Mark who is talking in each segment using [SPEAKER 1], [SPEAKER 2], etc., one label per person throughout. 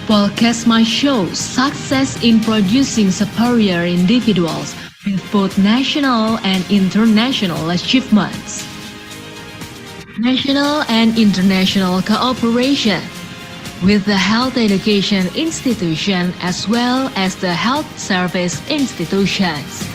[SPEAKER 1] Polkesma shows success in producing superior individuals with both national and international achievements. National and international cooperation with the health education institution as well as the health service institutions.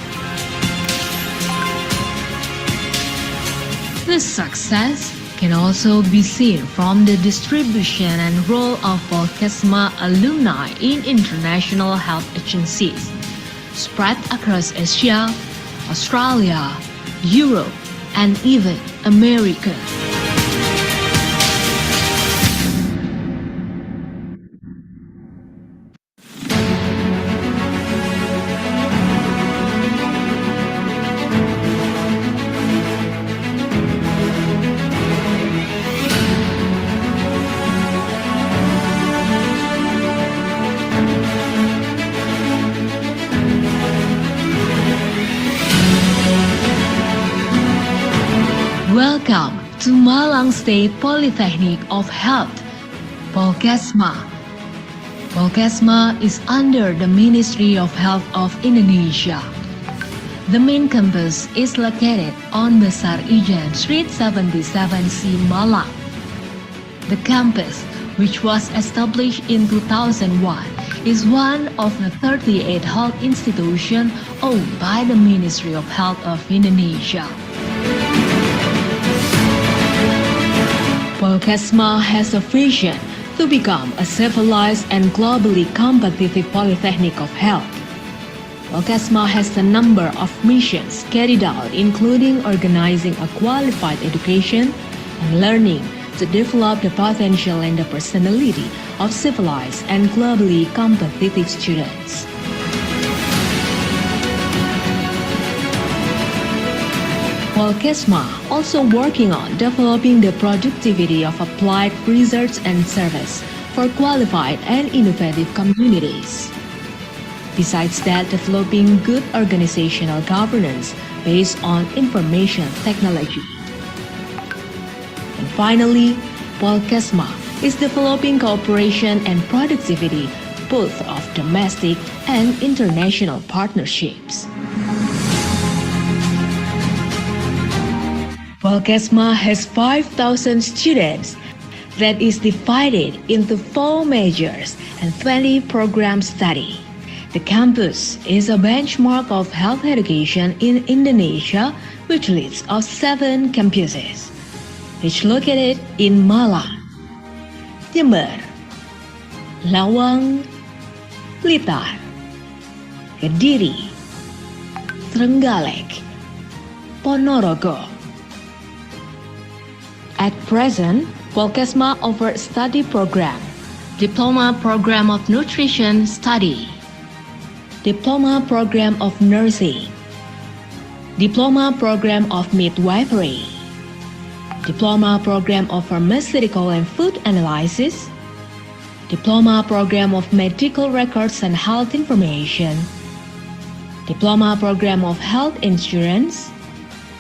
[SPEAKER 1] This success can also be seen from the distribution and role of Polkesma alumni in international health agencies spread across Asia, Australia, Europe, and even America. Welcome to Malang State Polytechnic of Health, Polkesma. Polkesma is under the Ministry of Health of Indonesia. The main campus is located on Besar Ijan Street 77C, Malang. The campus, which was established in 2001, is one of the 38 health institutions owned by the Ministry of Health of Indonesia. Polkesma has a vision to become a civilized and globally competitive polytechnic of health. Polkesma has a number of missions carried out, including organizing a qualified education and learning to develop the potential and the personality of civilized and globally competitive students. Polkesma also working on developing the productivity of applied research and service for qualified and innovative communities. Besides that, developing good organizational governance based on information technology. And finally, Polkesma is developing cooperation and productivity both of domestic and international partnerships. Polkesma has 5,000 students that is divided into 4 majors and 20 program study. The campus is a benchmark of health education in Indonesia, which leads of 7 campuses, which located in Malang, Jember, Lawang, Blitar, Kediri, Trenggalek, Ponorogo. At present, Polkesma offers study program, Diploma Program of Nutrition Study, Diploma Program of Nursing, Diploma Program of Midwifery, Diploma Program of Pharmaceutical and Food Analysis, Diploma Program of Medical Records and Health Information, Diploma Program of Health Insurance,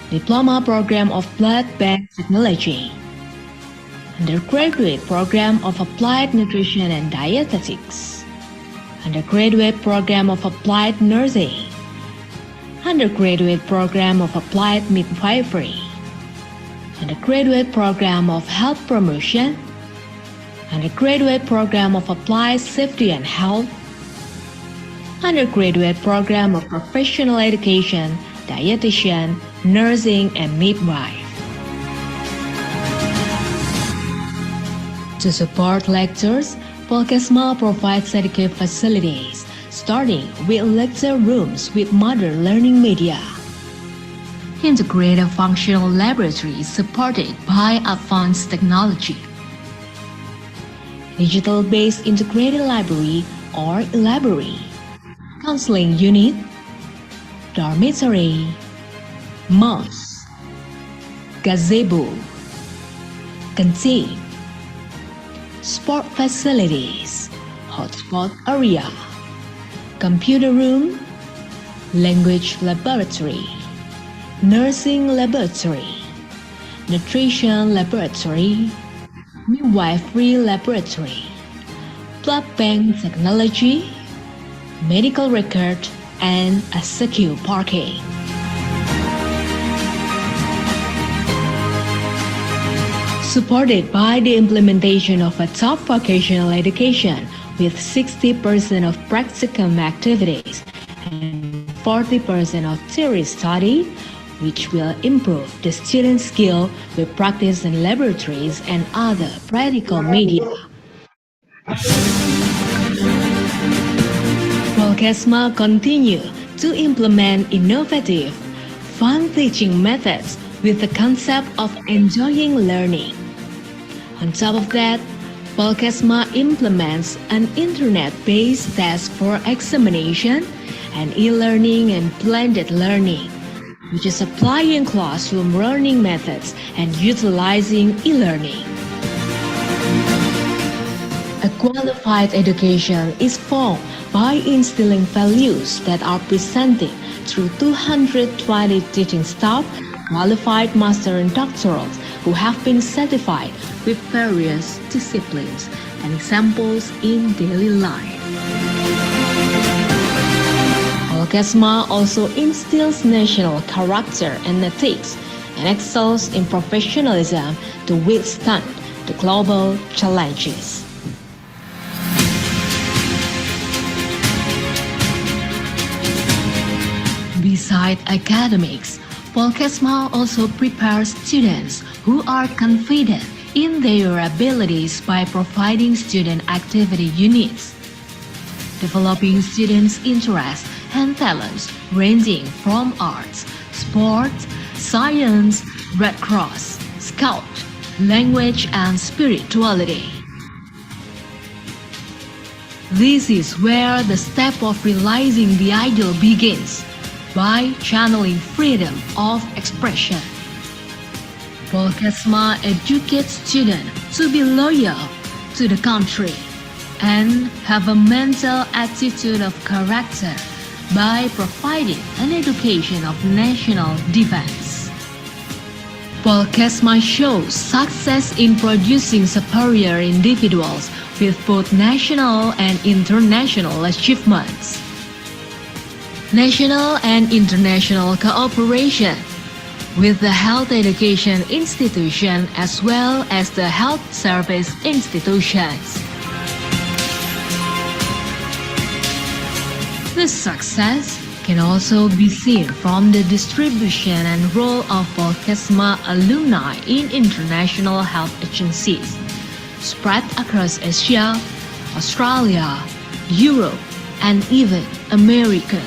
[SPEAKER 1] Diploma Program of Blood Bank Technology, Undergraduate Program of Applied Nutrition and Dietetics, Undergraduate Program of Applied Nursing, Undergraduate Program of Applied Midwifery, Undergraduate Program of Health Promotion, Undergraduate Program of Applied Safety and Health, Undergraduate Program of Professional Education, Dietitian, Nursing, and Midwife. To support lectures, Polkesma provides educative facilities, starting with lecture rooms with modern learning media. Integrated functional laboratories supported by advanced technology. Digital-based integrated library or library. Counseling unit, dormitory, mosque, gazebo, canteen, sport facilities, hotspot area, computer room, language laboratory, nursing laboratory, nutrition laboratory, midwifery laboratory, blood bank technology, medical record, and a secure parking. Supported by the implementation of a top vocational education with 60% of practicum activities and 40% of theory study, which will improve the student skill with practice in laboratories and other practical media. Polkesma continue to implement innovative, fun teaching methods with the concept of enjoying learning. On top of that, Polkesma implements an internet-based test for examination and e-learning and blended learning, which is applying classroom learning methods and utilizing e-learning. A qualified education is formed by instilling values that are presented through 220 teaching staff, qualified master and doctorals who have been certified with various disciplines and examples in daily life. Polkesma also instills national character and ethics and excels in professionalism to withstand the global challenges. Besides academics, Polkesma also prepares students who are confident in their abilities by providing student activity units, developing students' interests and talents ranging from arts, sports, science, Red Cross, Scout, language, and spirituality. This is where the step of realizing the ideal begins, by channeling freedom of expression. Polkesma educates students to be loyal to the country and have a mental attitude of character by providing an education of national defense. Polkesma shows success in producing superior individuals with both national and international achievements. National and international cooperation with the health education institution as well as the health service institutions. This success can also be seen from the distribution and role of Polkesma alumni in international health agencies spread across Asia, Australia, Europe, and even America.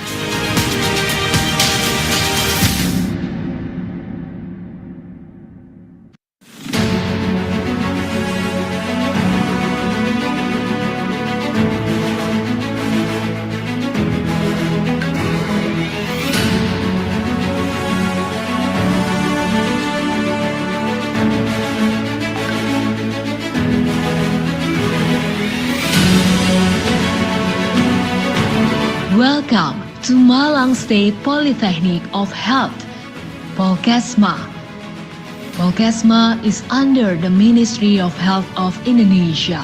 [SPEAKER 1] Welcome to Malang State Polytechnic of Health, Polkesma. Polkesma is under the Ministry of Health of Indonesia.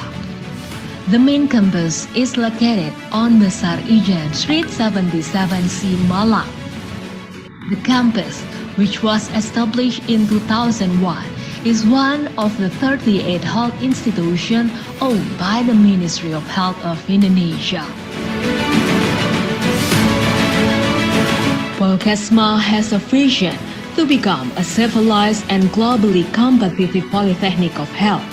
[SPEAKER 1] The main campus is located on Besar Ijan Street 77C, Malang. The campus, which was established in 2001, is one of the 38 health institutions owned by the Ministry of Health of Indonesia. Polkesma has a vision to become a civilized and globally competitive polytechnic of health.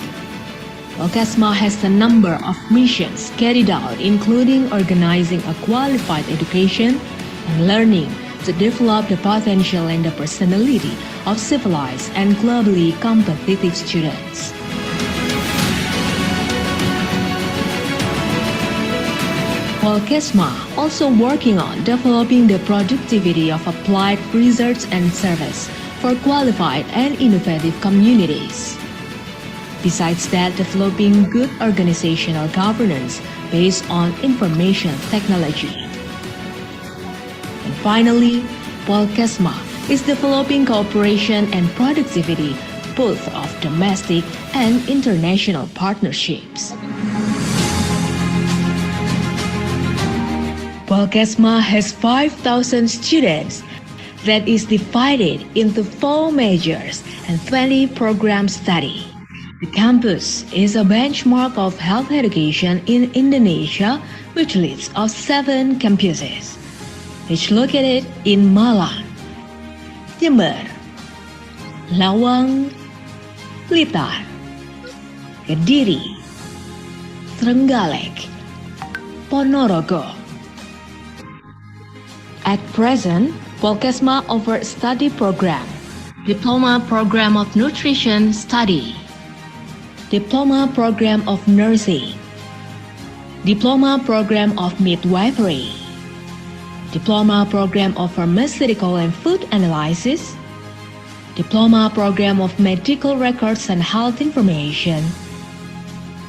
[SPEAKER 1] Polkesma has a number of missions carried out, including organizing a qualified education and learning to develop the potential and the personality of civilized and globally competitive students. Polkesma also working on developing the productivity of applied research and service for qualified and innovative communities. Besides that, developing good organizational governance based on information technology. And finally, Polkesma is developing cooperation and productivity both of domestic and international partnerships. Polkesma has 5,000 students that is divided into 4 majors and 20 program study. The campus is a benchmark of health education in Indonesia, which leads of 7 campuses, which located in Malang, Jember, Lawang, Blitar, Kediri, Trenggalek, Ponorogo. At present, Polkesma offers study program, Diploma Program of Nutrition Study, Diploma Program of Nursing, Diploma Program of Midwifery, Diploma Program of Pharmaceutical and Food Analysis, Diploma Program of Medical Records and Health Information,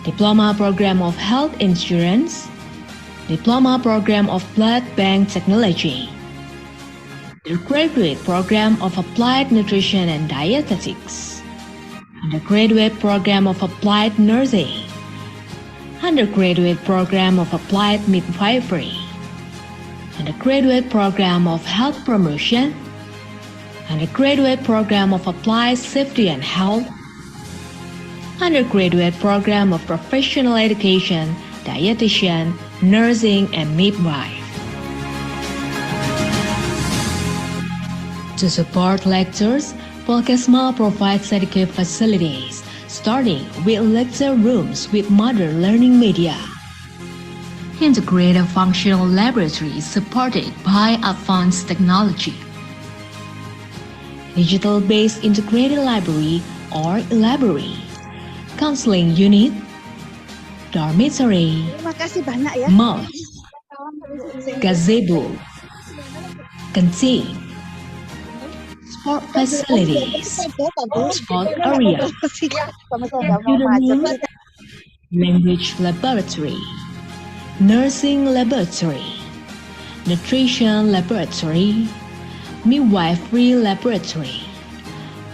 [SPEAKER 1] Diploma Program of Health Insurance, Diploma Program of Blood Bank Technology, the Graduate Program of Applied Nutrition and Dietetics, Undergraduate Program of Applied Nursing, Undergraduate Program of Applied Midwifery, Undergraduate Program of Health Promotion, Undergraduate Program of Applied Safety and Health, Undergraduate Program of Professional Education, Dietitian, Nursing, and Midwife. To support lectures, Polkesma provides educative facilities, starting with lecture rooms with modern learning media. Integrated functional laboratories supported by advanced technology. Digital-based integrated library or library. Counseling unit. Dormitory.
[SPEAKER 2] Terima kasih banyak ya.
[SPEAKER 1] Mosque. Gazebo. Canteen. Sport facilities. Sport area. Computer language laboratory. Nursing laboratory. Nutrition laboratory. Midwifery laboratory.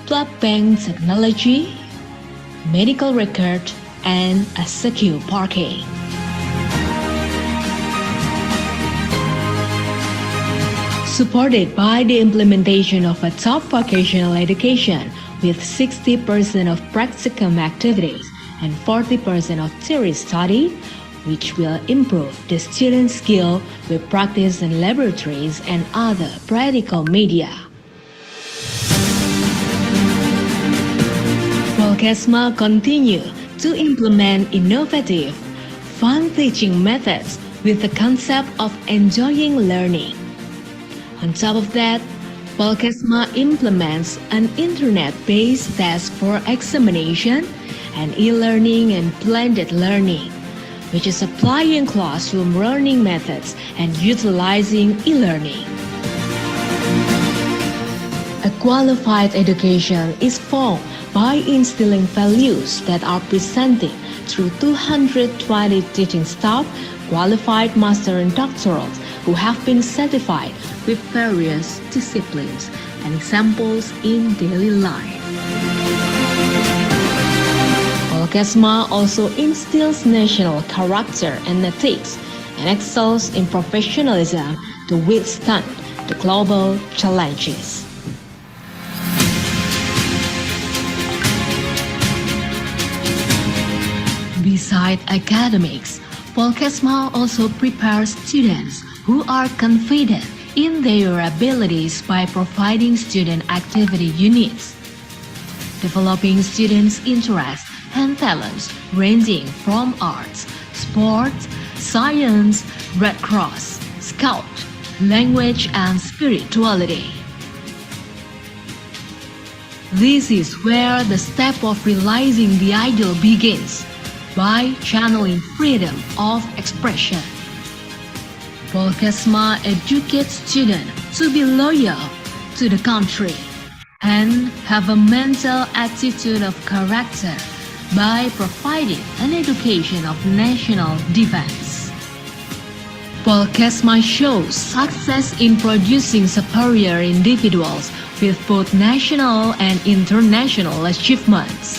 [SPEAKER 1] Blood bank technology. Medical record and a secure parking. Supported by the implementation of a top vocational education with 60% of practicum activities and 40% of theory study, which will improve the student's skill with practice in laboratories and other practical media. Polkesma continue to implement innovative, fun teaching methods with the concept of enjoying learning. On top of that, Polkesma implements an internet-based test for examination and e-learning and blended learning, which is applying classroom learning methods and utilizing e-learning. A qualified education is formed by instilling values that are presented through 220 teaching staff, qualified master and doctorals who have been certified with various disciplines and examples in daily life. Polkesma also instills national character and ethics and excels in professionalism to withstand the global challenges. Besides academics, Polkesma also prepares students who are confident in their abilities by providing student activity units, developing students' interests and talents ranging from arts, sports, science, Red Cross, Scout, language, and spirituality. This is where the step of realizing the ideal begins, by channeling freedom of expression. Polkesma educates students to be loyal to the country and have a mental attitude of character by providing an education of national defense. Polkesma shows success in producing superior individuals with both national and international achievements.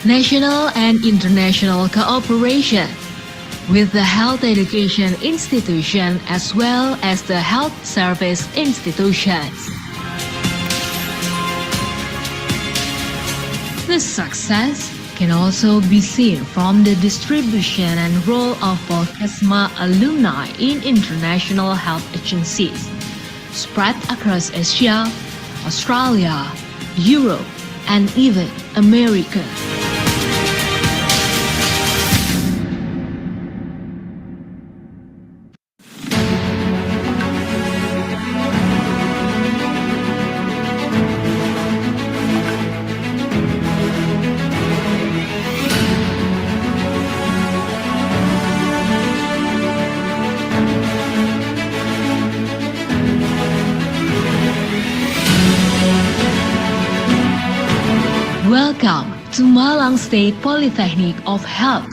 [SPEAKER 1] National and international cooperation, with the health education institution as well as the health service institutions. This success can also be seen from the distribution and role of Polkesma alumni in international health agencies, spread across Asia, Australia, Europe, and even America. Welcome to Malang State Polytechnic of Health,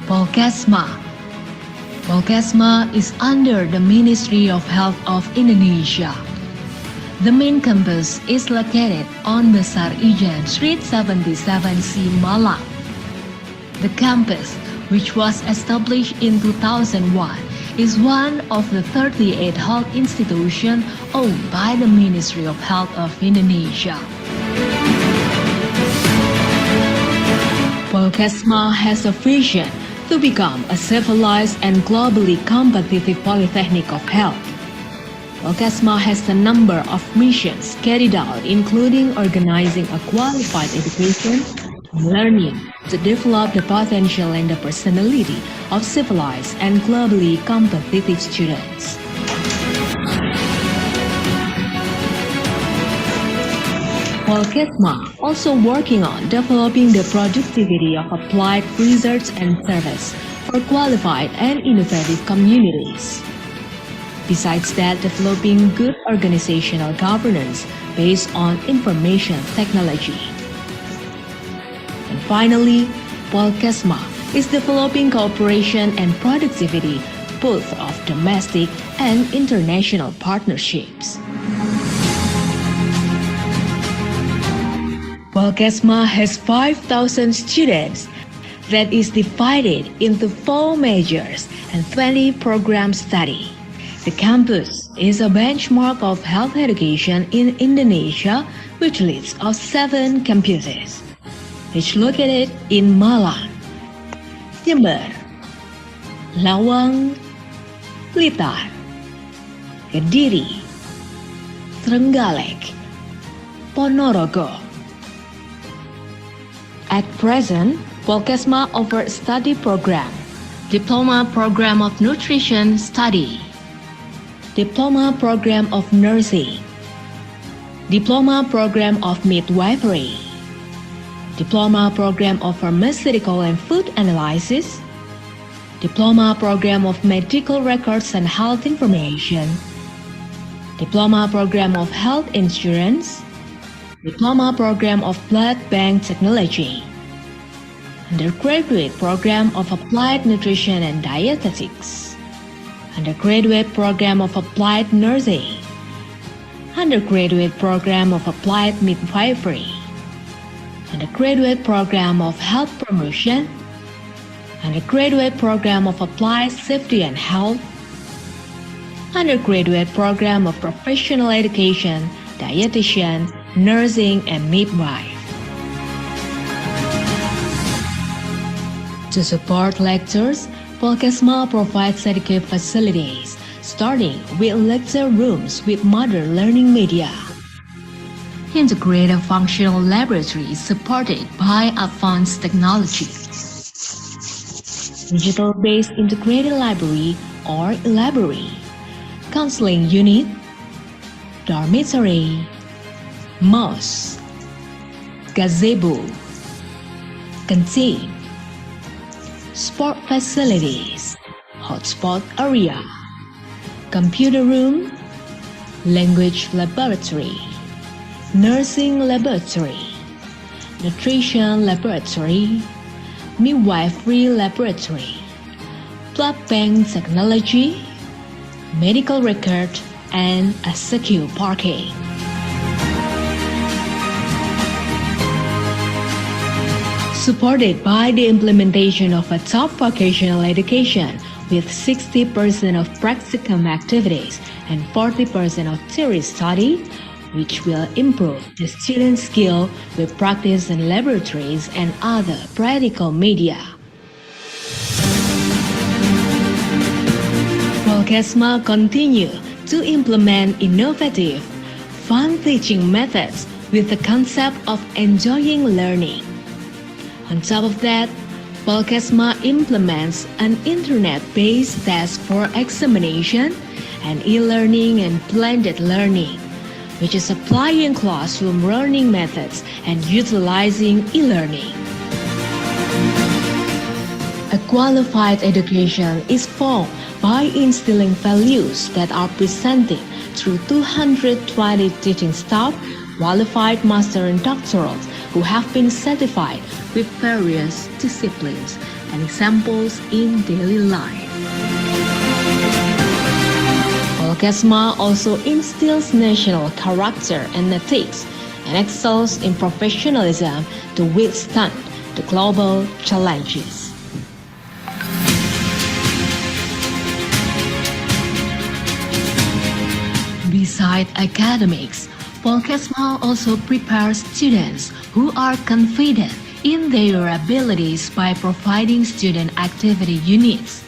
[SPEAKER 1] Polkesma. Polkesma is under the Ministry of Health of Indonesia. The main campus is located on Besar Ijan Street 77C, Malang. The campus, which was established in 2001, is one of the 38 health institutions owned by the Ministry of Health of Indonesia. Polkesma has a vision to become a civilized and globally competitive polytechnic of health. Polkesma has a number of missions carried out, including organizing a qualified education and learning to develop the potential and the personality of civilized and globally competitive students. Polkesma also working on developing the productivity of applied research and service for qualified and innovative communities. Besides that, developing good organizational governance based on information technology. And finally, Polkesma is developing cooperation and productivity both of domestic and international partnerships. Polkesma has 5,000 students that is divided into 4 majors and 20 programs study. The campus is a benchmark of health education in Indonesia, which leads of 7 campuses, which located in Malang, Jember, Lawang, Blitar, Kediri, Trenggalek, Ponorogo. At present, Polkesma offers study program, Diploma Program of Nutrition Study, Diploma Program of Nursing, Diploma Program of Midwifery, Diploma Program of Pharmaceutical and Food Analysis, Diploma Program of Medical Records and Health Information, Diploma Program of Health Insurance, Diploma Program of Blood Bank Technology, Undergraduate Program of Applied Nutrition and Dietetics, Undergraduate Program of Applied Nursing, Undergraduate Program of Applied Midwifery, Undergraduate Program of Health Promotion, Undergraduate Program of Applied Safety and Health, Undergraduate Program of Professional Education, Dietitian, Nursing, and Midwife. To support lectures, Polkesma provides educative facilities, starting with lecture rooms with modern learning media. Integrated functional laboratory supported by advanced technology. Digital-based integrated library or library. Counseling unit, dormitory, mosque, gazebo, canteen, sport facilities, hotspot area, computer room, language laboratory, nursing laboratory, nutrition laboratory, midwifery laboratory, blood bank technology, medical record, and a secure parking. Supported by the implementation of a top vocational education with 60% of practicum activities and 40% of theory study, which will improve the student's skill with practice in laboratories and other practical media. Volkesma continue to implement innovative, fun teaching methods with the concept of enjoying learning. On top of that, Volkesma implements an internet-based test for examination and e-learning and blended learning, which is applying classroom learning methods and utilizing e-learning. A qualified education is formed by instilling values that are presented through 220 teaching staff, qualified master and doctorals who have been certified with various disciplines and examples in daily life. Volkesma also instills national character and ethics and excels in professionalism to withstand the global challenges. Besides academics, Volkesma also prepares students who are confident in their abilities by providing student activity units,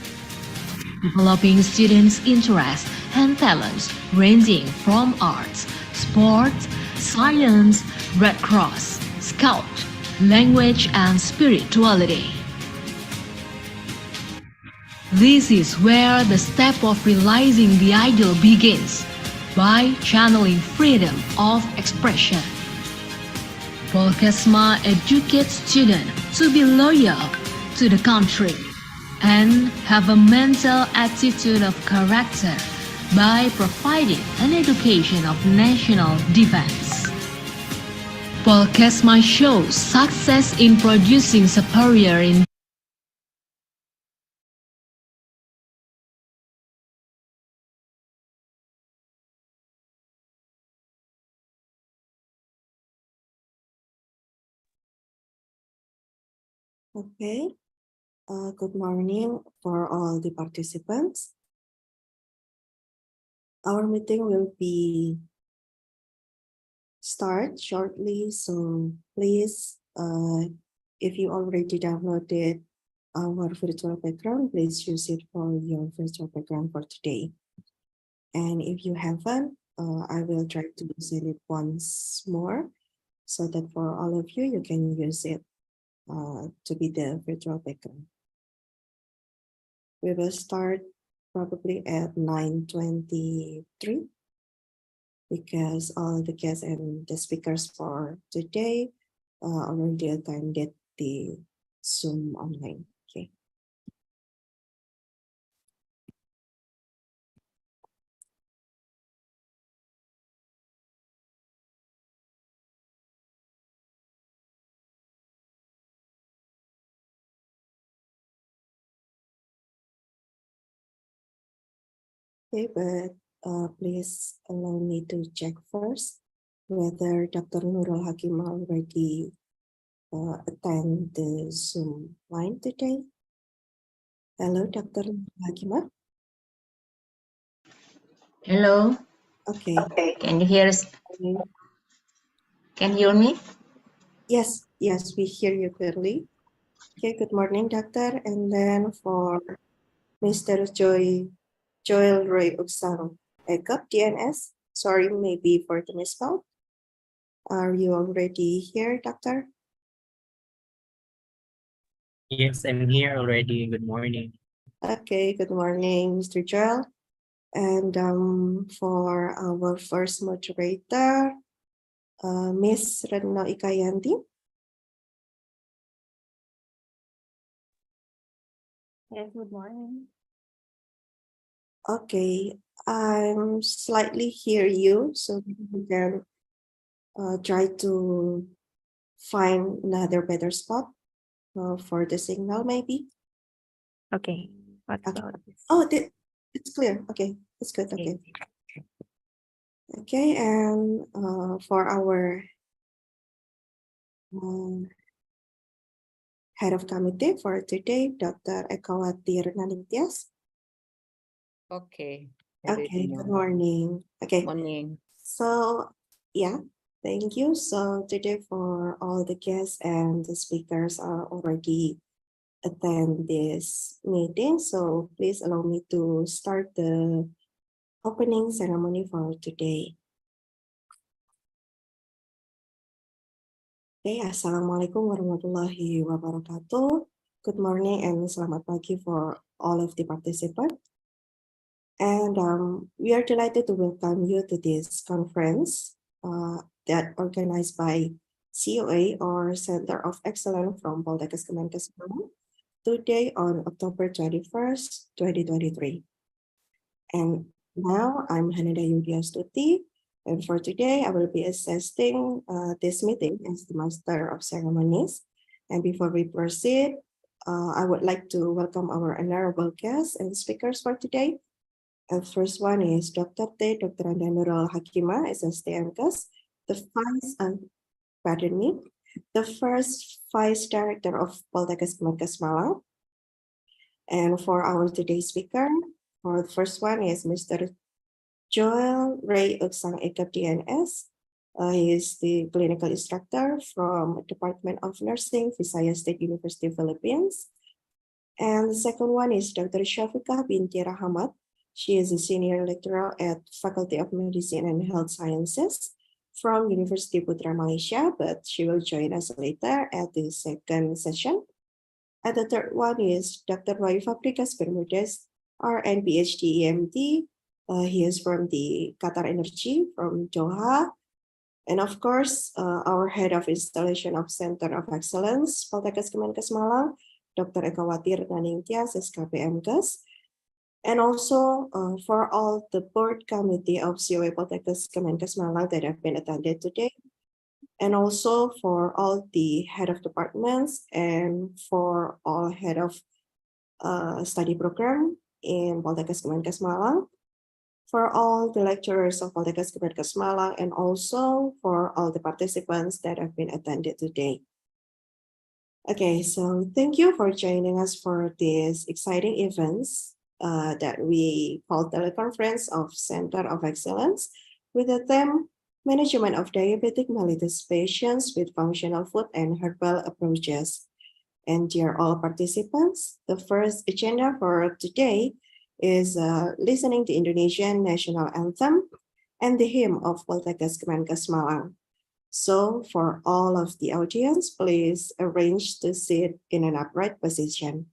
[SPEAKER 1] developing students' interests and talents ranging from arts, sports, science, Red Cross, Scout, language, and spirituality. This is where the step of realizing the ideal begins, by channeling freedom of expression. Volkesma educates students to be loyal to the country and have a mental attitude of character by providing an education of national defense. Volkesma shows success in producing superior in
[SPEAKER 2] Okay, good morning for all the participants. Our meeting will be start shortly, so please, if you already downloaded our virtual background, please use it for your virtual background for today. And if you haven't, I will try to use it once more so that for all of you, you can use it to be the virtual background. We will start probably at 9:23 because all the guests and the speakers for today already attended the Zoom online. Okay. Okay, but please allow me to check first whether Dr. Nurul Hakim already attend the Zoom line today. Hello, Dr. Hakima.
[SPEAKER 3] Hello.
[SPEAKER 2] Okay.
[SPEAKER 3] Can you hear us? Can you hear me?
[SPEAKER 2] Yes, we hear you clearly. Okay, good morning, doctor. And then for Mr. Joel Roy Uksang Ekap, DNS. Sorry, maybe for the misspell. Are you already here, doctor?
[SPEAKER 4] Yes, I'm here already. Good morning.
[SPEAKER 2] Okay, good morning, Mr. Joel. And for our first moderator, Miss Retno Ikayanti.
[SPEAKER 5] Yes, good morning.
[SPEAKER 2] Okay, I'm slightly hear you, so you can try to find another better spot for the signal, maybe.
[SPEAKER 5] Okay. What
[SPEAKER 2] Okay.
[SPEAKER 5] about this?
[SPEAKER 2] Oh, it's clear. Okay, it's good. Okay. Okay, and for our Head of Committee for today, Dr. Ekawati Renaningtyas.
[SPEAKER 3] Okay.
[SPEAKER 2] Okay, good morning. Okay,
[SPEAKER 3] Morning.
[SPEAKER 2] so yeah, thank you. So today for all the guests and the speakers are already attend this meeting. So please allow me to start the opening ceremony for today. Okay, Assalamualaikum warahmatullahi wabarakatuh. Good morning and selamat pagi for all of the participants. And we are delighted to welcome you to this conference that organized by COA or Center of Excellence from Poltekkes Kemenkes today on October 21st, 2023. And now I'm Haneda Yudiastuti, and for today I will be assisting this meeting as the Master of Ceremonies. And before we proceed, I would like to welcome our honorable guests and speakers for today. The first one is Dr. T. Dr. Anda Nurul Hakimah, SSTMKes, the first Vice Director of Poltekkes Kemenkes Malang. And for our today's speaker, for the first one is Mr. Joel Ray Uksang Ekap DNS. He is the clinical instructor from Department of Nursing, Visayas State University, Philippines. And the second one is Dr. Syafiqah binti Rahmat. She is a senior lecturer at Faculty of Medicine and Health Sciences from University Putra Malaysia, but she will join us later at the second session. And the third one is Dr. Roy Fabrikas Bermudez, RN PhD EMD. He is from the Qatar Energy from Doha. And of course, our head of installation of Center of Excellence, Poltekkes Kemenkes Malang, Dr. Ekawati Renaningtyas, SKPMKes. And also for all the board committee of COA Poltekkes Kemenkes Malang that have been attended today. And also for all the head of departments and for all head of study program in Poltekkes Kemenkes Malang, for all the lecturers of Poltekkes Kemenkes Malang, and also for all the participants that have been attended today. Okay, so thank you for joining us for this exciting events that we call Teleconference of Center of Excellence with the theme Management of Diabetic Mellitus Patients with Functional Food and Herbal Approaches. And dear all participants, the first agenda for today is listening to Indonesian national anthem and the hymn of Poltekkes Kemenkes Malang. So for all of the audience, please arrange to sit in an upright position.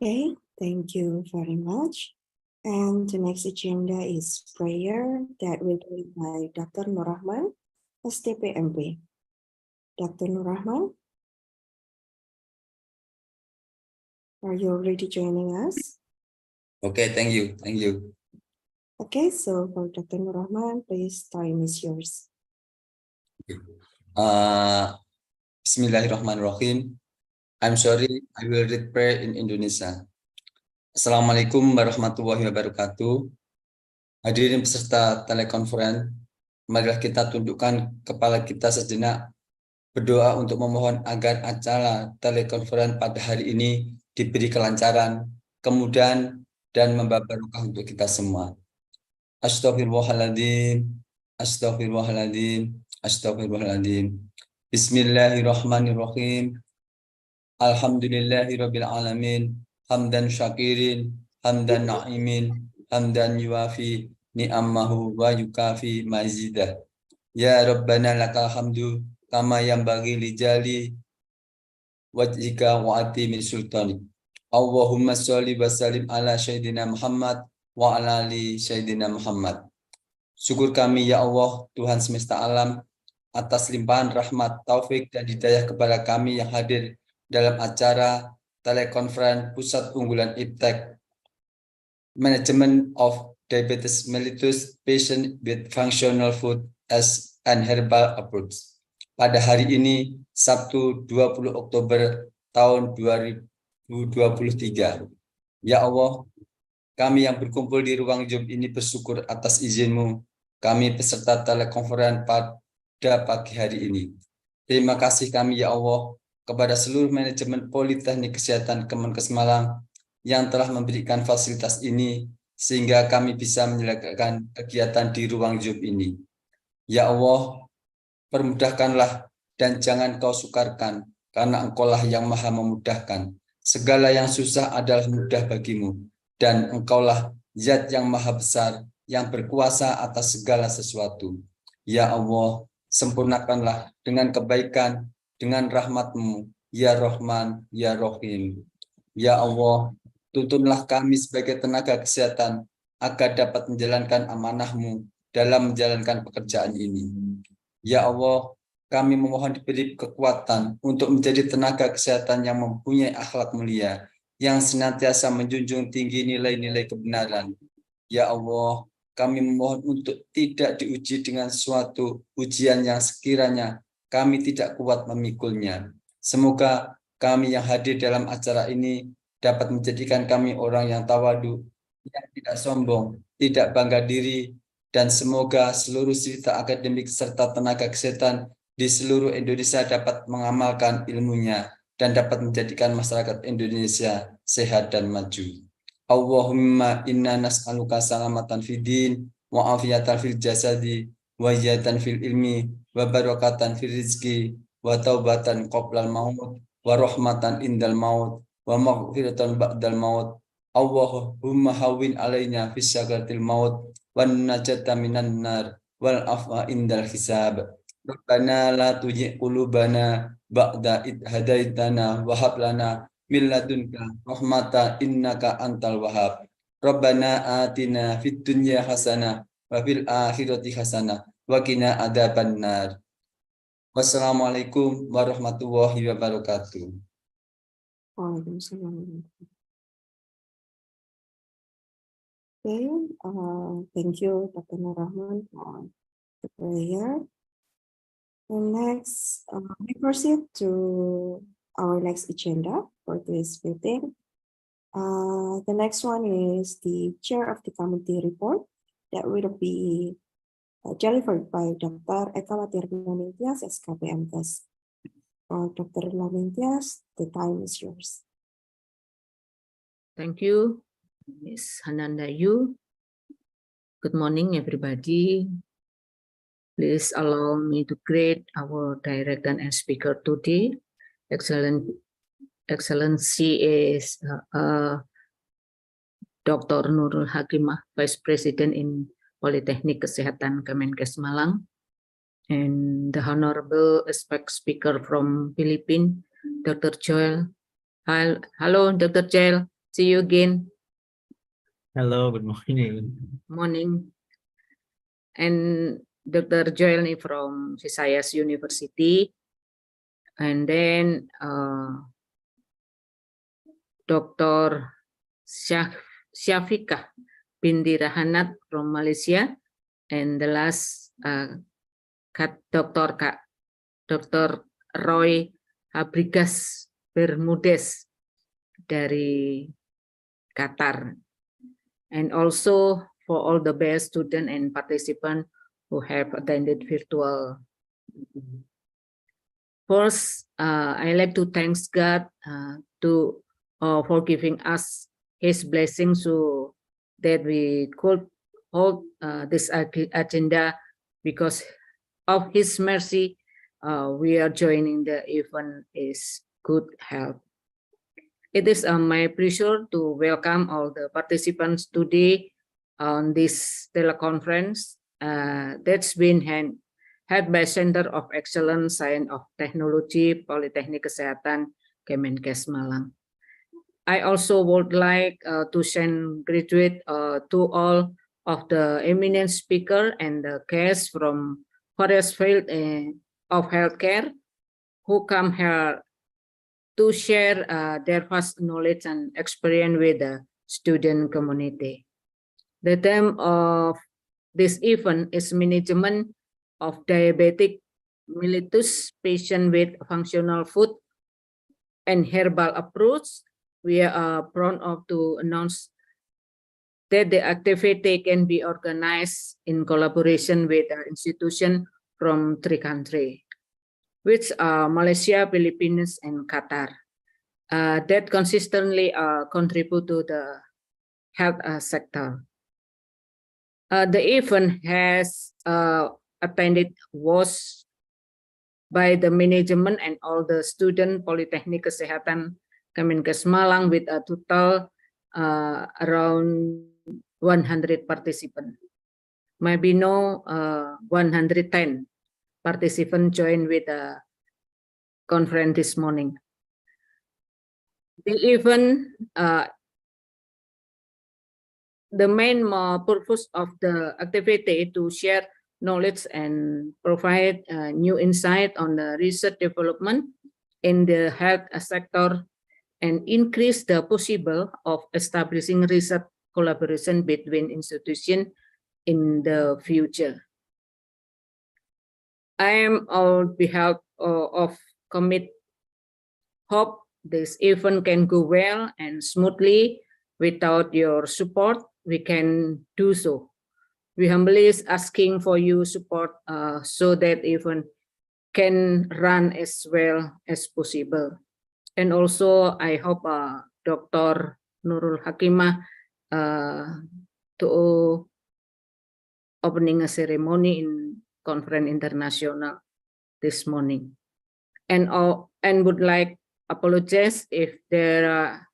[SPEAKER 2] Okay, thank you very much. And the next agenda is prayer that will be led by Dr. Nur Rahman, STPMP. Dr. Nur Rahman, are you already joining us?
[SPEAKER 3] Okay, thank you. Thank you.
[SPEAKER 2] Okay, so for Dr. Nur Rahman, please, time is yours.
[SPEAKER 3] Bismillahirrahmanirrahim. I'm sorry, I will read prayer in Indonesia. Assalamualaikum warahmatullahi wabarakatuh. Hadirin peserta telekonferensi, marilah kita tundukkan kepala kita sejenak, berdoa untuk memohon agar acara telekonferensi pada hari ini diberi kelancaran, kemudahan, dan membawa berkah untuk kita semua. Astaghfirullahaladzim, astaghfirullahaladzim, astaghfirullahaladzim. Bismillahirrahmanirrahim. Alhamdulillahirabbil alamin. Hamdan syakirin, hamdan na'imin, hamdan yuafi ni'amahu wa yukafi mazidah. Ya Rabbana lakal hamdu kama yanbaghi lijali wajhika wa ati min sultanik. Allahumma sholli wa sallim ala sayyidina Muhammad wa ala ali sayyidina Muhammad. Syukur kami ya Allah, Tuhan semesta alam, atas limpahan rahmat, taufik, dan hidayah kepada kami yang hadir dalam acara telekonferensi Pusat Unggulan Iptek Management of Diabetes Mellitus Patient with Functional Food as an Herbal Approach pada hari ini, Sabtu 20 Oktober tahun 2023. Ya Allah, kami yang berkumpul di ruang Zoom ini bersyukur atas izin-Mu, kami peserta telekonferensi pada pagi hari ini. Terima kasih kami ya Allah kepada seluruh manajemen Politeknik Kesehatan Kemenkes Malang yang telah memberikan fasilitas ini sehingga kami bisa menyelenggarakan kegiatan di ruang Zoom ini. Ya Allah, permudahkanlah dan jangan Kau sukarkan, karena Engkaulah yang maha memudahkan. Segala yang susah adalah mudah bagimu, dan Engkaulah Zat yang maha besar, yang berkuasa atas segala sesuatu. Ya Allah, sempurnakanlah dengan kebaikan, dengan rahmat-Mu, ya Rahman, ya Rahim. Ya Allah, tuntunlah kami sebagai tenaga kesehatan agar dapat menjalankan amanah-Mu dalam menjalankan pekerjaan ini. Ya Allah, kami memohon diberi kekuatan untuk menjadi tenaga kesehatan yang mempunyai akhlak mulia, yang senantiasa menjunjung tinggi nilai-nilai kebenaran. Ya Allah, kami memohon untuk tidak diuji dengan suatu ujian yang sekiranya kami tidak kuat memikulnya. Semoga kami yang hadir dalam acara ini dapat menjadikan kami orang yang tawadu, yang tidak sombong, tidak bangga diri, dan semoga seluruh siswa akademik serta tenaga kesehatan di seluruh Indonesia dapat mengamalkan ilmunya dan dapat menjadikan masyarakat Indonesia sehat dan maju. Allahumma inna nas'aluka salamatan fid din wa afiyatan fil jasadi wa hidayatan fil ilmi wa barakatan fil rizki wa taubatan qoblal maut wa rahmatan indal maut wa maghfiratan ba'dal maut. Allahumma hawwin alaina fis sakaratil maut wan najata minan nar wal afwa indal hisab. Rabbana la tuzigh qulubana ba'da id hadaitana wa hab lana min ladunka rahmata innaka antal wahhab. Rabbana atina fid dunya hasanah wa fil akhirati hasanah wa qina adzabannar. Wassalamualaikum warahmatullahi wabarakatuh.
[SPEAKER 2] Waalaikumsalam. Okay, thank you, Dr. Nur Rahman, for the prayer. And next, we proceed to our next agenda for this meeting. The next one is the chair of the committee report that will be delivered by Dr. Ekawati Lamintias, SKPMKes. Dr. Lamintias, the time is yours.
[SPEAKER 6] Thank you, Ms. Hanandayu. Good morning, everybody. Please allow me to greet our director and speaker today. Excellency is Dr. Nurul Hakimah, Vice President in Politeknik Kesehatan Kemenkes Malang, and the Honorable Speaker from Philippines, Dr. Joel. Hello, Dr. Joel. See you again.
[SPEAKER 4] Hello, good morning.
[SPEAKER 6] Morning. And Dr. Joelny from Visayas University. And then Dr. Syafiqah binti Rahanat from Malaysia. And the last Dr. Roy Habrigas Bermudez dari Qatar. And also for all the best student and participant who have attended virtual. First, I like to thank God for giving us His blessings so that we could hold this agenda. Because of His mercy, we are joining the event is good health. It is my pleasure to welcome all the participants today on this teleconference that's been held by Center of Excellence Science of Technology Politeknik Kesehatan Kemenkes Malang. I also would like to send graduate to all of the eminent speaker and the guests from various field of healthcare who come here to share their vast knowledge and experience with the student community. The theme of this event is management of diabetic mellitus patient with functional food and herbal approach. We are proud to announce that the activity can be organized in collaboration with institutions from 3 countries, which are Malaysia, Philippines, and Qatar, that consistently contribute to the health sector. The event has was by the management and all the student Politeknik Kesehatan Kemenkes Malang with a total around 100 participants. Maybe 110 participants joined with the conference this morning. The event, the main purpose of the activity is to share knowledge and provide new insight on the research development in the health sector and increase the possible of establishing research collaboration between institutions in the future. I am on behalf of commit hope this event can go well and smoothly. Without your support, we can do so. We humbly is asking for your support so that event can run as well as possible. And also, I hope Dr. Nurul Hakimah to opening a ceremony in Conference International this morning. And would like apologize if there are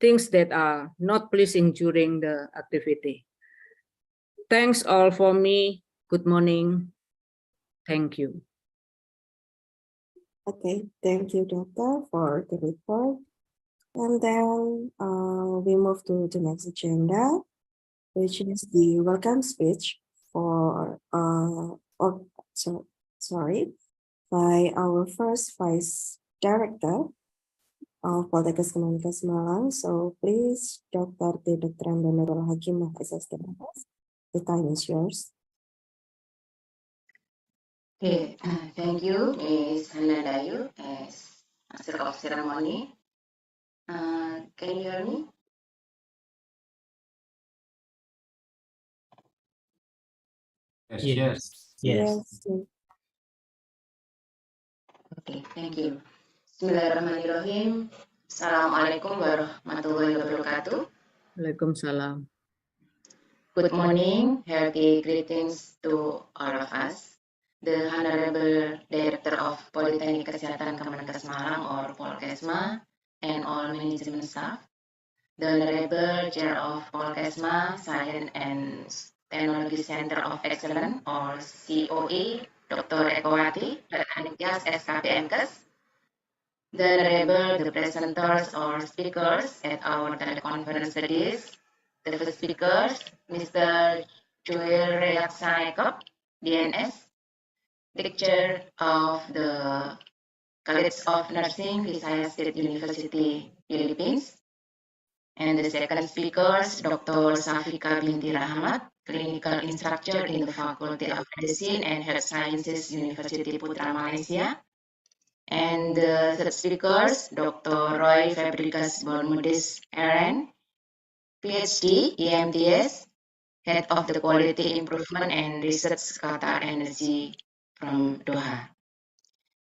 [SPEAKER 6] things that are not pleasing during the activity. Thanks all for me. Good morning. Thank you.
[SPEAKER 2] Okay, thank you, Doctor, for the report. And then we move to the next agenda, which is the welcome speech for by our first Vice Director of Politeknik Kemenkes Malang. So please, Dr. Nurul Hakimah, assistant us. The time is yours.
[SPEAKER 7] Okay, thank you, Ms. Hanadayu, as Master of Ceremony. Can you hear me?
[SPEAKER 4] Yes.
[SPEAKER 2] Yes.
[SPEAKER 7] Okay, thank you. Bismillahirrahmanirrahim. Assalamualaikum warahmatullahi wabarakatuh.
[SPEAKER 6] Waalaikumsalam.
[SPEAKER 7] Good morning, hearty greetings to all of us. The Honorable Director of Politeknik Kesehatan Kemenkes Malang or Polkesma and all management staff. The Honorable Chair of Polkesma Science and Technology Center of Excellence or COE, Dr. Ekowati, dan Anityas SKPMkes. the Honorable, the presenters or speakers at our teleconference studies. The first speakers, Mr. Joel Reaksanaikop, DNS, lecturer of the College of Nursing, Visayas State University, Philippines. And the second speakers, Dr. Safika Binti Rahmat, clinical instructor in the Faculty of Medicine and Health Sciences, University Putra, Malaysia. And the third speakers, Dr. Roy Fabricas Bermudez Aaron, PhD, EMTS, Head of the Quality Improvement and Research Qatar Energy from Doha.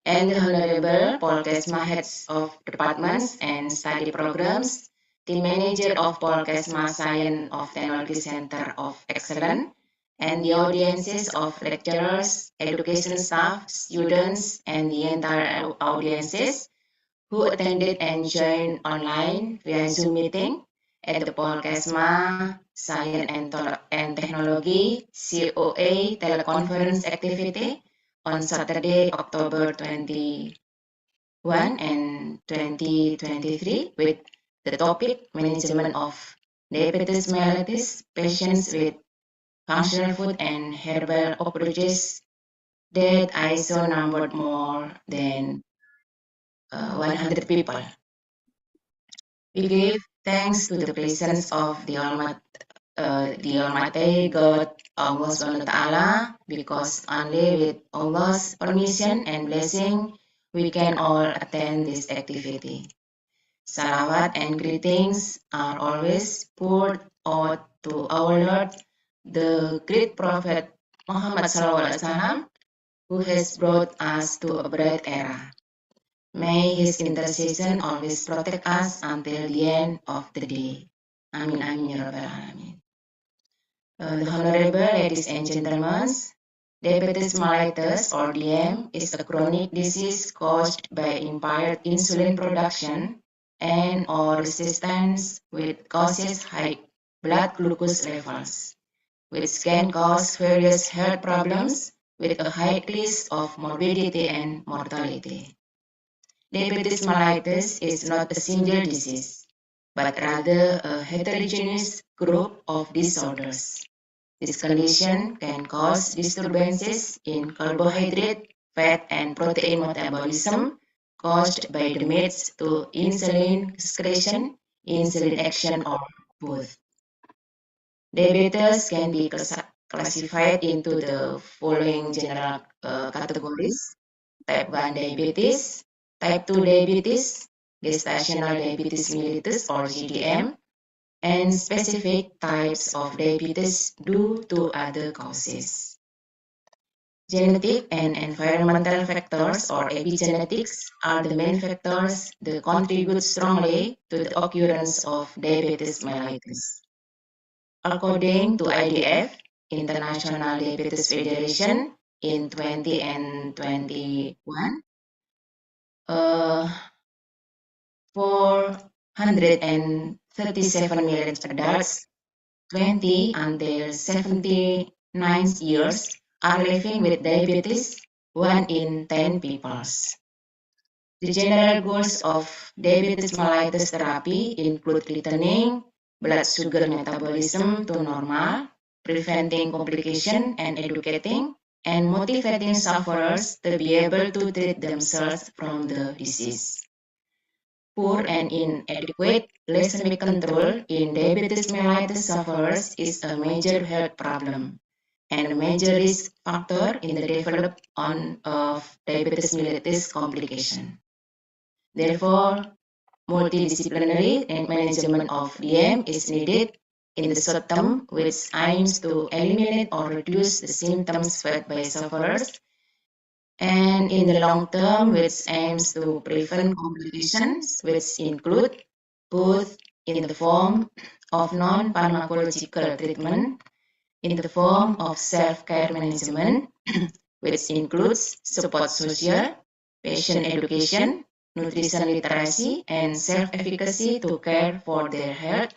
[SPEAKER 7] And the Honorable Paul Kesma, Heads of Departments and Study Programs, the Manager of Paul Kesma Science of Technology Center of Excellence, and the audiences of lecturers, education staff, students, and the entire audiences who attended and joined online via Zoom meeting at the Paul Kesma Science and Technology COA teleconference activity on Saturday, October 21 and 2023 with the topic Management of Diabetes mellitus patients with functional food and herbal approaches that ISO numbered more than 100 people. We give thanks to the presence of the Almighty God, Allah Subhanahu wa Ta'ala, because only with Allah's permission and blessing we can all attend this activity. Salawat and greetings are always poured out to our Lord, the great Prophet Muhammad SAW, who has brought us to a bright era. May his intercession always protect us until the end of the day. Amin, amin, ya rabbal alamin. The Honorable Ladies and Gentlemen, diabetes mellitus or DM is a chronic disease caused by impaired insulin production and or resistance which causes high blood glucose levels, which can cause various health problems with a high risk of morbidity and mortality. Diabetes mellitus is not a single disease, but rather a heterogeneous group of disorders. This condition can cause disturbances in carbohydrate, fat, and protein metabolism caused by damage to insulin secretion, insulin action, or both. Diabetes can be classified into the following general categories: type 1 diabetes, type 2 diabetes, gestational diabetes mellitus or GDM, and specific types of diabetes due to other causes. Genetic and environmental factors or epigenetics are the main factors that contribute strongly to the occurrence of diabetes mellitus. According to IDF, International Diabetes Federation, in 20 and 21, 437 million adults 20 until 79 years are living with diabetes, 1 in 10 people. The general goals of diabetes mellitus therapy include returning blood sugar metabolism to normal, preventing complication and educating, and motivating sufferers to be able to treat themselves from the disease. Poor and inadequate glycemic control in diabetes mellitus sufferers is a major health problem and a major risk factor in the development of diabetes mellitus complication. Therefore, multidisciplinary management of DM is needed in the short term, which aims to eliminate or reduce the symptoms felt by sufferers, and in the long term, which aims to prevent complications, which include both in the form of non-pharmacological treatment, in the form of self-care management, which includes support social, patient education, nutrition literacy, and self-efficacy to care for their health,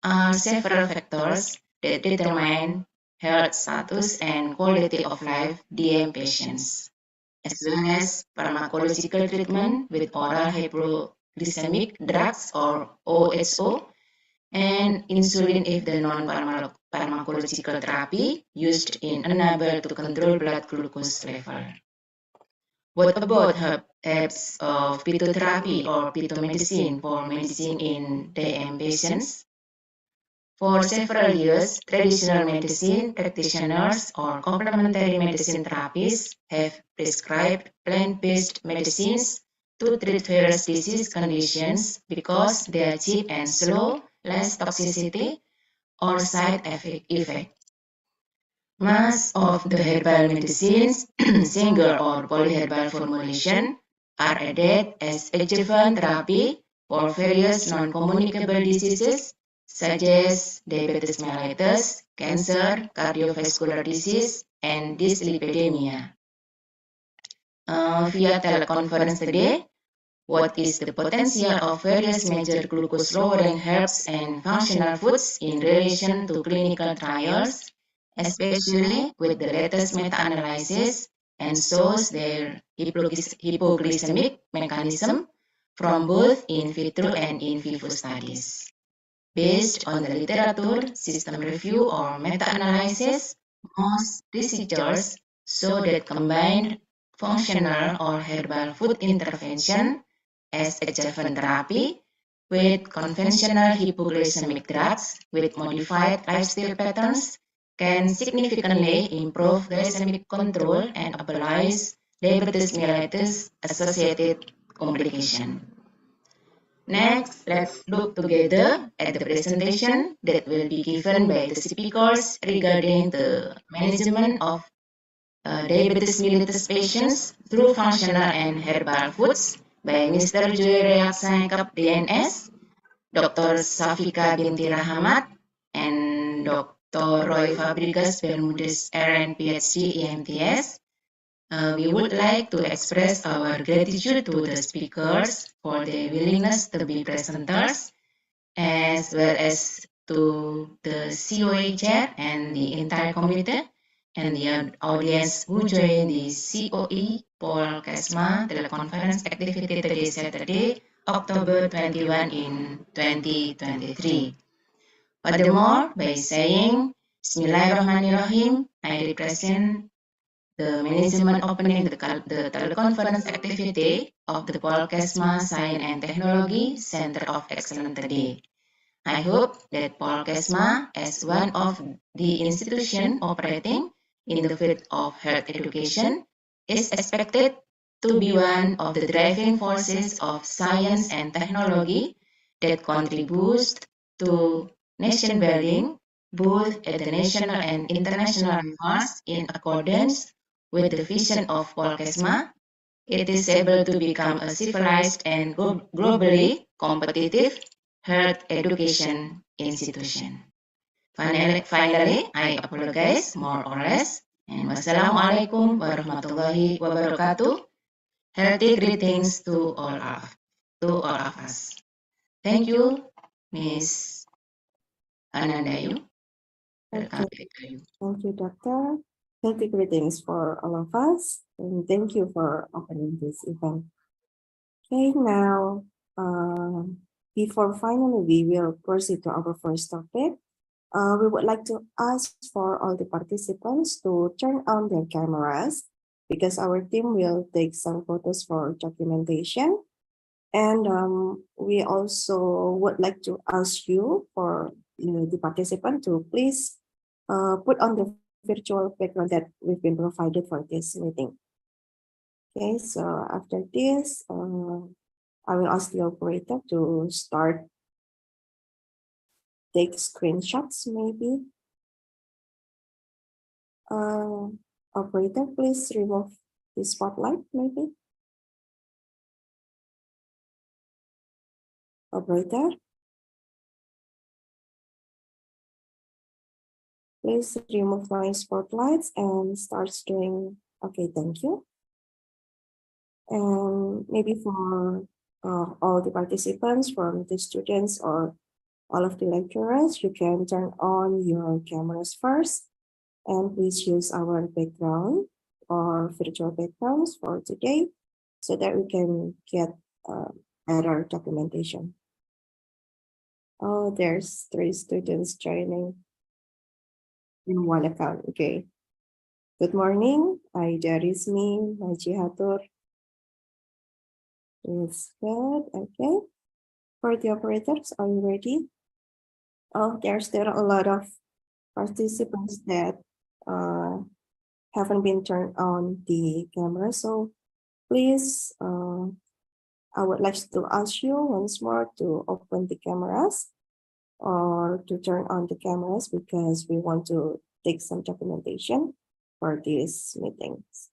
[SPEAKER 7] are several factors that determine health status and quality of life DM patients. as well as pharmacological treatment with oral hypoglycemic drugs or OHO, and insulin if the non-pharmacological therapy used in unable to control blood glucose level. What about herbs of phytotherapy or phytomedicine for medicine in DM patients? For several years, traditional medicine practitioners or complementary medicine therapists have prescribed plant-based medicines to treat various disease conditions because they are cheap and slow, less toxicity or side effect. Most of the herbal medicines, single or polyherbal formulation, are added as adjuvant therapy for various non-communicable diseases such as diabetes mellitus, cancer, cardiovascular disease, and dyslipidemia. Via teleconference today, what is the potential of various major glucose-lowering herbs and functional foods in relation to clinical trials, especially with the latest meta-analysis and shows their hypoglycemic mechanism from both in vitro and in vivo studies. Based on the literature, system review, or meta-analysis, most researchers show that combined functional or herbal food intervention as adjuvant therapy with conventional hypoglycemic drugs with modified lifestyle patterns can significantly improve glycemic control and abolish diabetes mellitus associated complication. Next, let's look together at the presentation that will be given by the speakers regarding the management of diabetes mellitus patients through functional and herbal foods by Mr. Joy Reaksangkap DNS, Dr. Safika Binti Rahmat, and Dr. Roy Fabregas Bermudez RN PhD EMTS. We would like to express our gratitude to the speakers for their willingness to be presenters, as well as to the COA chair and the entire committee and the audience who joined the COE Paul Kesma teleconference activity today, Saturday, October 21 in 2023. Furthermore, by saying Bismillahirrahmanirrahim, I represent the management opening the teleconference activity of the Paul Kesma Science and Technology Center of Excellence today. I hope that Paul Kesma, as one of the institutions operating in the field of health education, is expected to be one of the driving forces of science and technology that contributes to nation building, both at the national and international levels in accordance with the vision of Paul Kesma. It is able to become a civilized and globally competitive health education institution. Finally, I apologize more or less. And wassalamualaikum warahmatullahi wabarakatuh. Healthy greetings to all of us. Thank you, Miss Anandayu. Welcome back to you.
[SPEAKER 2] Thank you, Doctor. Healthy greetings for all of us, and thank you for opening this event. Okay, now, before finally we will proceed to our first topic, we would like to ask for all the participants to turn on their cameras because our team will take some photos for documentation. And we also would like to ask you for the participant to please put on the virtual background that we've been provided for this meeting. Okay, so after this, I will ask the operator to start take screenshots maybe. Operator, please remove the spotlight maybe. Operator, please remove my spotlights and start doing. Okay, thank you. And maybe for all the participants, from the students or all of the lecturers, you can turn on your cameras first and please use our background our virtual backgrounds for today so that we can get better documentation. Oh, there's 3 students joining in one account. Okay. Good morning. There is me, Najihatur. It's good. Okay. For the operators, are you ready? Oh, there's still a lot of participants that haven't been turned on the camera. So please, I would like to ask you once more to open the cameras or to turn on the cameras because we want to take some documentation for these meetings.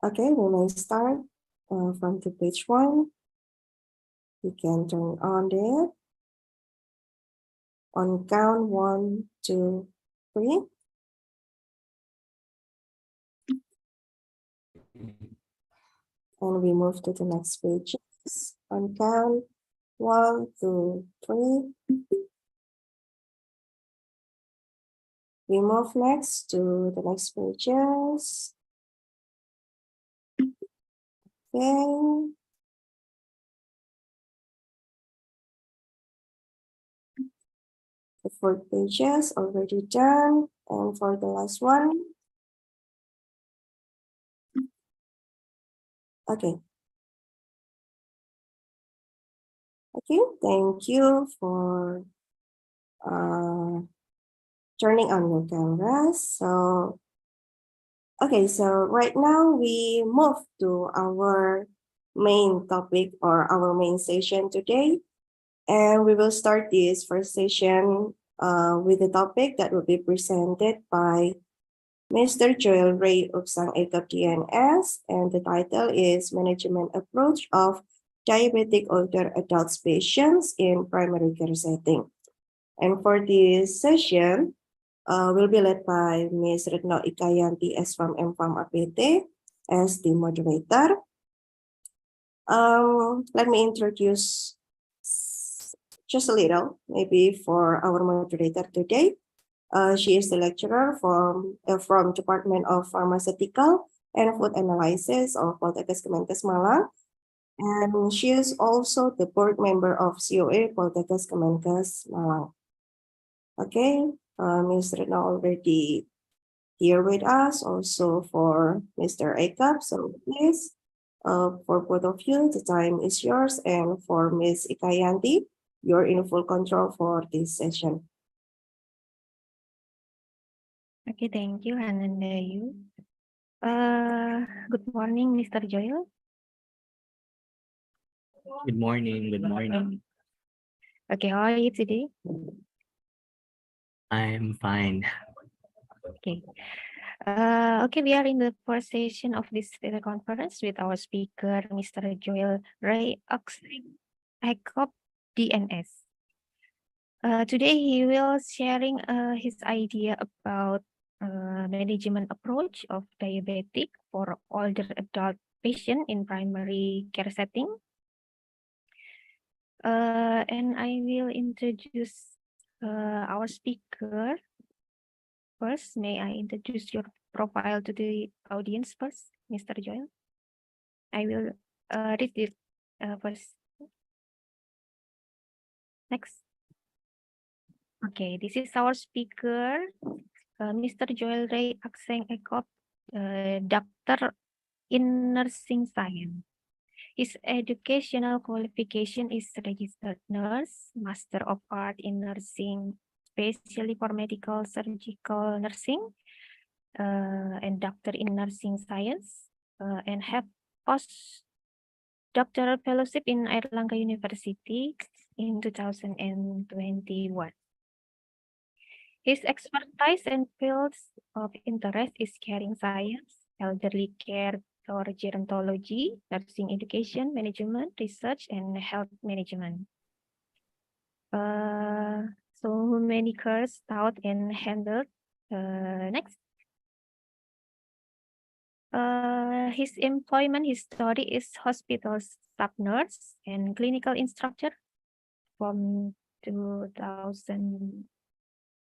[SPEAKER 2] Okay, we may start from the page 1. You can turn on there. On count 1, 2, 3. And we move to the next page. On count 1, 2, 3. We move next to the next pages. Okay. The 4 pages already done. And for the last one. Okay. Okay, thank you for turning on your cameras. So, okay, so right now we move to our main topic or our main session today. And we will start this first session with a topic that will be presented by Mr. Joel Ray of Sang Ekap DNS, and the title is Management Approach of Diabetic Older Adult Patients in Primary Care Setting. And for this session, will be led by Ms. Retno Ikayanti S-Farm M-Farm APT as the moderator. Let me introduce just a little, maybe for our moderator today. She is the lecturer from Department of Pharmaceutical and Food Analysis of Poltekkes Kemenkes Malang. And she is also the board member of COA Poltekkes Kemenkes Malang. Okay, Ms. Retno already here with us, also for Mr. Ekap. So please, for both of you, the time is yours. And for Ms. Ikayanti, you're in full control for this session.
[SPEAKER 5] Okay, thank you, Hanandayu. Good morning, Mr. Joel.
[SPEAKER 4] Good morning. Good morning.
[SPEAKER 5] Okay, how are you today?
[SPEAKER 4] I'm fine.
[SPEAKER 5] Okay. Okay, we are in the first session of this teleconference with our speaker, Mr. Joel Ray Ekop DNS. Today he will sharing his idea about management approach of diabetic for older adult patient in primary care setting. And I will introduce our speaker first. May I introduce your profile to the audience first, Mr. Joel? I will read it first. Next. Okay, this is our speaker, Mr. Joel Ray Akseng Ekop, Doctor in Nursing Science. His educational qualification is registered nurse, Master of Art in Nursing, especially for medical surgical nursing, and Doctor in Nursing Science, and have postdoctoral fellowship in Airlangga University in 2021. His expertise and fields of interest is caring science, elderly care or gerontology, nursing education, management, research, and health management. So many careers taught and handled. Next. His employment history is hospital staff nurse and clinical instructor from 2000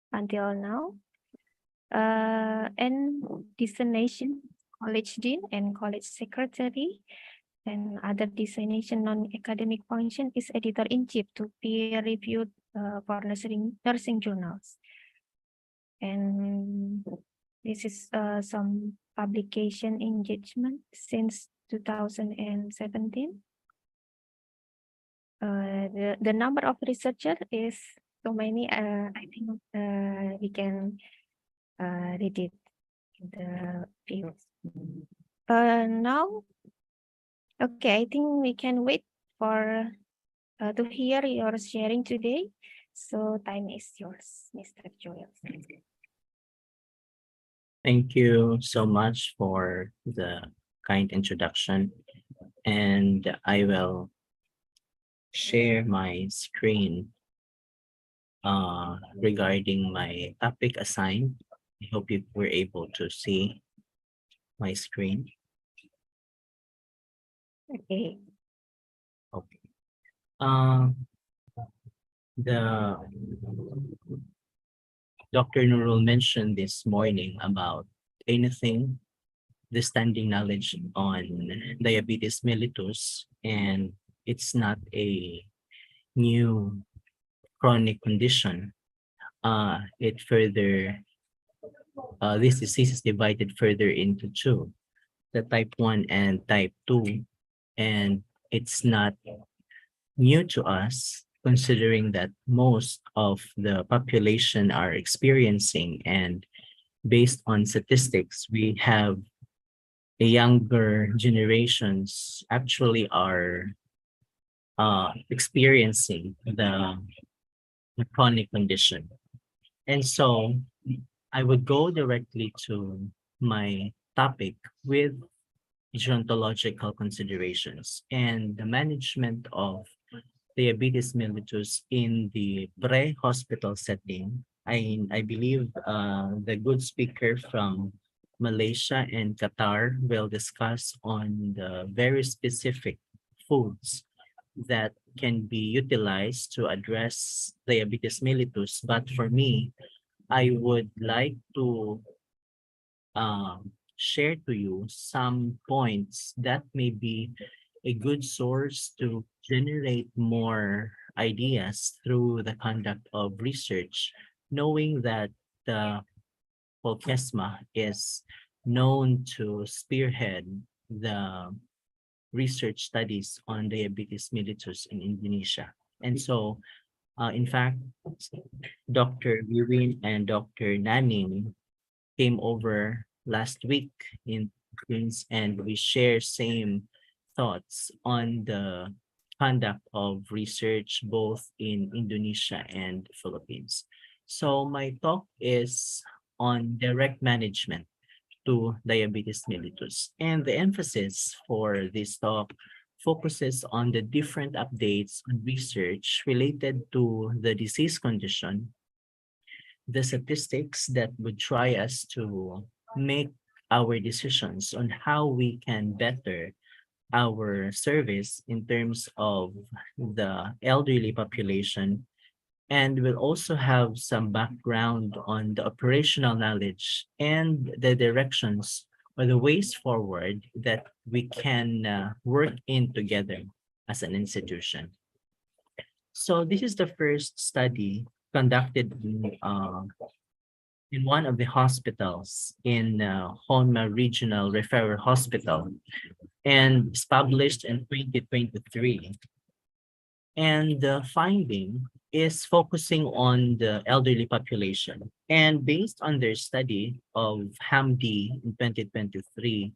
[SPEAKER 5] until now. And designation college dean and college secretary and other designation non-academic function is editor-in-chief to peer-reviewed for nursing journals. And this is some publication engagement since 2017. The number of researchers is so many. I think we can read it in the fields. Now, okay, I think we can wait for to hear your sharing today. So time is yours, Mr. Joel.
[SPEAKER 4] Thank you so much for the kind introduction. And I will share my screen regarding my topic assigned. I hope you were able to see my screen.
[SPEAKER 5] Okay.
[SPEAKER 4] Okay. The Dr. Nurul mentioned this morning about anything, the standing knowledge on diabetes mellitus, and it's not a new chronic condition. It further, this disease is divided further into two, the type 1 and type 2, and it's not new to us, considering that most of the population are experiencing, and based on statistics, we have a younger generations actually are experiencing the chronic condition. And so I would go directly to my topic with gerontological considerations and the management of diabetes mellitus in the pre-hospital setting. I believe the good speaker from Malaysia and Qatar will discuss on the very specific foods that can be utilized to address diabetes mellitus. But for me, I would like to share to you some points that may be a good source to generate more ideas through the conduct of research, knowing that the Polkesma is known to spearhead the research studies on diabetes mellitus in Indonesia. And so, in fact, Dr. Virin and Dr. Naning came over last week in Queens, and we share same thoughts on the conduct of research both in Indonesia and Philippines. So my talk is on direct management to diabetes mellitus, and the emphasis for this talk focuses on the different updates on research related to the disease condition, the statistics that would try us to make our decisions on how we can better our service in terms of the elderly population, and we'll also have some background on the operational knowledge and the directions or the ways forward that we can work in together as an institution. So this is the first study conducted in one of the hospitals in Honma Regional Referral Hospital, and it's published in 2023. And the finding is focusing on the elderly population. And based on their study of Hamdi in 2023,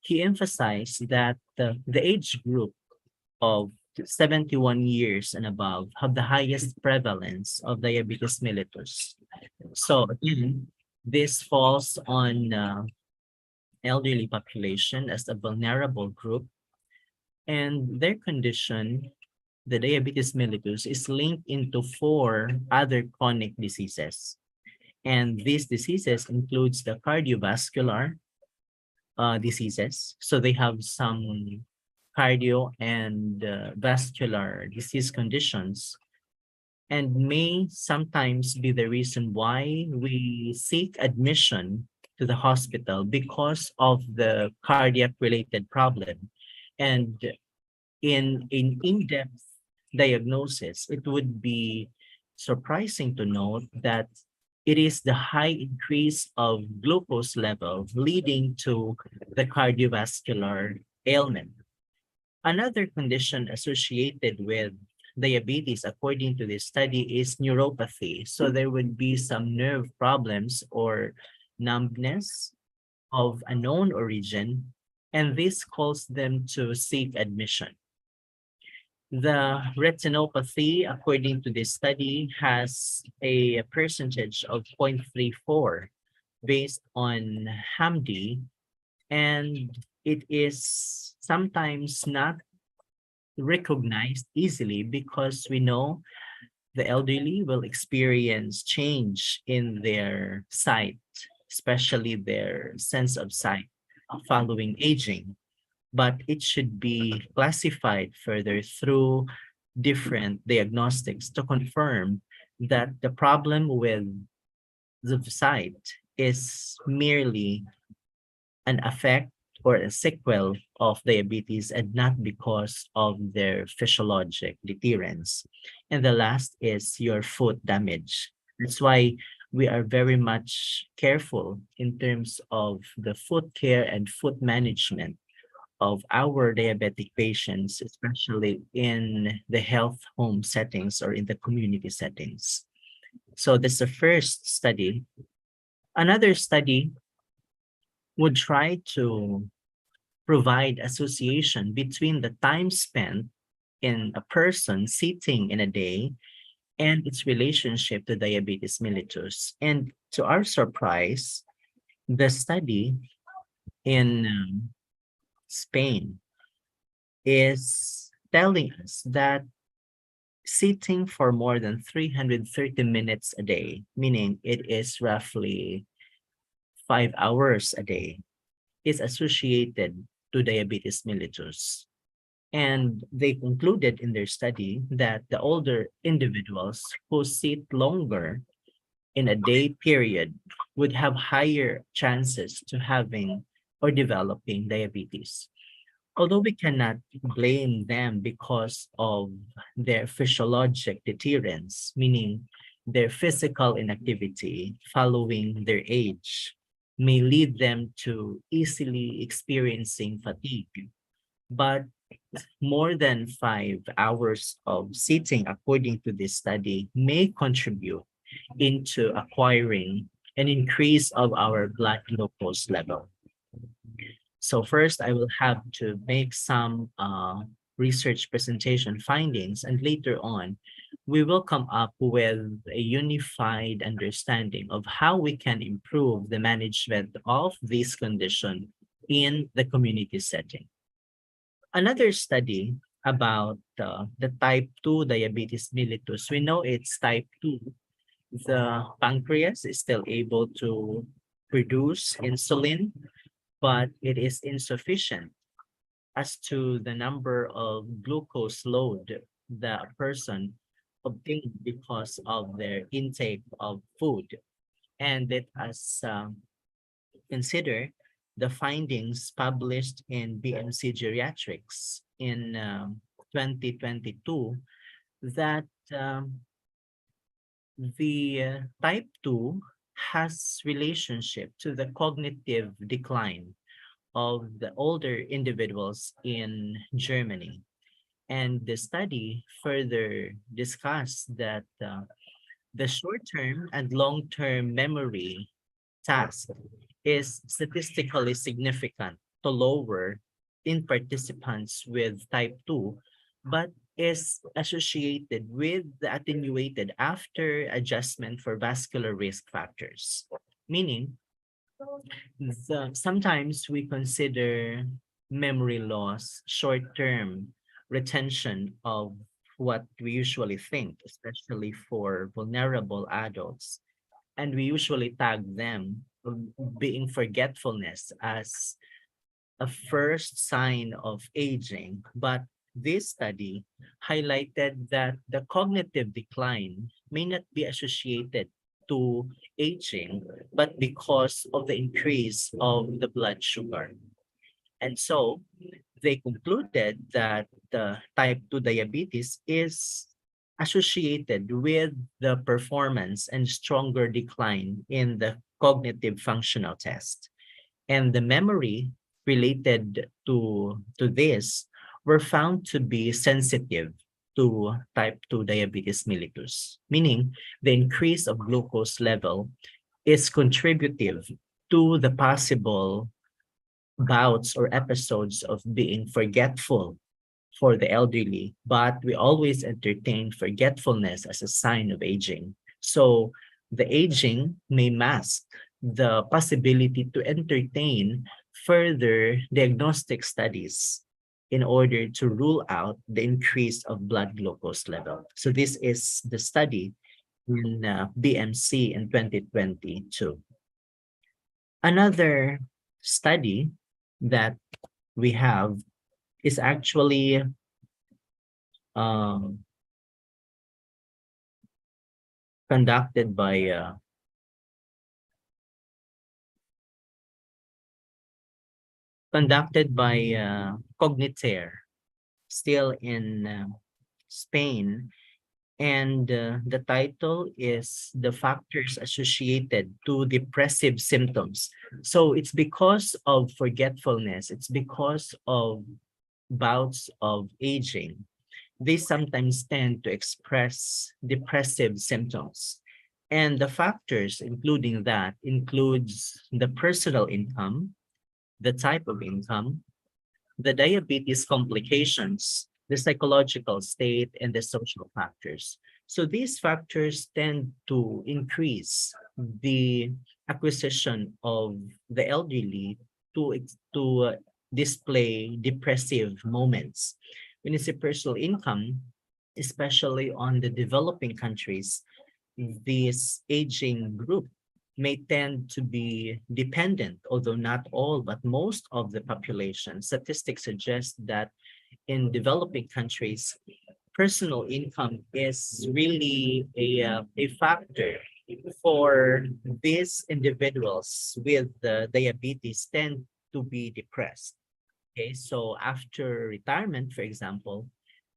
[SPEAKER 4] he emphasized that the age group of 71 years and above have the highest prevalence of diabetes mellitus. So again, this falls on elderly population as a vulnerable group, and their condition, the diabetes mellitus, is linked into 4 other chronic diseases. And these diseases includes the cardiovascular, diseases. So they have some cardio and vascular disease conditions, and may sometimes be the reason why we seek admission to the hospital because of the cardiac related problem. And in an in-depth diagnosis, it would be surprising to note that it is the high increase of glucose level leading to the cardiovascular ailment. Another condition associated with diabetes, according to this study, is neuropathy. So there would be some nerve problems or numbness of unknown origin, and this calls them to seek admission. The retinopathy, according to this study, has a percentage of 0.34 based on HAMD, and it is sometimes not recognized easily because we know the elderly will experience change in their sight, especially their sense of sight following aging. But it should be classified further through different diagnostics to confirm that the problem with the sight is merely an effect or a sequel of diabetes and not because of their physiologic deterrence. And the last is your foot damage. That's why we are very much careful in terms of the foot care and foot management of our diabetic patients, especially in the health home settings or in the community settings. So that's the first study. Another study would try to provide association between the time spent in a person sitting in a day and its relationship to diabetes mellitus. And to our surprise, the study in Spain is telling us that sitting for more than 330 minutes a day, meaning it is roughly 5 hours a day, is associated to diabetes mellitus. And they concluded in their study that the older individuals who sit longer in a day period would have higher chances to having or developing diabetes. Although we cannot blame them because of their physiologic deterrence, meaning their physical inactivity following their age may lead them to easily experiencing fatigue. But more than 5 hours of sitting, according to this study, may contribute into acquiring an increase of our blood glucose level. So first, I will have to make some research presentation findings, and later on, we will come up with a unified understanding of how we can improve the management of this condition in the community setting. Another study about the type 2 diabetes mellitus, we know it's type 2. The pancreas is still able to produce insulin, but it is insufficient as to the number of glucose load the person obtained because of their intake of food. And let us consider the findings published in BMC Geriatrics in 2022 that the type 2 has relationship to the cognitive decline of the older individuals in Germany. And the study further discussed that the short-term and long-term memory task is statistically significant to lower in participants with type 2, but is associated with the attenuated after adjustment for vascular risk factors. Meaning, sometimes we consider memory loss, short-term retention of what we usually think, especially for vulnerable adults. And we usually tag them being forgetfulness as a first sign of aging, but this study highlighted that the cognitive decline may not be associated to aging, but because of the increase of the blood sugar. And so they concluded that the type 2 diabetes is associated with the performance and stronger decline in the cognitive functional test. And the memory related to this were found to be sensitive to type 2 diabetes mellitus, meaning the increase of glucose level is contributive to the possible bouts or episodes of being forgetful for the elderly, but we always entertain forgetfulness as a sign of aging. So the aging may mask the possibility to entertain further diagnostic studies in order to rule out the increase of blood glucose level. So this is the study in BMC in 2022. Another study that we have is actually conducted by Cognitaire, still in Spain, and the title is The Factors Associated to Depressive Symptoms. So it's because of forgetfulness, it's because of bouts of aging. They sometimes tend to express depressive symptoms. And the factors including that includes the personal income, the type of income, the diabetes complications, the psychological state, and the social factors. So these factors tend to increase the acquisition of the elderly to display depressive moments. When you say personal income, especially on the developing countries, this aging group may tend to be dependent, although not all, but most of the population. Statistics suggest that in developing countries, personal income is really a factor for these individuals with diabetes tend to be depressed. Okay, so after retirement, for example,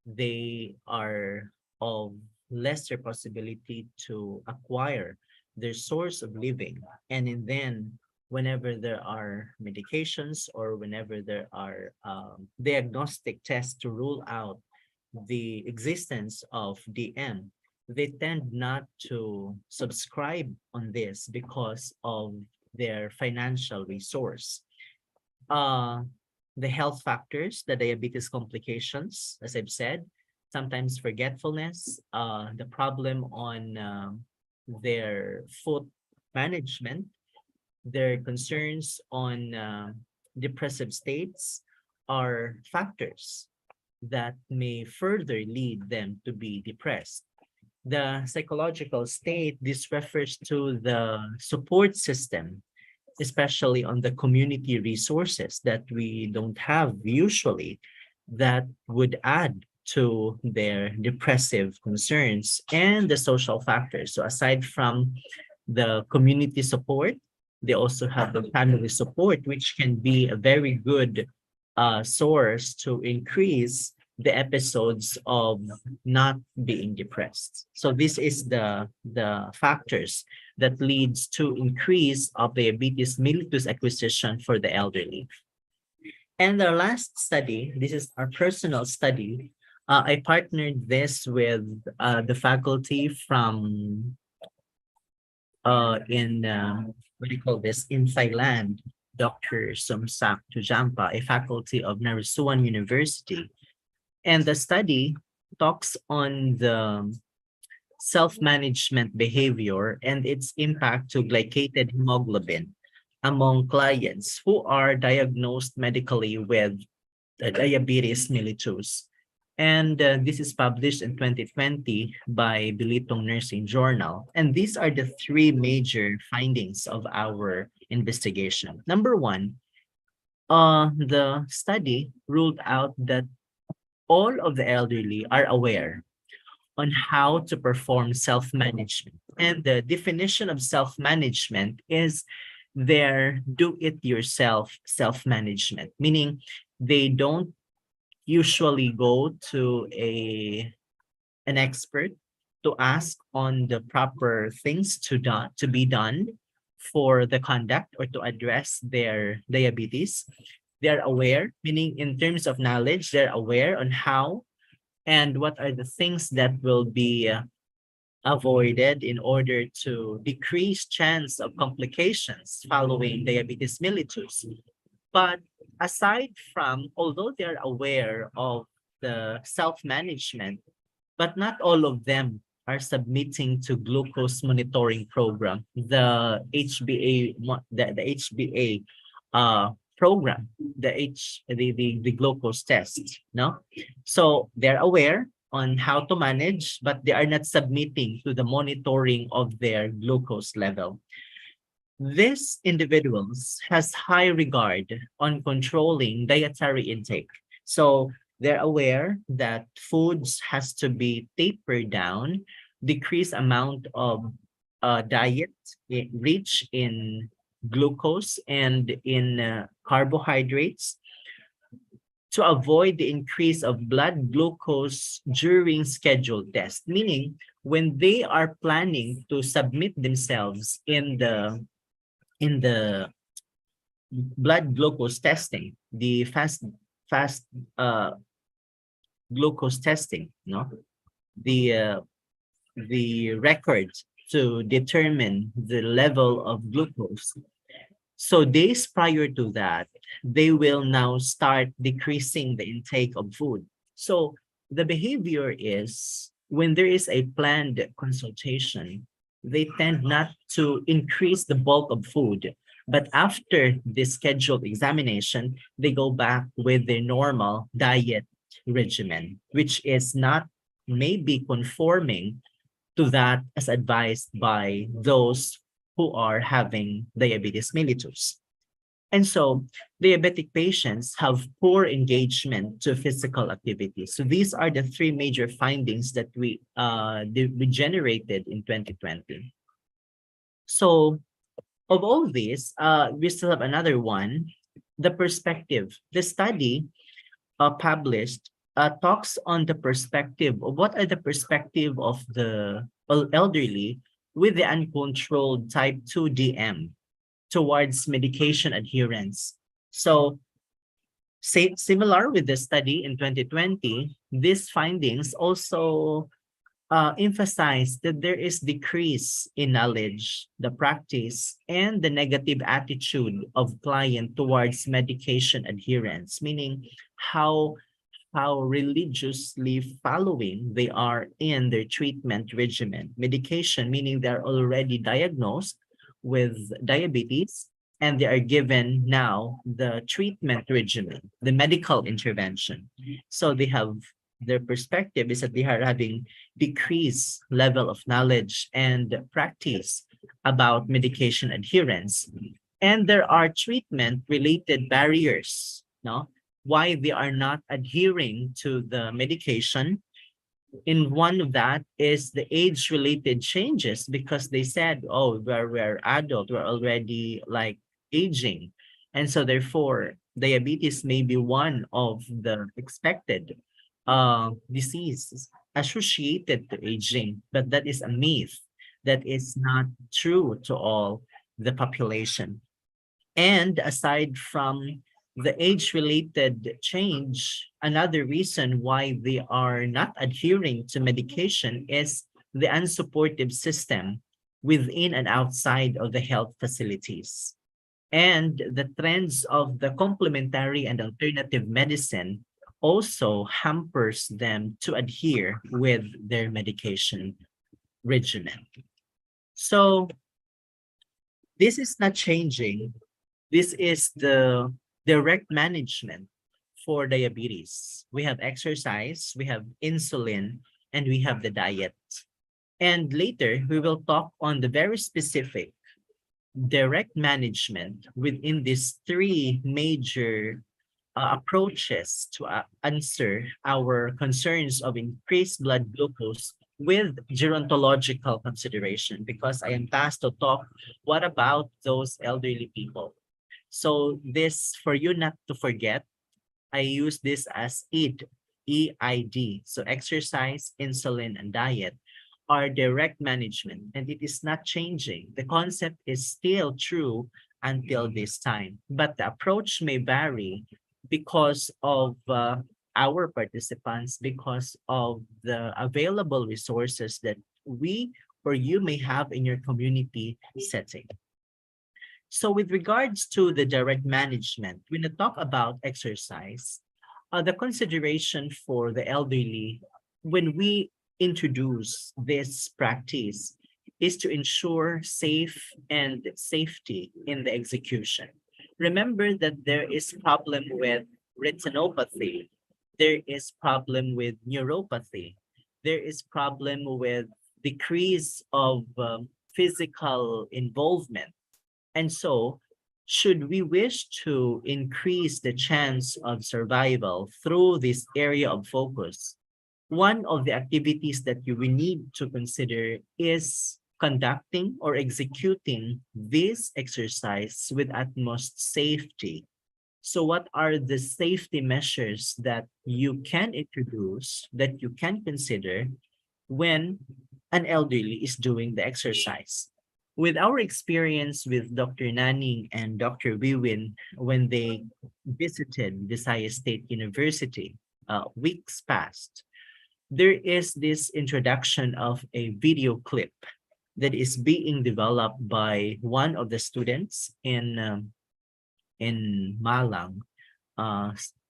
[SPEAKER 4] they are of lesser possibility to acquire their source of living. And then whenever there are medications or whenever there are diagnostic tests to rule out the existence of DM, they tend not to subscribe on this because of their financial resource. The health factors, the diabetes complications, as I've said, sometimes forgetfulness, the problem on their food management, their concerns on depressive states are factors that may further lead them to be depressed. The psychological state, this refers to the support system, especially on the community resources that we don't have usually, that would add to their depressive concerns, and the social factors. So aside from the community support, they also have the family support, which can be a very good source to increase the episodes of not being depressed. So this is the factors that leads to increase of diabetes mellitus acquisition for the elderly. And our last study, this is our personal study. I partnered this with the faculty from what do you call this, in Thailand, Dr. Sumsak Tujampa, a faculty of Naresuan University. And the study talks on the self-management behavior and its impact to glycated hemoglobin among clients who are diagnosed medically with diabetes mellitus. And this is published in 2020 by Bilitong Nursing Journal. And these are the three major findings of our investigation. Number one, the study ruled out that all of the elderly are aware on how to perform self-management. And the definition of self-management is their do-it-yourself self-management, meaning they don't usually go to an expert to ask on the proper things to be done for the conduct or to address their diabetes. They're aware, meaning in terms of knowledge, they're aware on how and what are the things that will be avoided in order to decrease chance of complications following diabetes mellitus. But aside from, although they're aware of the self-management, but not all of them are submitting to glucose monitoring program, the HbA, the HbA program, the glucose test, no? So they're aware on how to manage, but they are not submitting to the monitoring of their glucose level. These individuals has high regard on controlling dietary intake. So they're aware that foods has to be tapered down, decrease amount of diet rich in glucose and in carbohydrates to avoid the increase of blood glucose during scheduled test. Meaning, when they are planning to submit themselves in the blood glucose testing, the fast glucose testing, no, the record to determine the level of glucose. So days prior to that, they will now start decreasing the intake of food. So the behavior is when there is a planned consultation, they tend not to increase the bulk of food. But after the scheduled examination, they go back with their normal diet regimen, which is not maybe conforming to that as advised by those who are having diabetes mellitus. And so diabetic patients have poor engagement to physical activity. So these are the three major findings that we generated in 2020. So of all these, we still have another one, the perspective. The study published talks on the perspective of what are the perspective of the elderly with the uncontrolled type 2 DM towards medication adherence. So similar with the study in 2020, these findings also emphasize that there is decrease in knowledge, the practice, and the negative attitude of client towards medication adherence, meaning how religiously following they are in their treatment regimen. Medication, meaning they're already diagnosed with diabetes, and they are given now the treatment regimen, the medical intervention. So they have, their perspective is that they are having decreased level of knowledge and practice about medication adherence. And there are treatment-related barriers, no? Why they are not adhering to the medication. In one of that is the age-related changes, because they said, oh, we're adult, we're already like aging. And so therefore, diabetes may be one of the expected diseases associated to aging, but that is a myth. That is not true to all the population. And aside from the age-related change, another reason why they are not adhering to medication is the unsupportive system within and outside of the health facilities. And the trends of the complementary and alternative medicine also hampers them to adhere with their medication regimen. So this is not changing. This is the direct management for diabetes. We have exercise, we have insulin, and we have the diet. And later, we will talk on the very specific direct management within these three major approaches to answer our concerns of increased blood glucose with gerontological consideration, because I am tasked to talk what about those elderly people. So this, for you not to forget, I use this as EID, EID. So exercise, insulin, and diet are direct management, and it is not changing. The concept is still true until this time, but the approach may vary because of our participants, because of the available resources that we or you may have in your community setting. So with regards to the direct management, when we talk about exercise, the consideration for the elderly when we introduce this practice is to ensure safe and safety in the execution. Remember that there is problem with retinopathy, there is problem with neuropathy, there is problem with decrease of physical involvement. And so, should we wish to increase the chance of survival through this area of focus, one of the activities that you will need to consider is conducting or executing this exercise with utmost safety. So what are the safety measures that you can introduce, that you can consider when an elderly is doing the exercise? With our experience with Dr. Nanning and Dr. Wiwin when they visited Visayas State University weeks past, there is this introduction of a video clip that is being developed by one of the students in Malang,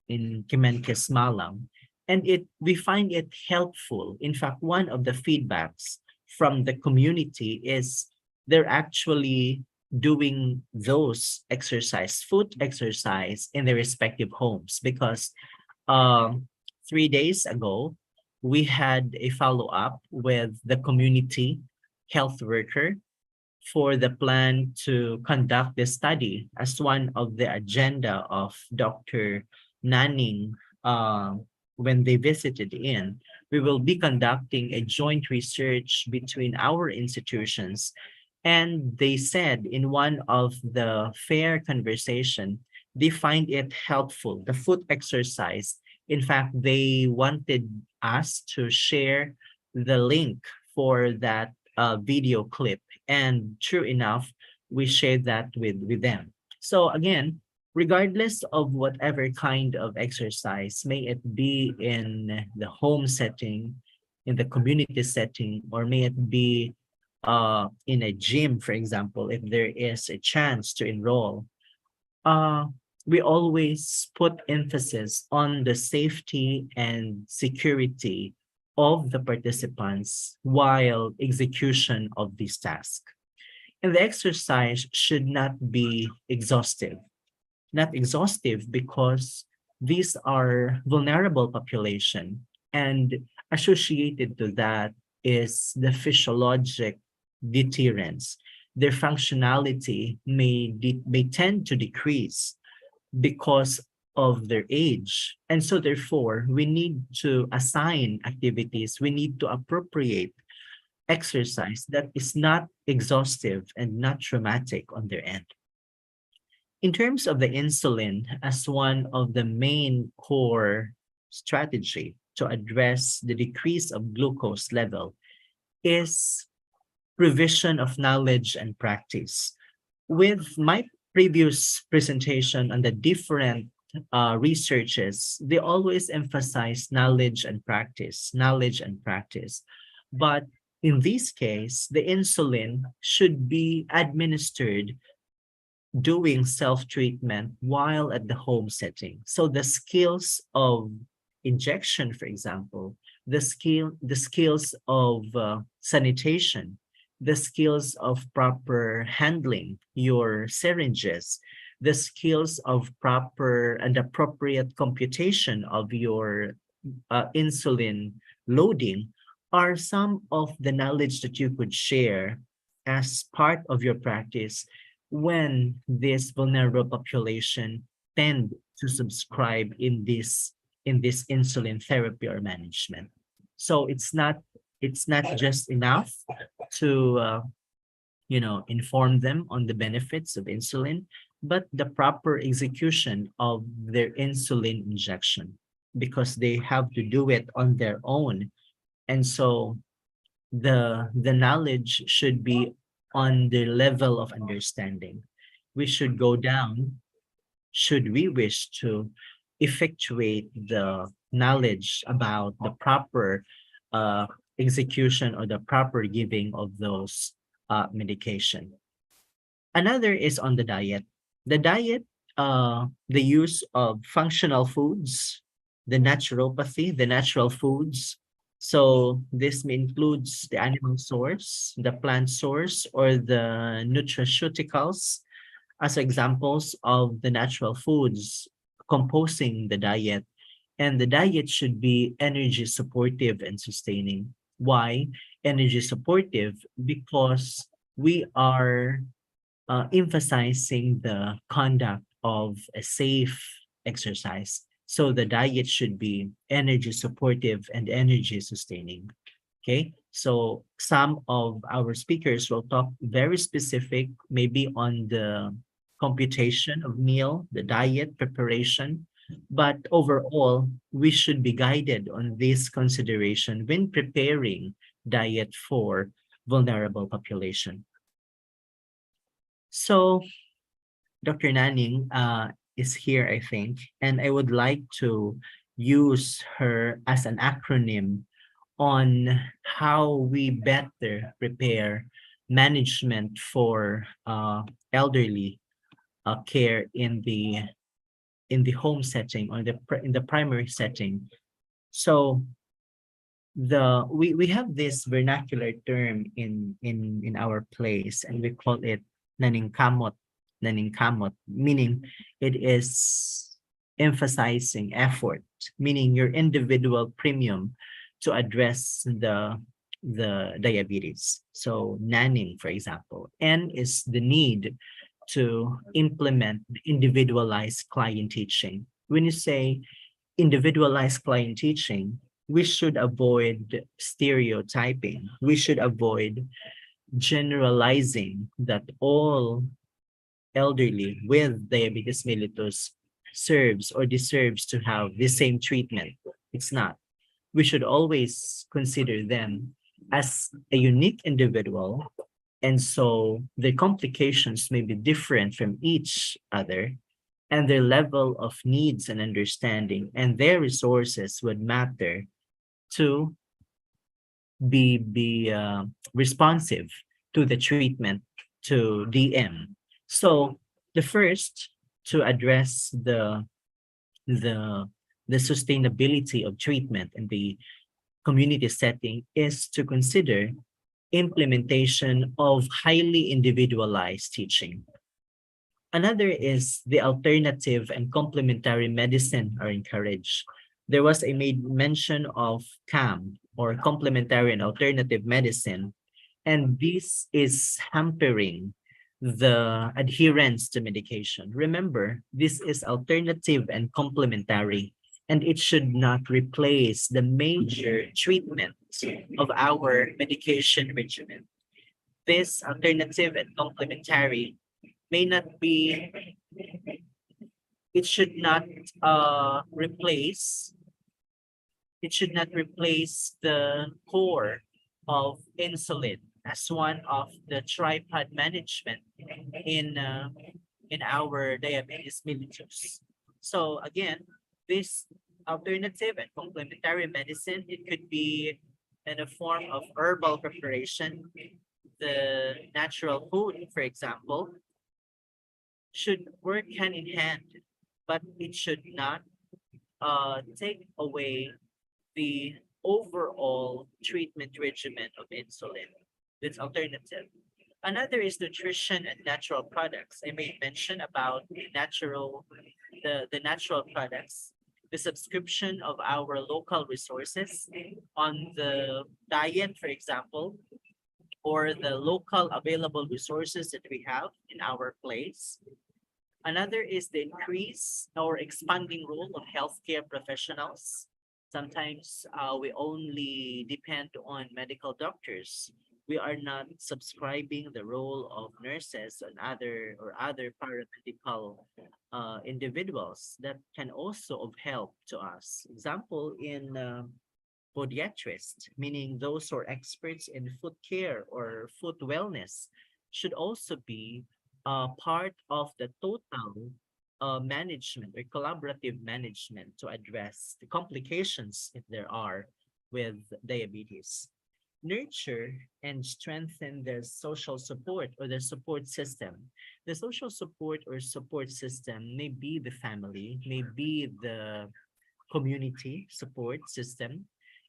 [SPEAKER 4] in Kemenkes Malang, and we find it helpful. In fact, one of the feedbacks from the community is they're actually doing those foot exercise in their respective homes, because 3 days ago, we had a follow-up with the community health worker for the plan to conduct the study as one of the agenda of Dr. Nanning when they visited in. We will be conducting a joint research between our institutions. And they said in one of the fair conversation, they find it helpful, the foot exercise. In fact, they wanted us to share the link for that video clip. And true enough, we shared that with them. So again, regardless of whatever kind of exercise, may it be in the home setting, in the community setting, or may it be in a gym, for example, if there is a chance to enroll, we always put emphasis on the safety and security of the participants while execution of this task. And the exercise should not be exhaustive. Not exhaustive because these are vulnerable population, and associated to that is the physiologic deterrence. Their functionality may tend to decrease because of their age. And so therefore, we need to assign activities, we need to appropriate exercise that is not exhaustive and not traumatic on their end. In terms of the insulin as one of the main core strategy to address the decrease of glucose level is provision of knowledge and practice. With my previous presentation on the different researches, they always emphasize knowledge and practice, knowledge and practice. But in this case, the insulin should be administered doing self-treatment while at the home setting. So the skills of injection, for example, the skills of sanitation, the skills of proper handling your syringes, the skills of proper and appropriate computation of your insulin loading are some of the knowledge that you could share as part of your practice when this vulnerable population tend to subscribe in this insulin therapy or management. So it's not just enough to inform them on the benefits of insulin, but the proper execution of their insulin injection, because they have to do it on their own. And so the knowledge should be on the level of understanding. We should go down, should we wish to effectuate the knowledge about the proper uh, execution or the proper giving of those medication. Another is on the diet. The diet, the use of functional foods, the naturopathy, the natural foods. So this includes the animal source, the plant source, or the nutraceuticals as examples of the natural foods composing the diet. And the diet should be energy supportive and sustaining. Why energy supportive? Because we are emphasizing the conduct of a safe exercise. So the diet should be energy supportive and energy sustaining. Okay, so some of our speakers will talk very specific, maybe on the computation of meal, the diet preparation, but overall, we should be guided on this consideration when preparing diet for vulnerable population. So Dr. Nanning is here, I think, and I would like to use her as an acronym on how we better prepare management for elderly care in the home setting or in the primary setting. So we have this vernacular term in our place, and we call it naningkamot, meaning it is emphasizing effort, meaning your individual premium to address the diabetes. So nanning, for example, N is the need to implement individualized client teaching. When you say individualized client teaching, we should avoid stereotyping. We should avoid generalizing that all elderly with diabetes mellitus serves or deserves to have the same treatment. It's not. We should always consider them as a unique individual, and so the complications may be different from each other, and their level of needs and understanding and their resources would matter to be responsive to the treatment, to DM. So the first, to address the sustainability of treatment in the community setting, is to consider implementation of highly individualized teaching. Another is the alternative and complementary medicine are encouraged. There was a mention of CAM, or complementary and alternative medicine, and this is hampering the adherence to medication. Remember, this is alternative and complementary, and it should not replace the major treatment of our medication regimen. This alternative and complementary may not be, it should not replace, the core of insulin as one of the tripod management in our diabetes mellitus. So again, this alternative and complementary medicine, it could be in a form of herbal preparation. The natural food, for example, should work hand in hand, but it should not take away the overall treatment regimen of insulin. That's alternative. Another is nutrition and natural products. I made mention about the natural products, the subscription of our local resources on the diet, for example, or the local available resources that we have in our place. Another is the increase or expanding role of healthcare professionals. Sometimes we only depend on medical doctors. We are not subscribing the role of nurses and other paramedical individuals that can also of help to us. Example in podiatrists, meaning those who are experts in foot care or foot wellness, should also be part of the total management or collaborative management to address the complications, if there are, with diabetes. Nurture and strengthen the social support or the support system. The social support or support system may be the family, may be the community support system,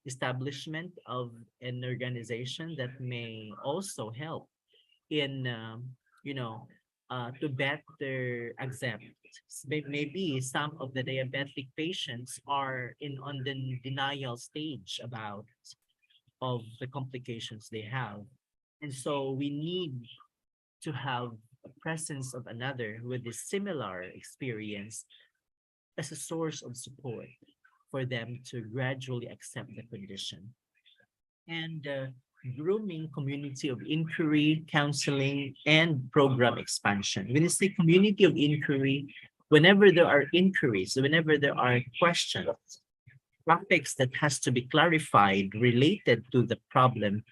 [SPEAKER 4] establishment of an organization that may also help in to better accept. Maybe some of the diabetic patients are in on the denial stage about of the complications they have, and so we need to have a presence of another with a similar experience as a source of support for them to gradually accept the condition. And grooming community of inquiry, counseling, and program expansion. When you say community of inquiry, whenever there are inquiries, whenever there are questions, topics that has to be clarified related to the problem,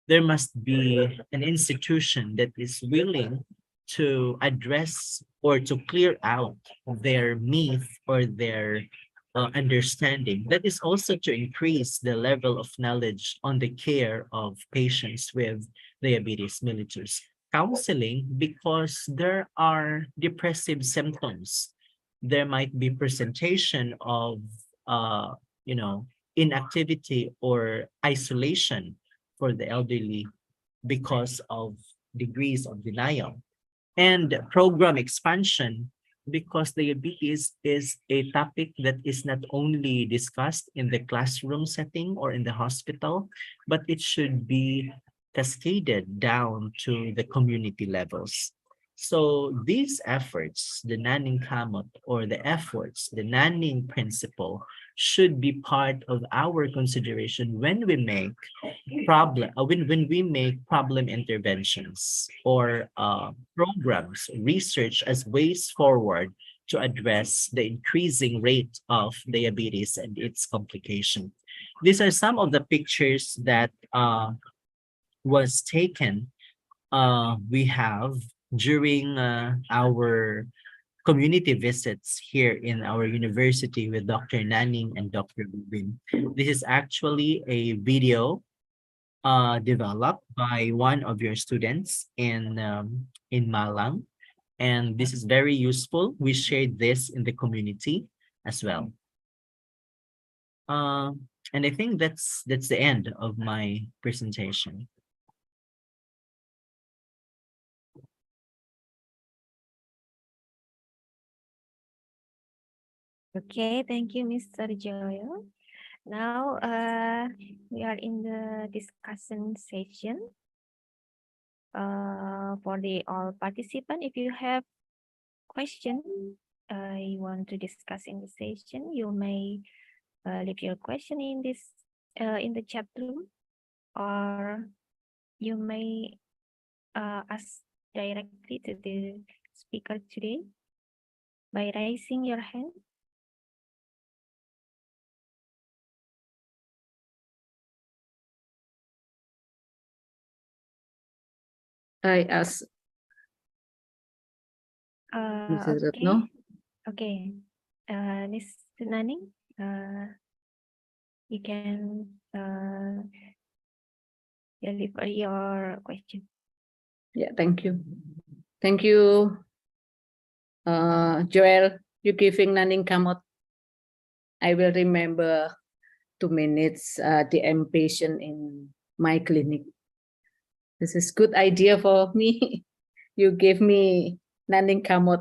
[SPEAKER 4] there must be an institution that is willing to address or to clear out their myth or their understanding. That is also to increase the level of knowledge on the care of patients with diabetes mellitus. Counseling, because there are depressive symptoms. There might be presentation of, inactivity or isolation for the elderly because of degrees of denial. And program expansion, because diabetes is a topic that is not only discussed in the classroom setting or in the hospital, but it should be cascaded down to the community levels. So these efforts, the Nanning Kamot or the efforts, the Nanning principle should be part of our consideration when we make when we make problem interventions or programs, research as ways forward to address the increasing rate of diabetes and its complication. These are some of the pictures that was taken we have during our community visits here in our university with Dr. Nanning and Dr. Rubin. This is actually a video developed by one of your students in Malang, and this is very useful. We shared this in the community as well. And I think that's the end of my presentation.
[SPEAKER 5] Okay, thank you, Mr. Joel. Now we are in the discussion session. For the all participant, if you have question you want to discuss in the session, you may leave your question in this in the chat room, or you may ask directly to the speaker today by raising your hand.
[SPEAKER 6] I ask Mr.
[SPEAKER 5] Okay.
[SPEAKER 6] Retno.
[SPEAKER 5] Okay. Mr. Nanning, you can deliver your question.
[SPEAKER 6] Yeah, thank you. Thank you, Joel. You giving Nanning Kamot. I will remember 2 minutes the patient in my clinic. This is good idea for me. You gave me Nanning Kamot.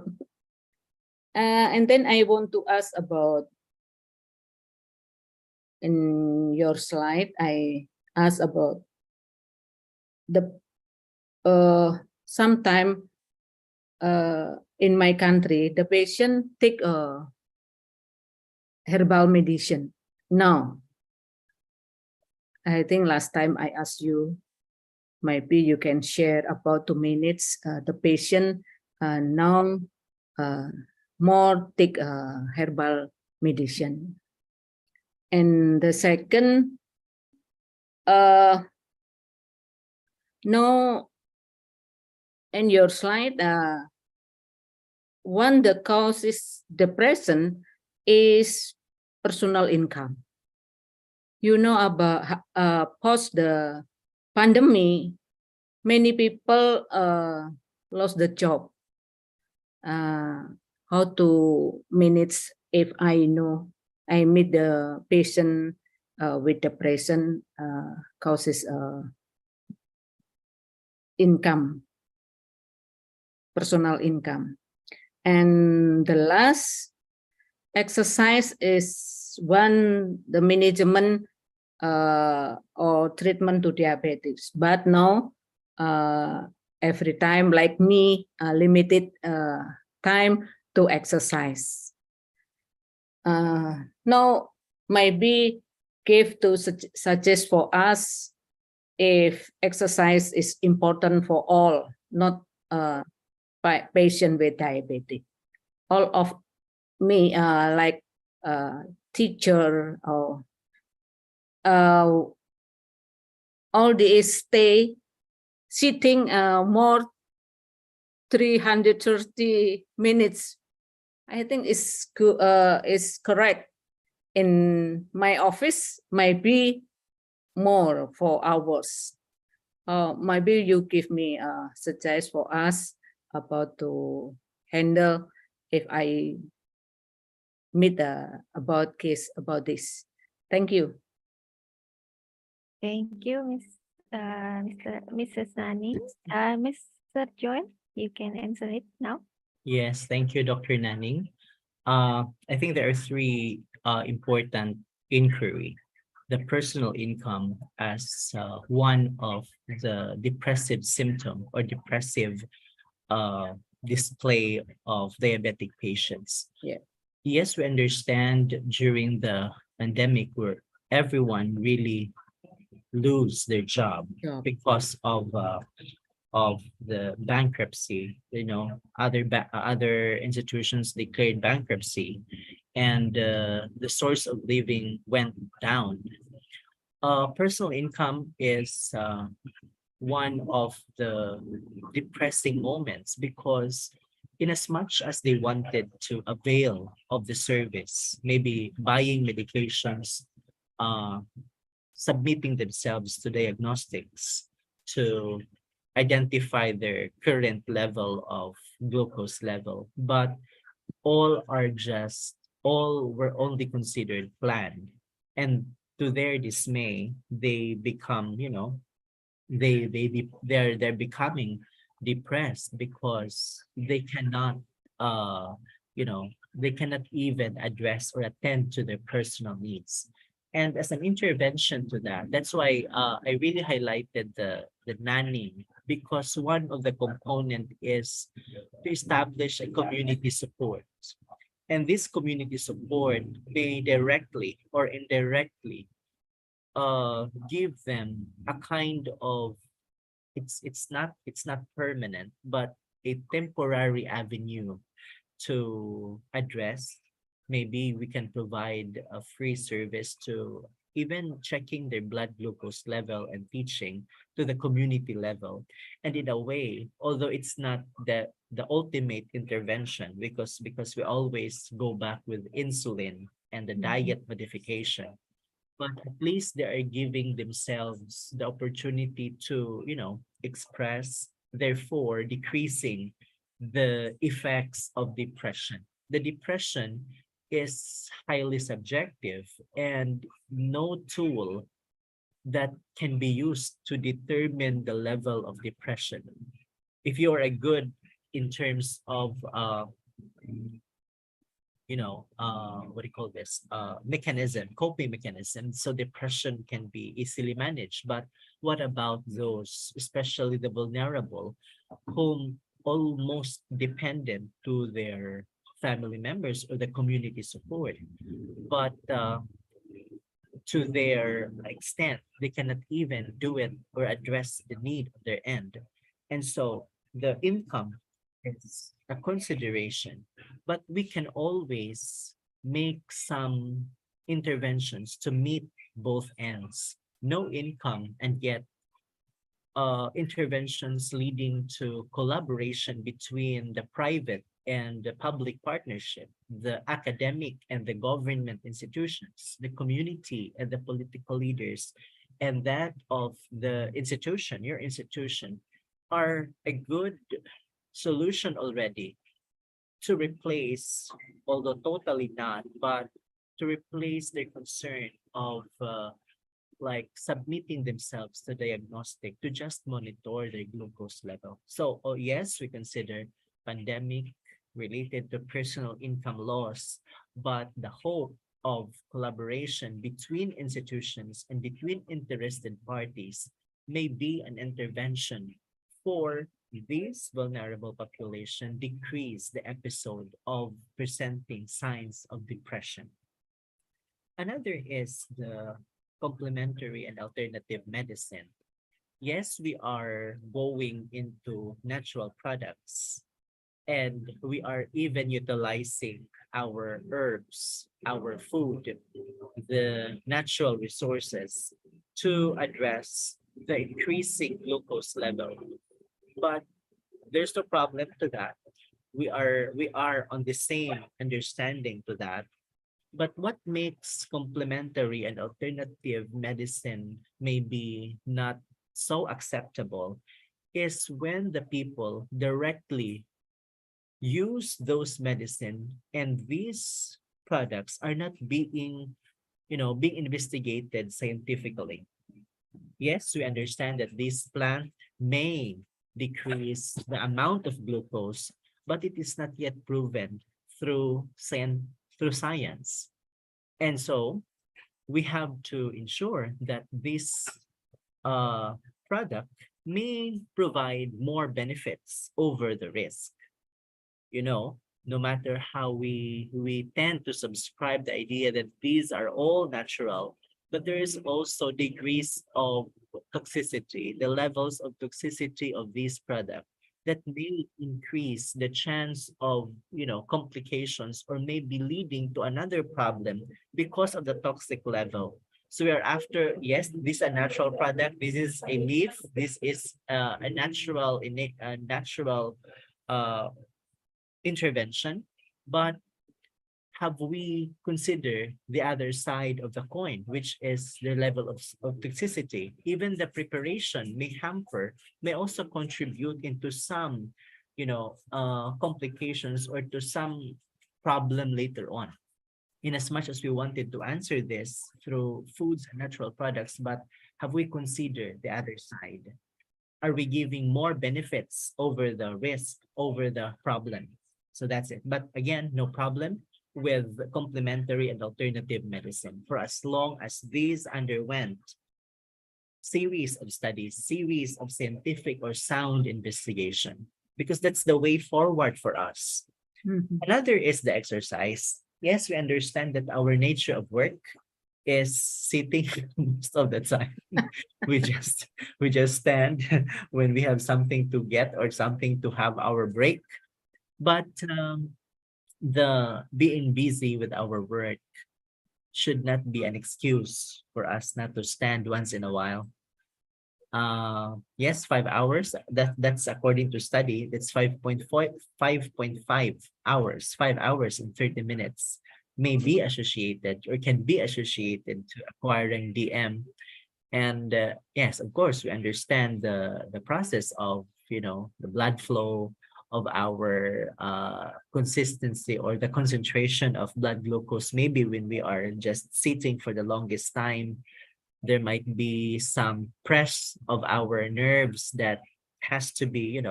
[SPEAKER 6] And then I want to ask about, in your slide, I asked about the sometime in my country, the patient take herbal medicine. Now, I think last time I asked you, maybe you can share about 2 minutes. The patient now more take herbal medicine. And the second, no, in your slide, one the cause is depression is personal income. You know about post the pandemic, many people lost the job. How to manage if I know I meet the patient with depression causes income, personal income. And the last exercise is one, the management or treatment to diabetes. But now, every time, like me, limited time to exercise. Now, maybe give to suggest for us if exercise is important for all, not patient with diabetes. All of me, like teacher or all day stay sitting more 330 minutes. I think is correct. In my office, maybe more 4 hours. Maybe you give me suggest for us about to handle if I meet about case about this. Thank you.
[SPEAKER 5] Thank you, Mrs. Nani. Mr. Joel, you can answer it now.
[SPEAKER 4] Yes, thank you, Dr. Nanning. I think there are 3 important inquiry. The personal income as one of the depressive symptom or depressive display of diabetic patients.
[SPEAKER 6] Yeah.
[SPEAKER 4] Yes, we understand during the pandemic where everyone really lose their job
[SPEAKER 6] Yeah.
[SPEAKER 4] because of the bankruptcy. You know, other institutions declared bankruptcy, and the source of living went down. Personal income is one of the depressing moments because in as much as they wanted to avail of the service, maybe buying medications, uh, submitting themselves to diagnostics to identify their current level of glucose level, but all were only considered planned, and to their dismay they become, they're becoming depressed because they cannot uh they cannot even address or attend to their personal needs. And as an intervention to that, that's why I really highlighted the nanny, because one of the component is to establish a community support. And this community support may directly or indirectly give them a kind of, it's not permanent, but a temporary avenue to address. Maybe we can provide a free service to even checking their blood glucose level and teaching to the community level. And in a way, although it's not the ultimate intervention, because we always go back with insulin and the diet modification, but at least they are giving themselves the opportunity to, express, therefore decreasing the effects of depression. The depression is highly subjective, and no tool that can be used to determine the level of depression. If you are a good in terms of what do you call this, coping mechanism, so depression can be easily managed. But what about those, especially the vulnerable, whom almost dependent to their family members or the community support, but to their extent, they cannot even do it or address the need of their end. And so the income is a consideration, but we can always make some interventions to meet both ends. No income and yet interventions leading to collaboration between the private and the public partnership, the academic and the government institutions, the community and the political leaders, and that of the institution, your institution, are a good solution already to replace, although totally not, but to replace their concern of like submitting themselves to diagnostic to just monitor their glucose level. So, oh yes, we consider pandemic related to personal income loss, but the hope of collaboration between institutions and between interested parties may be an intervention for this vulnerable population, decrease the episode of presenting signs of depression. Another is the complementary and alternative medicine. Yes, we are going into natural products and we are even utilizing our herbs, our food, the natural resources to address the increasing glucose level. But there's no problem to that. We are on the same understanding to that. But what makes complementary and alternative medicine maybe not so acceptable is when the people directly use those medicine and these products are not being investigated scientifically. Yes, we understand that this plant may decrease the amount of glucose, but it is not yet proven through science. And so we have to ensure that this uh, product may provide more benefits over the risk. No matter how we tend to subscribe the idea that these are all natural, but there is also degrees of toxicity, the levels of toxicity of this product that may increase the chance of complications or may be leading to another problem because of the toxic level. So we are after, yes, this is a natural product, this is a leaf, this is a natural uh, intervention, but have we considered the other side of the coin, which is the level of toxicity? Even the preparation may also contribute into some, complications or to some problem later on. In as much as we wanted to answer this through foods and natural products, but have we considered the other side? Are we giving more benefits over the risk, over the problem? So that's it. But again, no problem with complementary and alternative medicine for as long as these underwent series of studies, series of scientific or sound investigation, because that's the way forward for us.
[SPEAKER 6] Mhm.
[SPEAKER 4] Another is the exercise. Yes, we understand that our nature of work is sitting most of the time. we just we just stand when we have something to get or something to have our break. But the being busy with our work should not be an excuse for us not to stand once in a while. Yes, 5 hours. That's according to study. That's 5.5 hours. 5 hours and 30 minutes may be associated or can be associated to acquiring DM. And yes, of course, we understand the process of the blood flow of our consistency or the concentration of blood glucose. Maybe when we are just sitting for the longest time, there might be some press of our nerves that has to be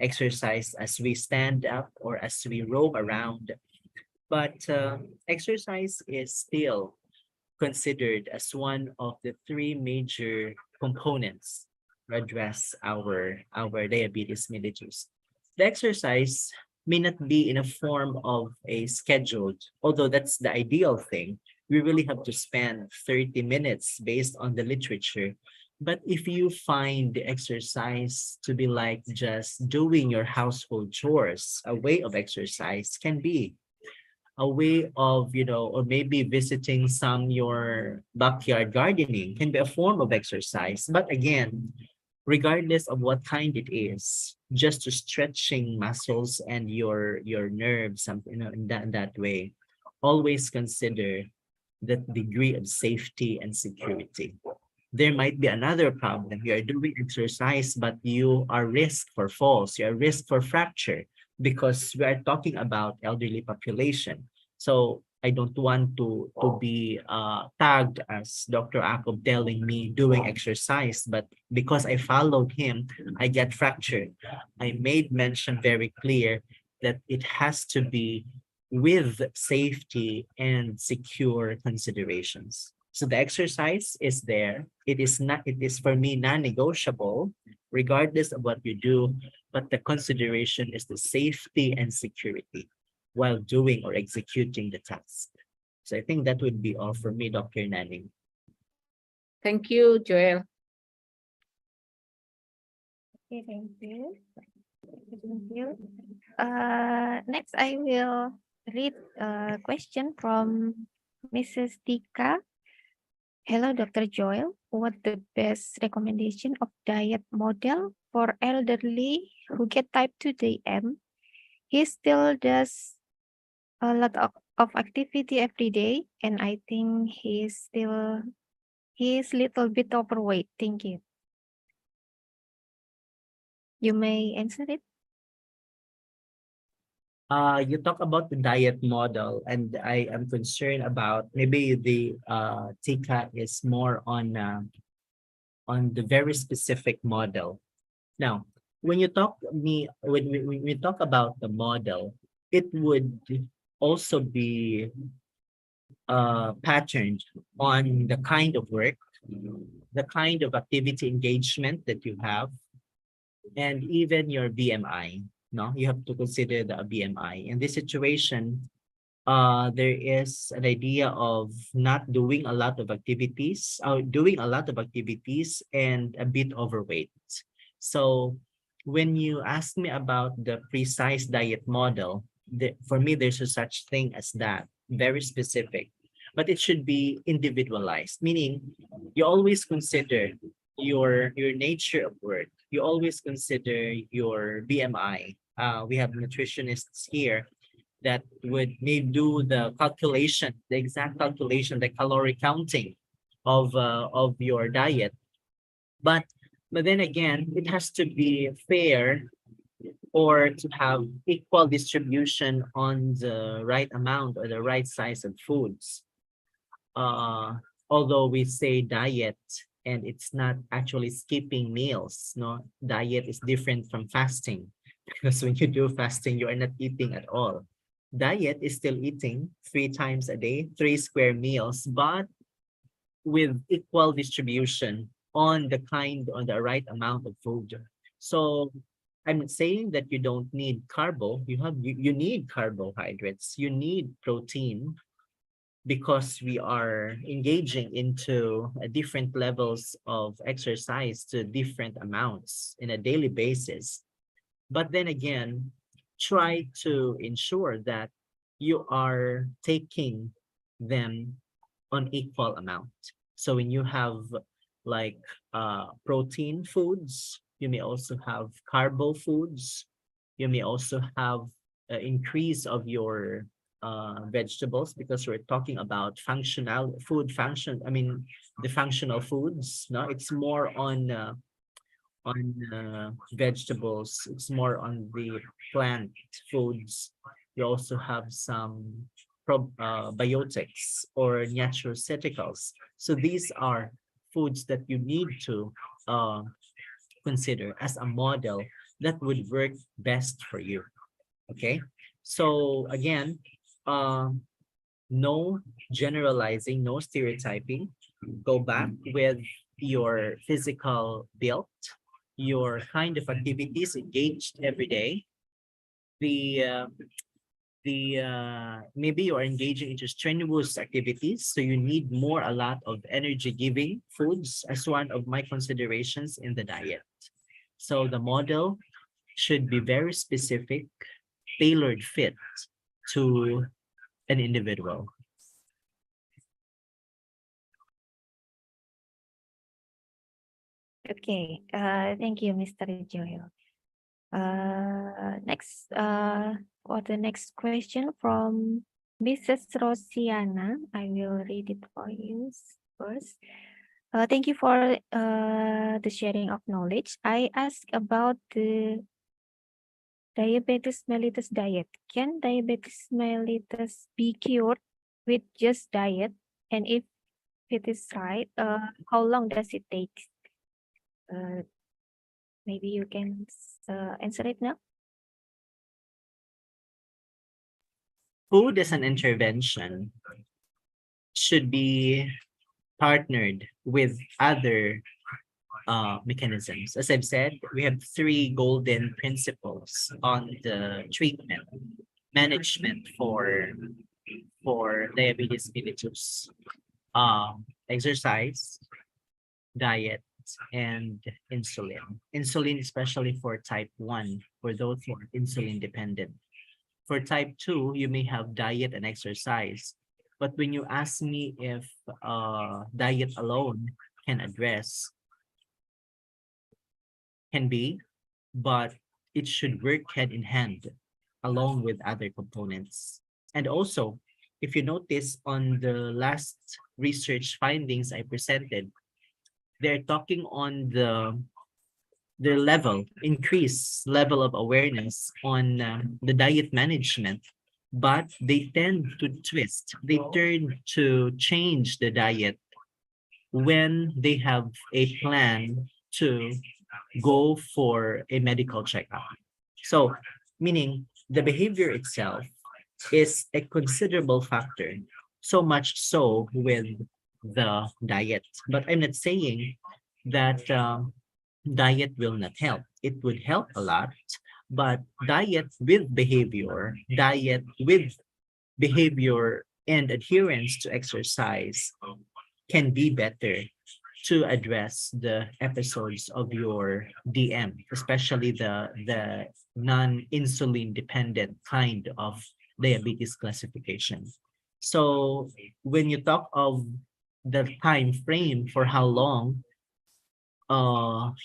[SPEAKER 4] exercised as we stand up or as we roam around. But exercise is still considered as one of the three major components to address our diabetes mellitus. The exercise may not be in a form of a scheduled, although that's the ideal thing. We really have to spend 30 minutes based on the literature. But if you find the exercise to be like just doing your household chores, a way of exercise can be a way of, or maybe visiting some your backyard gardening can be a form of exercise. But again, regardless of what kind it is, just to stretching muscles and your nerves, something, in that way, always consider the degree of safety and security. There might be another problem. You are doing exercise, but you are risk for falls, you are risk for fracture because we are talking about elderly population. So I don't want to be tagged as Dr. Akob telling me doing exercise, but because I followed him, I get fractured. I made mention very clear that it has to be with safety and secure considerations. So the exercise is there. It is for me non-negotiable, regardless of what you do, but the consideration is the safety and security while doing or executing the task. So I think that would be all for me, Dr. Nanning.
[SPEAKER 6] Thank you, Joel.
[SPEAKER 5] Okay, thank you. Thank you. Next, I will read a question from Mrs. Tika. Hello, Dr. Joel. What the best recommendation of diet model for elderly who get type 2 DM? He still does a lot of activity every day, and I think he's little bit overweight. Thank you. You may answer it.
[SPEAKER 4] You talk about the diet model, and I am concerned about maybe the Tika is more on the very specific model. Now, when you talk when we talk about the model, it would also be patterned on the kind of work, the kind of activity engagement that you have, and even your BMI. No, you have to consider the BMI. In this situation, there is an idea of not doing a lot of activities, or doing a lot of activities and a bit overweight. So when you ask me about the precise diet model, for me, there's a such thing as that, very specific, but it should be individualized, meaning you always consider your nature of work. You always consider your BMI. We have nutritionists here that would may do the calculation, the exact calculation, the calorie counting of your diet. But then again, it has to be fair or to have equal distribution on the right amount or the right size of foods. Although we say diet and it's not actually skipping meals, no, diet is different from fasting because when you do fasting, you are not eating at all. Diet is still eating 3 times a day, 3 square meals, but with equal distribution on the right amount of food. So I'm saying that you don't need you need carbohydrates, you need protein, because we are engaging into different levels of exercise to different amounts in a daily basis. But then again, try to ensure that you are taking them on equal amount. So when you have like protein foods, you may also have carbo foods. You may also have increase of your vegetables, because we're talking about functional food function. I mean, the functional foods. No, it's more on vegetables. It's more on the plant foods. You also have some biotics or nutraceuticals. So these are foods that you need to consider as a model that would work best for you. Okay, so again, no generalizing, no stereotyping. Go back with your physical build, your kind of activities engaged every day. Maybe you are engaging into strenuous activities, so you need a lot of energy giving foods as one of my considerations in the diet. So the model should be very specific, tailored fit to an individual.
[SPEAKER 5] Okay, thank you, Mr. Joel. Next, for the next question from Mrs. Rosiana, I will read it for you first. Thank you for the sharing of knowledge. I ask about the diabetes mellitus diet. Can diabetes mellitus be cured with just diet? And if it is right, how long does it take? Maybe you can answer it now.
[SPEAKER 4] Food as an intervention should be partnered with other mechanisms. As I've said, we have 3 golden principles on the treatment management for diabetes mellitus: exercise, diet, and insulin. Insulin, especially for type 1, for those who are insulin dependent. For type 2, you may have diet and exercise. But when you ask me if diet alone can address, can be, but it should work hand in hand along with other components. And also, if you notice on the last research findings I presented, they're talking on the increased level of awareness on the diet management, but they tend to twist. They turn to change the diet when they have a plan to go for a medical checkup. So, meaning the behavior itself is a considerable factor, so much so with the diet. But I'm not saying that diet will not help. It would help a lot, but diet with behavior and adherence to exercise can be better to address the episodes of your DM, especially the non-insulin dependent kind of diabetes classification. So when you talk of the time frame for how long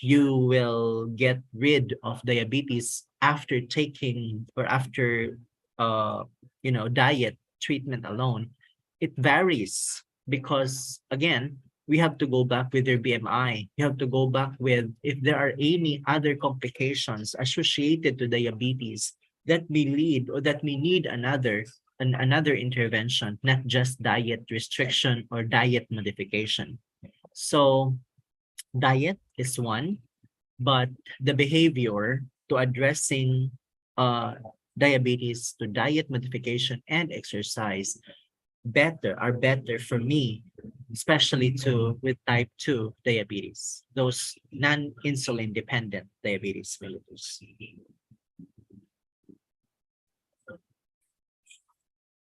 [SPEAKER 4] you will get rid of diabetes after taking or after diet treatment alone, it varies because again, we have to go back with their BMI. You have to go back with if there are any other complications associated to diabetes that may lead or that may need another intervention, not just diet restriction or diet modification. So diet is one, but the behavior to addressing diabetes, to diet modification and exercise are better for me, especially with type 2 diabetes, those non-insulin dependent diabetes mellitus.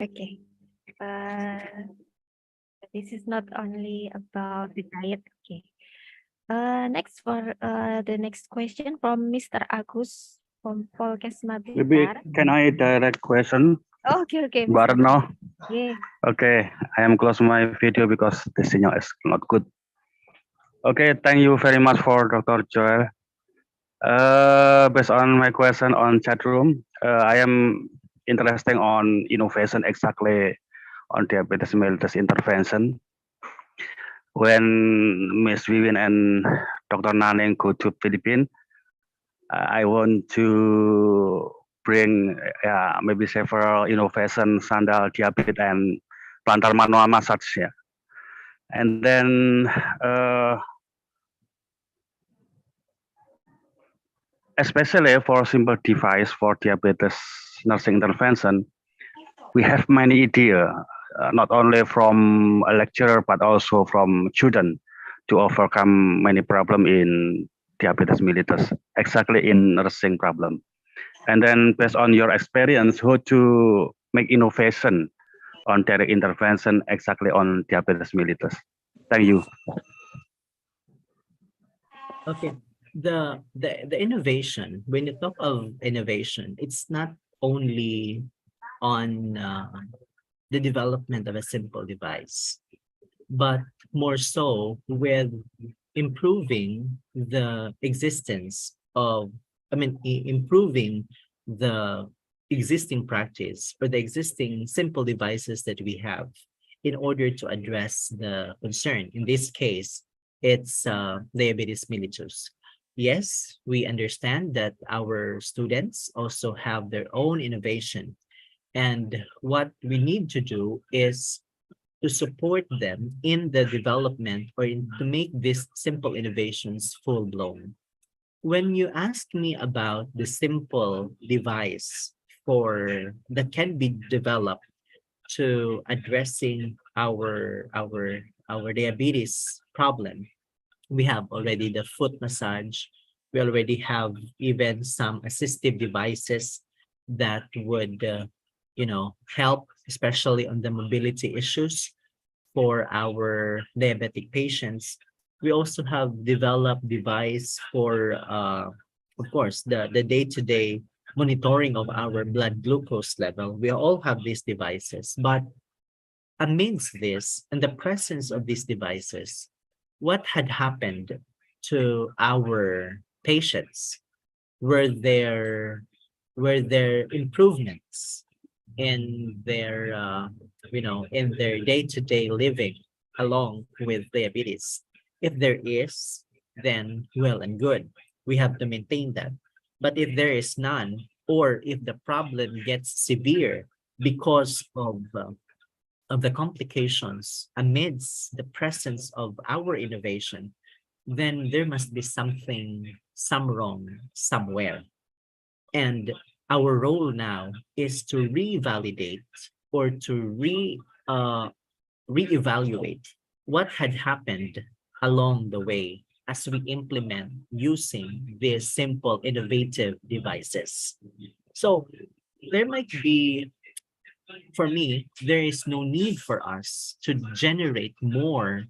[SPEAKER 5] Okay. This is not only about the diet. Okay. Next for the next question from Mr. Agus from Polkesma
[SPEAKER 8] Maybe
[SPEAKER 5] Blitar.
[SPEAKER 8] can I direct question?
[SPEAKER 5] Okay, Mr.
[SPEAKER 8] Barno.
[SPEAKER 5] Yeah.
[SPEAKER 8] Okay, I am close my video because the signal is not good. Okay, thank you very much for Dr. Joel. Based on my question on chat room, I am interested on innovation exactly on diabetes mellitus intervention. When Miss Vivian and Dr. Naneng go to Philippines, I want to bring maybe several innovation sandal diabetes and plantar manual massage. Yeah. And then especially for simple device for diabetes nursing intervention, we have many idea, not only from a lecturer but also from student to overcome many problem in diabetes mellitus, exactly in nursing problem. And then based on your experience, how to make innovation on direct intervention exactly on diabetes mellitus. Thank you.
[SPEAKER 4] Okay. The innovation, when you talk of innovation, it's not only on the development of a simple device, but more so with improving the existence of, improving the existing practice or the existing simple devices that we have in order to address the concern. In this case, it's diabetes mellitus. Yes, we understand that our students also have their own innovation. And what we need to do is to support them in the development or to make these simple innovations full blown. When you ask me about the simple device for that can be developed to addressing our diabetes problem, we have already the foot massage. We already have even some assistive devices that would help, especially on the mobility issues for our diabetic patients. We also have developed device for, of course, the day-to-day monitoring of our blood glucose level. We all have these devices, but amidst this and the presence of these devices, what had happened to our patients? Were there improvements in their in their day-to-day living along with diabetes? If there is, then well and good, we have to maintain that. But if there is none, or if the problem gets severe because of the complications amidst the presence of our innovation, then there must be some wrong somewhere. And our role now is to revalidate or to reevaluate what had happened along the way as we implement using these simple innovative devices. So there might be, for me, there is no need for us to generate more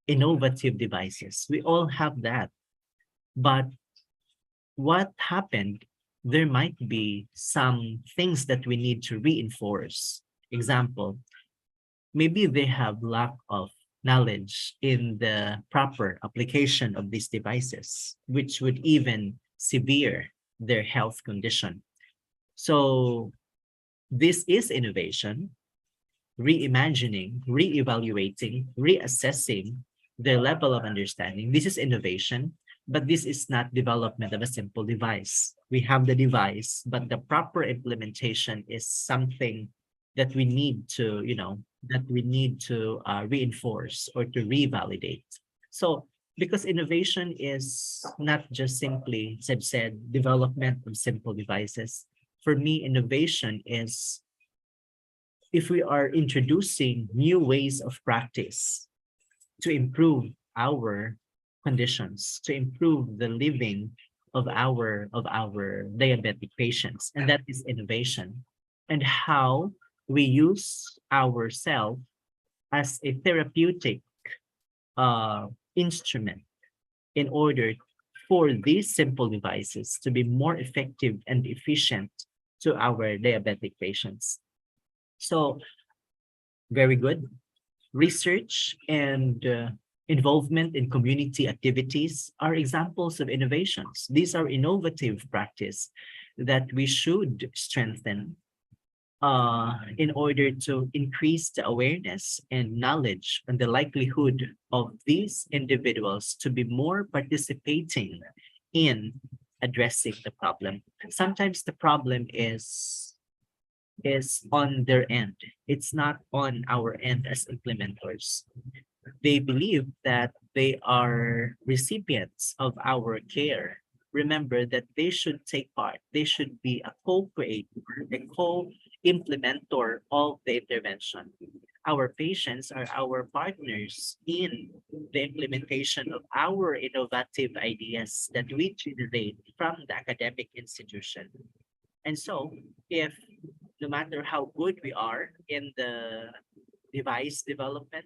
[SPEAKER 4] innovative devices. We all have that. But what happened, there might be some things that we need to reinforce. Example, maybe they have lack of knowledge in the proper application of these devices, which would even severe their health condition. So this is innovation, reimagining, reevaluating, reassessing their level of understanding. This is innovation, but this is not development of a simple device. We have the device, but the proper implementation is something that we need to, reinforce or to revalidate. So, because innovation is not just simply, as I've said, development of simple devices. For me, innovation is if we are introducing new ways of practice to improve our conditions, to improve the living of our diabetic patients, and that is innovation. And how we use ourselves as a therapeutic instrument in order for these simple devices to be more effective and efficient to our diabetic patients. So, very good. Research and involvement in community activities are examples of innovations. These are innovative practice that we should strengthen in order to increase the awareness and knowledge and the likelihood of these individuals to be more participating in addressing the problem. Sometimes the problem is on their end. It's not on our end as implementers. They believe that they are recipients of our care. Remember that they should take part. They should be a co-creator, a implementer of the intervention. Our patients are our partners in the implementation of our innovative ideas that we generate from the academic institution. And so, if no matter how good we are in the device development,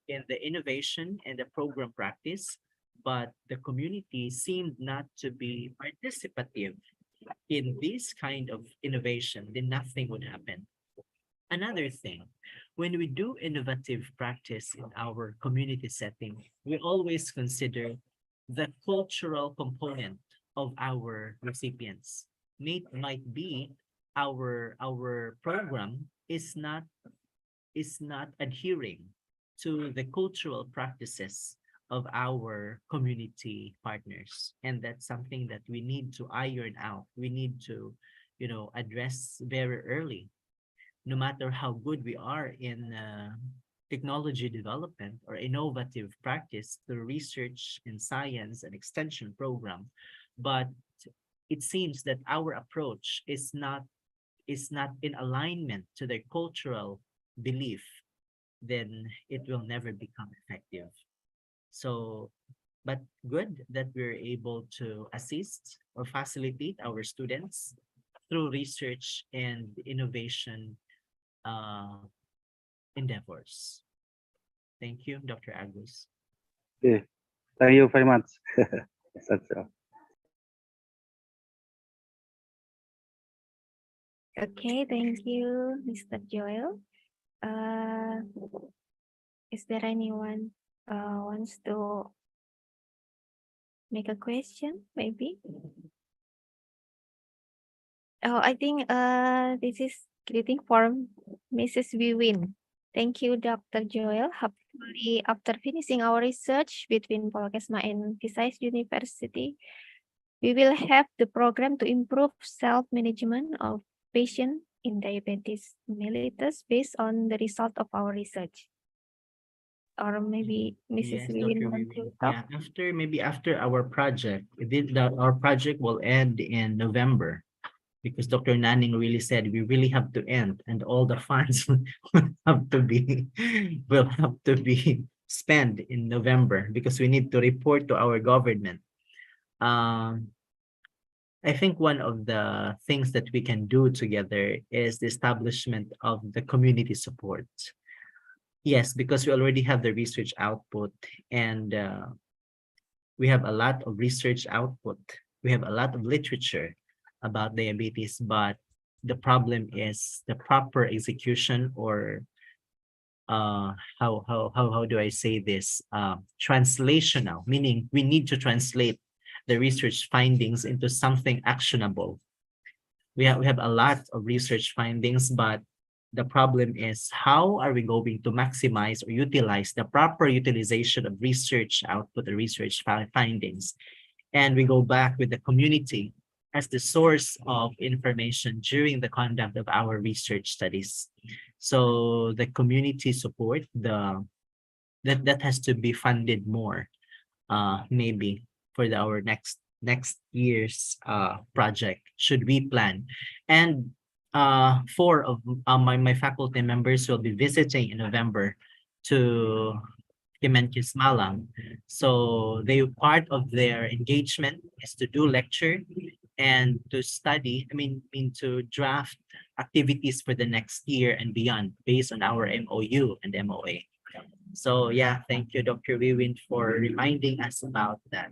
[SPEAKER 4] in the innovation and the program practice, but the community seemed not to be participative in this kind of innovation, then nothing would happen. Another thing, when we do innovative practice in our community setting, we always consider the cultural component of our recipients. Might be our program is not adhering to the cultural practices of our community partners, and that's something that we need to iron out. We need to address very early. No matter how good we are in technology development or innovative practice through research in science and extension program, but it seems that our approach is not in alignment to their cultural belief, then it will never become effective. So, but good that we're able to assist or facilitate our students through research and innovation endeavors. Thank you, Dr. Agus.
[SPEAKER 8] Okay. Thank you very much. That's all.
[SPEAKER 5] Okay, thank you, Mr. Joel. Is there anyone wants to make a question, maybe? Oh, I think this is greeting from Mrs. Wiwin. Thank you, Dr. Joel. Hopefully, after finishing our research between Polkesma and Visayas University, we will have the program to improve self-management of patients in diabetes mellitus based on the result of our research. Or maybe Mrs.
[SPEAKER 4] Yes,
[SPEAKER 5] Wiwin
[SPEAKER 4] Dr.
[SPEAKER 5] want to
[SPEAKER 4] Wiwin.
[SPEAKER 5] talk.
[SPEAKER 4] Yeah, after our project, our project will end in November, because Dr. Nanning really said we really have to end, and all the funds will have to be spent in November because we need to report to our government. I think one of the things that we can do together is the establishment of the community support. Yes, because we already have the research output, and we have a lot of research output. We have a lot of literature about diabetes, but the problem is the proper execution, or how do I say this? Translational, meaning we need to translate the research findings into something actionable. We have a lot of research findings, but the problem is how are we going to maximize or utilize the proper utilization of research output or research findings? And we go back with the community as the source of information during the conduct of our research studies. So the community support, that has to be funded more, maybe for our next year's project, should we plan. And 4 of my faculty members will be visiting in November to Kemenkes Malang. So part of their engagement is to do lecture and to study, to draft activities for the next year and beyond based on our MOU and MOA. So yeah, thank you, Dr. Wiwin, for reminding us about that.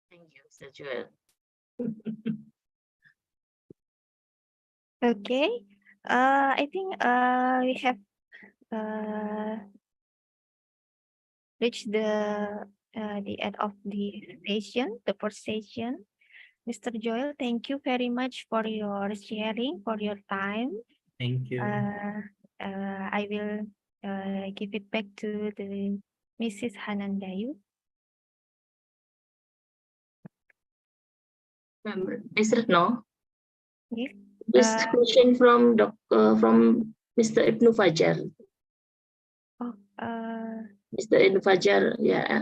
[SPEAKER 7] Thank you, Mr. Joel.
[SPEAKER 5] Okay, I think we have reached the end of the session, the first session. Mr. Joel, thank you very much for your sharing, for your time.
[SPEAKER 4] Thank you.
[SPEAKER 5] I will give it back to the Mrs. Hanandayu.
[SPEAKER 9] Mr. No.
[SPEAKER 5] Yes.
[SPEAKER 9] This question from Mr. Ibnu Fajar.
[SPEAKER 5] Oh,
[SPEAKER 9] Mr. Ibnu Fajar, yeah.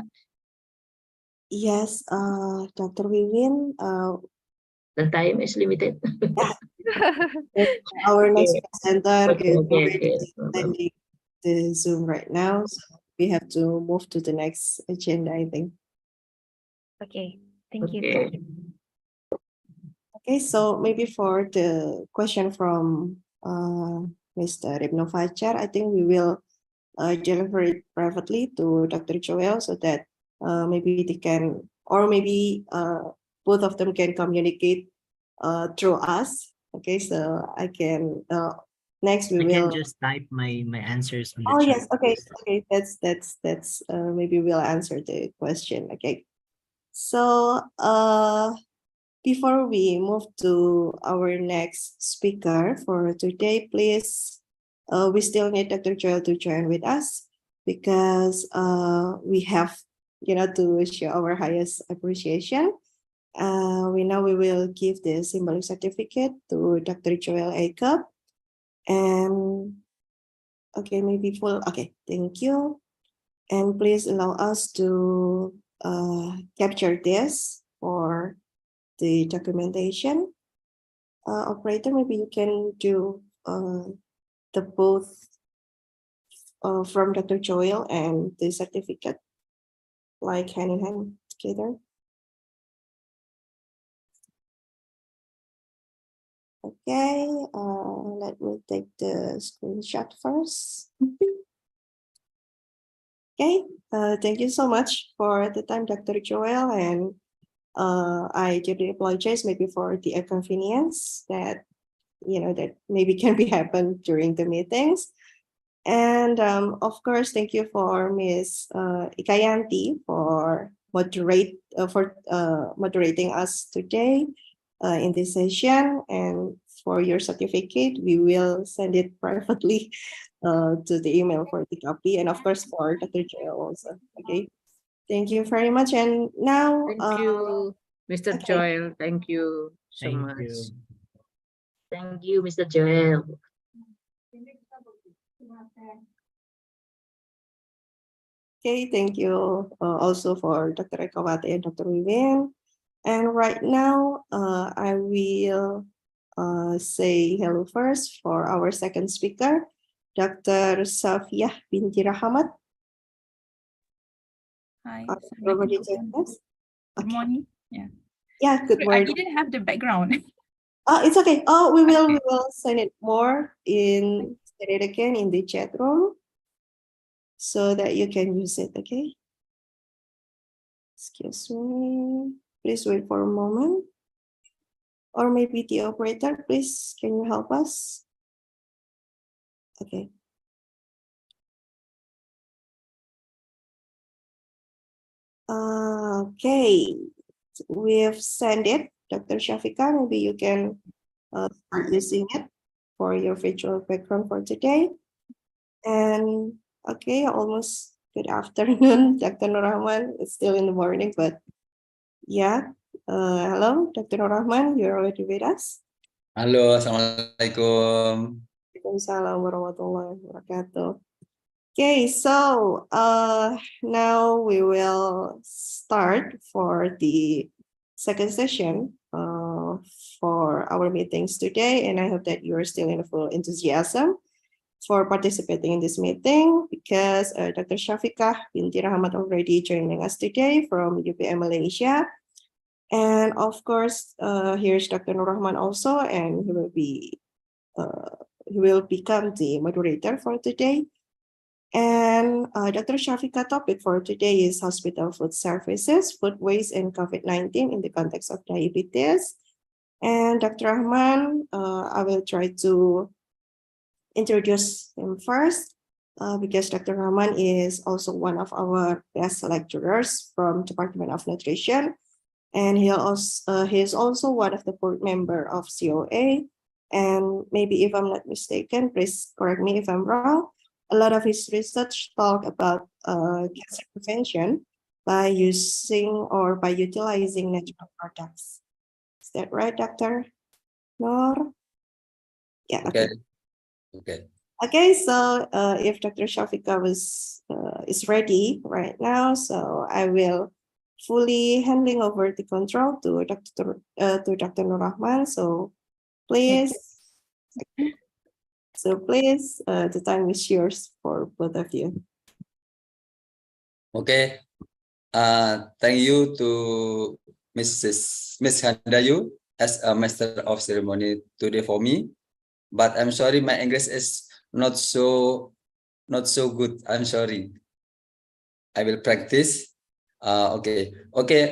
[SPEAKER 2] Yes, Dr. Wiwin,
[SPEAKER 9] The time is limited.
[SPEAKER 2] Our next
[SPEAKER 9] Okay.
[SPEAKER 2] presenter is
[SPEAKER 9] Okay.
[SPEAKER 2] already
[SPEAKER 9] No problem.
[SPEAKER 2] attending the Zoom right now, so we have to move to the next agenda, I think.
[SPEAKER 5] Okay, thank you.
[SPEAKER 9] Okay.
[SPEAKER 2] Okay, so maybe for the question from Mr. Ibnu Fajar, I think we will deliver it privately to Dr. Joel so that maybe they can, or maybe both of them can communicate through us. Okay, so I can, next we
[SPEAKER 4] I
[SPEAKER 2] will.
[SPEAKER 4] can just type my answers on the
[SPEAKER 2] Oh
[SPEAKER 4] chat
[SPEAKER 2] yes, okay,
[SPEAKER 4] box.
[SPEAKER 2] okay, that's maybe we'll answer the question. Okay, so before we move to our next speaker for today, please, we still need Dr. Joel to join with us because we have, to show our highest appreciation. We will give the symbolic certificate to Dr. Joel Jacob. And okay, maybe full. Okay, thank you. And please allow us to capture this for the documentation. Operator, maybe you can do the both from Dr. Joel and the certificate, like hand in hand together. Okay, let me take the screenshot first. Okay, thank you so much for the time, Dr. Joel, and I deeply apologize maybe for the inconvenience that that maybe can be happen during the meetings. And of course, thank you for Ms. Ikayanti for moderating us today in this session, and for your certificate, we will send it privately to the email for the copy, and of course for Dr. Joel also. Okay, thank you very much. And now,
[SPEAKER 6] Thank you, Mr.
[SPEAKER 2] okay.
[SPEAKER 6] Joel. Thank you so
[SPEAKER 4] Thank
[SPEAKER 6] much.
[SPEAKER 4] you.
[SPEAKER 9] Thank you, Mr. Joel.
[SPEAKER 2] Okay, thank you also for Dr. Ekawati and Dr. Vivian. And right now, I will say hello first for our second speaker, Dr. Safiyah binti Rahmat.
[SPEAKER 10] Hi.
[SPEAKER 2] Already
[SPEAKER 10] Assalamualaikum.
[SPEAKER 2] joined us?
[SPEAKER 10] Good
[SPEAKER 2] Okay.
[SPEAKER 10] morning. Yeah.
[SPEAKER 2] Yeah, good
[SPEAKER 10] Sorry, I
[SPEAKER 2] morning.
[SPEAKER 10] didn't have the background.
[SPEAKER 2] It's okay. Oh, we will send it more send it again in the chat room so that you can use it. Okay. Excuse me. Please wait for a moment. Or maybe the operator, please, can you help us? Okay. Okay, we've sent it. Dr. Shafika, maybe you can start using it for your virtual background for today. And okay, almost good afternoon, Dr. Nur Rahman. It's still in the morning, but yeah. Hello, Dr. Nur Rahman, you're already with us?
[SPEAKER 3] Halo, Assalamualaikum.
[SPEAKER 2] Waalaikumsalam warahmatullahi wabarakatuh. Okay, so now we will start for the second session for our meetings today, and I hope that you are still in full enthusiasm for participating in this meeting because Dr. Shafiqah binti Rahmat already joining us today from UPM Malaysia. And of course, here's Dr. Nur Rahman also, and he will become the moderator for today. And Dr. Shafiqah topic for today is hospital food services, food waste, and COVID-19 in the context of diabetes. And Dr. Rahman, I will try to introduce him first because Dr. Rahman is also one of our best lecturers from Department of Nutrition. And he is also one of the board member of COA. And maybe if I'm not mistaken, please correct me if I'm wrong, a lot of his research talk about cancer prevention by using or by utilizing natural products. Is that right, Dr. Noor? Yeah.
[SPEAKER 3] Okay. Okay.
[SPEAKER 2] Okay, so if Dr. Shafika is ready right now, so I will fully handing over the control to Dr. Nur Rahman. So please, the time is yours for both of you.
[SPEAKER 3] Okay. Thank you to Miss Handayu as a master of ceremony today for me. But I'm sorry, my English is not so good. I'm sorry. I will practice. Okay,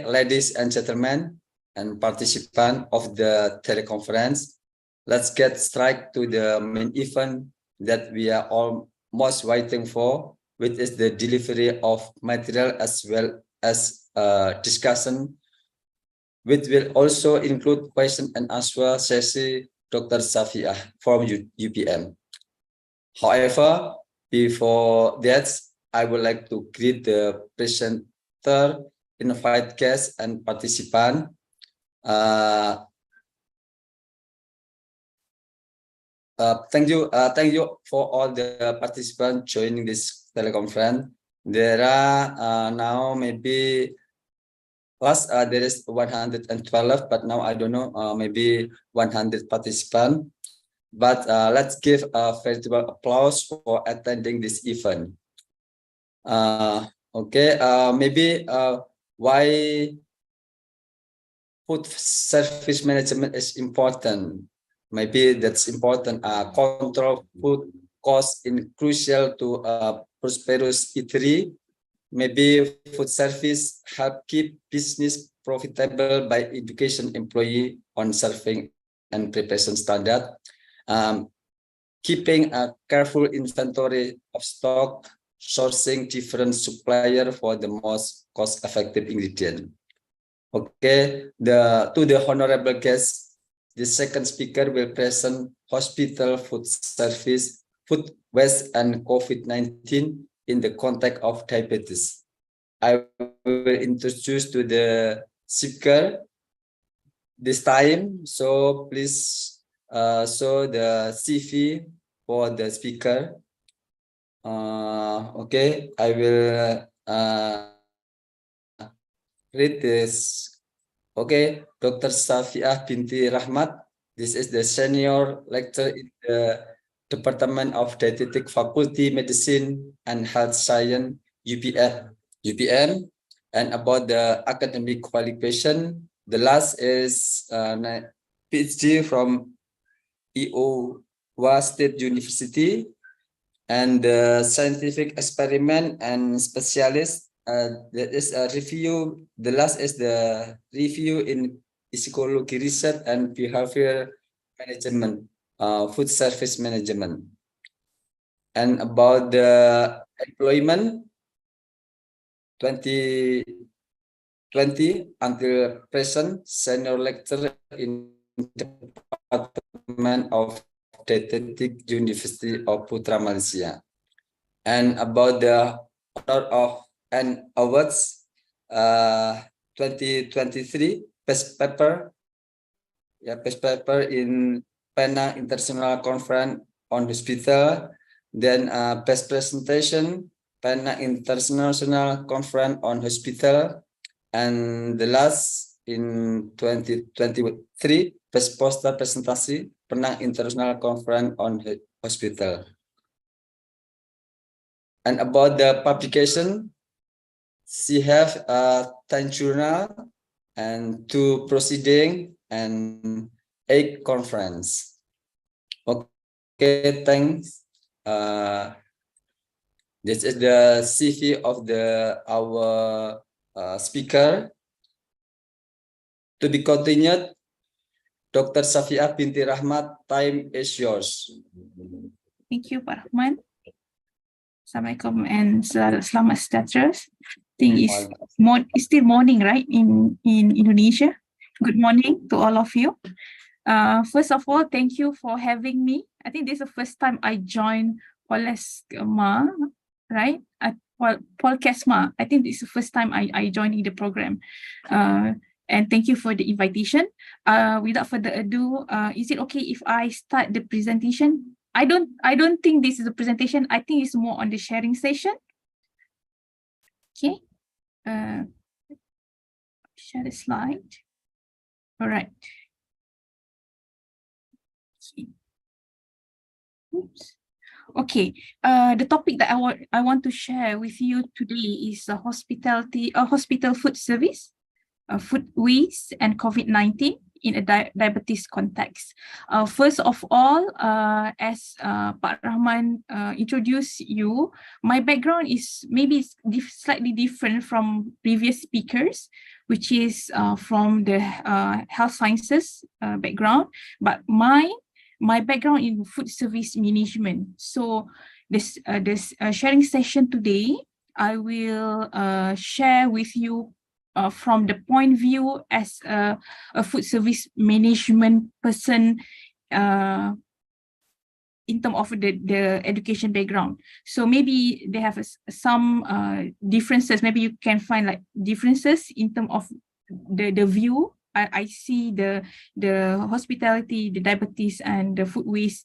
[SPEAKER 3] ladies and gentlemen and participants of the teleconference, let's get straight to the main event that we are all most waiting for, which is the delivery of material as well as discussion, which will also include question and answer session Dr. Safiah from UPM. However, before that, I would like to greet the presenter, invite guests, and participant. Thank you for all the participants joining this teleconference. There are now maybe last there is 112, but now I don't know, maybe 100 participants. But let's give a virtual applause for attending this event. Maybe why food service management is important. Maybe that's important. Control food costs is crucial to prosperous eatery. Maybe food service help keep business profitable by education employee on serving and preparation standard. Keeping a careful inventory of stock, sourcing different supplier for the most cost-effective ingredient. Okay, to the honorable guests, the second speaker will present hospital food service, food waste, and COVID-19 in the context of diabetes. I will introduce to the speaker this time. So please show the CV for the speaker. Okay, I will read this. Okay, Dr. Safiah binti Rahmat. This is the senior lecturer in the Department of Dietetic Faculty, Medicine and Health Science, UPM. And about the academic qualification, the last is PhD from Iowa State University, and the scientific experiment and specialist. That is a review. The last is the review in psychology research and behavior management, food service management. And about the employment, 2020 until present, senior lecturer in Department of Dietetic University of Putra, Malaysia. And about the honor of and awards, 2023 best paper in Penang International Conference on Hospital. Then best presentation, Penang International Conference on Hospital. And the last in 2023 best poster presentasi, Penang International Conference on Hospital. And about the publication, she have 10 journal and 2 proceeding and 8 conference. Okay, thanks. This is the CV of our speaker. To be continued, Dr. Safiah binti Rahmat, time is yours.
[SPEAKER 10] Thank you, Pak Rahman. Assalamualaikum and selamat sejahtera. I think it's still morning, right, in Indonesia. Good morning to all of you. First of all, thank you for having me. I think this is the first time I joined Polkesma, right? Polkesma. I think this is the first time I joined in the program. And thank you for the invitation. Without further ado, is it okay if I start the presentation? I don't think this is a presentation. I think it's more on the sharing session. Okay. share the slide. All right. Okay. Oops. Okay. The topic that I want to share with you today is hospital food service, food waste, and COVID-19 in a diabetes context. First of all, as Pak Rahman introduced you, my background is maybe slightly different from previous speakers, which is from the health sciences background, but my background in food service management. So this sharing session today, I will share with you from the point of view as a food service management person in terms of the education background. So maybe they have some differences. Maybe you can find like differences in terms of the view. I see the hospitality, the diabetes, and the food waste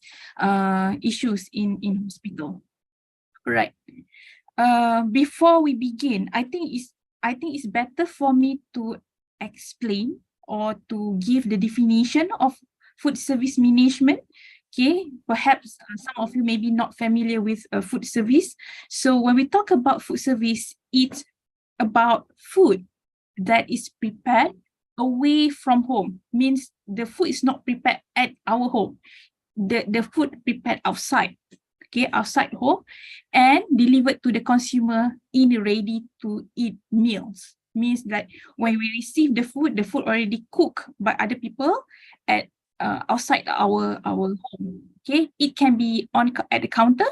[SPEAKER 10] issues in hospital. Right. Before we begin, I think it's better for me to explain or to give the definition of food service management. Okay, perhaps some of you may be not familiar with food service. So when we talk about food service, it's about food that is prepared away from home. Means the food is not prepared at our home. The food prepared outside. Okay, outside home and delivered to the consumer in ready to eat meals. Means that when we receive the food already cooked by other people at outside our home. Okay, it can be at the counter,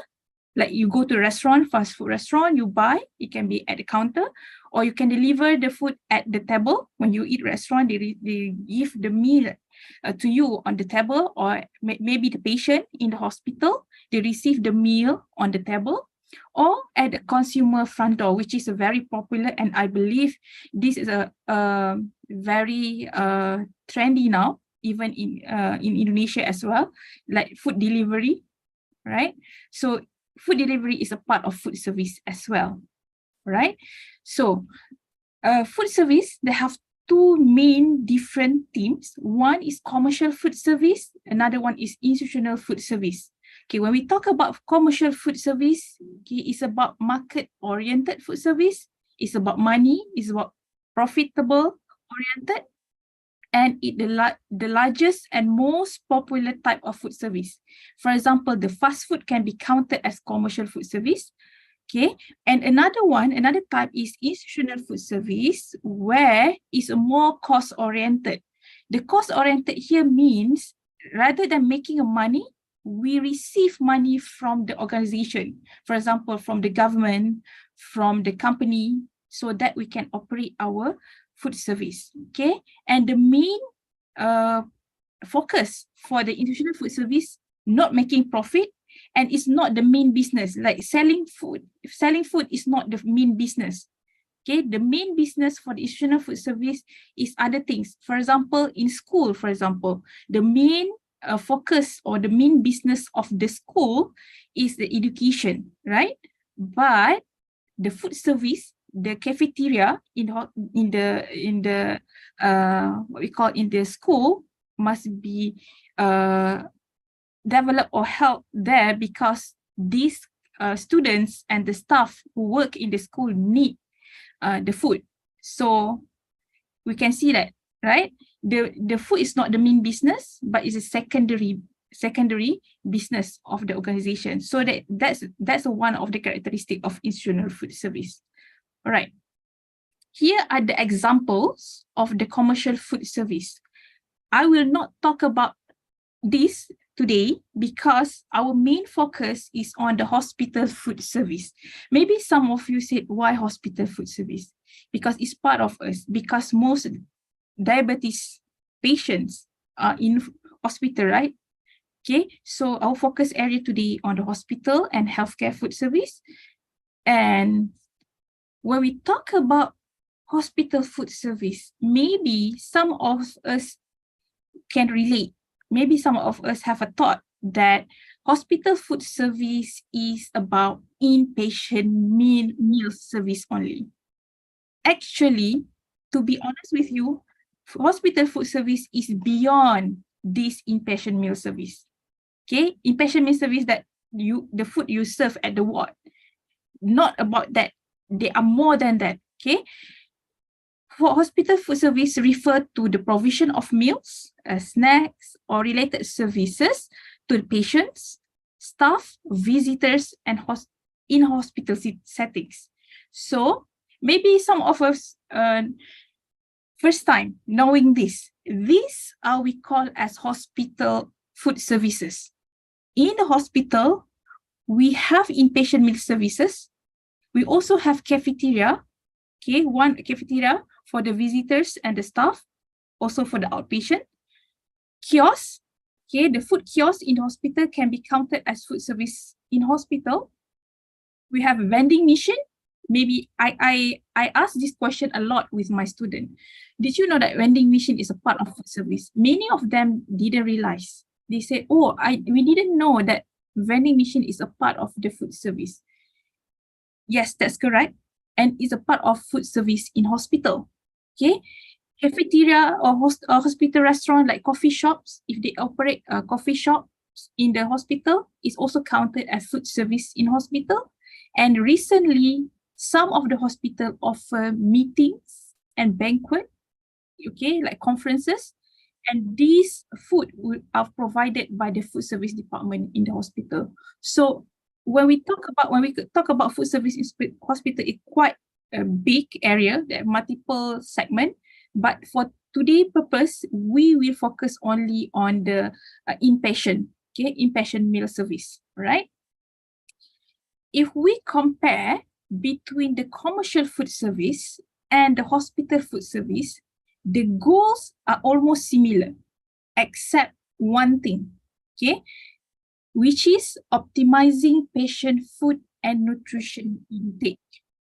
[SPEAKER 10] like you go to a restaurant, fast food restaurant, you buy, it can be at the counter, or you can deliver the food at the table. When you eat restaurant, they give the meal to you on the table, or maybe the patient in the hospital, they receive the meal on the table, or at the consumer front door, which is a very popular, and I believe this is a very trendy now, even in Indonesia as well, like food delivery, right? So food delivery is a part of food service as well, right? So food service, they have two main different teams. One is commercial food service, another one is institutional food service. Okay, when we talk about commercial food service, okay, it's about market-oriented food service. It's about money. It's about profitable-oriented, and the largest and most popular type of food service. For example, the fast food can be counted as commercial food service. Okay, and another type is institutional food service, where it's a more cost-oriented. The cost-oriented here means rather than making a money, we receive money from the organization, for example, from the government, from the company, so that we can operate our food service. Okay, and the main focus for the institutional food service, not making profit, and it's not the main business. Like selling food is not the main business. Okay, the main business for the institutional food service is other things. For example, in school, the main focus or the main business of the school is the education, right? But the food service, the cafeteria in the what we call in the school must be developed or helped there, because these students and the staff who work in the school need the food. So we can see that, right? The food is not the main business, but it's a secondary business of the organization. So that's one of the characteristics of institutional food service. All right. Here are the examples of the commercial food service. I will not talk about this today because our main focus is on the hospital food service. Maybe some of you said, why hospital food service? Because it's part of us, because most diabetes patients are in hospital, right? Okay, so our focus area today on the hospital and healthcare food service. And when we talk about hospital food service, maybe some of us can relate. Maybe some of us have a thought that hospital food service is about inpatient meal service only. Actually, to be honest with you, hospital food service is beyond this inpatient meal service. Okay, inpatient meal service that the food you serve at the ward, not about that. They are more than that. Okay, for hospital food service refer to the provision of meals, snacks, or related services to the patients, staff, visitors, and in hospital settings. So maybe some of us first time knowing this. These are we call as hospital food services. In the hospital, we have inpatient meal services. We also have cafeteria. Okay, one cafeteria for the visitors and the staff, also for the outpatient. Kiosk, okay, the food kiosk in the hospital can be counted as food service in hospital. We have a vending machine. Maybe I ask this question a lot with my student. Did you know that vending machine is a part of food service? Many of them didn't realize. They say, oh, we didn't know that vending machine is a part of the food service. Yes, that's correct. And is a part of food service in hospital. Okay, cafeteria or hospital restaurant like coffee shops, if they operate a coffee shop in the hospital, is also counted as food service in hospital. And recently, some of the hospital offer meetings and banquet, okay, like conferences, and these food are provided by the food service department in the hospital. So when we talk about food service in hospital, it's quite a big area, there are multiple segments. But for today's purpose, we will focus only on the inpatient, okay, inpatient meal service, right? If we compare between the commercial food service and the hospital food service, the goals are almost similar, except one thing, okay, which is optimizing patient food and nutrition intake.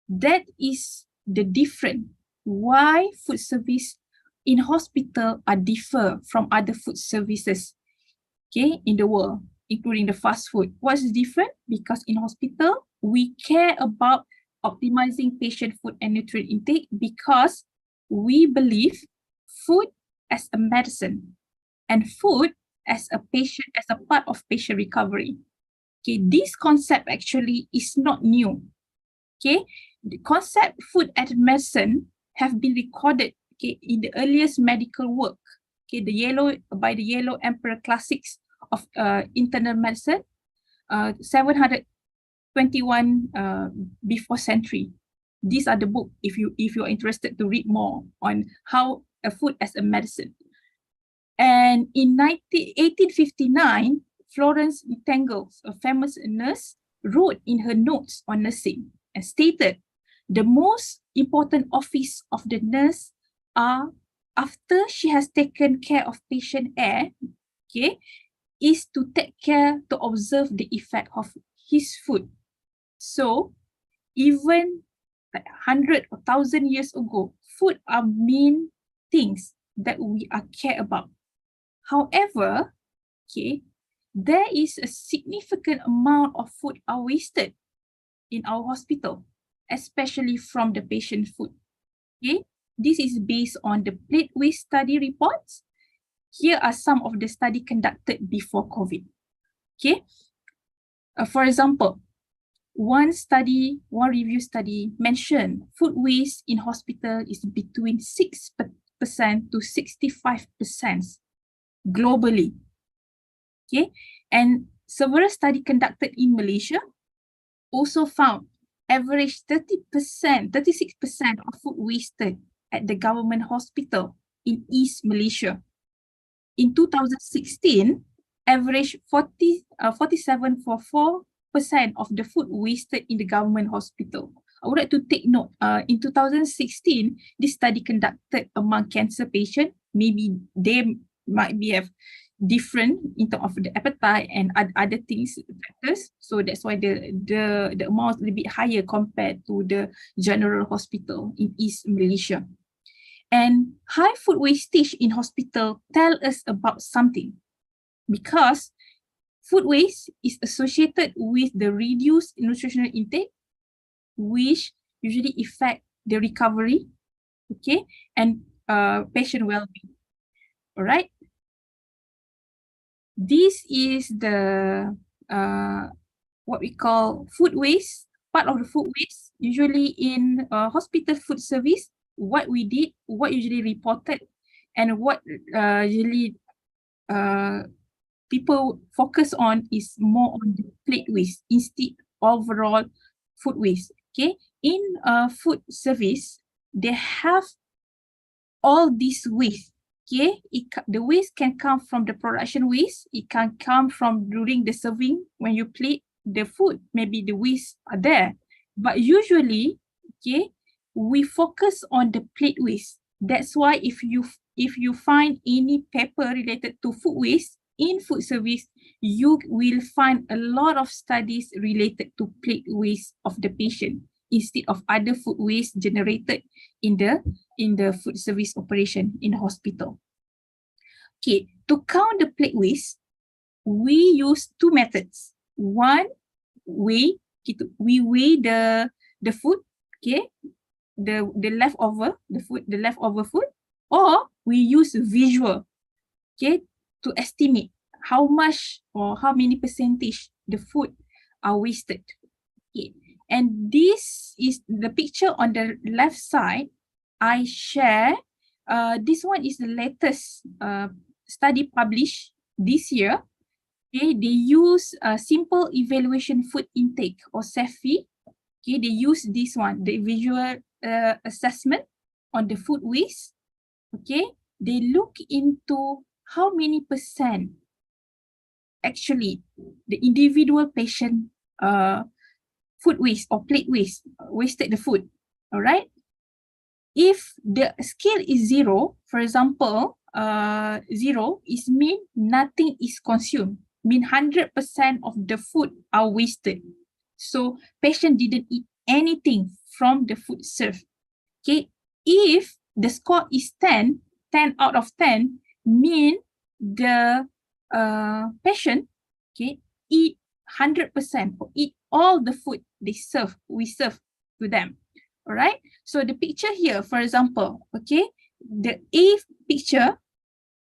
[SPEAKER 10] That is the difference why food service in hospital are differ from other food services, okay, in the world, including the fast food. What's different? Because in hospital, we care about optimizing patient food and nutrient intake because we believe food as a medicine and food as a part of patient recovery. Okay, this concept actually is not new. Okay, the concept food as medicine have been recorded, okay, in the earliest medical work, okay, by the Yellow Emperor Classics of internal medicine, 721 before century. These are the book if you're interested to read more on how a food as a medicine. And in 1859, Florence Nightingale, a famous nurse, wrote in her notes on nursing and stated the most important office of the nurse are, after she has taken care of patient air, okay, is to take care to observe the effect of his food. So even like 100 or 1,000 years ago, food are main things that we are care about. However, okay, there is a significant amount of food are wasted in our hospital, especially from the patient food. Okay, this is based on the plate waste study reports. Here are some of the study conducted before COVID. Okay, for example, one review study mentioned food waste in hospital is between 6% to 65% globally. Okay, and several studies conducted in Malaysia also found average 36% of food wasted at the government hospital in East Malaysia. In 2016, average 47.4% of the food wasted in the government hospital. I would like to take note, in 2016, this study conducted among cancer patients, maybe they might have different in terms of the appetite and other things factors. So that's why the amount is a little bit higher compared to the general hospital in East Malaysia. And high food wastage in hospital tell us about something, because food waste is associated with the reduced nutritional intake, which usually affect the recovery, okay, and patient well-being. All right. This is the what we call food waste, part of the food waste. Usually in hospital food service, what we did, what usually reported, and what usually people focus on is more on the plate waste instead overall food waste. Okay, in food service, they have all this waste. Okay, the waste can come from the production waste. It can come from during the serving when you plate the food. Maybe the waste are there, but usually, okay, we focus on the plate waste. That's why if you find any paper related to food waste in food service, you will find a lot of studies related to plate waste of the patient instead of other food waste generated in the food service operation in the hospital. Okay, to count the plate waste, we use two methods. One, we weigh the food, okay, the leftover food, or we use visual, okay, to estimate how much or how many percentage the food are wasted. Okay. And this is the picture on the left side. I share. This one is the latest study published this year. Okay, they use simple evaluation food intake or SEFI. Okay, they use this one, the visual assessment on the food waste. Okay, they look into how many percent actually the individual patient food waste or plate waste, wasted the food. All right. If the scale is 0, for example, 0 is mean nothing is consumed, mean 100% of the food are wasted. So patient didn't eat anything from the food served. Okay. If the score is 10 out of 10, mean the patient, okay, eat 100% or eat all the food we serve to them. All right. So the picture here, for example, okay, the A picture,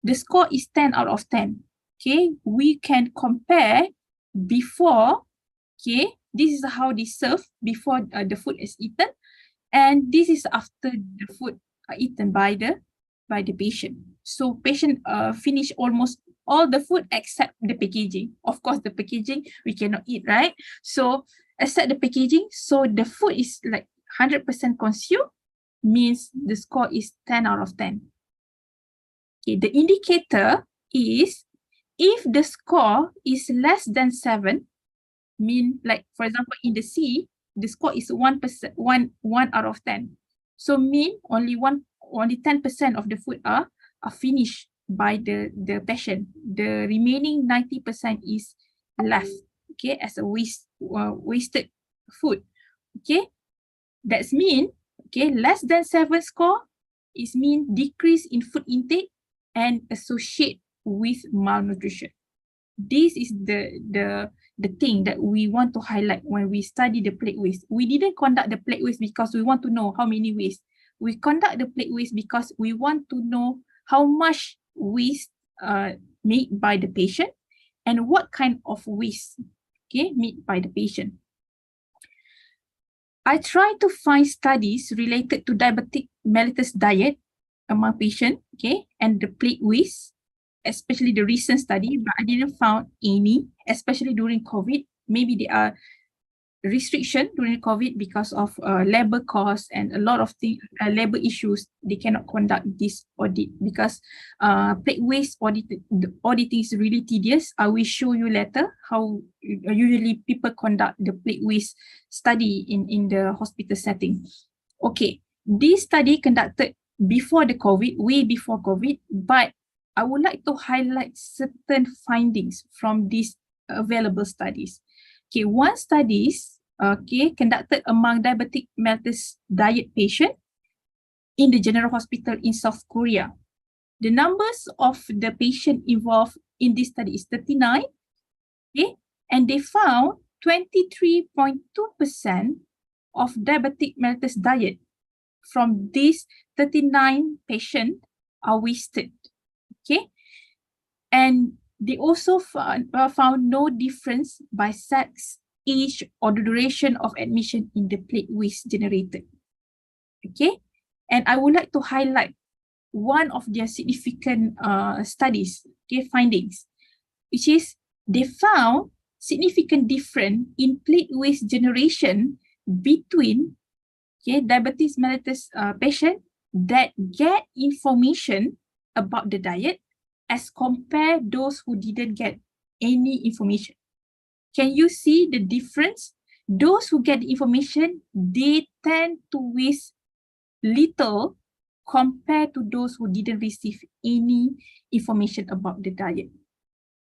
[SPEAKER 10] the score is 10 out of 10. Okay, we can compare before. Okay, this is how they serve before the food is eaten, and this is after the food are eaten by the patient. So patient finish almost all the food except the packaging. Of course, the packaging we cannot eat, right? So except the packaging, so the food is like 100% consumed, means the score is 10 out of 10. Okay, the indicator is if the score is less than 7, mean like for example in the C, the score is 1%, 1 out of 10. So mean only 10% of the food are finished by the patient. The remaining 90% is left, okay, as a wasted food. Okay, that's mean, okay, less than 7 score is mean decrease in food intake and associate with malnutrition. This is the thing that we want to highlight when we study the plate waste. We didn't conduct the plate waste because we want to know how many waste. We conduct the plate waste because we want to know how much waste made by the patient and what kind of waste, okay, made by the patient. I try to find studies related to diabetic mellitus diet among patients, okay, and the plate waste, especially the recent study, but I didn't find any, especially during COVID. Maybe there are restriction during COVID because of labor costs and a lot of things, labor issues. They cannot conduct this audit because plate waste auditing is really tedious. I will show you later how usually people conduct the plate waste study in the hospital setting. Okay, this study conducted before the COVID, way before COVID, but I would like to highlight certain findings from these available studies. Okay, one studies, okay, conducted among diabetic mellitus diet patient in the general hospital in South Korea. The numbers of the patient involved in this study is 39, okay, and they found 23.2% of diabetic mellitus diet from these 39 patients are wasted. Okay, and they also found no difference by sex, age, or the duration of admission in the plate waste generated. Okay, and I would like to highlight one of their significant studies, okay, findings, which is they found significant difference in plate waste generation between, okay, diabetes mellitus patient that get information about the diet as compared those who didn't get any information. Can you see the difference? Those who get the information, they tend to waste little compared to those who didn't receive any information about the diet.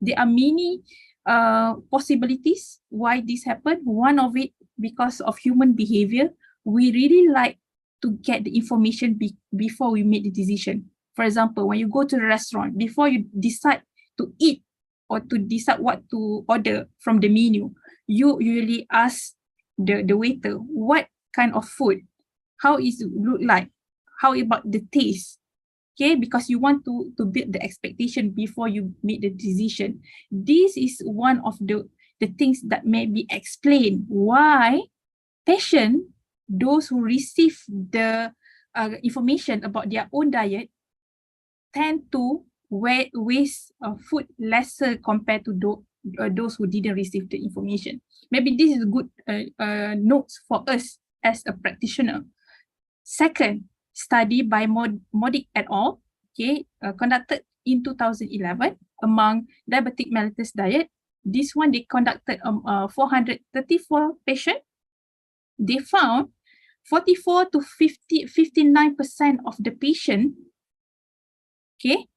[SPEAKER 10] There are many possibilities why this happened. One of it, because of human behavior, we really like to get the information before we make the decision. For example, when you go to the restaurant, before you decide to eat or to decide what to order from the menu, you usually ask the waiter, what kind of food? How is it look like? How about the taste? Okay, because you want to build the expectation before you make the decision. This is one of the things that may be explained why patient, those who receive the information about their own diet, tend to waste food lesser compared to those who didn't receive the information. Maybe this is good notes for us as a practitioner. Second, study by Modic et al., okay, conducted in 2011 among diabetic mellitus diet. This one they conducted 434 patients. They found 44 to 59% of the patient, okay,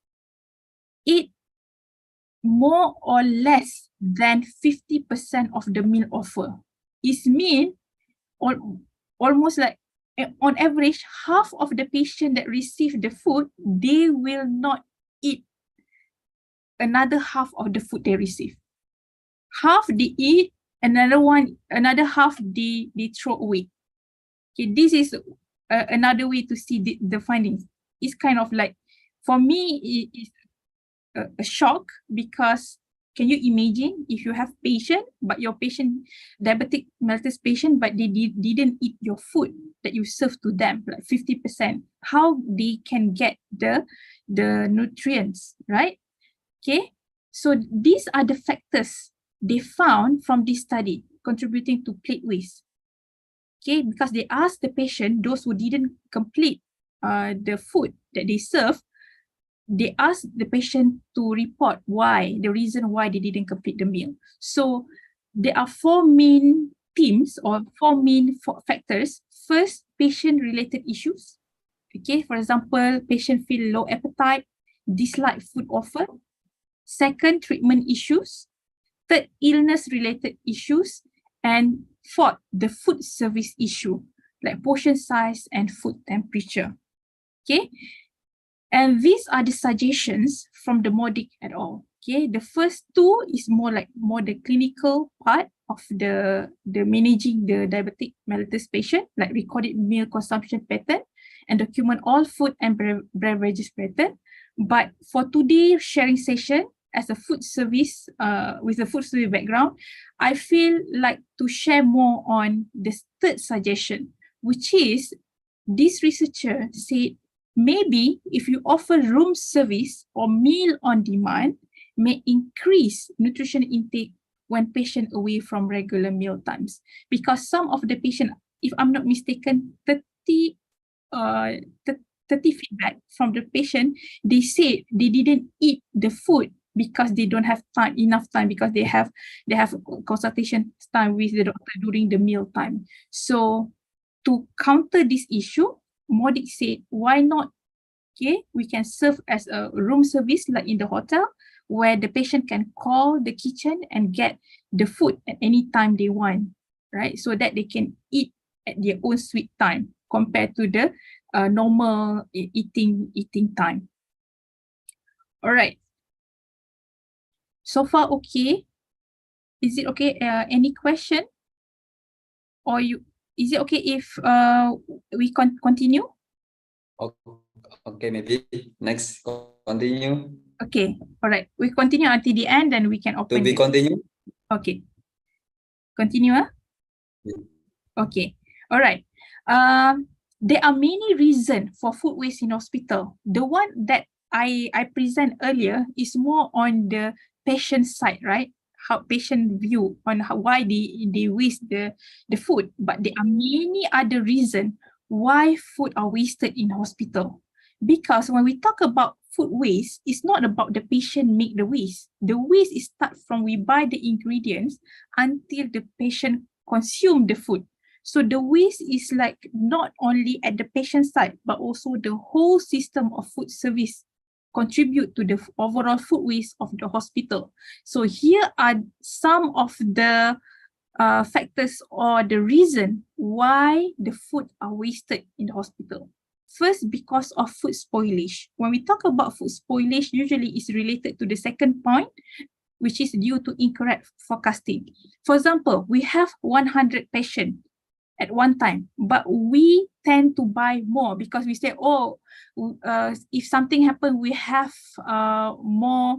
[SPEAKER 10] eat more or less than 50% of the meal offer. It means almost like on average, half of the patient that receive the food, they will not eat another half of the food they receive. Half they eat, another half they throw away. Okay, this is another way to see the findings. It's kind of like, for me, it is a shock, because can you imagine if you have patient, but your patient, diabetic mellitus patient, but they didn't eat your food that you serve to them, like 50%, how they can get the nutrients, right? Okay, so these are the factors they found from this study contributing to plate waste. Okay, because they asked the patient, those who didn't complete the food that they serve, they asked the patient to report the reason why they didn't complete the meal. So there are four main themes or four main factors. First, patient-related issues. Okay, for example, patient feel low appetite, dislike food offered. Second, treatment issues. Third, illness-related issues. And fourth, the food service issue, like portion size and food temperature. Okay, and these are the suggestions from the Modic et al. Okay, the first two is more the clinical part of the managing the diabetic mellitus patient, like recorded meal consumption pattern and document all food and beverages pattern. But for today's sharing session, as a food service, with a food service background, I feel like to share more on the third suggestion, which is this researcher said maybe if you offer room service or meal on demand, may increase nutrition intake when patient away from regular meal times. Because some of the patient, if I'm not mistaken, 30 feedback from the patient, they say they didn't eat the food because they don't have enough time, because they have consultation time with the doctor during the meal time. So to counter this issue, Modic said, why not? Okay, we can serve as a room service like in the hotel, where the patient can call the kitchen and get the food at any time they want, right? So that they can eat at their own sweet time compared to the normal eating time. All right. So far, okay. Is it okay? Any question? Or is it okay if we continue?
[SPEAKER 3] Okay, maybe next continue.
[SPEAKER 10] Okay, all right. We continue until the end, then we can
[SPEAKER 3] To
[SPEAKER 10] open
[SPEAKER 3] be
[SPEAKER 10] the.
[SPEAKER 3] continue.
[SPEAKER 10] Okay. Continue.
[SPEAKER 3] Yeah.
[SPEAKER 10] Okay. All right. There are many reasons for food waste in hospital. The one that I present earlier is more on the patient side, right? How patient view on why they waste the food. But there are many other reasons why food are wasted in hospital. Because when we talk about food waste, it's not about the patient make the waste. The waste is start from we buy the ingredients until the patient consume the food. So the waste is like not only at the patient side, but also the whole system of food service contribute to the overall food waste of the hospital. So here are some of the factors or the reason why the food are wasted in the hospital. First, because of food spoilage. When we talk about food spoilage, usually is related to the second point, which is due to incorrect forecasting. For example, we have 100 patients at one time, but we tend to buy more because we say, oh, if something happen, we have more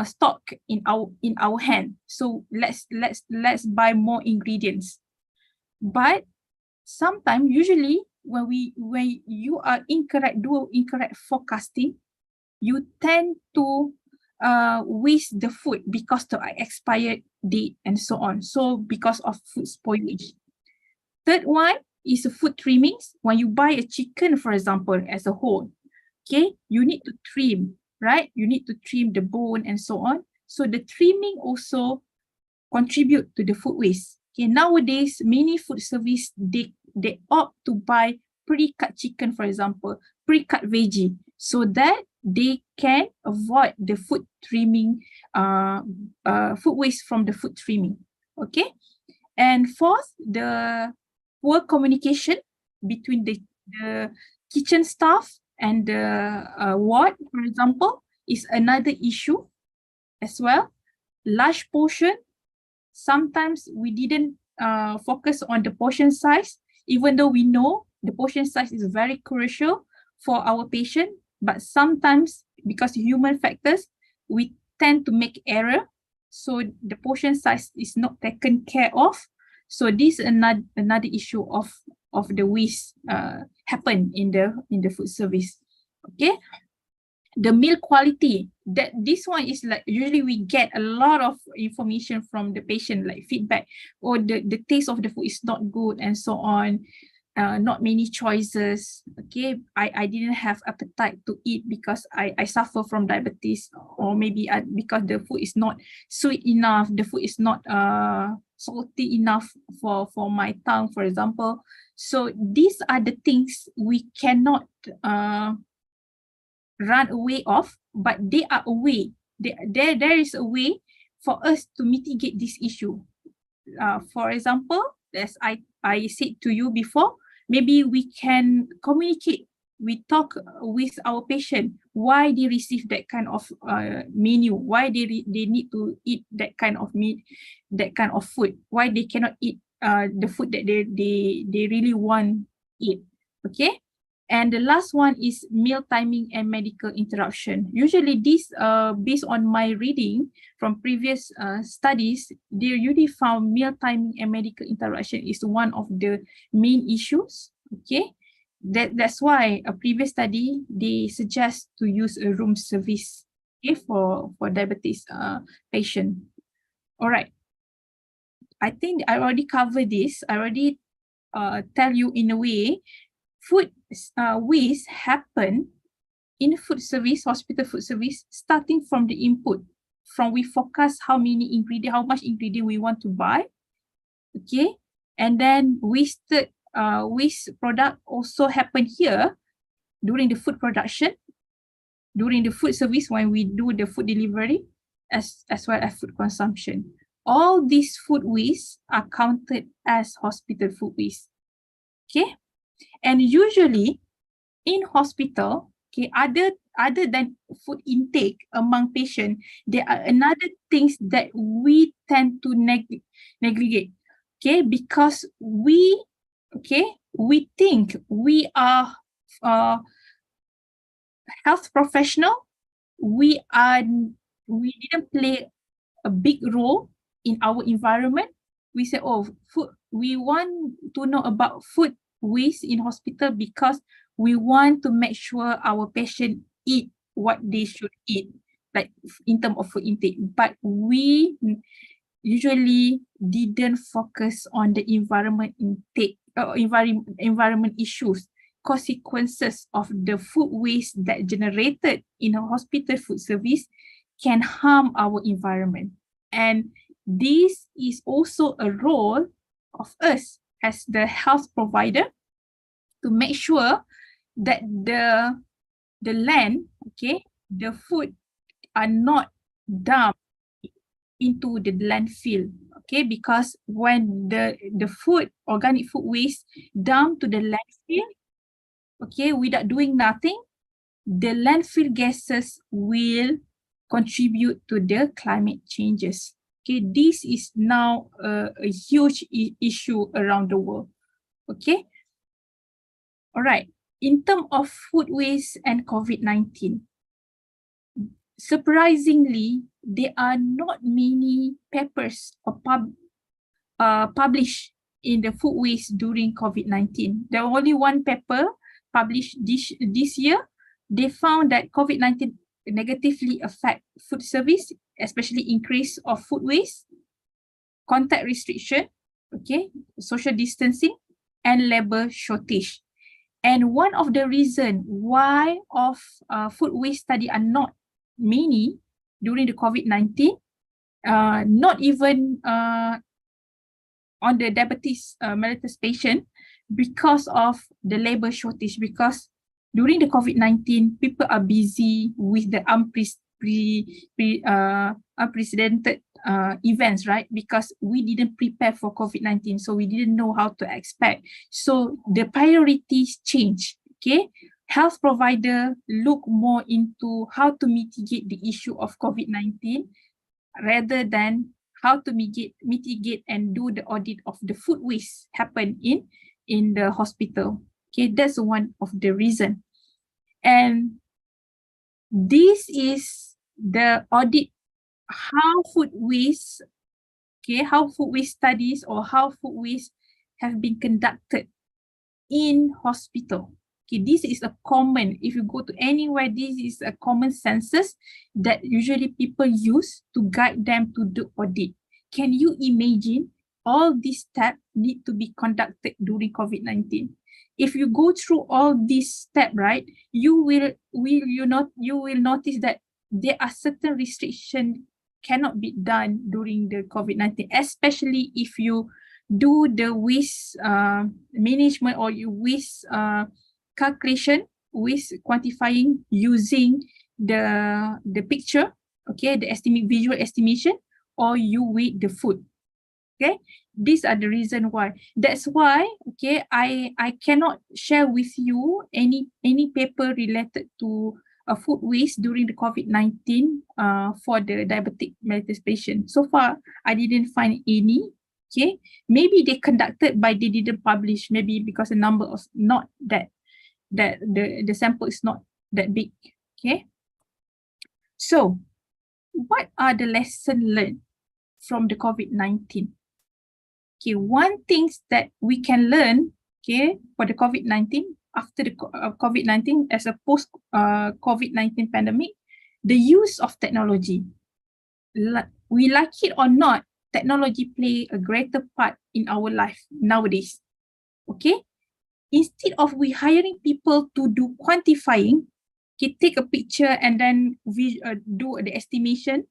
[SPEAKER 10] stock in our hand. So let's buy more ingredients. But sometimes, usually, when you are do incorrect forecasting, you tend to waste the food because the expired date and so on. So because of food spoilage. Third one is food trimmings. When you buy a chicken, for example, as a whole, okay, you need to trim, right? You need to trim the bone and so on. So the trimming also contribute to the food waste. Okay, nowadays, many food service, they opt to buy pre-cut chicken, for example, pre-cut veggie, so that they can avoid the food trimming, food waste from the food trimming. Okay, and fourth, the poor communication between the kitchen staff and the ward, for example, is another issue as well. Large portion. Sometimes we didn't focus on the portion size, even though we know the portion size is very crucial for our patient. But sometimes, because human factors, we tend to make error. So the portion size is not taken care of. So this is another issue of the waste happen in the food service. Okay. The meal quality, that this one is like usually we get a lot of information from the patient, like feedback, or the taste of the food is not good and so on. Not many choices. Okay, I didn't have appetite to eat because I suffer from diabetes, or maybe because the food is not sweet enough, the food is not salty enough for my tongue, for example. So these are the things we cannot run away of, but they are a way. There is a way for us to mitigate this issue. For example, as I said to you before, maybe we can communicate. We talk with our patient why they receive that kind of menu, why they need to eat that kind of meat, that kind of food, why they cannot eat the food that they really want to eat. Okay. And the last one is meal timing and medical interruption. Usually this, based on my reading from previous studies, they usually found meal timing and medical interruption is one of the main issues. Okay, that's why a previous study, they suggest to use a room service, okay, for diabetes patient. All right. I think I already covered this. I already tell you in a way, food waste happen in food service, hospital food service, starting from the input, from we forecast how much ingredient we want to buy, okay, and then waste product also happen here during the food production, during the food service when we do the food delivery, as well as food consumption. All these food waste are counted as hospital food waste. Okay. And usually in hospital, okay, other than food intake among patients, there are another things that we tend to negligate. Okay, because we think we are health professional, we didn't play a big role in our environment. We say, oh, food, we want to know about food waste in hospital because we want to make sure our patient eat what they should eat, like in terms of food intake. But we usually didn't focus on the environment intake, environment issues, consequences of the food waste that generated in a hospital food service can harm our environment. And this is also a role of us as the health provider to make sure that the land, okay, the food are not dumped into the landfill, okay, because when the food, organic food waste dumped to the landfill, okay, without doing nothing, the landfill gases will contribute to the climate changes. Okay, this is now a huge issue around the world. Okay, all right. In terms of food waste and COVID-19, surprisingly, there are not many papers or published in the food waste during COVID-19. There are only one paper published this year. They found that COVID-19 negatively affect food service, especially increase of food waste, contact restriction, okay, social distancing, and labor shortage. And one of the reasons why of food waste study are not many during the COVID-19, not even on the diabetes mellitus patient, because of the labor shortage, because during the COVID-19, people are busy with the unprecedented events, right? Because we didn't prepare for COVID-19, so we didn't know how to expect. So the priorities change, okay? Health provider look more into how to mitigate the issue of COVID-19 rather than how to mitigate and do the audit of the food waste happen in the hospital. Okay, that's one of the reason. And this is the audit, how food waste, okay, how food waste studies or how food waste have been conducted in hospital. Okay, this is a common, if you go to anywhere, this is a common census that usually people use to guide them to do audit. Can you imagine all these steps need to be conducted during COVID-19? If you go through all these steps, right, you will notice that there are certain restrictions cannot be done during the COVID-19, especially if you do the waste management or you waste calculation, waste quantifying using the picture, okay, the visual estimation, or you weigh the food. Okay, these are the reason why. That's why, okay, I cannot share with you any paper related to food waste during the COVID-19 for the diabetic mellitus patient. So far, I didn't find any. Okay, maybe they conducted but they didn't publish, maybe because the number was not that the sample is not that big. Okay, so what are the lessons learned from the COVID-19? Okay, one thing that we can learn, okay, for the COVID-19, after the COVID-19 as a post COVID-19 pandemic, the use of technology. We like it or not, technology play a greater part in our life nowadays. Okay, instead of we hiring people to do quantifying, okay, take a picture and then we do the estimation,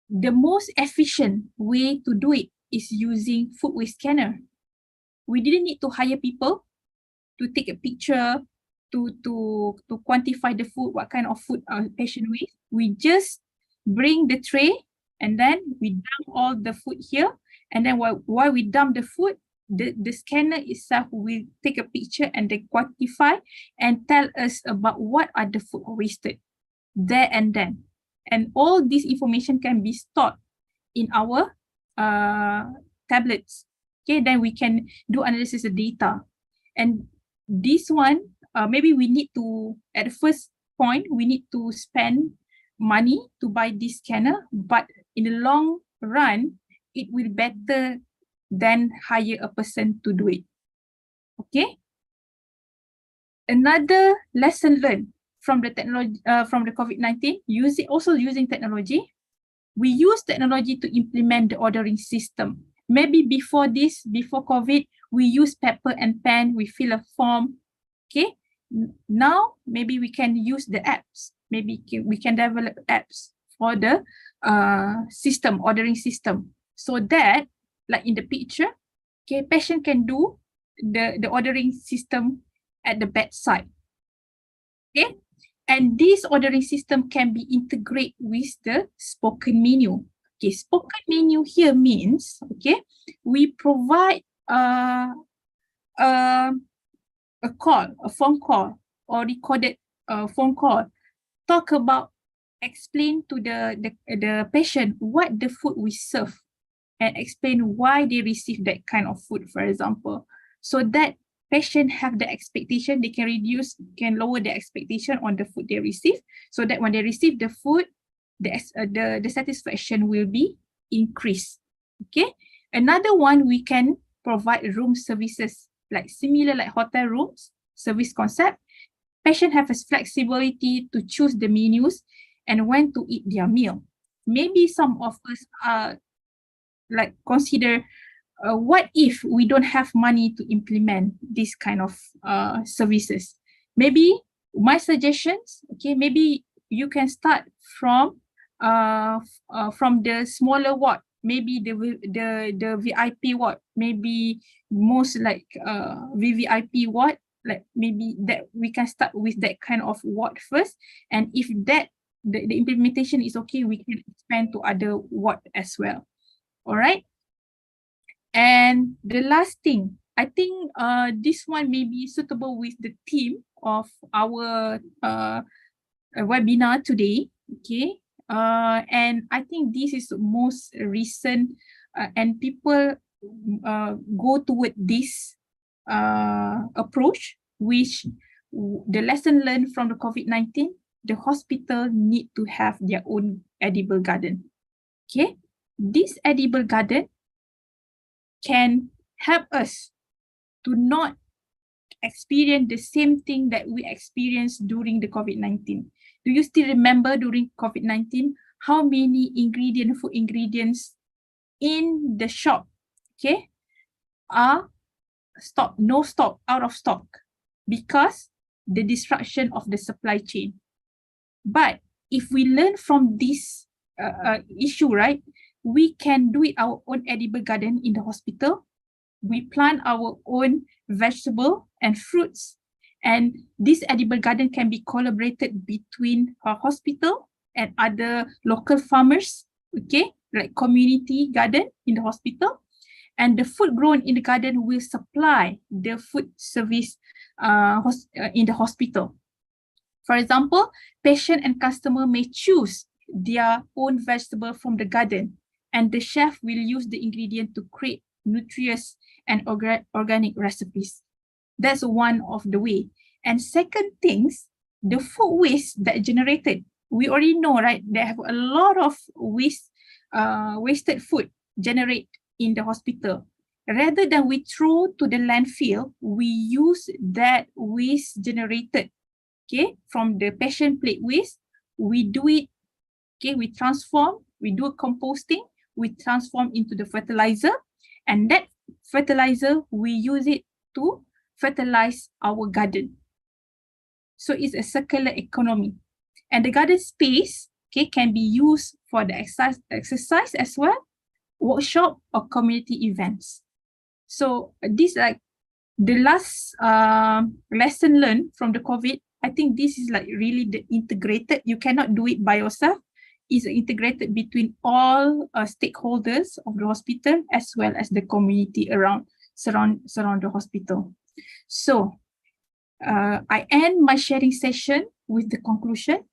[SPEAKER 10] the most efficient way to do it is using food waste scanner. We didn't need to hire people to take a picture to quantify the food, what kind of food patient waste. We just bring the tray and then we dump all the food here, and then while we dump the food, the scanner itself will take a picture and then quantify and tell us about what are the food wasted there and then. And all this information can be stored in our tablets. Okay, then we can do analysis of data. And this one, maybe we need to, at the first point, we need to spend money to buy this scanner, but in the long run, it will better than hire a person to do it. Okay. Another lesson learned from the technology, from the COVID-19, also using technology. We use technology to implement the ordering system. Maybe before this, before COVID, we use paper and pen, we fill a form. Okay. Now, maybe we can use the apps. Maybe we can develop apps for the system, ordering system. So that, like in the picture, okay, patient can do the ordering system at the bedside. Okay. And this ordering system can be integrated with the spoken menu. Okay, spoken menu here means, okay, we provide a call, a phone call, or recorded phone call, talk about, explain to the patient what the food we serve, and explain why they receive that kind of food, for example, so that patient have the expectation, they can lower the expectation on the food they receive, so that when they receive the food, the satisfaction will be increased. Okay. Another one, we can provide room services, like similar like hotel rooms service concept. Patient have a flexibility to choose the menus and when to eat their meal. Maybe some of us are like consider, what if we don't have money to implement this kind of services? Maybe my suggestions, okay, maybe you can start from the smaller ward, maybe the VIP ward, maybe most like VVIP ward, like maybe that we can start with that kind of ward first, and if that the implementation is okay, we can expand to other ward as well. All right. And the last thing, I think this one may be suitable with the theme of our webinar today. Okay. And I think this is the most recent and people go toward this approach, which the lesson learned from the COVID-19, the hospital need to have their own edible garden. Okay. This edible garden can help us to not experience the same thing that we experienced during the COVID-19. Do you still remember during COVID-19 how many food ingredients in the shop, okay, are out of stock because the disruption of the supply chain? But if we learn from this issue, right, we can do it our own edible garden in the hospital. We plant our own vegetable and fruits, and this edible garden can be collaborated between our hospital and other local farmers, okay, like community garden in the hospital, and the food grown in the garden will supply the food service in the hospital. For example, patient and customer may choose their own vegetable from the garden, and the chef will use the ingredient to create nutritious and organic recipes. That's one of the way. And second things, the food waste that generated, we already know, right? They have a lot of wasted food generate in the hospital. Rather than we throw to the landfill, we use that waste generated, okay, from the patient plate waste. We do it, okay, we transform, we do composting, we transform into the fertilizer, and that fertilizer, we use it to fertilize our garden. So it's a circular economy. And the garden space, okay, can be used for the exercise as well, workshop or community events. So this like the last lesson learned from the COVID. I think this is like really the integrated. You cannot do it by yourself. It's integrated between all stakeholders of the hospital as well as the community surround the hospital. So I end my sharing session with the conclusion.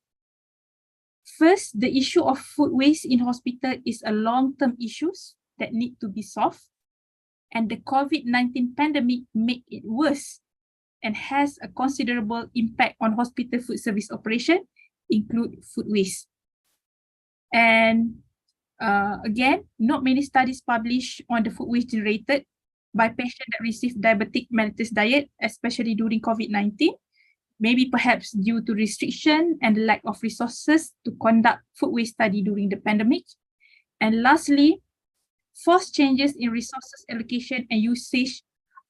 [SPEAKER 10] First, the issue of food waste in hospital is a long-term issue that need to be solved, and the COVID-19 pandemic made it worse, and has a considerable impact on hospital food service operation, include food waste. And again, not many studies published on the food waste generated by patients that receive diabetic mellitus diet, especially during COVID-19, maybe perhaps due to restriction and lack of resources to conduct food waste study during the pandemic. And lastly, forced changes in resources allocation and usage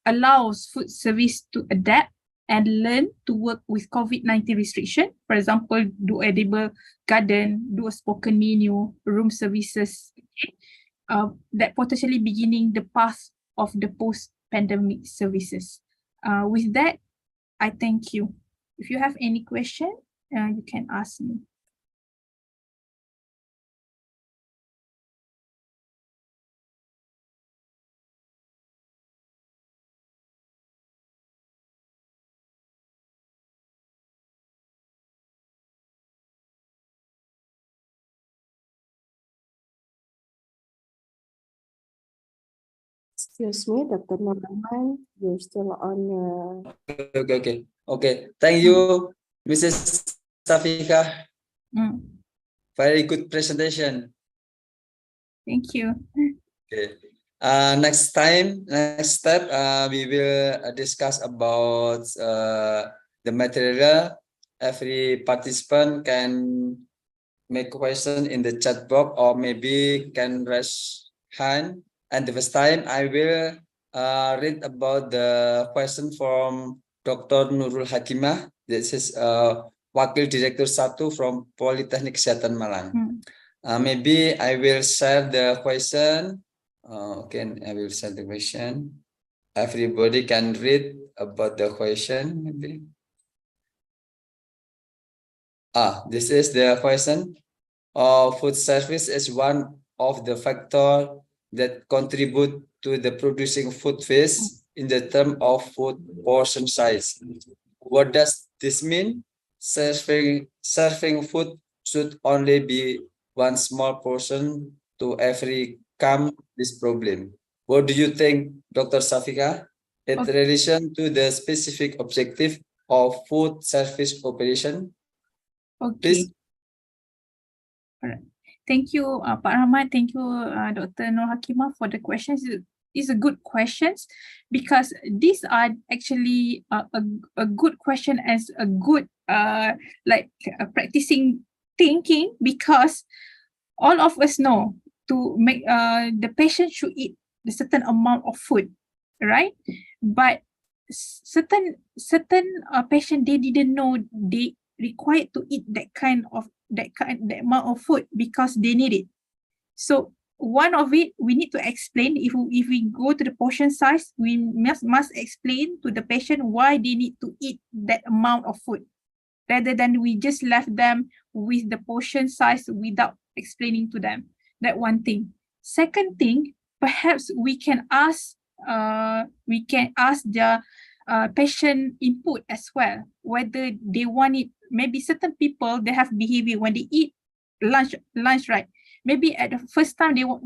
[SPEAKER 10] allows food service to adapt and learn to work with COVID-19 restriction. For example, do edible garden, do a spoken menu, room services, okay? That potentially beginning the path of the post-pandemic services. With that, I thank you. If you have any question, you can ask me.
[SPEAKER 2] Excuse me, Dr. Norman, you're still on.
[SPEAKER 3] Okay. Thank you, Mrs. Safika. Very good presentation.
[SPEAKER 10] Thank you.
[SPEAKER 3] Okay. Next step, we will discuss about the material. Every participant can make question in the chat box or maybe can raise hand. And the first time I will read about the question from Dr. Nurul Hakimah. This is Wakil Direktur 1 from Politeknik Kesehatan Malang. Maybe I will share the question. Okay, I will share the question. Everybody can read about the question, maybe. This is the question. Food service is one of the factors that contribute to the producing food waste in the term of food portion size. What does this mean? Serving food should only be one small portion to every come this problem. What do you think, Dr. Safika? In relation to the specific objective of food service operation?
[SPEAKER 10] Okay.
[SPEAKER 3] Please.
[SPEAKER 10] All right. Thank you, Pak Rahmat. Thank you, Dr. Nur Hakimah, for the questions. It's a good questions because these are actually a good question as a good practicing thinking, because all of us know to make the patient should eat a certain amount of food, right? But certain patient, they didn't know they required to eat that amount of food because they need it. So one of it, we need to explain. If we go to the portion size, we must explain to the patient why they need to eat that amount of food, rather than we just left them with the portion size without explaining to them. That one thing. Second thing, perhaps we can ask their patient input as well, whether they want it. Maybe certain people, they have behavior when they eat lunch, right? Maybe at the first time they will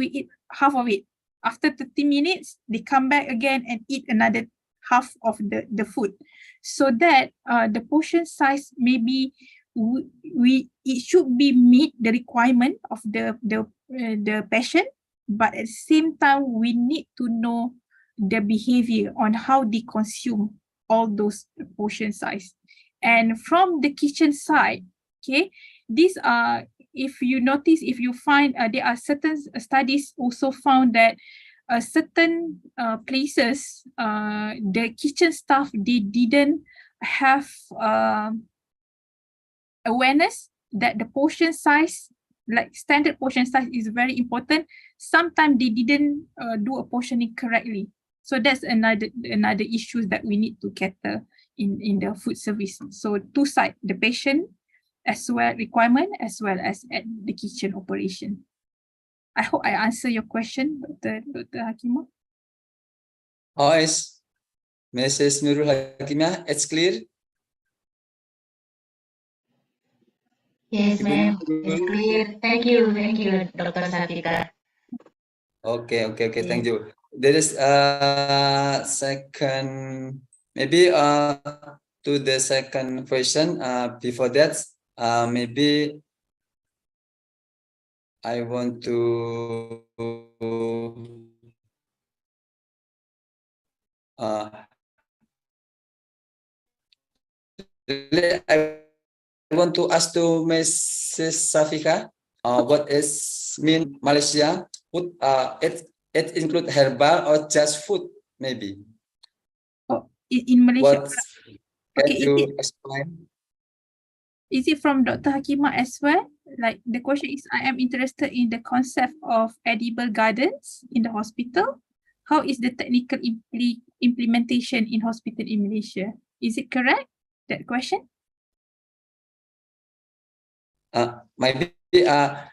[SPEAKER 10] eat half of it. After 30 minutes, they come back again and eat another half of the food. So that the portion size, maybe it should be meet the requirement of the patient, but at the same time we need to know the behavior on how they consume all those portion size. And from the kitchen side, okay, these are, if you notice, if you find there are certain studies also found that certain places, the kitchen staff, they didn't have awareness that the portion size, like standard portion size, is very important. Sometimes they didn't do a portioning correctly. So that's another issue that we need to cater in the food service. So two sides, the patient as well requirement, as well as at the kitchen operation. I hope I answer your question, Dr. Hakimah.
[SPEAKER 3] How is Mrs. Nurul Hakimah? It's clear?
[SPEAKER 7] Yes, ma'am. It's clear. Thank you, Dr. Safika.
[SPEAKER 3] Okay. Thank you. There is a second Maybe to the second question, before that, maybe I want to I want to ask to Mrs. Safika, what is mean Malaysia food? It include herbal or just food maybe?
[SPEAKER 10] Oh, in Malaysia.
[SPEAKER 3] What
[SPEAKER 10] Okay,
[SPEAKER 3] can you explain?
[SPEAKER 10] is it from Dr. Hakima as well? Like the question is, I am interested in the concept of edible gardens in the hospital. How is the technical implementation in hospital in Malaysia? Is it correct, that question?
[SPEAKER 3] Maybe I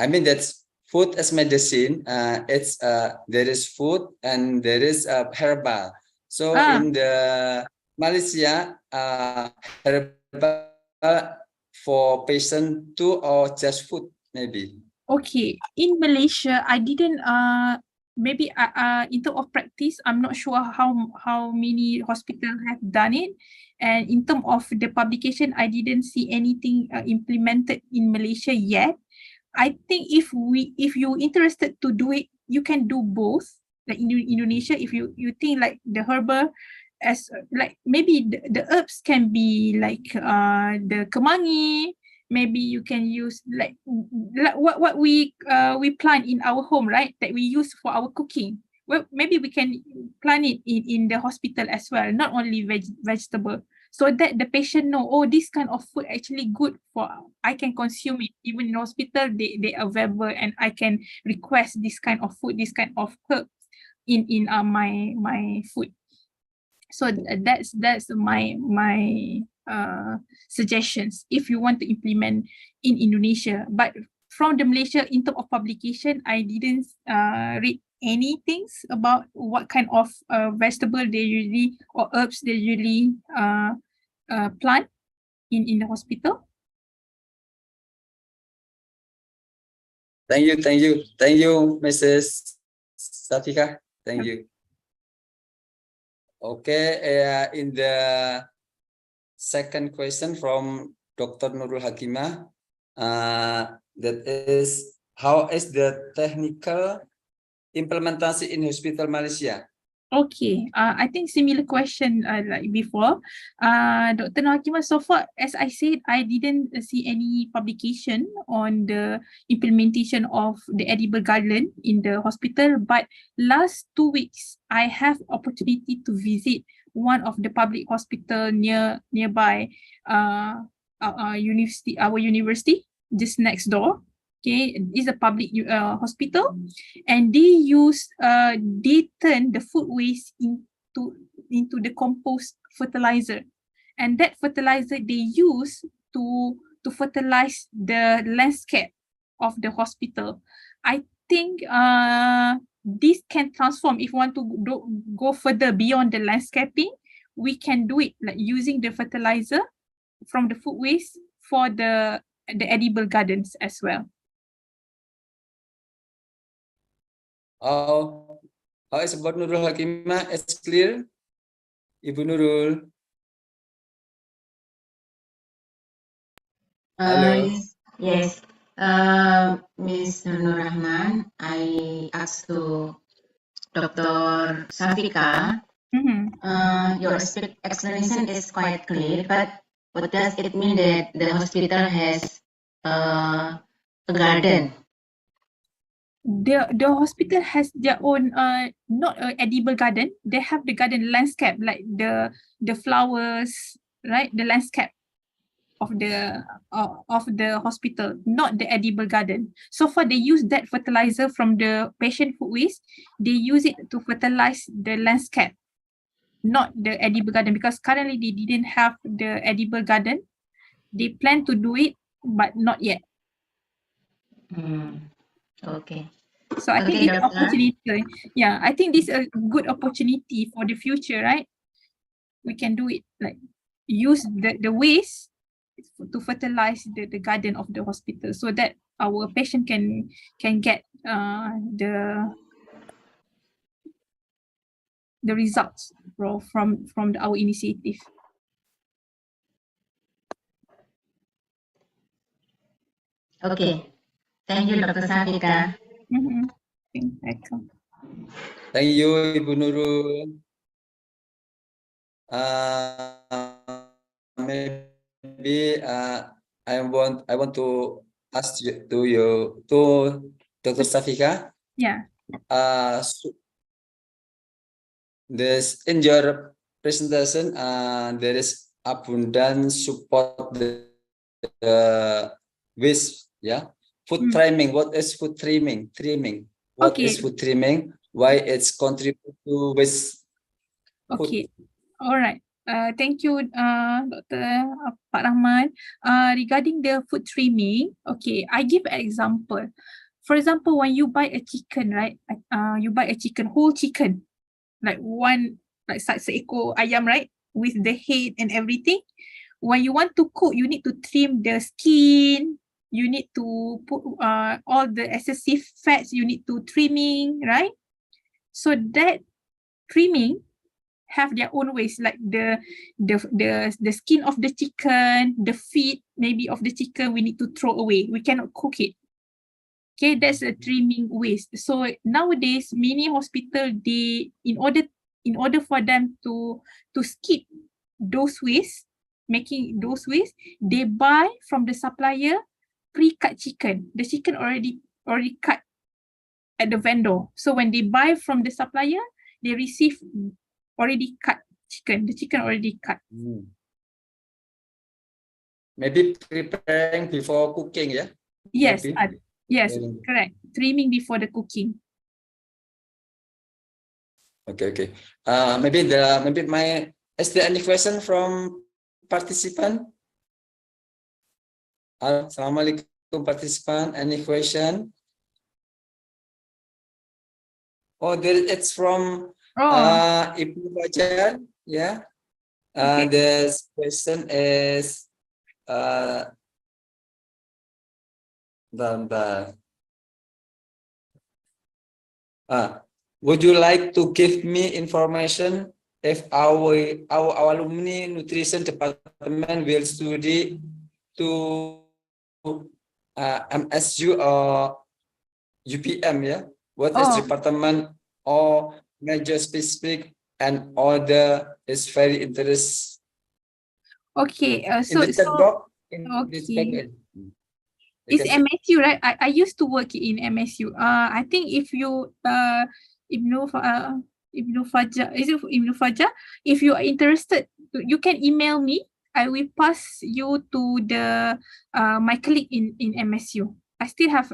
[SPEAKER 3] mean that's food as medicine. It's there is food and there is herbal. So in the Malaysia, herbal for patient too or just food maybe.
[SPEAKER 10] Okay, in Malaysia, I didn't maybe in terms of practice, I'm not sure how many hospitals have done it, and in terms of the publication, I didn't see anything implemented in Malaysia yet. I think if you're interested to do it, you can do both. Like in Indonesia, if you think like the herbal as like maybe the herbs can be like the kemangi, maybe you can use like what we plant in our home, right, that we use for our cooking. Well, maybe we can plant it in the hospital as well, not only vegetable, so that the patient know, oh, this kind of food actually good for, I can consume it even in hospital, they are available, and I can request this kind of food, this kind of herb in my food. So that's my suggestions if you want to implement in Indonesia. But from the Malaysia, in terms of publication, I didn't read any things about what kind of vegetable they usually or herbs they usually plant in the hospital.
[SPEAKER 3] Thank you, Mrs. Safika. Thank you. Okay, in the second question from Dr. Nurul Hakimah, that is, how is the technical implementation in hospital Malaysia?
[SPEAKER 10] Okay, I think similar question like before. Dr. Hakimah, so far, as I said, I didn't see any publication on the implementation of the edible garden in the hospital. But last 2 weeks, I have opportunity to visit one of the public hospital nearby our university, just next door. Okay, it's a public hospital, and they turn the food waste into the compost fertilizer, and that fertilizer they use to fertilize the landscape of the hospital. I think this can transform. If you want to go further beyond the landscaping, we can do it like using the fertilizer from the food waste for the edible gardens as well.
[SPEAKER 3] How is about Nurul Hakimah? It's clear, Ibu Nurul. Hello.
[SPEAKER 7] Yes. Miss Nur Rahman, I asked to Dr. Safika. Your explanation is quite clear, but what does it mean that the hospital has a garden?
[SPEAKER 10] The hospital has their own not a edible garden. They have the garden landscape, like the flowers, right, the landscape of the hospital, not the edible garden. So far they use that fertilizer from the patient food waste. They use it to fertilize the landscape, not the edible garden, because currently they didn't have the edible garden. They plan to do it, but not yet.
[SPEAKER 7] Okay.
[SPEAKER 10] So I think this opportunity, yeah, I think this is a good opportunity for the future, right? We can do it, like use the waste to fertilize the garden of the hospital, so that our patient can get the results from our initiative.
[SPEAKER 7] Okay. Thank you, Dr. Safika.
[SPEAKER 10] Welcome.
[SPEAKER 3] Thank you, Ibu Nurul. Maybe I want to ask you to Dr. Safika.
[SPEAKER 10] Yeah.
[SPEAKER 3] This in your presentation, there is abundant support the waste, yeah. Food trimming. What is food trimming? What is food trimming? Why it's contribute to waste?
[SPEAKER 10] Okay. All right. Thank you, Dr. Pak Rahman. Regarding the food trimming, okay, I give an example. For example, when you buy a chicken, right? You buy a chicken, whole chicken, like seekor ayam, right? With the head and everything. When you want to cook, you need to trim the skin. You need to put all the excessive fats. You need to trimming, right? So that trimming have their own ways, like the skin of the chicken, the feet maybe of the chicken we need to throw away. We cannot cook it. Okay, that's a trimming waste. So nowadays, many hospital, they in order for them to skip those waste, making those waste, they buy from the supplier pre-cut chicken. The chicken already cut at the vendor. So when they buy from the supplier, they receive already cut chicken. The chicken already cut.
[SPEAKER 3] Maybe preparing before cooking, yeah?
[SPEAKER 10] Yes, yes,
[SPEAKER 3] Maybe.
[SPEAKER 10] correct. Trimming before the cooking.
[SPEAKER 3] Okay. Maybe is there any question from participant? Assalamualaikum participant. Any question? Oh, it's from Ibnu Fajar. Yeah. The question is would you like to give me information if our alumni nutrition department will study to MSU or UPM, yeah? What is department or major specific and order is very interest.
[SPEAKER 10] Okay,
[SPEAKER 3] In the chat box.
[SPEAKER 10] It's MSU, right? I used to work in MSU. I think if you Ibnu Fajar, is it Ibnu Fajar? If you are interested, you can email me. I will pass you to the my colleague in MSU. I still have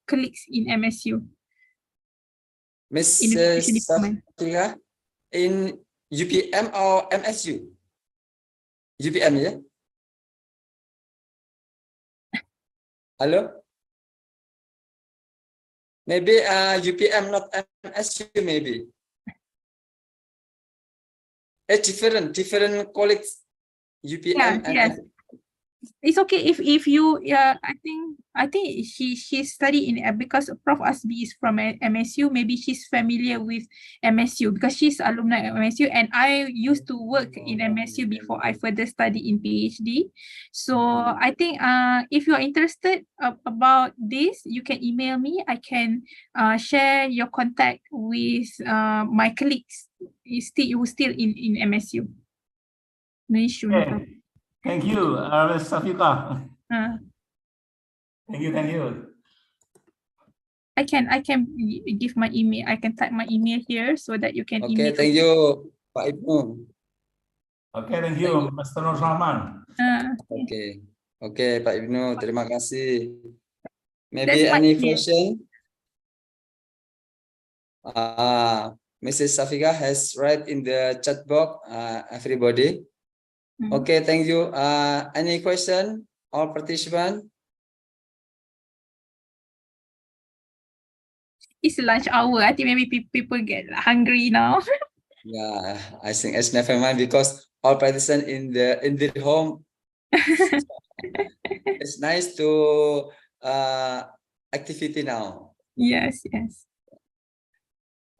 [SPEAKER 10] colleagues in MSU.
[SPEAKER 3] Mrs. Safia, in UPM or MSU? UPM, yeah? Hello? Maybe UPM, not MSU, maybe. It's different colleagues, UPM and
[SPEAKER 10] It's okay if you I think she studied in because Prof Asbi is from MSU. Maybe she's familiar with MSU because she's alumni at MSU, and I used to work in MSU before I further study in PhD. So I think if you are interested about this, you can email me. I can share your contact with my colleagues. Who's still in MSU. No issue.
[SPEAKER 11] Okay. Thank you, Ms. Safika. Thank you.
[SPEAKER 10] I can give my email. I can type my email here so that you can email.
[SPEAKER 3] Okay, thank you, Pak Ibnu.
[SPEAKER 11] Okay, thank you, Mr. Nur Rahman.
[SPEAKER 3] Okay, Pak Ibnu, terima kasih. Maybe any question? Mrs. Safika has write in the chat box, everybody. Okay, thank you. Any question? All participants?
[SPEAKER 10] It's lunch hour. I think maybe people get hungry now.
[SPEAKER 3] Yeah, I think it's never mind because all participants in the home. It's nice to activity now.
[SPEAKER 10] Yes.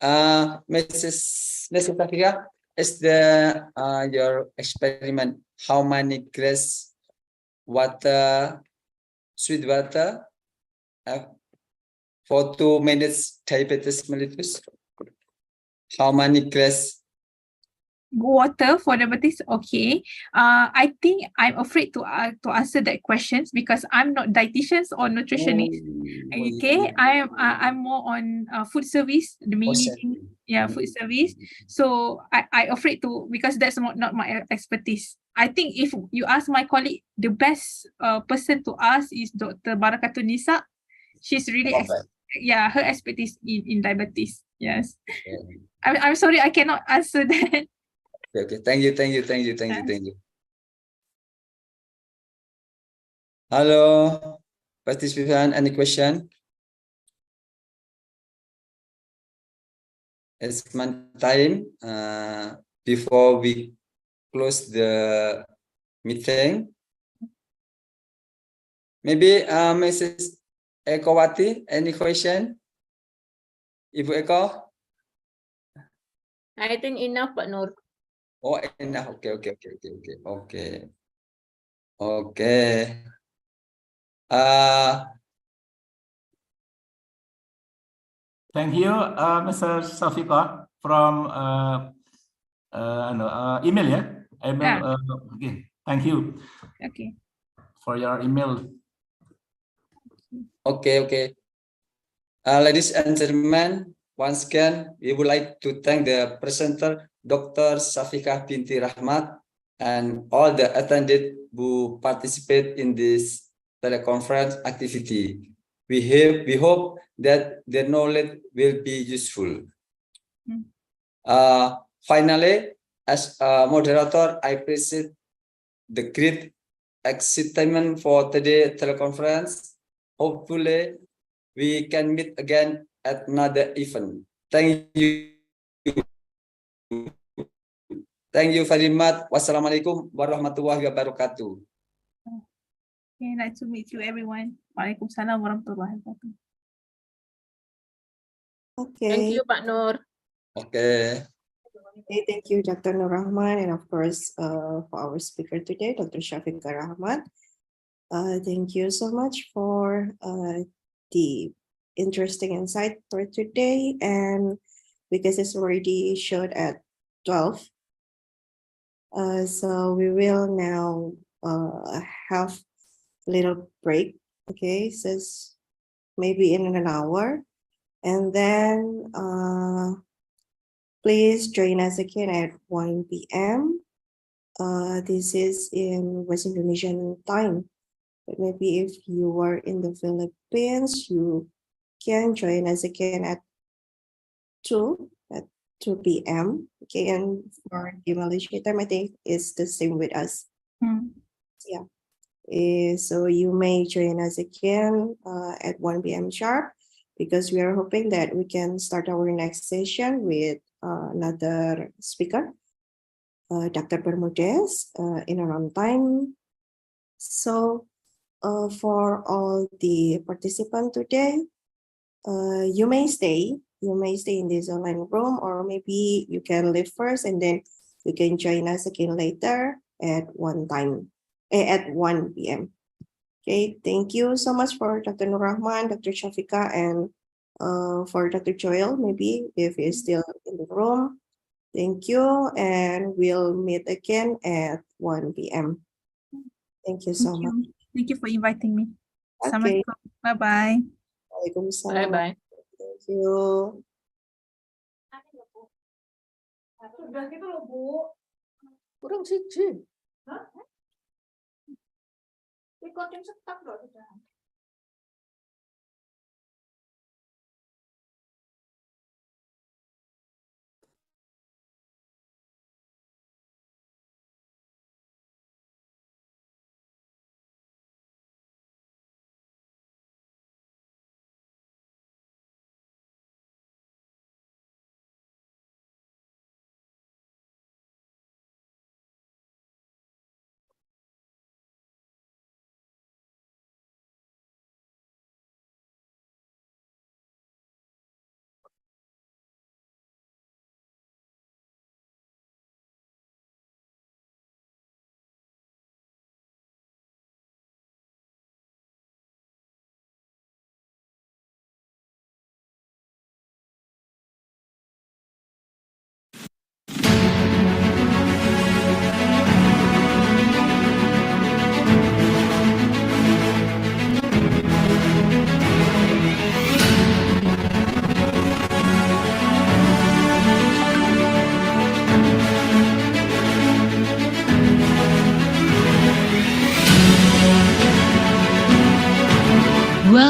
[SPEAKER 3] Mrs. Mr. Tafika, is the your experiment how many glass water, sweet water, for 2 minutes diabetes mellitus? How many glass?
[SPEAKER 10] Water for diabetes, okay. I think I'm afraid to answer that questions because I'm not dietitians or nutritionist. Okay, I'm more on food service, the managing, food service. So I afraid to, because that's not my expertise. I think if you ask my colleague, the best person to ask is Dr. Barakatun Nisa. She's really her expertise in diabetes. Yes. I'm sorry, I cannot answer that.
[SPEAKER 3] Okay. Thank you. Hello, participant, any question? It's my time before we close the meeting. Maybe Mrs. Ekowati, any question? Ibu Eko?
[SPEAKER 9] I think enough, Pak Nur.
[SPEAKER 3] Oh, enough. Okay.
[SPEAKER 11] Thank you, Mr. Safika from email ya. Email. Okay. Thank you.
[SPEAKER 10] Okay.
[SPEAKER 11] For your email.
[SPEAKER 3] Okay. Ladies and gentlemen, once again, we would like to thank the presenter, Dr. Safika Binti Rahmat, and all the attendees who participate in this teleconference activity. We hope that the knowledge will be useful. Finally, as a moderator, I appreciate the great excitement for today's teleconference. Hopefully, we can meet again at another event. Thank you. Thank you very much. Wassalamualaikum warahmatullahi wabarakatuh.
[SPEAKER 10] Okay, nice to meet you, everyone. Waalaikumsalam warahmatullahi wabarakatuh.
[SPEAKER 2] Okay.
[SPEAKER 9] Thank you, Pak Nur.
[SPEAKER 3] Okay.
[SPEAKER 2] Okay, thank you, Dr. Nur Rahman, and of course, for our speaker today, Dr. Shafiqah Rahman. Thank you so much for the interesting insight for today. And because it's already showed at 12, so we will now have a little break. Okay, so maybe in an hour, and then please join us again at 1 p.m. This is in West Indonesian time. But maybe if you are in the Philippines, you can join us again at 2 p.m. Okay, and for the Malaysia time, I think it's the same with us. Yeah. So you may join us again at 1 p.m. sharp, because we are hoping that we can start our next session with another speaker, Dr. Bermudez, in around time. So for all the participants today, you may stay in this online room, or maybe you can leave first and then you can join us again later at 1 p.m. Okay, thank you so much for Dr. Nur Rahman, Dr. Shafika, and for Dr. Joel, maybe if he's still in the room. Thank you, and we'll meet again at 1 p.m. Thank you so much.
[SPEAKER 10] Thank you for inviting me.
[SPEAKER 2] Okay.
[SPEAKER 10] Bye-bye.
[SPEAKER 2] Waalaikumsalam.
[SPEAKER 9] Bye-bye.
[SPEAKER 2] Thank you.
[SPEAKER 10] Udah gitu loh, Bu.
[SPEAKER 6] Kurang siji.
[SPEAKER 10] Hah? Recording stuck loh, sudah.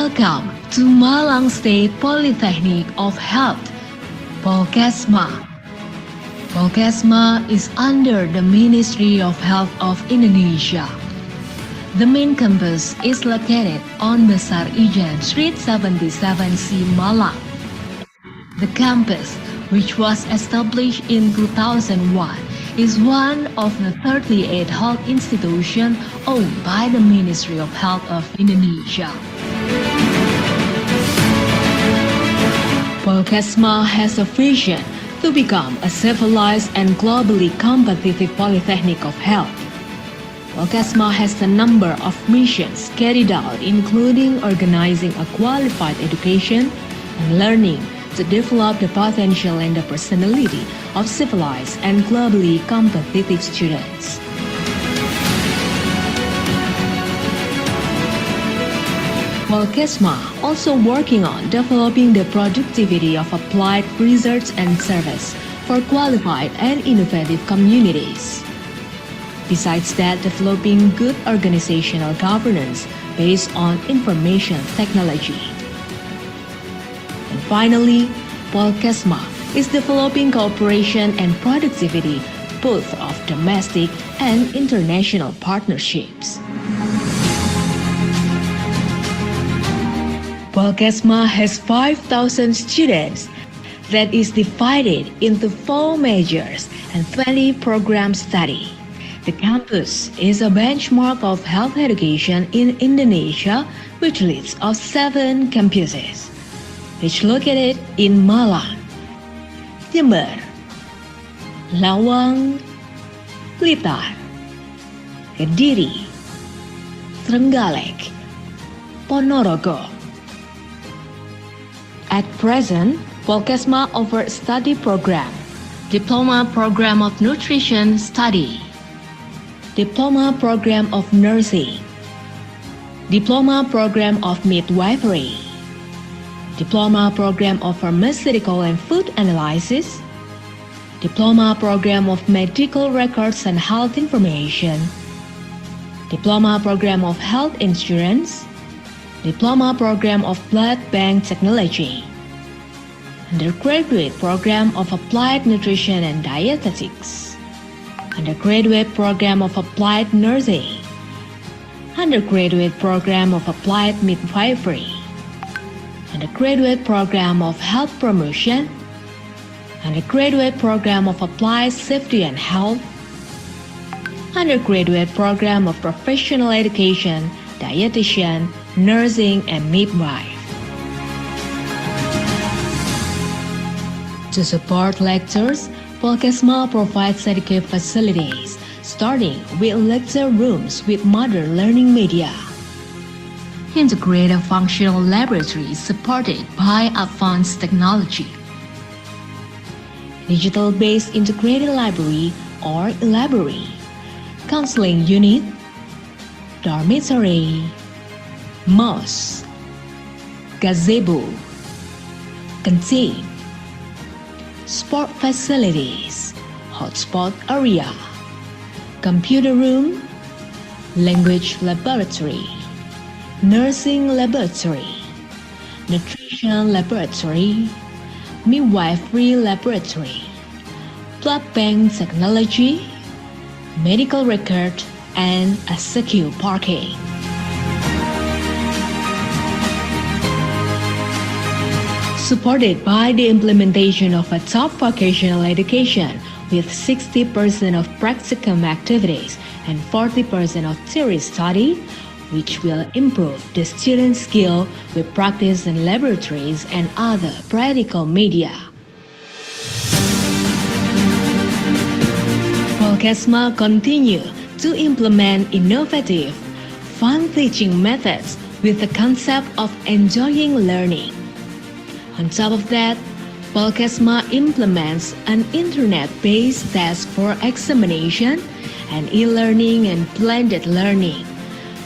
[SPEAKER 1] Welcome to Malang State Polytechnic of Health, Polkesma. Polkesma is under the Ministry of Health of Indonesia. The main campus is located on Besar Ijen Street 77C, Malang. The campus, which was established in 2001, is one of the 38 health institutions owned by the Ministry of Health of Indonesia. Polkesma has a vision to become a civilized and globally competitive polytechnic of health. Polkesma has a number of missions carried out, including organizing a qualified education and learning to develop the potential and the personality of civilized and globally competitive students. Polkesma also working on developing the productivity of applied research and service for qualified and innovative communities. Besides that, developing good organizational governance based on information technology. And finally, Polkesma is developing cooperation and productivity both of domestic and international partnerships. Polkesma has 5,000 students that is divided into 4 majors and 20 programs study. The campus is a benchmark of health education in Indonesia, which leads of 7 campuses, which located in Malang, Jember, Lawang, Blitar, Kediri, Trenggalek, Ponorogo. At present, Polkesma offers study program, Diploma Program of Nutrition Study, Diploma Program of Nursing, Diploma Program of Midwifery, Diploma Program of Pharmaceutical and Food Analysis, Diploma Program of Medical Records and Health Information, Diploma Program of Health Insurance, Diploma Program of Blood Bank Technology, Undergraduate Program of Applied Nutrition and Dietetics, Undergraduate Program of Applied Nursing, Undergraduate Program of Applied Midwifery, Undergraduate Program of Health Promotion, Undergraduate Program of Applied Safety and Health, Undergraduate Program of Professional Education, Dietitian, Nursing, and Midwife. To support lectures, Polkesma provides educative facilities, starting with lecture rooms with modern learning media. Integrated functional laboratories supported by advanced technology. Digital-based integrated library or library, counseling unit, dormitory, mosque, gazebo, canteen, sport facilities, hotspot area, computer room, language laboratory, nursing laboratory, nutrition laboratory, midwifery laboratory, blood bank technology, medical record, and a secure parking. Supported by the implementation of a top vocational education with 60% of practicum activities and 40% of theory study, which will improve the student's skill with practice in laboratories and other practical media. Polkesma continue to implement innovative, fun teaching methods with the concept of enjoying learning. On top of that, Polkesma implements an internet-based test for examination and e-learning and blended learning,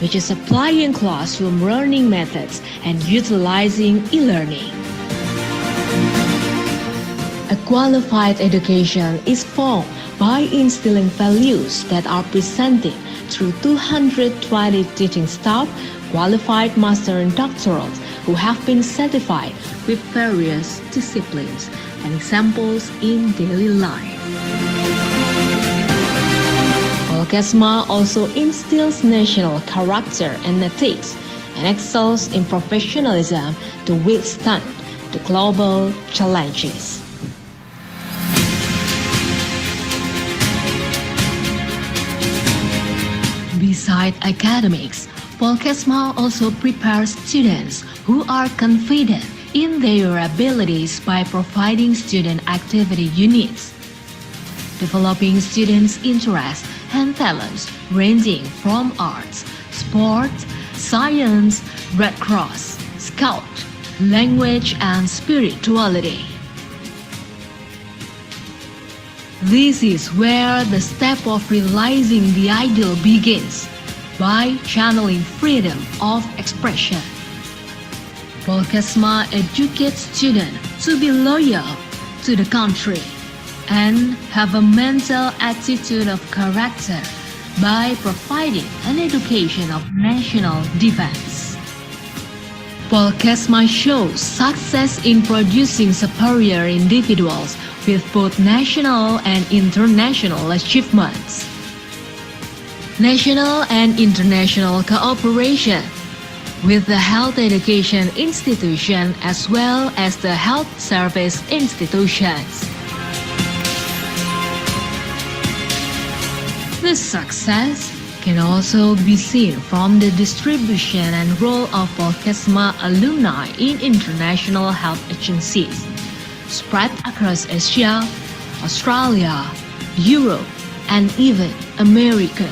[SPEAKER 1] which is applying classroom learning methods and utilizing e-learning. A qualified education is formed by instilling values that are presented through 220 teaching staff, qualified master and doctorals, who have been certified with various disciplines and examples in daily life. Polkesma also instills national character and ethics and excels in professionalism to withstand the global challenges. Beside academics, Polkesma also prepares students who are confident in their abilities by providing student activity units, developing students' interests and talents ranging from arts, sports, science, Red Cross, Scout, language, and spirituality. This is where the step of realizing the ideal begins, by channeling freedom of expression. Polkesma educates students to be loyal to the country and have a mental attitude of character by providing an education of national defense. Polkesma shows success in producing superior individuals with both national and international achievements. National and international cooperation with the health education institution as well as the health service institutions. This success can also be seen from the distribution and role of Polkesma alumni in international health agencies, spread across Asia, Australia, Europe, and even America.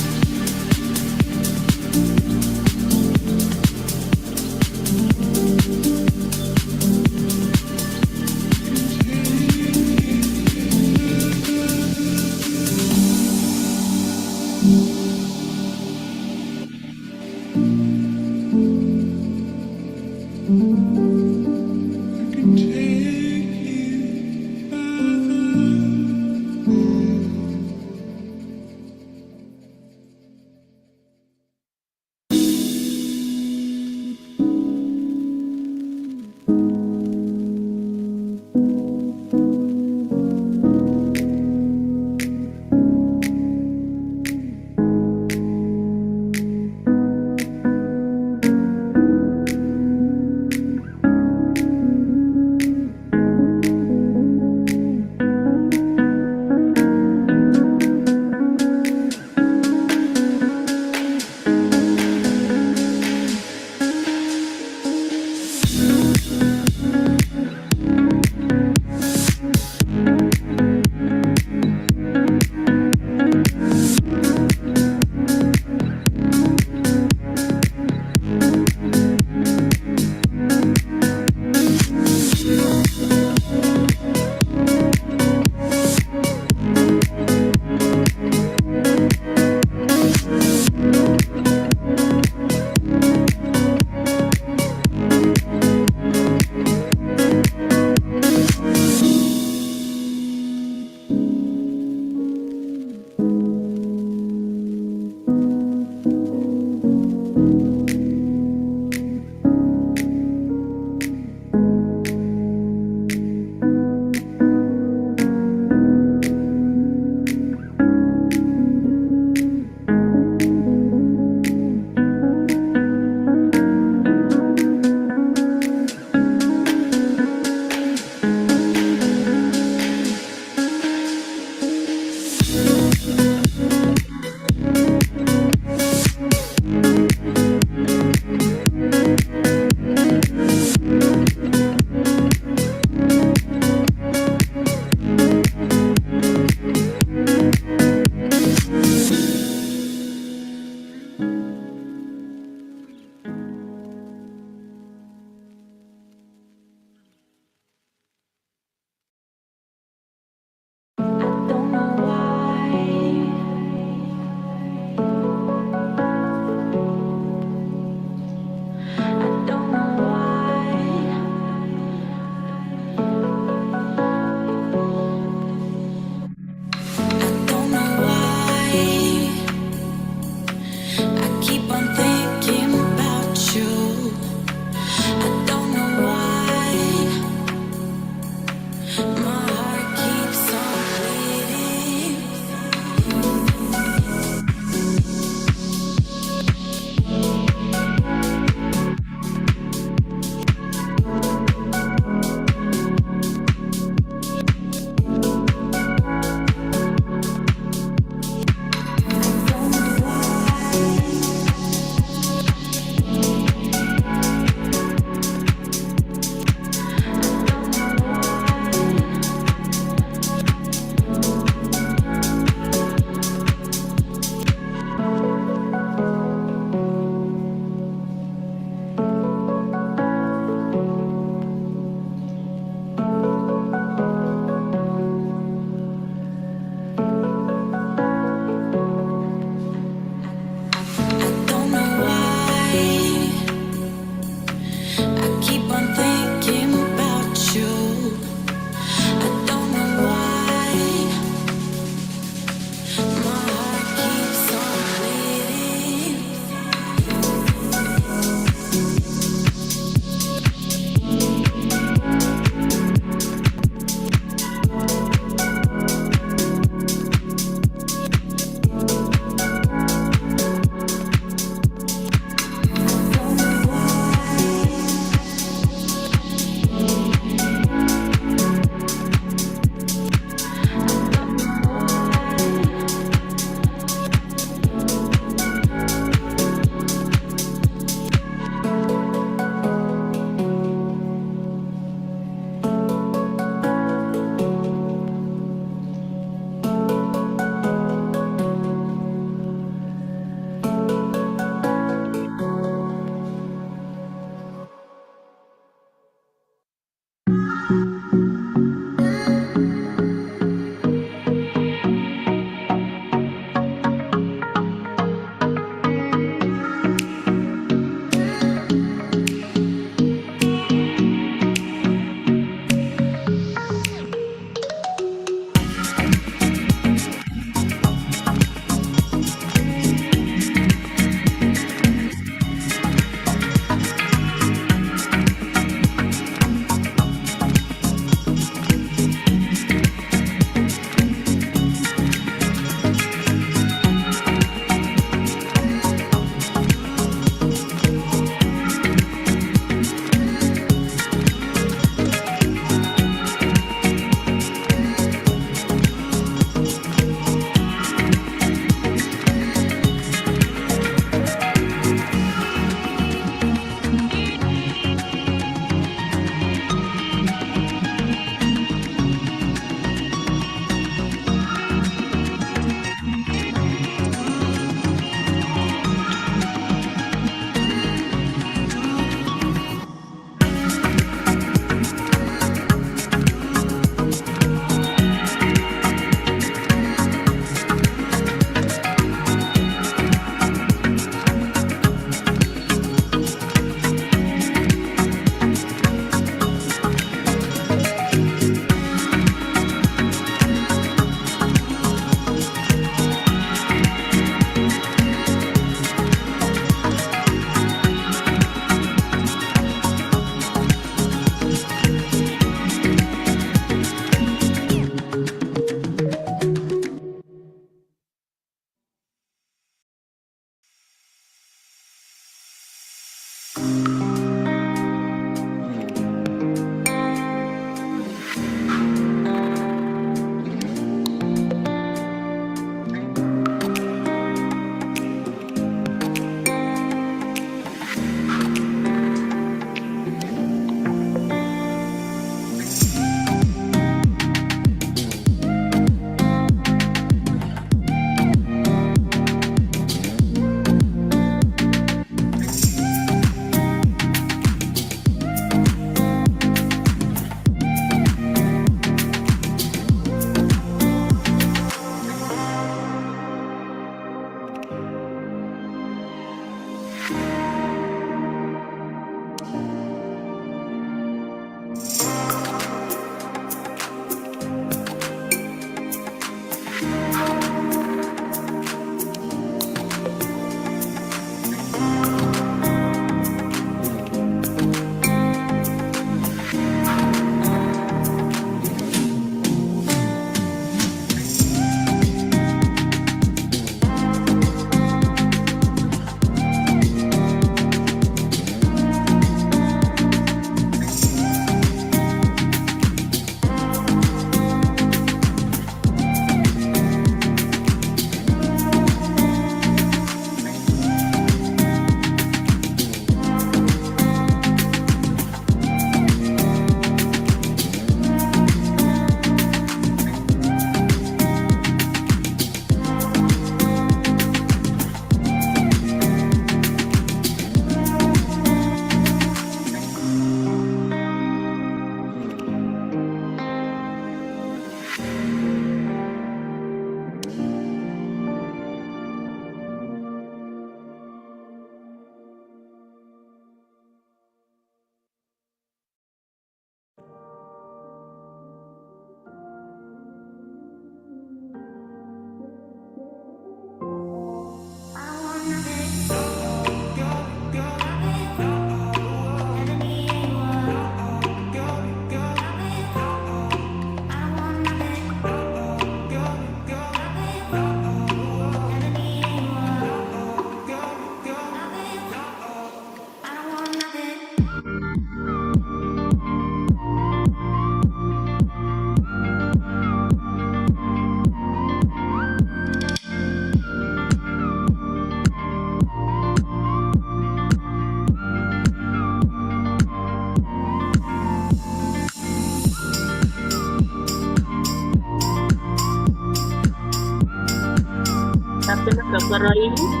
[SPEAKER 9] Dr. Roy.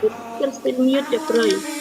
[SPEAKER 9] You can still mute, Dr. Roy.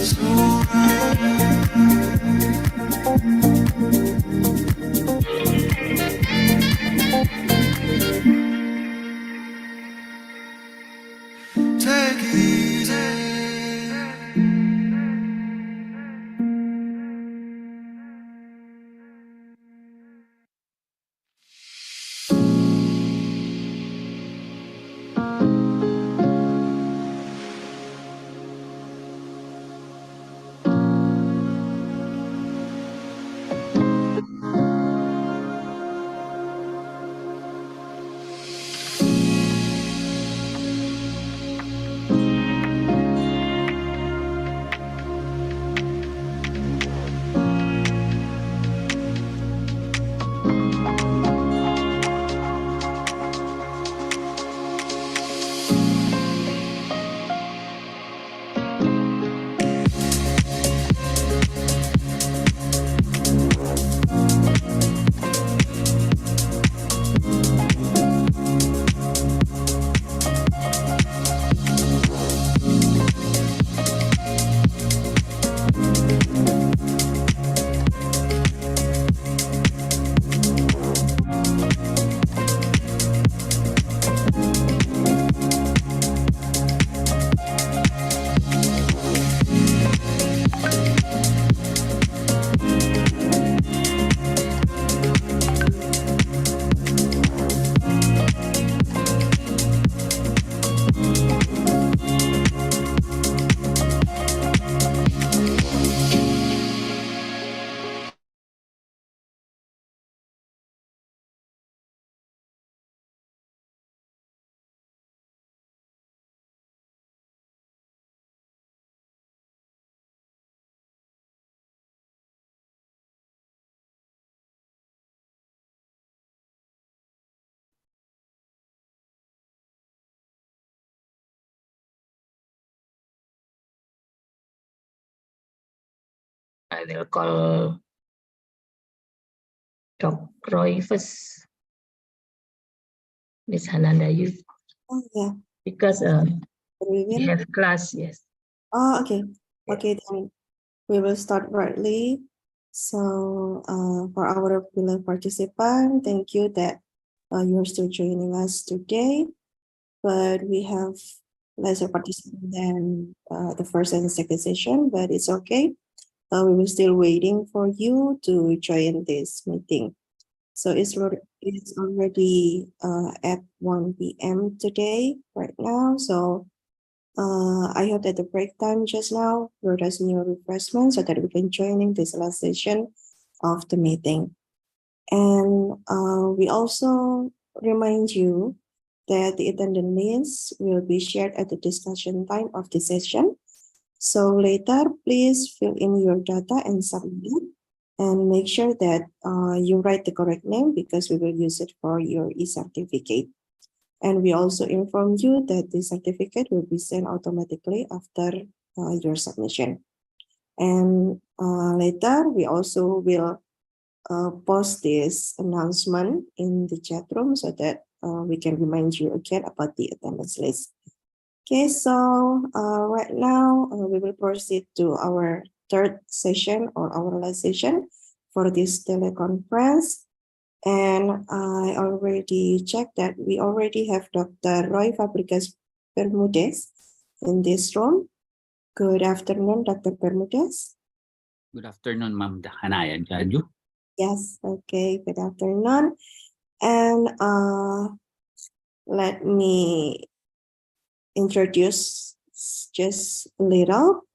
[SPEAKER 12] Take it easy.
[SPEAKER 13] I will call Dr. Roy first, Miss Hananda, you,
[SPEAKER 2] Oh, yeah.
[SPEAKER 13] because we
[SPEAKER 2] Vivian?
[SPEAKER 13] have class, yes.
[SPEAKER 2] Oh, okay. Okay, then we will start brightly. So, for our beloved participant, thank you that you're still joining us today. But we have lesser participants than the first and the second session, but it's okay. We were still waiting for you to join this meeting. So it's already at 1 p.m. today, right now. So I hope that the break time just now brought us new refreshments so that we can join in this last session of the meeting. And we also remind you that the attendance list will be shared at the discussion time of the session. So later, please fill in your data and submit, and make sure that you write the correct name because we will use it for your e-certificate. And we also inform you that the certificate will be sent automatically after your submission. And later, we also will post this announcement in the chat room so that we can remind you again about the attendance list. Okay, so right now we will proceed to our third session or our last session for this teleconference. And I already checked that we already have Dr. Roy Fabricas Bermudez in this room. Good afternoon, Dr. Bermudez.
[SPEAKER 14] Good afternoon, Ma'am Hanaya Jaju.
[SPEAKER 2] Yes, okay, good afternoon. And let me introduce just a little.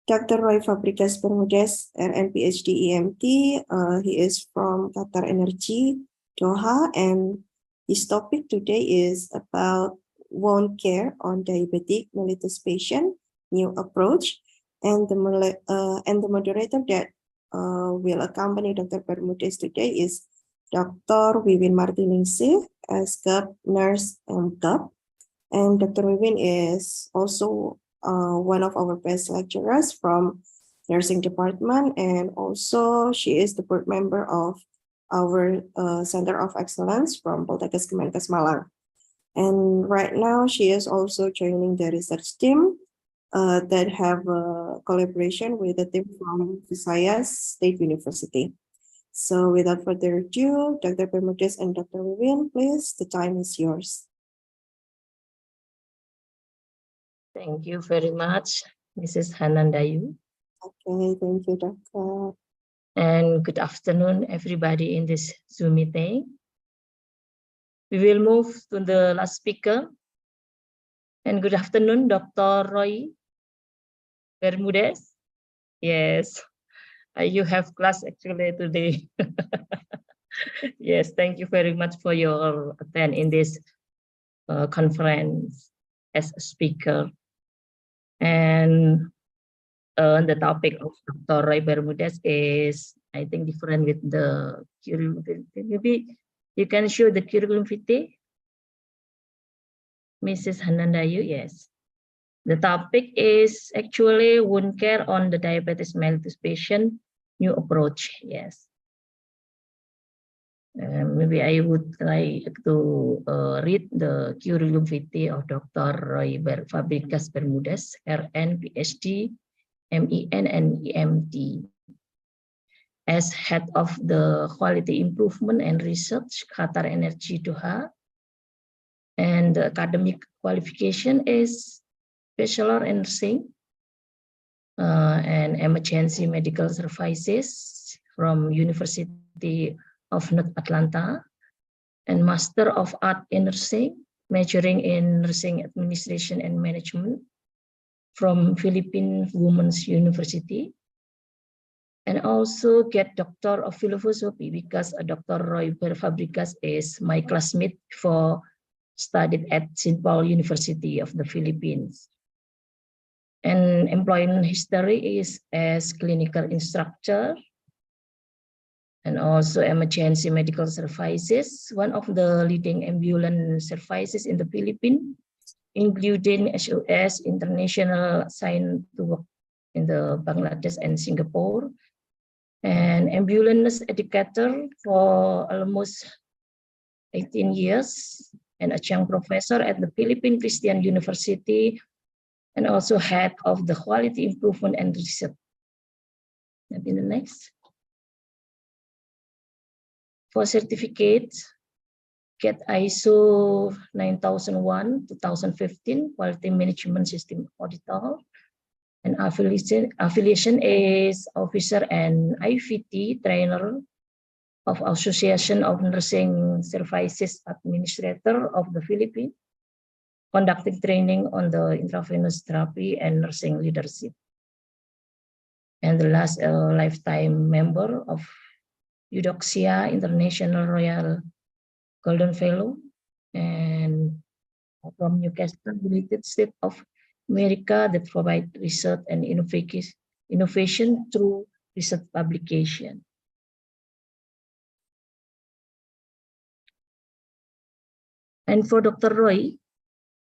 [SPEAKER 2] Dr. Roy Fabricas Bermudez, RN PhD EMT. He is from Qatar Energy, Doha, and his topic today is about wound care on diabetic mellitus patient, new approach, and the moderator that will accompany Dr. Bermudez today is Dr. Wiwin Martiningsih, as GAP nurse and GAP. And Dr. Wiwin is also one of our best lecturers from nursing department, and also she is the board member of our Center of Excellence from Poltekkes Kemenkes Malang. And right now she is also joining the research team that have a collaboration with a team from Visayas State University. So without further ado, Dr. Bermudez and Dr. Vivian, please, the time is yours.
[SPEAKER 13] Thank you very much, Mrs. Hanandayu.
[SPEAKER 2] Okay, thank you, Doctor.
[SPEAKER 13] And good afternoon, everybody in this Zoom meeting. We will move to the last speaker. And good afternoon, Dr. Roy Bermudez. Yes, you have class actually today. Yes, thank you very much for your attend in this conference as a speaker. And the topic of Dr. Roy Bermudez is, I think, different with the curriculum vitae. Maybe you can show the curriculum vitae, Mrs. Hanandayu. Yes. The topic is actually wound care on the diabetes mellitus patient, new approach. Yes. Maybe I would try to read the curriculum vitae of Dr. Roy Fabregas Bermudez, RN, PhD, MEN, and EMT. As head of the Quality Improvement and Research, Qatar Energy Doha, and the academic qualification is Bachelor in Nursing and Emergency Medical Services from University of North Atlanta, and Master of Art in Nursing, majoring in Nursing Administration and Management from Philippine Women's University, and also get Doctor of Philosophy because Dr. Roy Fabregas is my classmate before studied at St. Paul University of the Philippines. And employment history is as clinical instructor and also emergency medical services, one of the leading ambulance services in the Philippines, including SOS International assigned to work in the Bangladesh and Singapore, and ambulance educator for almost 18 years, and adjunct professor at the Philippine Christian University, and also head of the Quality Improvement and Research. Maybe the next. For certificates, get ISO 9001-2015 Quality Management System Auditor, and affiliation is officer and IVT trainer of Association of Nursing Services Administrator of the Philippines, conducting training on the intravenous therapy and nursing leadership. And the last, lifetime member of Eudoxia International Royal Golden Fellow, and from Newcastle, United States of America, that provide research and innovation through research publication. And for Dr. Roy,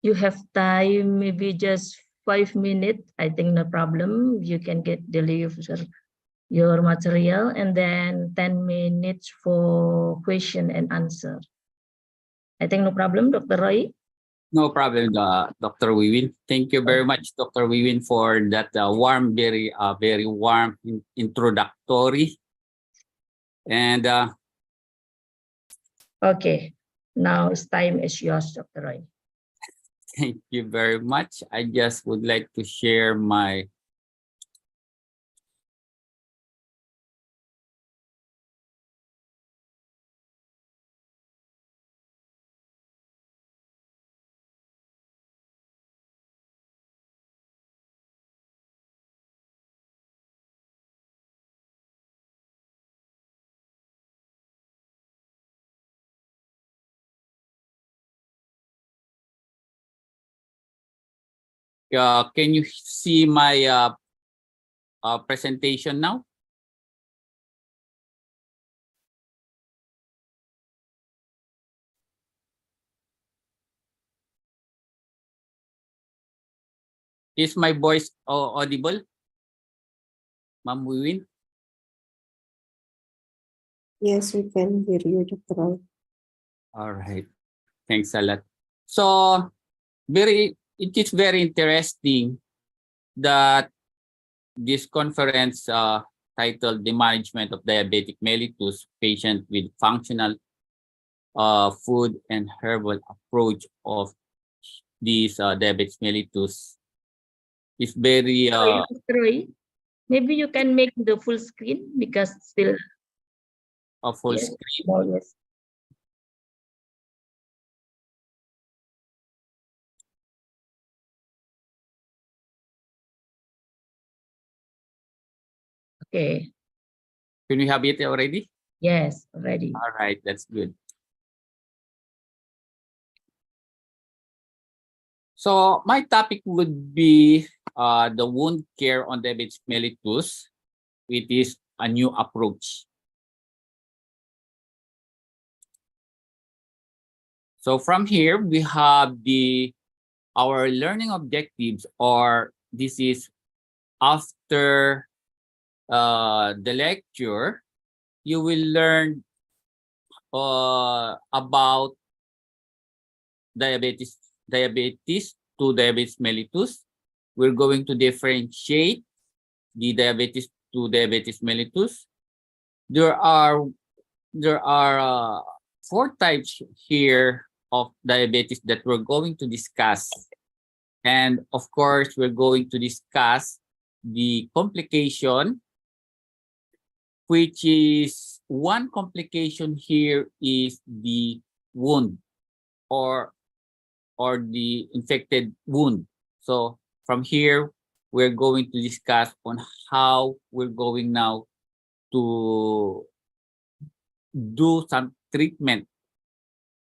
[SPEAKER 13] you have time, maybe just 5 minutes. I think no problem. You can get deliver your material, and then 10 minutes for question and answer. I think no problem, Dr. Roy.
[SPEAKER 14] No problem, Dr. Wiwin. Thank you very much, Dr. Wiwin, for that warm, very warm introductory. And
[SPEAKER 13] okay, now it's time is yours, Dr. Roy.
[SPEAKER 14] Thank you very much. I just would like to share my can you see my presentation now? Is my voice audible, Ma'am Wiwin?
[SPEAKER 2] Yes, we can hear you, Dr. Roy.
[SPEAKER 14] All right. Thanks a lot. So it is very interesting that this conference titled The Management of Diabetic Mellitus Patient with Functional Food and Herbal Approach of these diabetes mellitus is very
[SPEAKER 13] Sorry, Mr. Roy, maybe you can make the full screen because still
[SPEAKER 14] a full
[SPEAKER 13] yes,
[SPEAKER 14] screen.
[SPEAKER 13] small, yes. Okay.
[SPEAKER 14] Can we have it already?
[SPEAKER 13] Yes, already.
[SPEAKER 14] All right, that's good. So my topic would be the wound care on diabetes mellitus. It is a new approach. So from here we have our learning objectives, or this is after the lecture, you will learn about diabetes to diabetes mellitus. We're going to differentiate the diabetes to diabetes mellitus. There are 4 types here of diabetes that we're going to discuss. And of course, we're going to discuss the complication, which is one complication here is the wound or the infected wound. So from here, we're going to discuss on how we're going now to do some treatment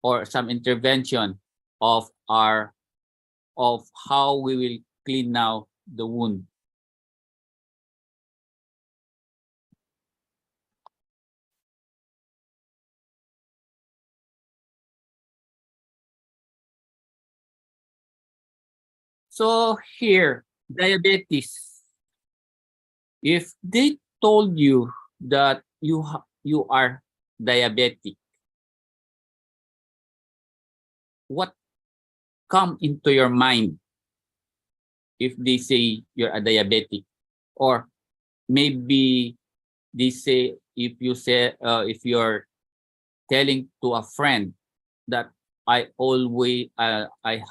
[SPEAKER 14] or some intervention of how we will clean now the wound. So here, diabetes. If they told you that you are diabetic, what come into your mind if they say you're a diabetic? Or maybe they say if you're telling to a friend that I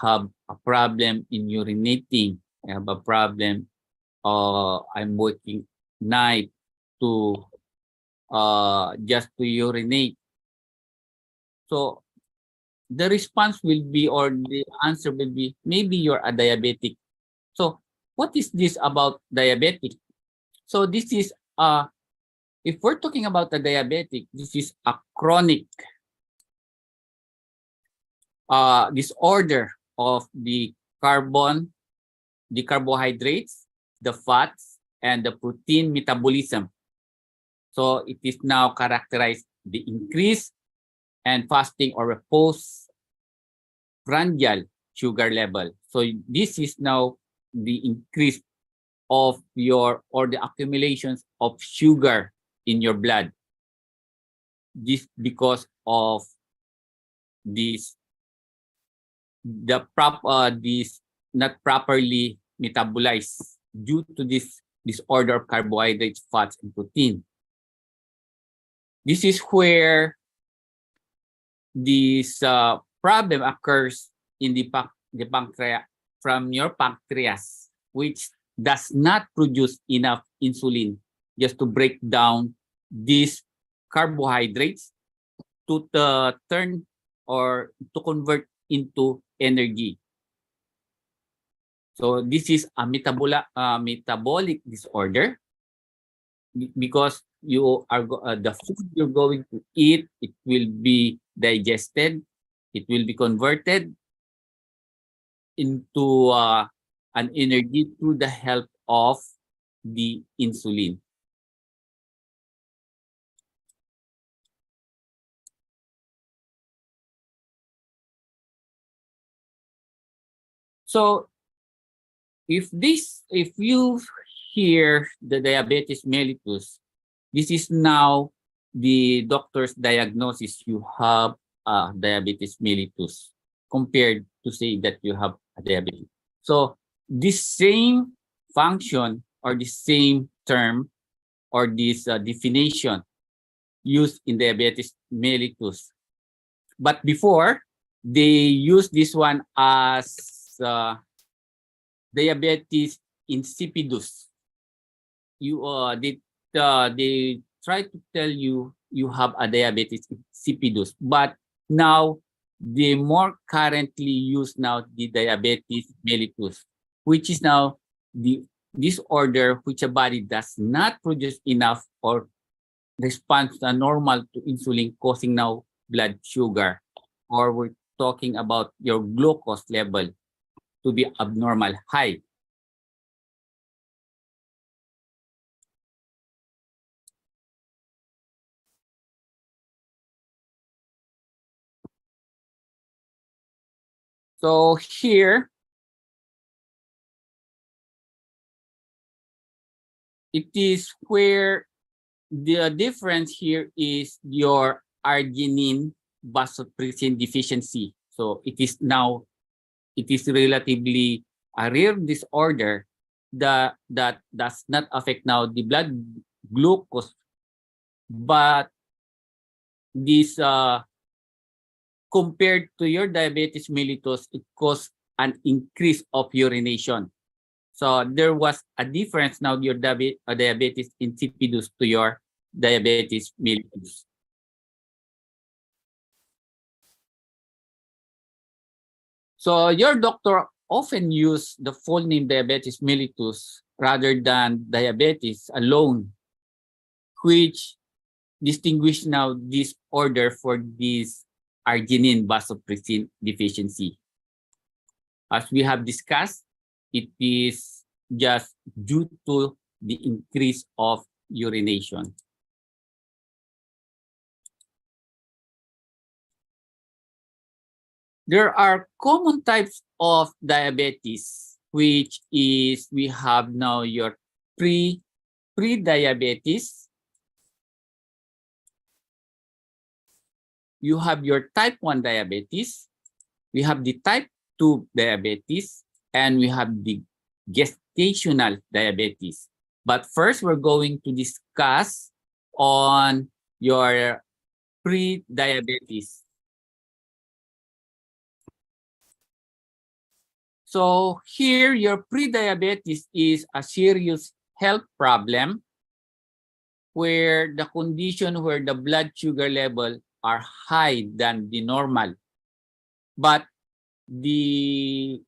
[SPEAKER 14] have a problem in urinating, I have a problem, I'm working night to just to urinate. So the response will be, or the answer will be, maybe you're a diabetic. So what is this about diabetic? So this is if we're talking about a diabetic, this is a chronic disorder of the carbohydrates, the fats, and the protein metabolism. So it is now characterized the increase and fasting or repose prandial sugar level. So this is now the increase of the accumulations of sugar in your blood. This because of this not properly metabolized due to this disorder of carbohydrates, fats, and protein. This is where this problem occurs in the pancreas, from your pancreas, which does not produce enough insulin just to break down these carbohydrates to turn or to convert into energy. So this is a metabolic disorder because you are the food you're going to eat, it will be digested, it will be converted into an energy through the help of the insulin. So if you hear the diabetes mellitus, this is now the doctor's diagnosis. You have diabetes mellitus compared to say that you have a diabetes. So this same function or the same term or this definition used in diabetes mellitus. But before, they used this one as diabetes insipidus. They try to tell you you have a diabetes insipidus, but now they more currently use now the diabetes mellitus, which is now the disorder which a body does not produce enough or responds normal to insulin, causing now blood sugar, or we're talking about your glucose level to be abnormal high. So here, it is where the difference here is your arginine vasopressin deficiency. So it is relatively a rare disorder that does not affect now the blood glucose, but this compared to your diabetes mellitus, it caused an increase of urination. So there was a difference now your diabetes insipidus to your diabetes mellitus. So your doctor often use the full name diabetes mellitus rather than diabetes alone, which distinguish now this order for this arginine vasopressin deficiency. As we have discussed, it is just due to the increase of urination. There are common types of diabetes, which is we have now your pre-diabetes. You have your type 1 diabetes. We have the type 2 diabetes, and we have the gestational diabetes. But first, we're going to discuss on your pre-diabetes. So here, your pre-diabetes is a serious health problem where the condition where the blood sugar level are high than the normal. But this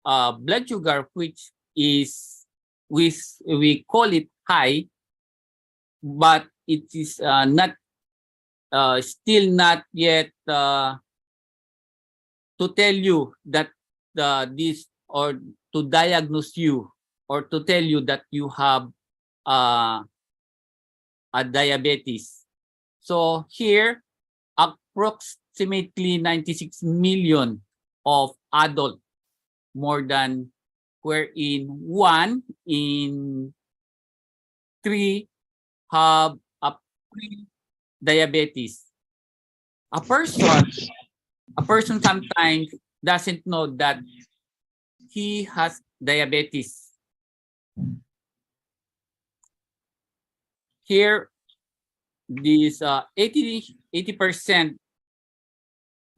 [SPEAKER 14] blood sugar, which is we call it high, but it is not still not yet to tell you that this, or to diagnose you, or to tell you that you have a diabetes. So here, approximately 96 million of adult, more than wherein 1 in 3 have a pre-diabetes. A person sometimes doesn't know that he has diabetes. Here, this 80%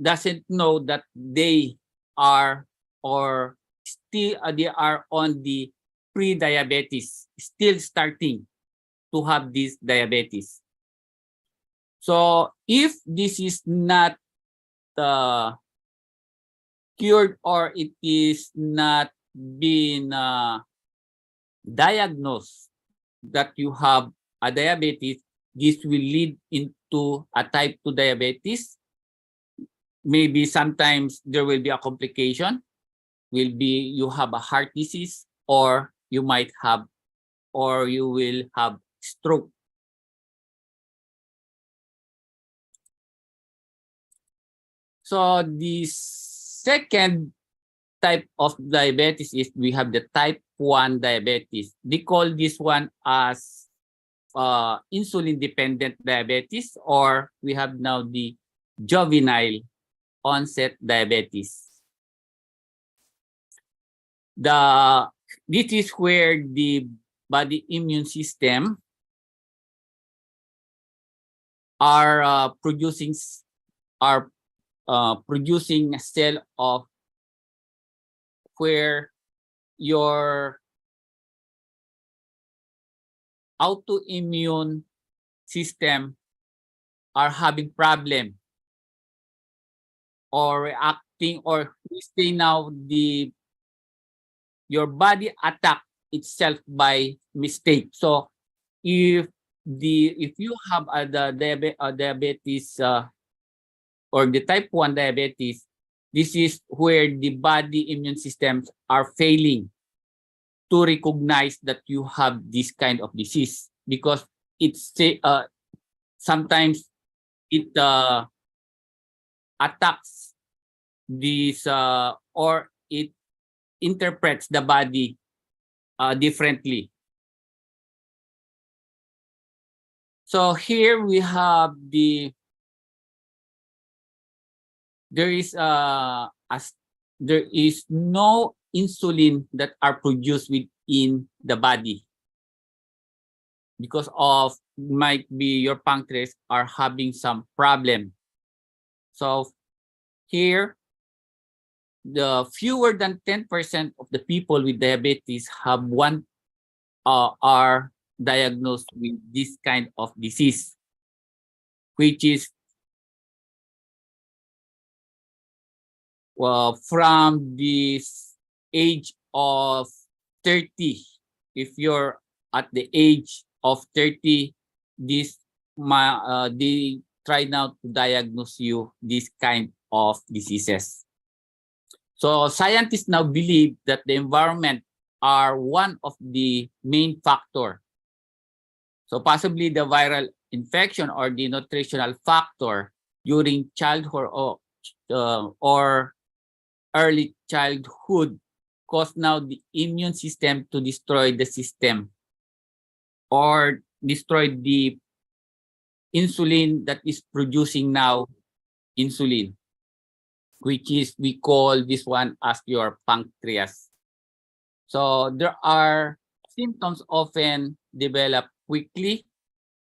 [SPEAKER 14] doesn't know that they are, or still they are on the pre-diabetes, still starting to have this diabetes. So if this is not cured, or it is not been diagnosed that you have a diabetes, this will lead into a type 2 diabetes. Maybe sometimes there will be a complication, will be you have a heart disease, or you might have, or you will have stroke. So the second type of diabetes is we have the type 1 diabetes. They call this one as insulin-dependent diabetes, or we have now the juvenile onset diabetes. this is where the body immune system are producing a cell of where your autoimmune system are having problem or reacting, or we say now your body attack itself by mistake. So if you have diabetes or the type 1 diabetes, this is where the body immune systems are failing to recognize that you have this kind of disease, because it's sometimes it attacks this or it interprets the body differently. So here we have there is no insulin that are produced within the body because of might be your pancreas are having some problem. So here, the fewer than 10% of the people with diabetes have are diagnosed with this kind of disease, which is from this age of 30. If you're at the age of 30, they try now to diagnose you this kind of diseases. So scientists now believe that the environment are one of the main factor. So possibly the viral infection or the nutritional factor during childhood or early childhood cause now the immune system to destroy the system or destroy the insulin that is producing now insulin, which is we call this one as your pancreas. So there are symptoms often develop quickly,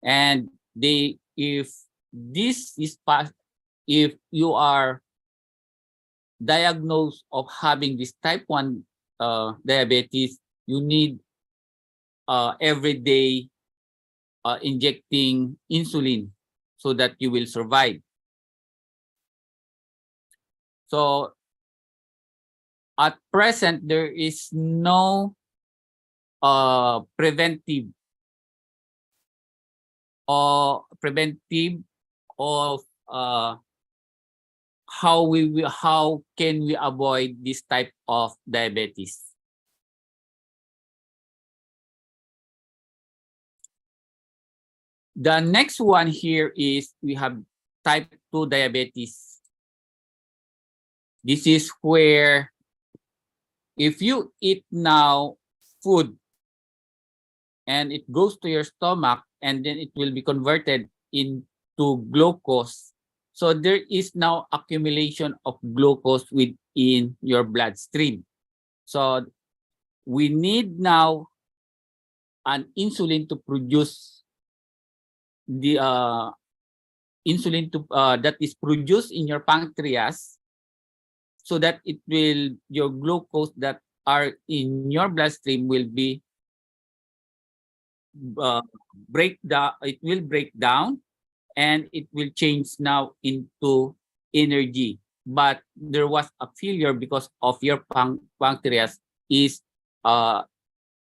[SPEAKER 14] and if you are diagnosed of having this type 1 diabetes, you need every day injecting insulin so that you will survive. So at present, there is no preventive of how can we avoid this type of diabetes. The next one here is we have type 2 diabetes. This is where if you eat now food and it goes to your stomach and then it will be converted into glucose. So there is now accumulation of glucose within your bloodstream. So we need now an insulin to produce the insulin that is produced in your pancreas, so that your glucose that are in your bloodstream will be break down and it will change now into energy. But there was a failure because of your pancreas is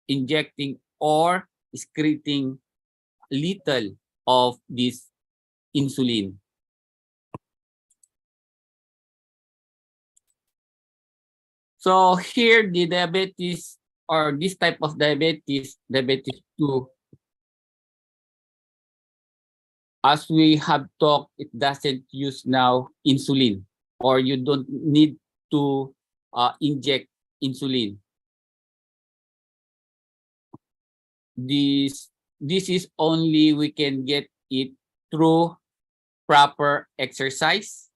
[SPEAKER 14] injecting or excreting little of this insulin. So here the diabetes or this type of diabetes 2, as we have talked, it doesn't use now insulin, or you don't need to inject insulin. This is only we can get it through proper exercise,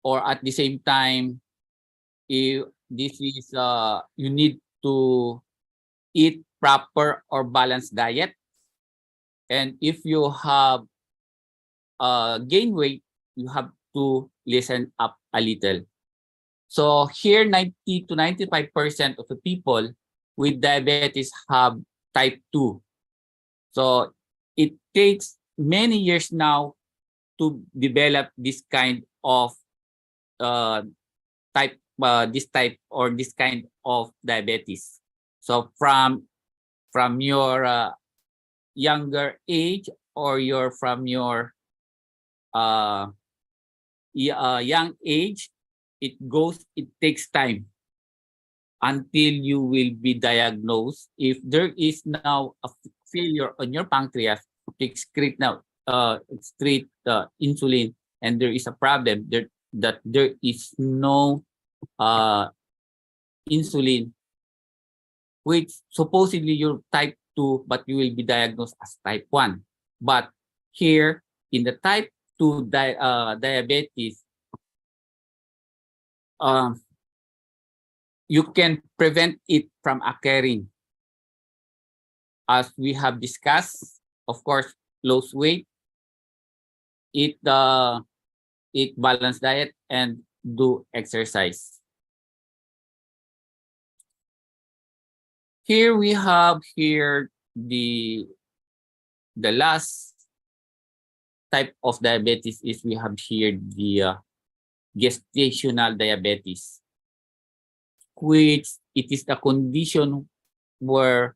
[SPEAKER 14] or at the same time this is you need to eat proper or balanced diet. And if you have gain weight, you have to listen up a little. So here 90 to 95% of the people with diabetes have type 2. So it takes many years now to develop this kind of this kind of diabetes. So from your younger age or from your young age, it takes time until you will be diagnosed. If there is now a failure on your pancreas to excrete insulin, and there is a problem that there is no insulin, which supposedly you're type 2, but you will be diagnosed as type 1. But here in the type 2 diabetes, you can prevent it from occurring. As we have discussed, of course, lose weight, eat balanced diet, and do exercise. Here we have the last type of diabetes is we have here the gestational diabetes, which it is the condition where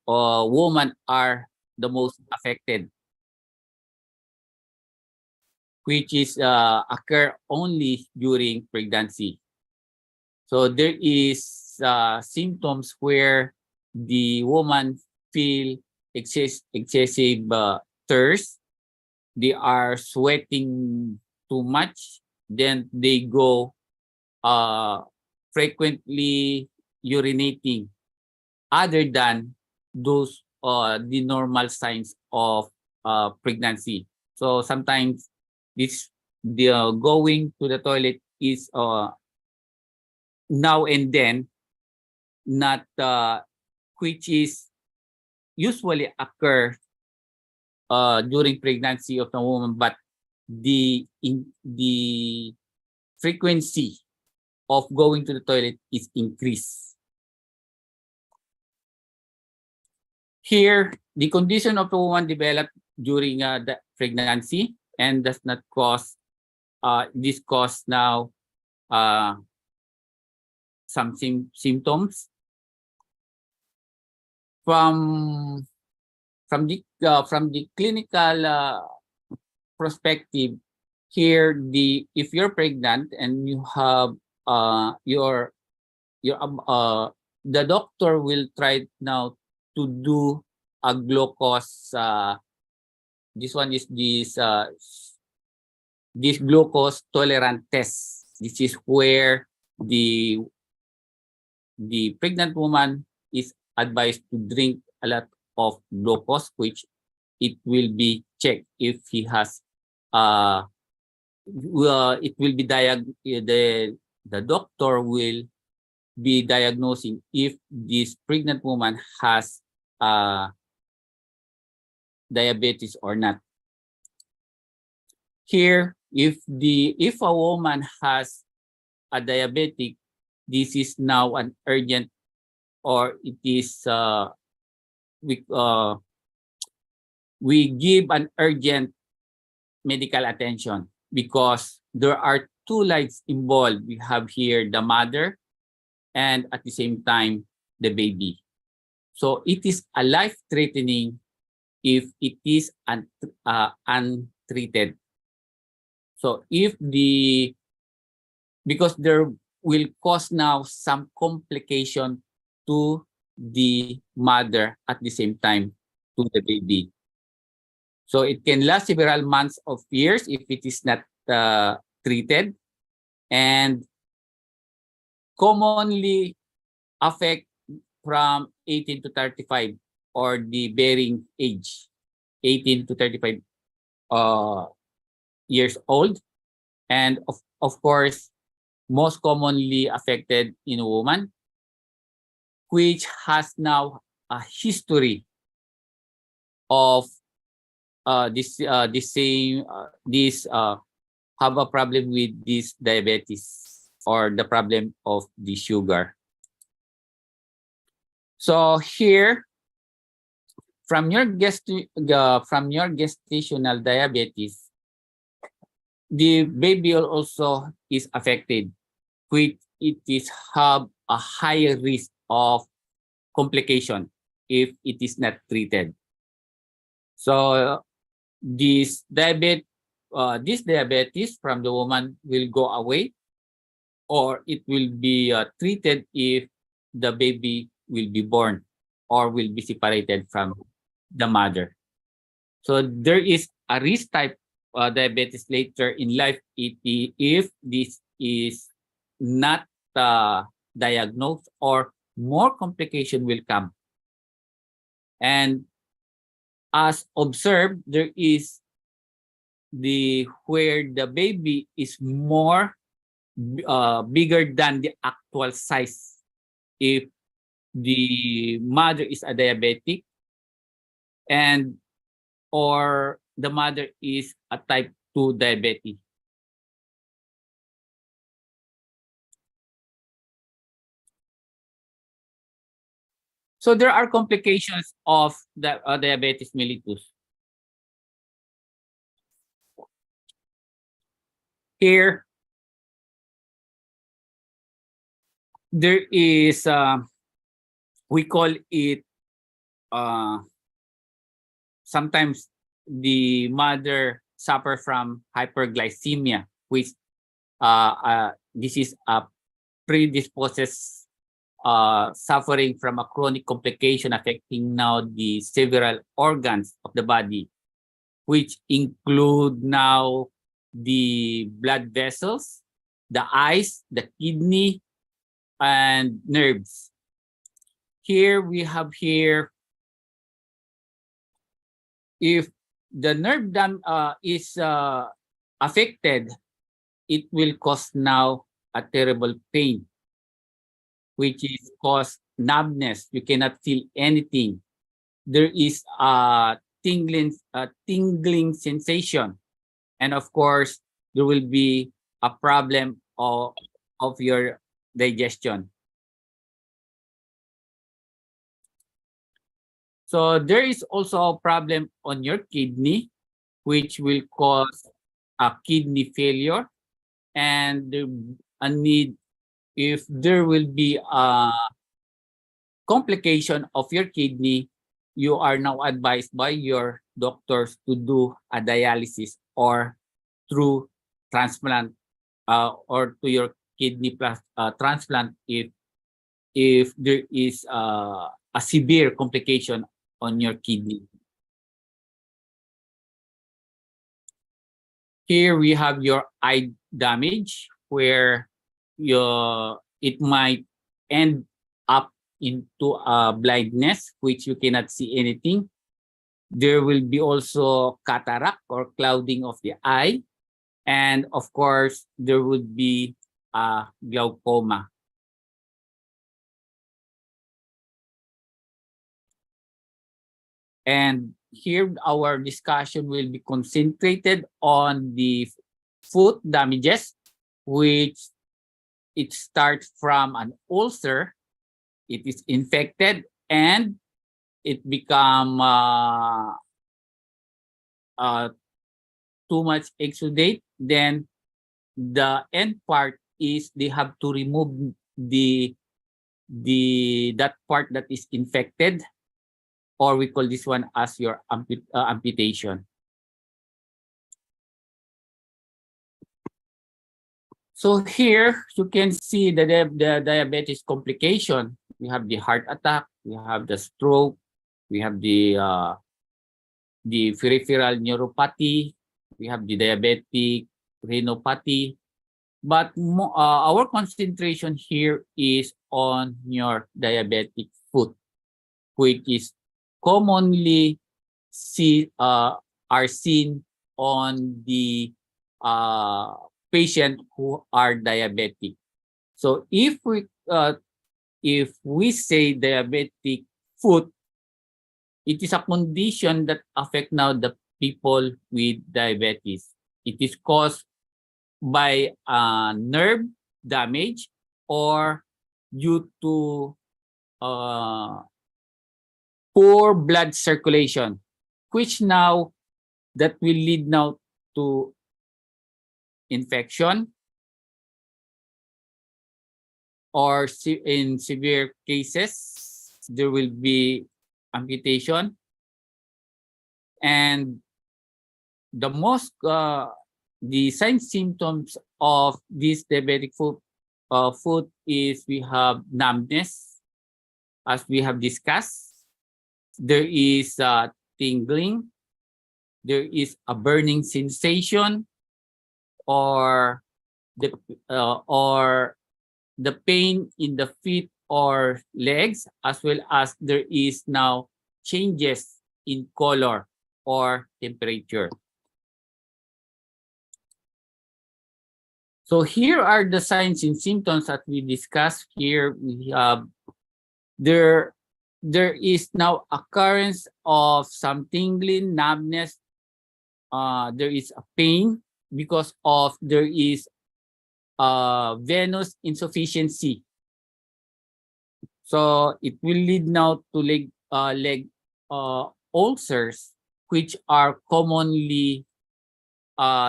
[SPEAKER 14] women are the most affected, which is occur only during pregnancy. So there is symptoms where the woman feel excessive thirst, they are sweating too much, then they go frequently urinating, other than those the normal signs of pregnancy. So sometimes the going to the toilet is now and then, not which is usually occur during pregnancy of the woman, but the frequency of going to the toilet is increased. Here, the condition of the woman developed during the pregnancy and does not cause this cause now some symptoms from the clinical perspective. Here, if you're pregnant and you have the doctor will try now to do a glucose. This one is this glucose tolerant test. This is where the pregnant woman is advised to drink a lot of glucose, which it will be checked if he has it will be the doctor will be diagnosing if this pregnant woman has diabetes or not. Here, if a woman has a diabetic, this is now an urgent, or it is we give an urgent medical attention, because there are two lives involved. We have here the mother and at the same time the baby. So it is a life-threatening if it is untreated. So because there will cause now some complication to the mother at the same time to the baby. So it can last several months of years if it is not treated, and commonly affect from 18 to 35 or the bearing age, 18 to 35 years old. And of course, most commonly affected in a woman, which has now a history of this have a problem with this diabetes or the problem of the sugar. So here, from your gestational diabetes, the baby also is affected, which it is have a higher risk of complication if it is not treated. So this diabetes from the woman will go away, or it will be treated if the baby will be born or will be separated from the mother. So there is a risk type diabetes later in life if this is not diagnosed, or more complication will come. And as observed, there is where the baby is more bigger than the actual size if the mother is a diabetic, and or the mother is a type 2 diabetic. So there are complications of the diabetes mellitus. Here, there is, we call it, sometimes the mother suffer from hyperglycemia, which this is a predisposes suffering from a chronic complication affecting now the several organs of the body, which include now the blood vessels, the eyes, the kidney, and nerves. Here we have here, if the nerve is affected, it will cause now a terrible pain, which is cause numbness. You cannot feel anything. There is a tingling sensation, and of course, there will be a problem of your digestion. So there is also a problem on your kidney, which will cause a kidney failure, and a need, if there will be a complication of your kidney, you are now advised by your doctors to do a dialysis or through transplant, or to your kidney transplant if there is a severe complication on your kidney. Here we have your eye damage, where it might end up into blindness, which you cannot see anything. There will be also cataract or clouding of the eye, and of course there would be glaucoma. And here our discussion will be concentrated on the foot damages, which it starts from an ulcer, it is infected, and it become too much exudate. Then the end part is they have to remove that part that is infected, or we call this one as your amputation. So here you can see the diabetes complication. We have the heart attack, we have the stroke, we have the peripheral neuropathy, we have the diabetic retinopathy. But our concentration here is on your diabetic foot, which is commonly are seen on the patients who are diabetic. So if we say diabetic foot, it is a condition that affect now the people with diabetes. It is caused by nerve damage or due to poor blood circulation, which now that will lead now to infection, or in severe cases, there will be amputation. And the most, the signs symptoms of this diabetic foot is we have numbness, as we have discussed. There is tingling. There is a burning sensation, or the pain in the feet or legs, as well as there is now changes in color or temperature. So here are the signs and symptoms that we discussed. Here we have there is now occurrence of some tingling, numbness. There is a pain because of there is venous insufficiency. So it will lead now to leg ulcers, which are commonly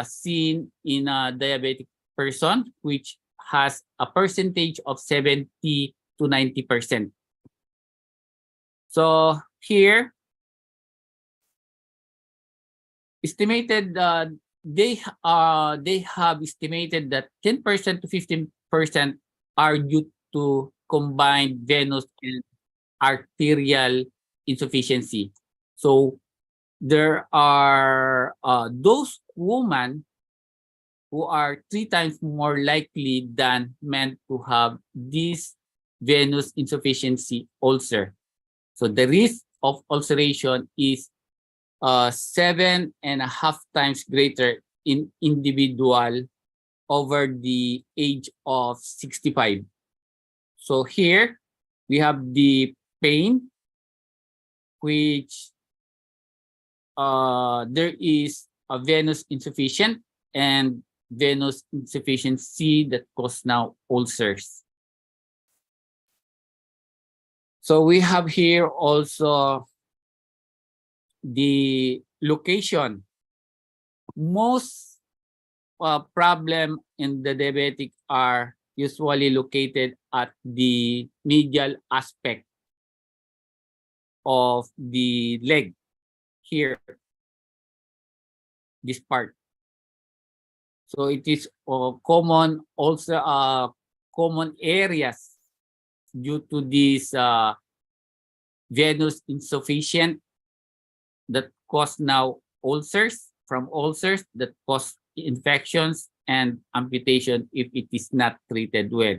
[SPEAKER 14] seen in a diabetic person, which has a percentage of 70 to 90%. So here, estimated they have estimated that 10% to 15% are due to combined venous and arterial insufficiency. So there are those women who are 3 times more likely than men to have this venous insufficiency ulcer. So the risk of ulceration is 7.5 times greater in individual over the age of 65. So here we have the pain, which there is a venous insufficient and venous insufficiency that cause now ulcers. So we have here also the location. Most problem in the diabetic are usually located at the medial aspect of the leg here, this part. So it is common also common areas due to this venous insufficient that cause now ulcers, from ulcers that cause infections and amputation if it is not treated well.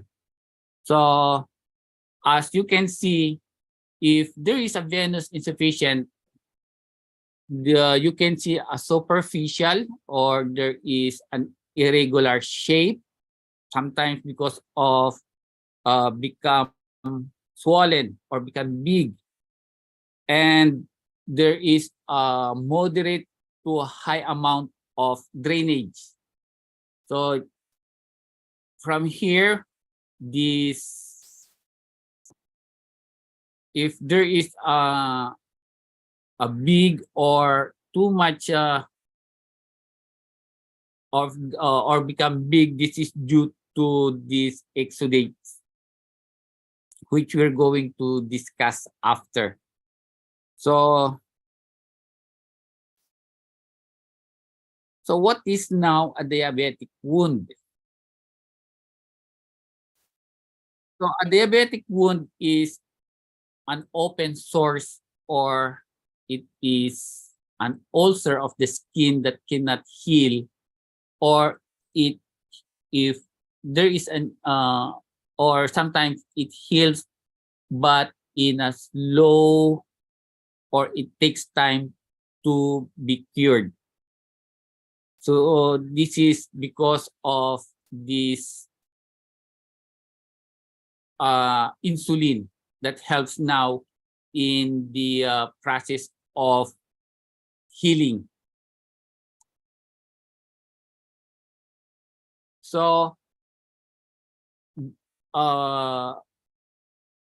[SPEAKER 14] So as you can see, if there is a venous insufficient, you can see a superficial or there is an irregular shape, sometimes because of become swollen or become big, and there is a moderate to a high amount of drainage. So from here, this, if there is a big or too much or become big, this is due to these exudates, which we're going to discuss after. So what is now a diabetic wound? So a diabetic wound is an open sores, or it is an ulcer of the skin that cannot heal, or if there is an or sometimes it heals but in a slow, or it takes time to be cured. So this is because of this insulin that helps now in the process of healing. So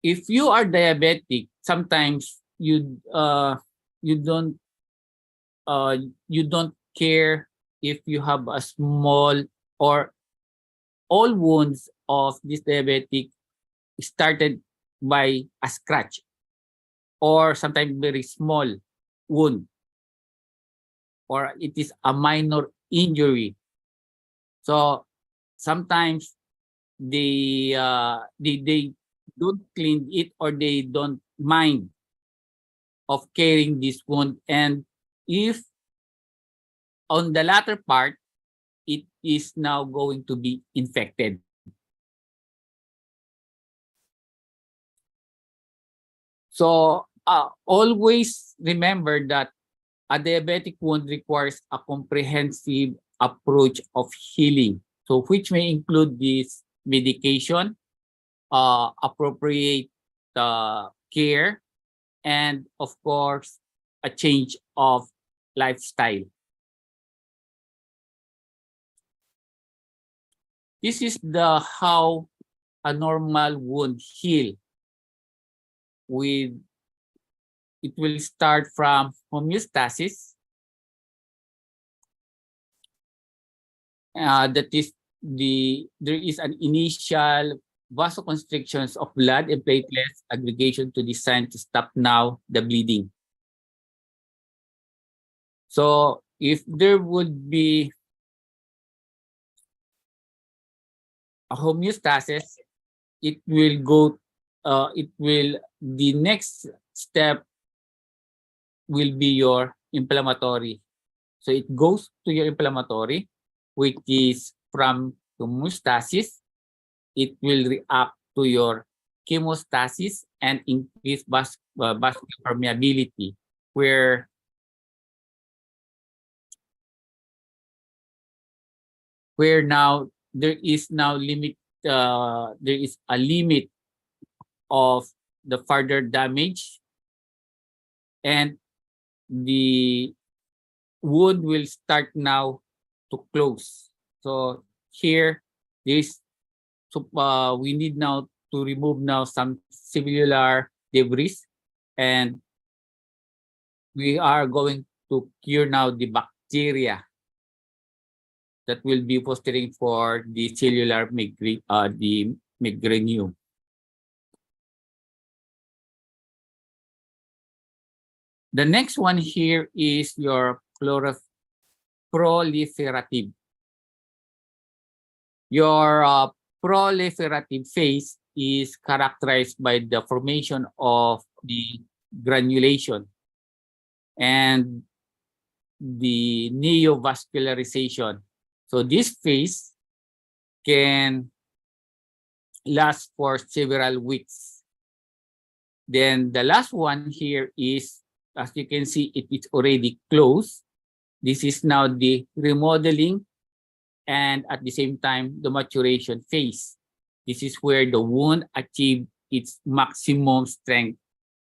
[SPEAKER 14] if you are diabetic, sometimes you don't care if you have a small or all wounds of this diabetic started by a scratch or sometimes very small wound, or it is a minor injury. So sometimes they don't clean it or they don't mind of carrying this wound, and if on the latter part it is now going to be infected. So always remember that a diabetic wound requires a comprehensive approach of healing, so which may include this medication, appropriate care, and of course a change of lifestyle. This is the how a normal wound heal. It will start from homeostasis. That is there is an initial vasoconstrictions of blood and platelets aggregation to design to stop now the bleeding. So if there would be a homeostasis, it will go, the next step will be your inflammatory. So it goes to your inflammatory, which is from homeostasis. It will react to your chemostasis and increase vascular permeability, where now there is a limit of the further damage, and the wound will start now to close. So here we need now to remove now some cellular debris, and we are going to cure now the bacteria that will be fostering for the cellular migrainium. The next one here is your proliferative. Your proliferative phase is characterized by the formation of the granulation and the neovascularization. So this phase can last for several weeks. Then the last one here is, as you can see, it is already closed. This is now the remodeling and at the same time the maturation phase. This is where the wound achieves its maximum strength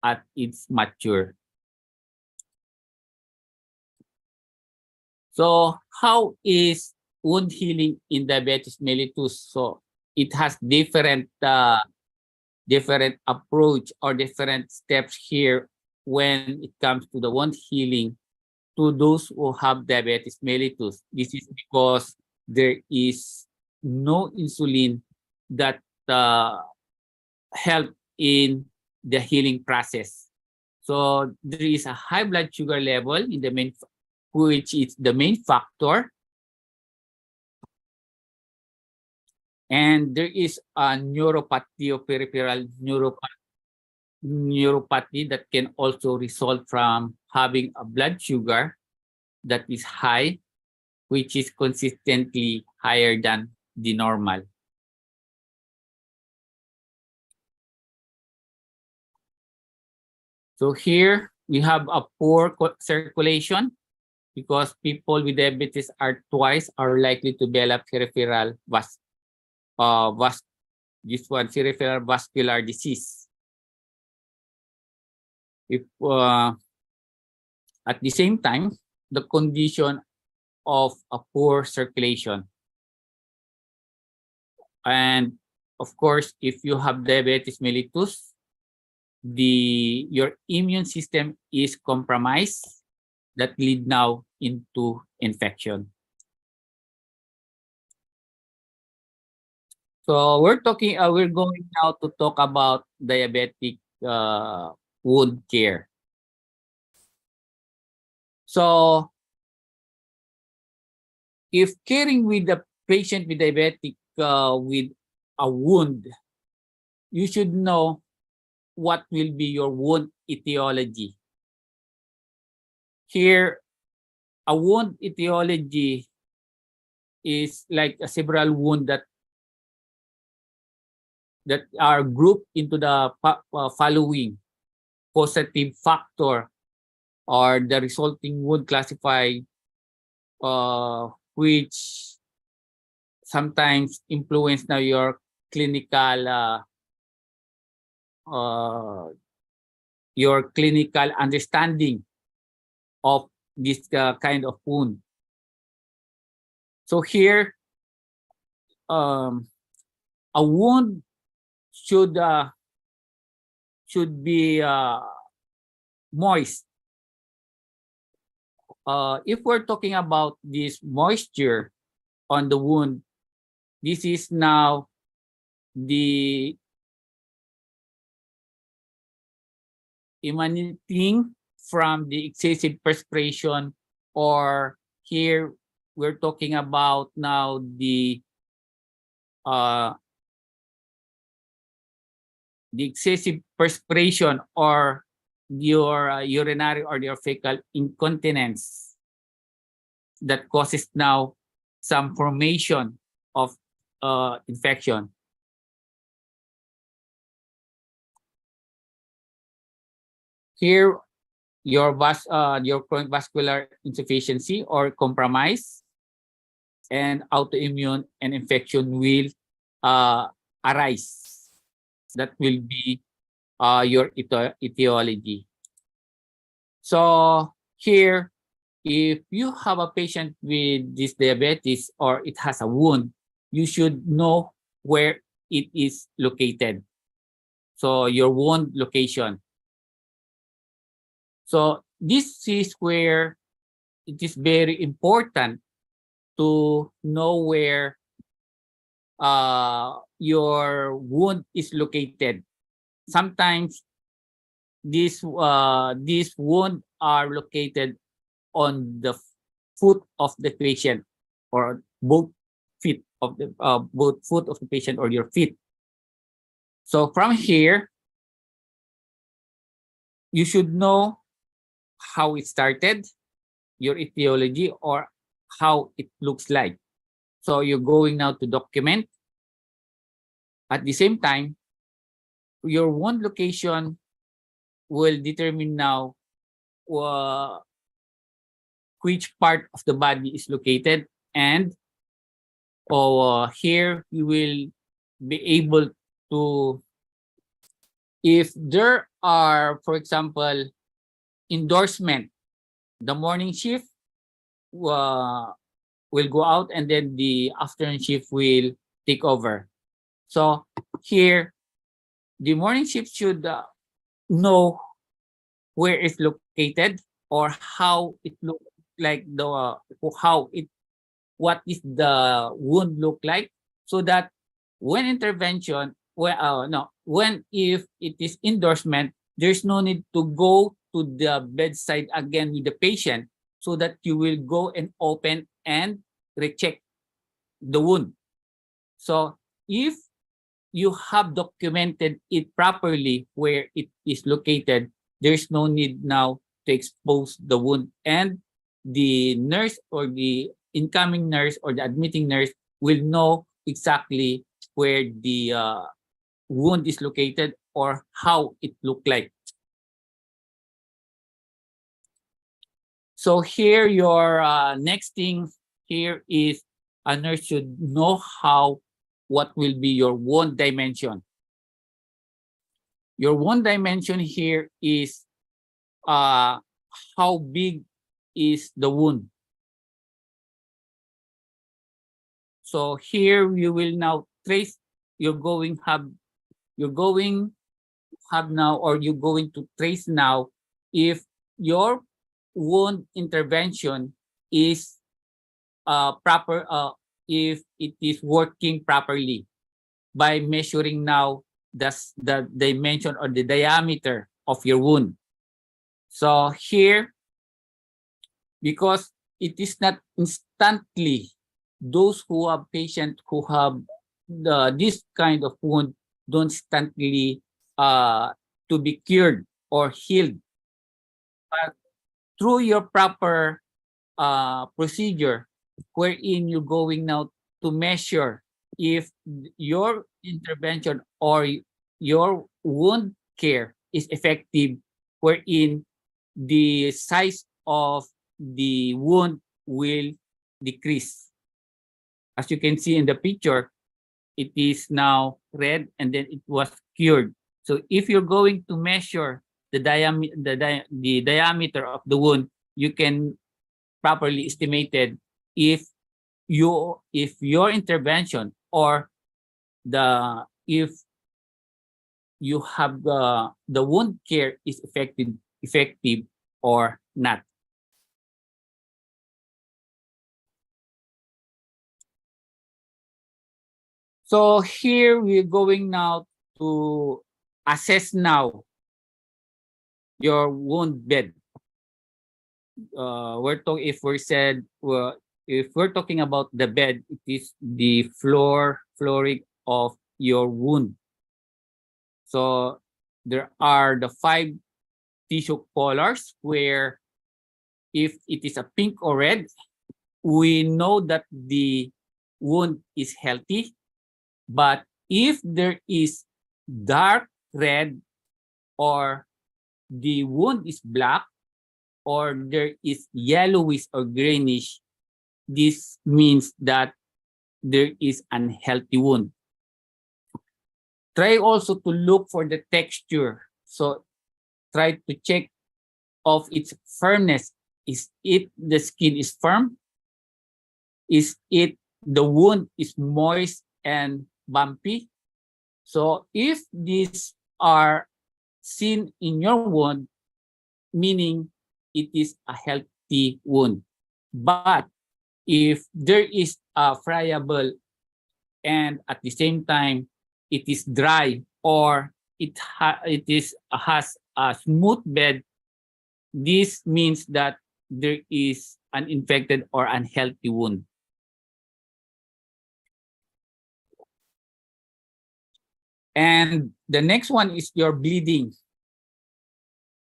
[SPEAKER 14] at its mature. So how is wound healing in diabetes mellitus? So it has different approach or different steps here when it comes to the wound healing to those who have diabetes mellitus. This is because there is no insulin that help in the healing process. So there is a high blood sugar level in the main, which is the main factor. And there is a neuropathy or peripheral neuropathy that can also result from having a blood sugar that is high, which is consistently higher than the normal. So here we have a poor circulation. because people with diabetes are twice are likely to develop peripheral peripheral vascular disease. If at the same time, the condition of a poor circulation. And of course, if you have diabetes mellitus, your immune system is compromised, that lead now into infection. So we're going now to talk about diabetic wound care. So if caring with the patient with diabetic with a wound, you should know what will be your wound etiology. Here, a wound etiology is like a several wounds that are grouped into the following causative factor, or the resulting wound classified, which sometimes influence now your clinical understanding of this kind of wound. So here, a wound should be moist. If we're talking about this moisture on the wound, this is now the emanating from the excessive perspiration, or here we're talking about now the excessive perspiration, or your urinary or your fecal incontinence that causes now some formation of infection. Here, your chronic vascular insufficiency or compromise and autoimmune and infection will arise. That will be your etiology. So here, if you have a patient with this diabetes or it has a wound, you should know where it is located. So your wound location. So this is where it is very important to know where your wound is located. Sometimes these wounds are located on the foot of the patient, or both feet of the patient, or your feet. So from here, you should know how it started, your etiology, or how it looks like. So you're going now to document. At the same time, your wound location will determine now which part of the body is located, and here you will be able to, if there are, for example, endorsement, the morning shift will go out, and then the afternoon shift will take over. So here, the morning shift should know where it's located, or how it looks like, what is the wound look like, so that when intervention, if it is endorsement, there's no need to go to the bedside again with the patient, so that you will go and open and recheck the wound. So if you have documented it properly where it is located, there's no need now to expose the wound, and the nurse or the incoming nurse or the admitting nurse will know exactly where the wound is located or how it looked like. So here your next thing here is a nurse should know what will be your wound dimension. Your wound dimension here is how big is the wound. So here you will now trace, you're going to trace now if your wound intervention is proper, if it is working properly by measuring now the dimension or the diameter of your wound. So here, because it is not instantly, those who have patients who have this kind of wound don't instantly to be cured or healed. But through your proper procedure, wherein you're going now to measure if your intervention or your wound care is effective, wherein the size of the wound will decrease. As you can see in the picture, it is now red and then it was cured. So if you're going to measure the diameter of the wound, you can properly estimated if your intervention or if you have the wound care is effective or not. So here we're going now to assess now your wound bed. If we're talking about the bed, it is the flooring of your wound. So there are the 5 tissue colors where if it is a pink or red, we know that the wound is healthy. But if there is dark red or the wound is black or there is yellowish or greenish, this means that there is unhealthy wound. Try also to look for the texture. So try to check of its firmness. Is it the skin is firm? Is it the wound is moist and bumpy? So if these are seen in your wound, meaning it is a healthy wound. But if there is a friable and at the same time it is dry or it has a smooth bed, this means that there is an infected or unhealthy wound. And the next one is your bleeding.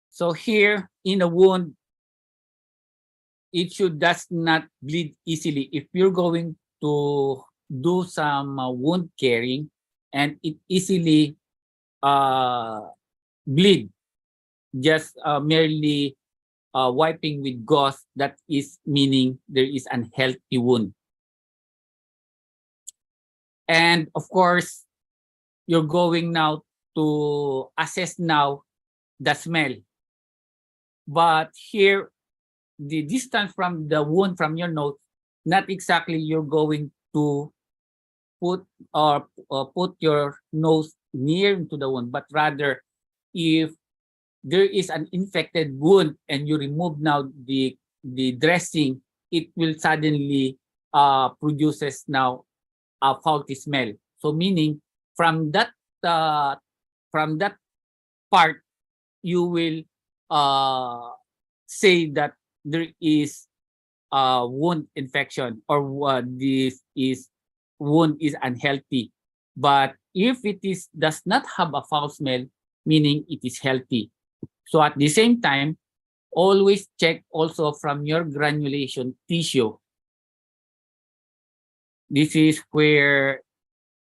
[SPEAKER 14] So here in a wound, it does not bleed easily. If you're going to do some wound caring and it easily bleed, just merely wiping with gauze, that is meaning there is unhealthy wound. And of course, you're going now to assess now the smell. But here, the distance from the wound from your nose, not exactly you're going to put your nose near into the wound, but rather if there is an infected wound and you remove now the dressing, it will suddenly produces now a faulty smell. So meaning from that part, you will say that there is a wound infection or this is wound is unhealthy. But if it does not have a foul smell, meaning it is healthy. So at the same time, always check also from your granulation tissue. This is where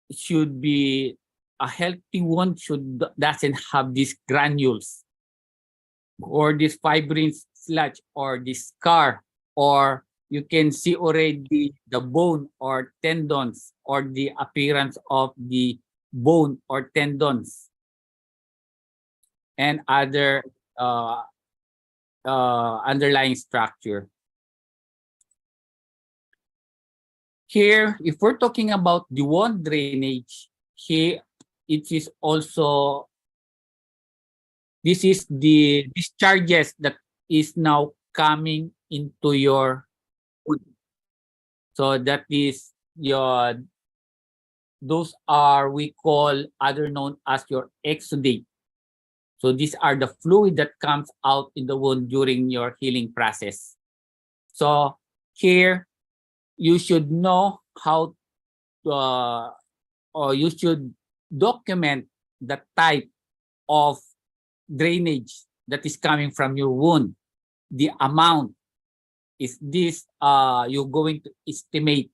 [SPEAKER 14] it should be a healthy wound doesn't have these granules or these fibrins dislodge or the scar, or you can see already the bone or tendons or the appearance of the bone or tendons and other underlying structure. Here, if we're talking about the wound drainage, here it is also, this is the discharges that is now coming into your wound. So that is your, those are we call other known as your exudate. So these are the fluid that comes out in the wound during your healing process. So here you should know how to, or you should document the type of drainage that is coming from your wound. The amount is this, you're going to estimate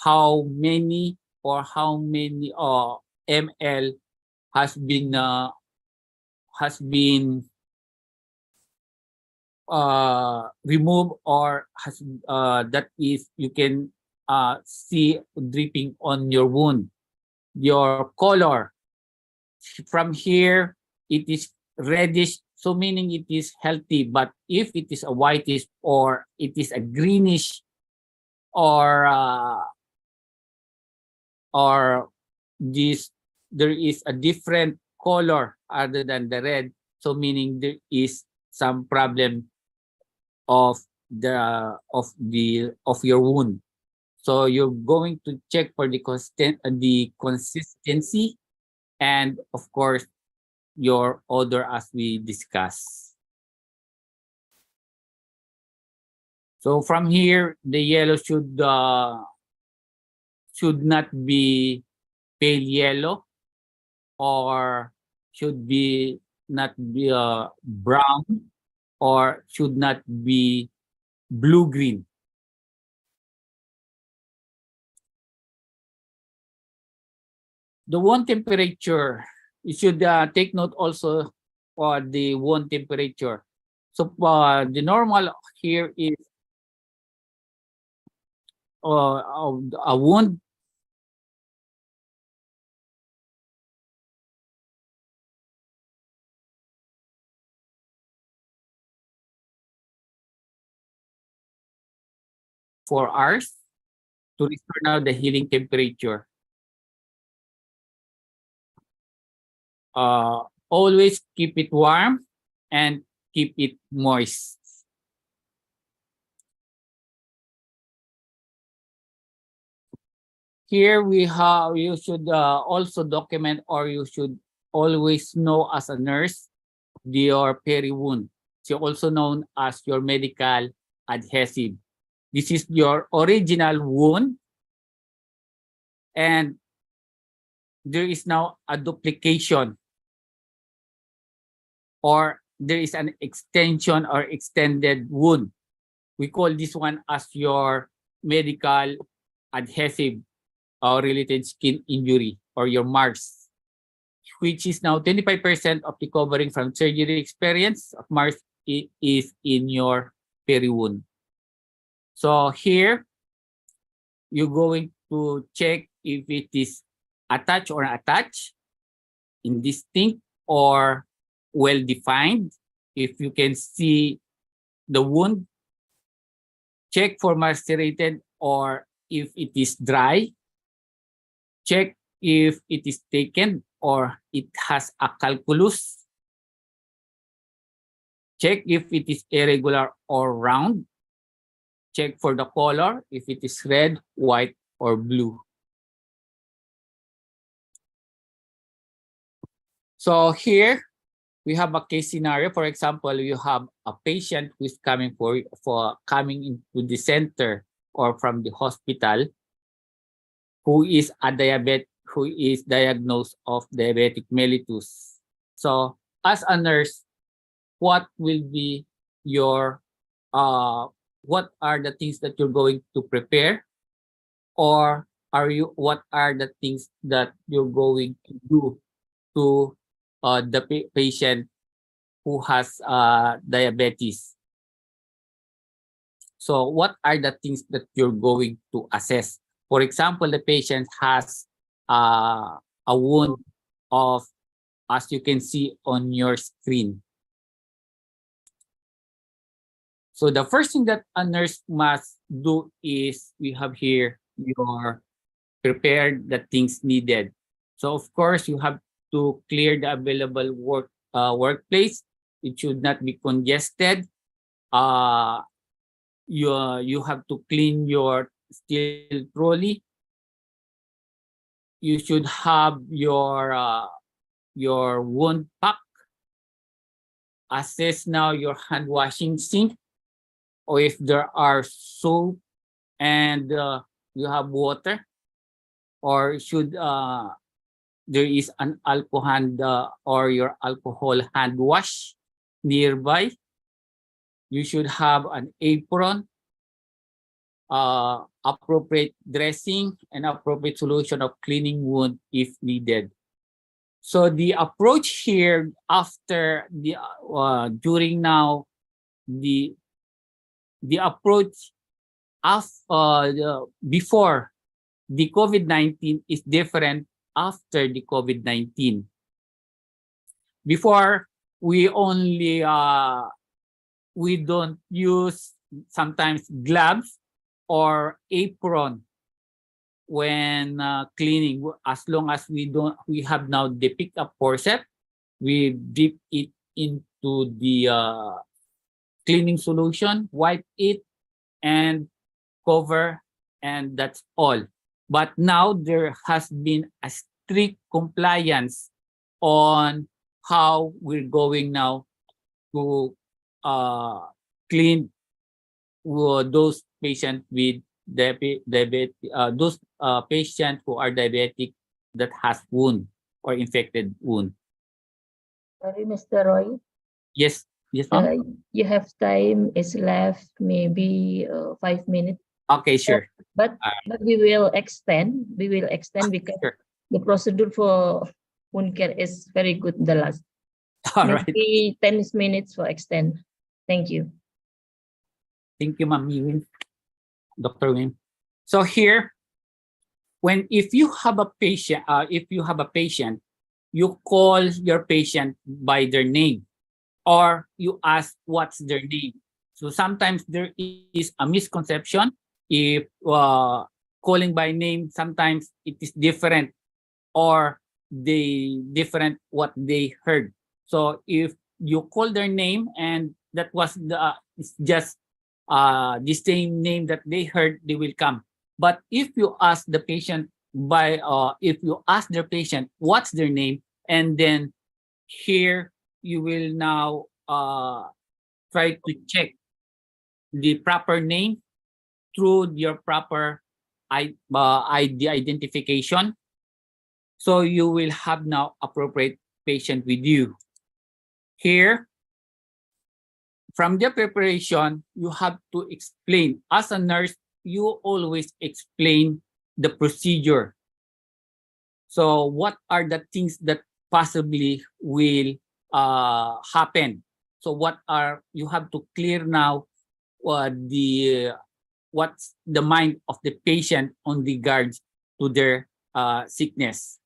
[SPEAKER 14] how many or how many ml has been removed or has that is you can see dripping on your wound. Your color from here, it is reddish, so meaning it is healthy. But if it is a whitish or it is a greenish or this, there is a different color other than the red, so meaning there is some problem of your wound. So you're going to check for the consistency and of course your odor as we discussed. So from here, the yellow should not be pale yellow or should be not be brown or should not be blue-green. The wound temperature, you should take note also for the wound temperature. So the normal here is a wound for hours to restore now the healing temperature. Always keep it warm and keep it moist. Here we have, you should also document or you should always know as a nurse your peri-wound. It's also known as your medical adhesive. This is your original wound and there is now a duplication or there is an extension or extended wound. We call this one as your medical adhesive or related skin injury or your marks, which is now 25% of the covering from surgery experience of marks is in your peri-wound. So here, you're going to check if it is attached or unattached, indistinct or well-defined. If you can see the wound, check for macerated or if it is dry. Check if it is taken or it has a calculus. Check if it is irregular or round. Check for the color, if it is red, white, or blue. So here, we have a case scenario. For example, you have a patient who is coming for coming into the center or from the hospital who is a diabetic, who is diagnosed of diabetic mellitus. So as a nurse, what will be your, what are the things that you're going to prepare? Or what are the things that you're going to do to the patient who has diabetes? So what are the things that you're going to assess? For example, the patient has a wound of, as you can see on your screen. So the first thing that a nurse must do is, we have here your prepared the things needed. So of course you have to clear the available workplace. It should not be congested. You have to clean your steel trolley. You should have your wound pack. Assess now your hand washing sink, or if there are soap and you have water, or should there is an alcohol hand or your alcohol hand wash nearby. You should have an apron, appropriate dressing, and appropriate solution of cleaning wound if needed. So the approach here after the during now the approach before the COVID-19 is different after the COVID-19. Before, we only we don't use sometimes gloves or apron when cleaning. As long as we have now the pickup forceps, we dip it into the cleaning solution, wipe it, and cover, and that's all. But now there has been a strict compliance on how we're going now to clean those patients with those patients who are diabetic that has wound or infected wound.
[SPEAKER 13] Sorry, Mr. Roy.
[SPEAKER 14] Yes, yes, ma'am.
[SPEAKER 13] You have time is left, maybe 5 minutes.
[SPEAKER 14] Okay, sure.
[SPEAKER 13] But we will extend. We will extend because
[SPEAKER 14] Sure.
[SPEAKER 13] the procedure for wound care is very good. The last
[SPEAKER 14] All right.
[SPEAKER 13] maybe 10 minutes for extend. Thank you.
[SPEAKER 14] Thank you, Ma'am Ewing. Dr. Wim. So here, if you have a patient, you call your patient by their name, or you ask what's their name. So sometimes there is a misconception. If calling by name, sometimes it is different, or different what they heard. So if you call their name and that was it's just the same name that they heard, they will come. But if you ask the patient if you ask their patient what's their name, and then here you will now try to check the proper name through your proper ID identification. So you will have now appropriate patient with you. Here, from the preparation, you have to explain. As a nurse, you always explain the procedure. So what are the things that possibly will happen? So you have to clear now what's the mind of the patient on regards to their sickness.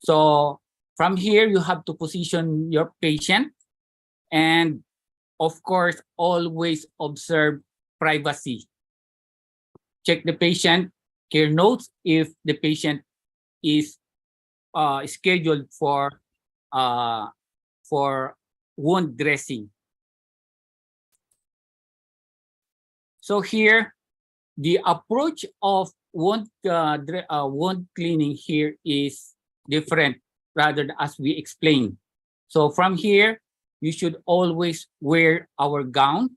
[SPEAKER 14] So from here, you have to position your patient, and of course, always observe privacy. Check the patient care notes if the patient is scheduled for wound dressing. So here, the approach of wound cleaning here is different, rather as we explained. So from here, you should always wear our gown.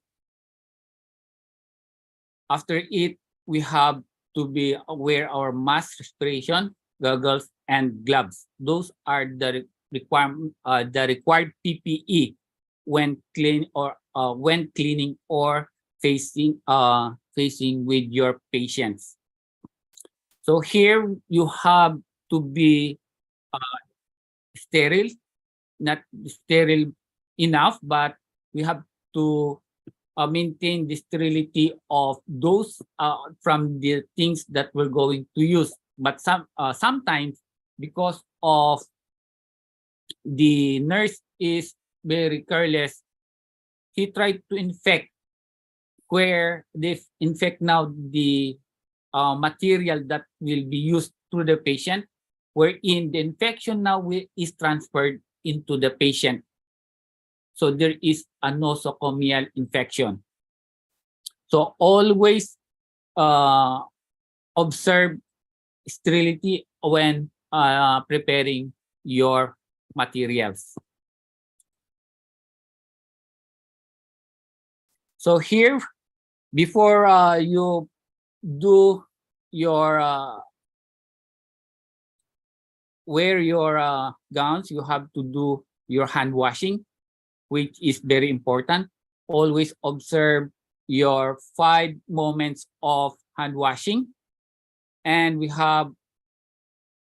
[SPEAKER 14] After it, we have to wear our mask, respiration, goggles, and gloves. Those are the required PPE when cleaning or facing with your patients. So here you have to be sterile, not sterile enough, but we have to maintain the sterility of those from the things that we're going to use. But sometimes, because of the nurse is very careless, he tried to infect where they infect now the material that will be used through the patient, wherein the infection now is transferred into the patient. So there is a nosocomial infection. So always observe sterility when preparing your materials. So here, before you do your wear your gowns, you have to do your hand washing, which is very important. Always observe your 5 moments of hand washing. And we have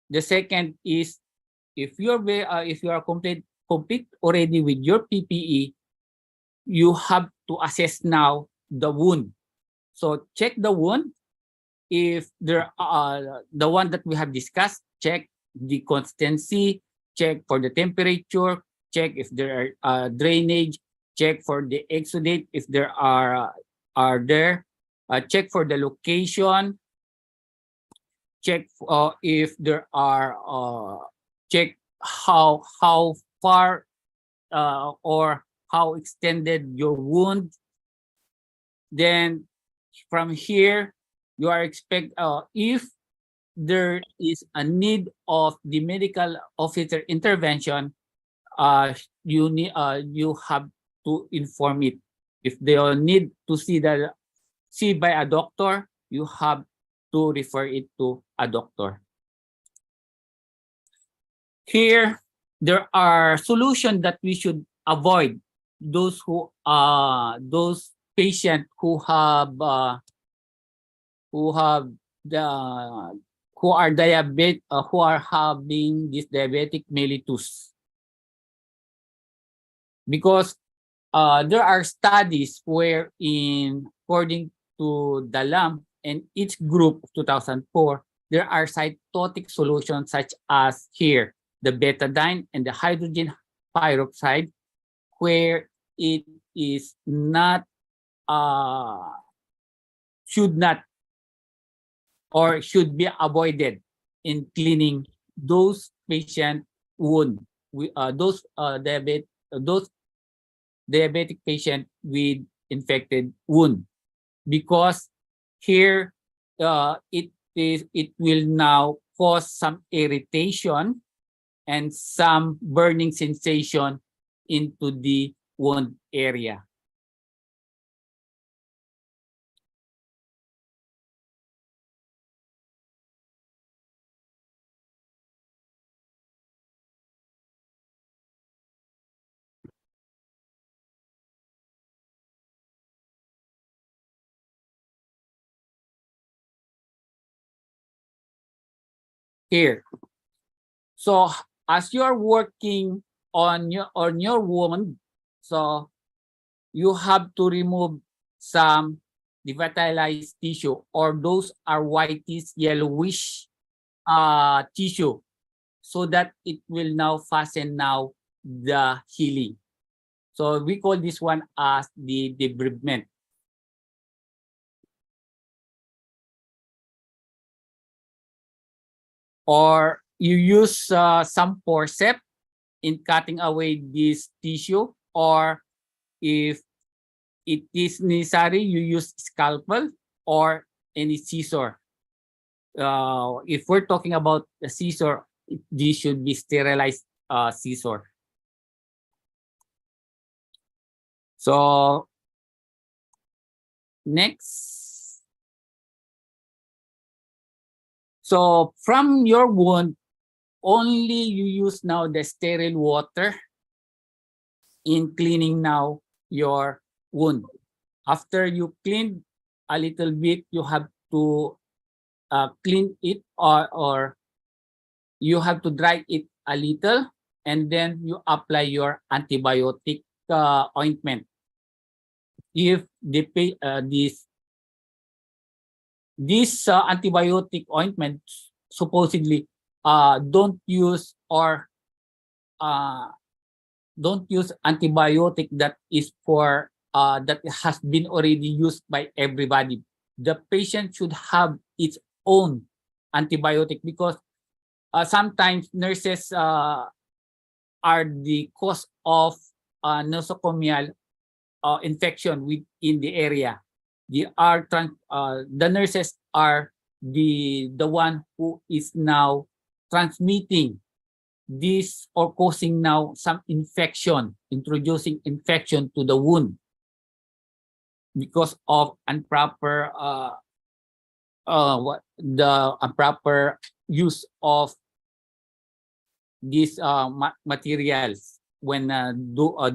[SPEAKER 14] the second is, if you are complete already with your PPE, you have to assess now the wound. So check the wound. If there are the one that we have discussed, check the consistency, check for the temperature, check if there are drainage, check for the exudate if there are there, check for the location, check if there are check how far or how extended your wound. Then from here, you are if there is a need of the medical officer intervention, you have to inform it. If they need to see by a doctor, you have to refer it to a doctor. Here, there are solutions that we should avoid. Those patients who are diabetic, who are having this diabetic mellitus, because there are studies wherein, according to the LAMP and each group of 2004, there are cytotic solutions such as here, the betadine and the hydrogen peroxide, where it is not, should not, or should be avoided in cleaning those patient wound, those diabetic patient with infected wound, because here it will now cause some irritation and some burning sensation into the wound area. Here, so as you are working on your wound, so you have to remove some devitalized tissue, or those are whitish yellowish tissue, so that it will now fasten now the healing. So we call this one as the debridement. Or you use some forceps in cutting away this tissue, or if it is necessary, you use scalpel or any scissor. If we're talking about the scissor, this should be sterilized scissor. So next, so from your wound, only you use now the sterile water in cleaning now your wound. After you clean a little bit, you have to clean it, or you have to dry it a little, and then you apply your antibiotic ointment. if this antibiotic ointment supposedly don't use antibiotic that is for that has been already used by everybody. The patient should have its own antibiotic, because sometimes nurses are the cause of nosocomial infection within the area. The nurses are the one who is now transmitting this or causing now some infection, introducing infection to the wound because of improper improper use of these materials when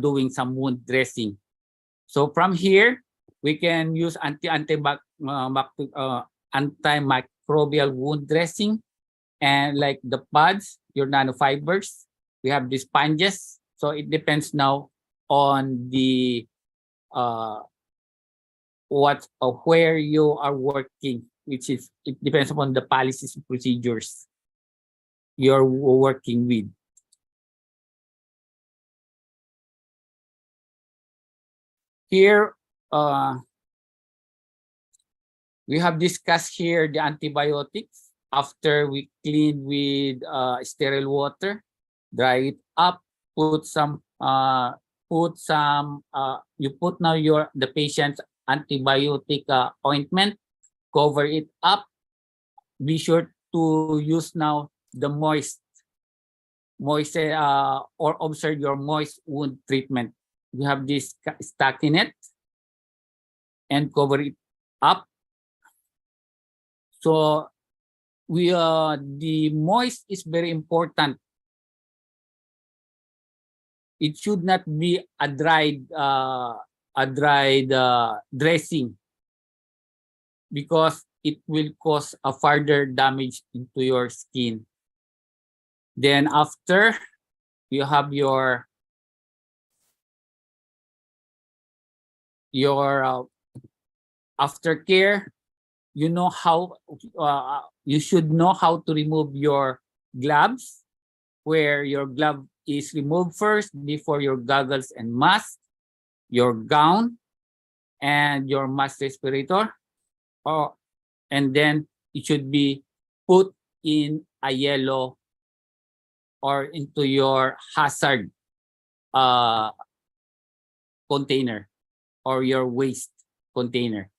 [SPEAKER 14] doing some wound dressing. So from here, we can use antimicrobial wound dressing, and like the pads, your nanofibers. We have the sponges. So it depends now on the where you are working, which is, it depends upon the policies and procedures you're working with. Here, we have discussed here the antibiotics. After we clean with sterile water, dry it up, you put now the patient's antibiotic ointment, cover it up. Be sure to use now the moist or observe your moist wound treatment. You have this stockinette and cover it up. So the moist is very important. It should not be a dried dressing, because it will cause a further damage into your skin. Then after you have your aftercare, you should know how to remove your gloves, where your glove is removed first before your goggles and mask, your gown, and your mask respirator, and then it should be put in a yellow or into your hazard container or your waste container.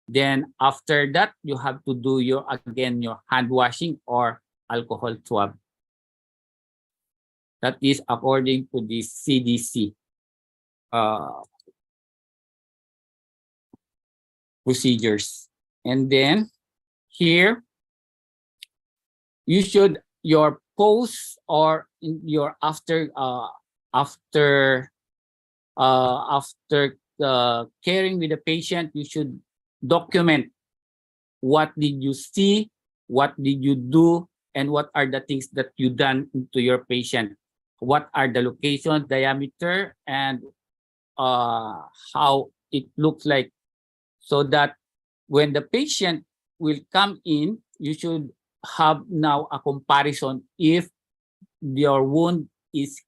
[SPEAKER 14] Then after that, you have to do your hand washing or alcohol swab. That is according to the CDC procedures. And then here, you should, your post or in your after caring with the patient, you should document what did you see, what did you do, and what are the things that you done to your patient. What are the location, diameter, and how it looks like, so that when the patient will come in, you should have now a comparison if your wound is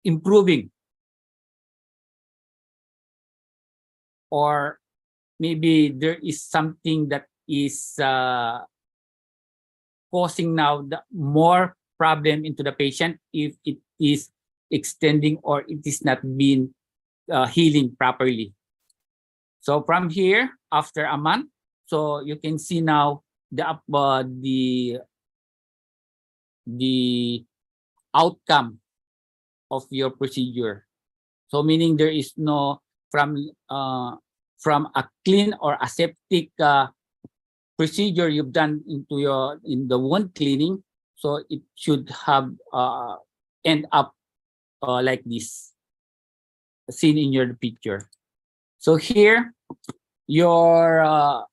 [SPEAKER 14] improving, or maybe there is something that is causing now the more problem into the patient if it is extending or it is not being healing properly. So from here, after a month, so you can see now the outcome of your procedure. So meaning there is no from a clean or aseptic procedure you've done in the wound cleaning, so it should have end up like this, seen in your picture. So here, your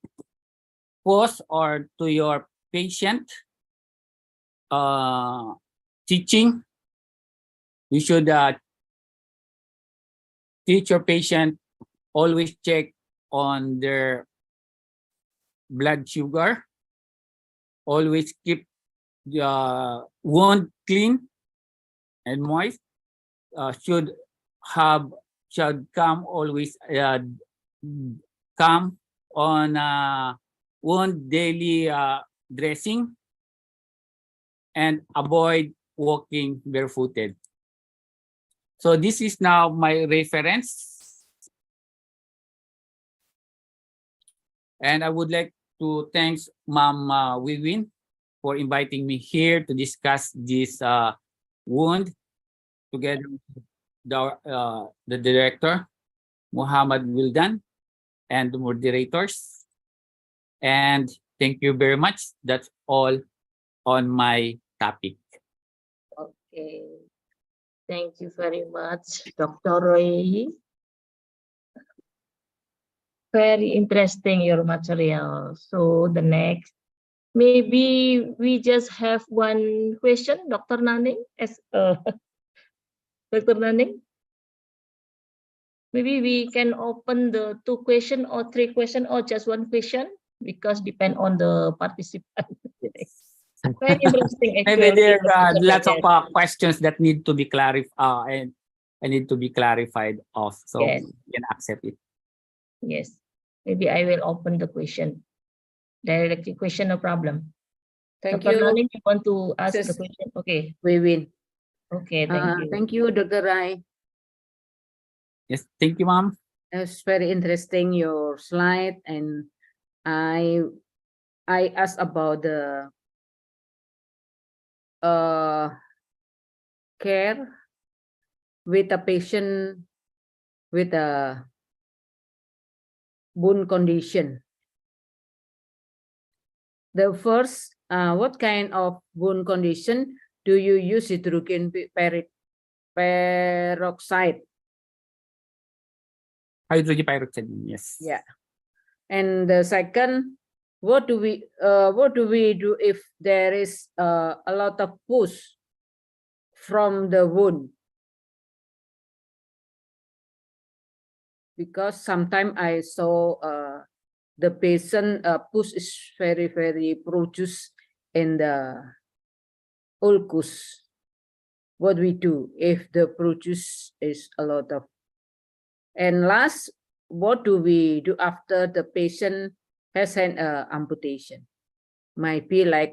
[SPEAKER 14] post or to your patient teaching, you should treat your patient, always check on their blood sugar, always keep the wound clean and moist, should come always come on wound daily dressing, and avoid walking barefooted. So this is now my reference. And I would like to thank Ma'am Wiwin for inviting me here to discuss this wound together with the director, Muhammad Wildan, and the moderators. And thank you very much. That's all on my topic.
[SPEAKER 13] Okay. Thank you very much, Dr. Roy. Very interesting your material. So the next, maybe we just have one question, Dr. Naning, as Dr. Naning. Maybe we can open the 2 question or 3 question or just 1 question because depend on the participant. Very interesting.
[SPEAKER 14] Maybe there are lots of
[SPEAKER 13] Yes.
[SPEAKER 14] questions that need to be clarified and need to be clarified of, so
[SPEAKER 13] Yes.
[SPEAKER 14] we can accept it.
[SPEAKER 13] Yes, maybe I will open the question. Directly question, no problem.
[SPEAKER 6] Thank
[SPEAKER 13] Dr.
[SPEAKER 6] you.
[SPEAKER 13] Naning, you want to ask the
[SPEAKER 6] Mrs.
[SPEAKER 13] question? Okay.
[SPEAKER 6] Wiwin.
[SPEAKER 13] Okay, thank you.
[SPEAKER 6] Thank you, Dr. Rai.
[SPEAKER 14] Yes, thank you, ma'am.
[SPEAKER 6] It's very interesting your slide, and I asked about the care with a patient with a wound condition. The first, what kind of wound condition do you use hydrogen peroxide?
[SPEAKER 14] Hydrogen peroxide, yes.
[SPEAKER 6] Yeah. And the second, what do we do if there is a lot of pus from the wound? Because sometimes I saw the patient pus is very produced in the ulcus. What we do if the produce is a lot of? And last, what do we do after the patient has an amputation? Might be like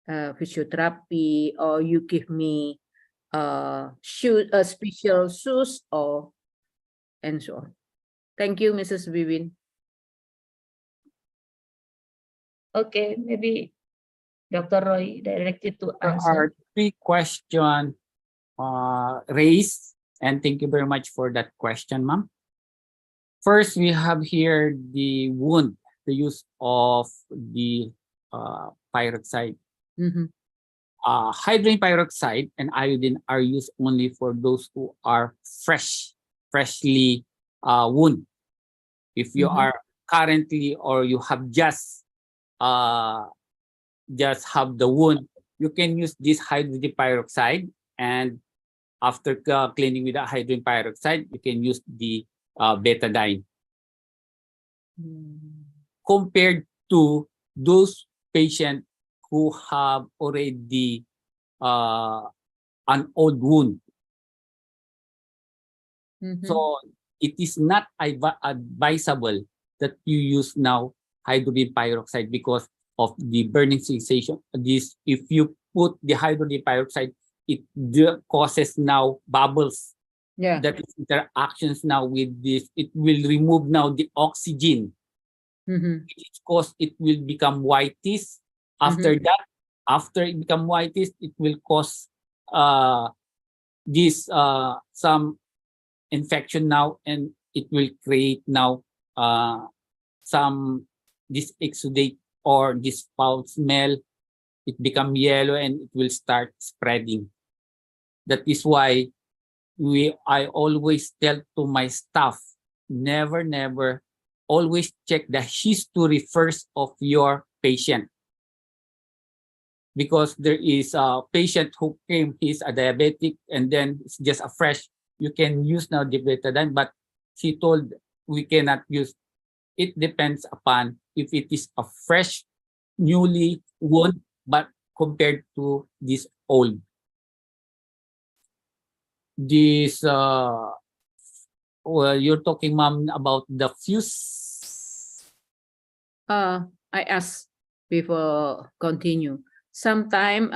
[SPEAKER 6] physiotherapy, or you give me special shoes, or and so on. Thank you, Mrs. Wiwin.
[SPEAKER 13] Okay, maybe Dr. Roy directed to
[SPEAKER 14] There
[SPEAKER 13] answer.
[SPEAKER 14] are 3 questions raised, and thank you very much for that question, ma'am. First, we have here the wound, the use of the peroxide. Hydrogen peroxide and iodine are used only for those who are freshly wound. If you are currently, or you have just have the wound, you can use this hydrogen peroxide, and after cleaning with the hydrogen peroxide, you can use the betadine. Compared to those patients who have already an old wound. So it is not advisable that you use now hydrogen peroxide because of the burning sensation. This, if you put the hydrogen peroxide, it causes now bubbles.
[SPEAKER 6] Yeah.
[SPEAKER 14] That is interactions now with this. It will remove now the oxygen. It will become whitish. After that, after it become whitish, it will cause this some infection now, and it will create now some this exudate or this foul smell. It become yellow and it will start spreading. That is why I always tell to my staff, never always check the history first of your patient. Because there is a patient who came, he's a diabetic, and then it's just a fresh you can use now the betadine, but she told we cannot use. It depends upon if it is a fresh, newly wound, but compared to this old. This well, you're talking, ma'am, about the fuse.
[SPEAKER 6] I asked before continue. Sometime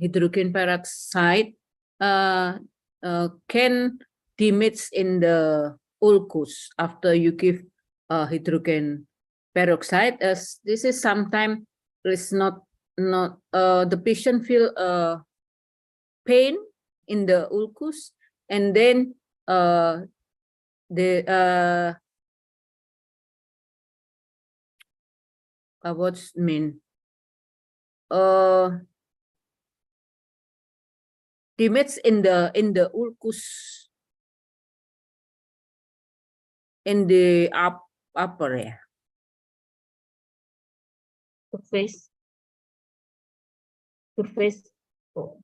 [SPEAKER 6] hydrogen peroxide can demits in the ulcus after you give hydrogen peroxide. As this is sometimes is not the patient feel pain in the ulcus, and then what's mean demits in the ulcus in the upper area.
[SPEAKER 13] Surface. Oh,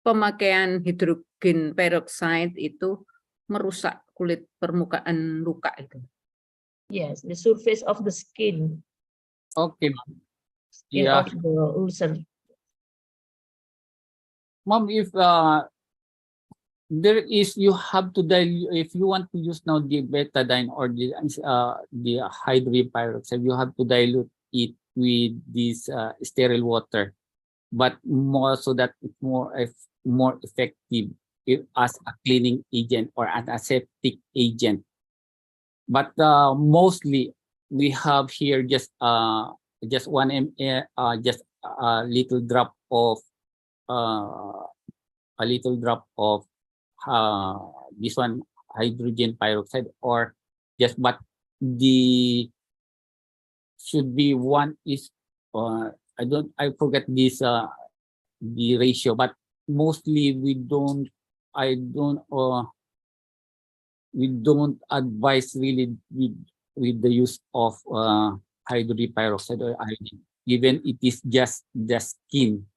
[SPEAKER 6] Pemakaian hidrogen peroxide itu merusak kulit permukaan luka itu.
[SPEAKER 13] yes, the surface of the skin.
[SPEAKER 14] Okay, ma'am.
[SPEAKER 13] Skin
[SPEAKER 14] Yeah.
[SPEAKER 13] of the ulcer.
[SPEAKER 14] Ma'am, if there is, you have to dilute, if you want to use now the betadine or the hydrogen peroxide, you have to dilute it with this sterile water, but more so that it's more effective as a cleaning agent or an aseptic agent. But mostly we have here just 1 ml, just a little drop of this one hydrogen peroxide, or just, but the should be one is I forget this the ratio, but mostly we don't advise really with the use of hydrogen peroxide or iodine, even it is just the skin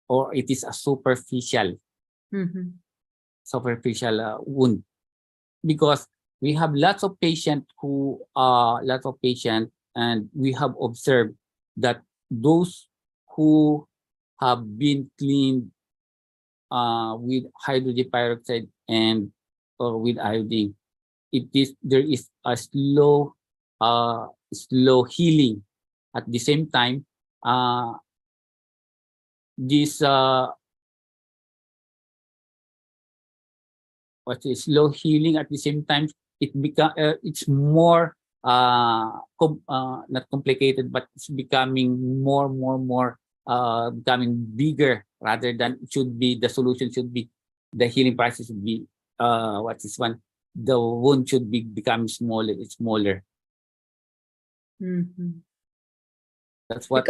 [SPEAKER 14] or it is a superficial wound, because we have lots of patients and we have observed that those who have been cleaned with hydrogen peroxide and or with iodine, there is a slow healing. At the same time, this slow healing, at the same time it's more not complicated, but it's becoming more becoming bigger, rather than it should be, the solution should be, the healing process should be the wound should be becoming smaller. It's smaller. That's what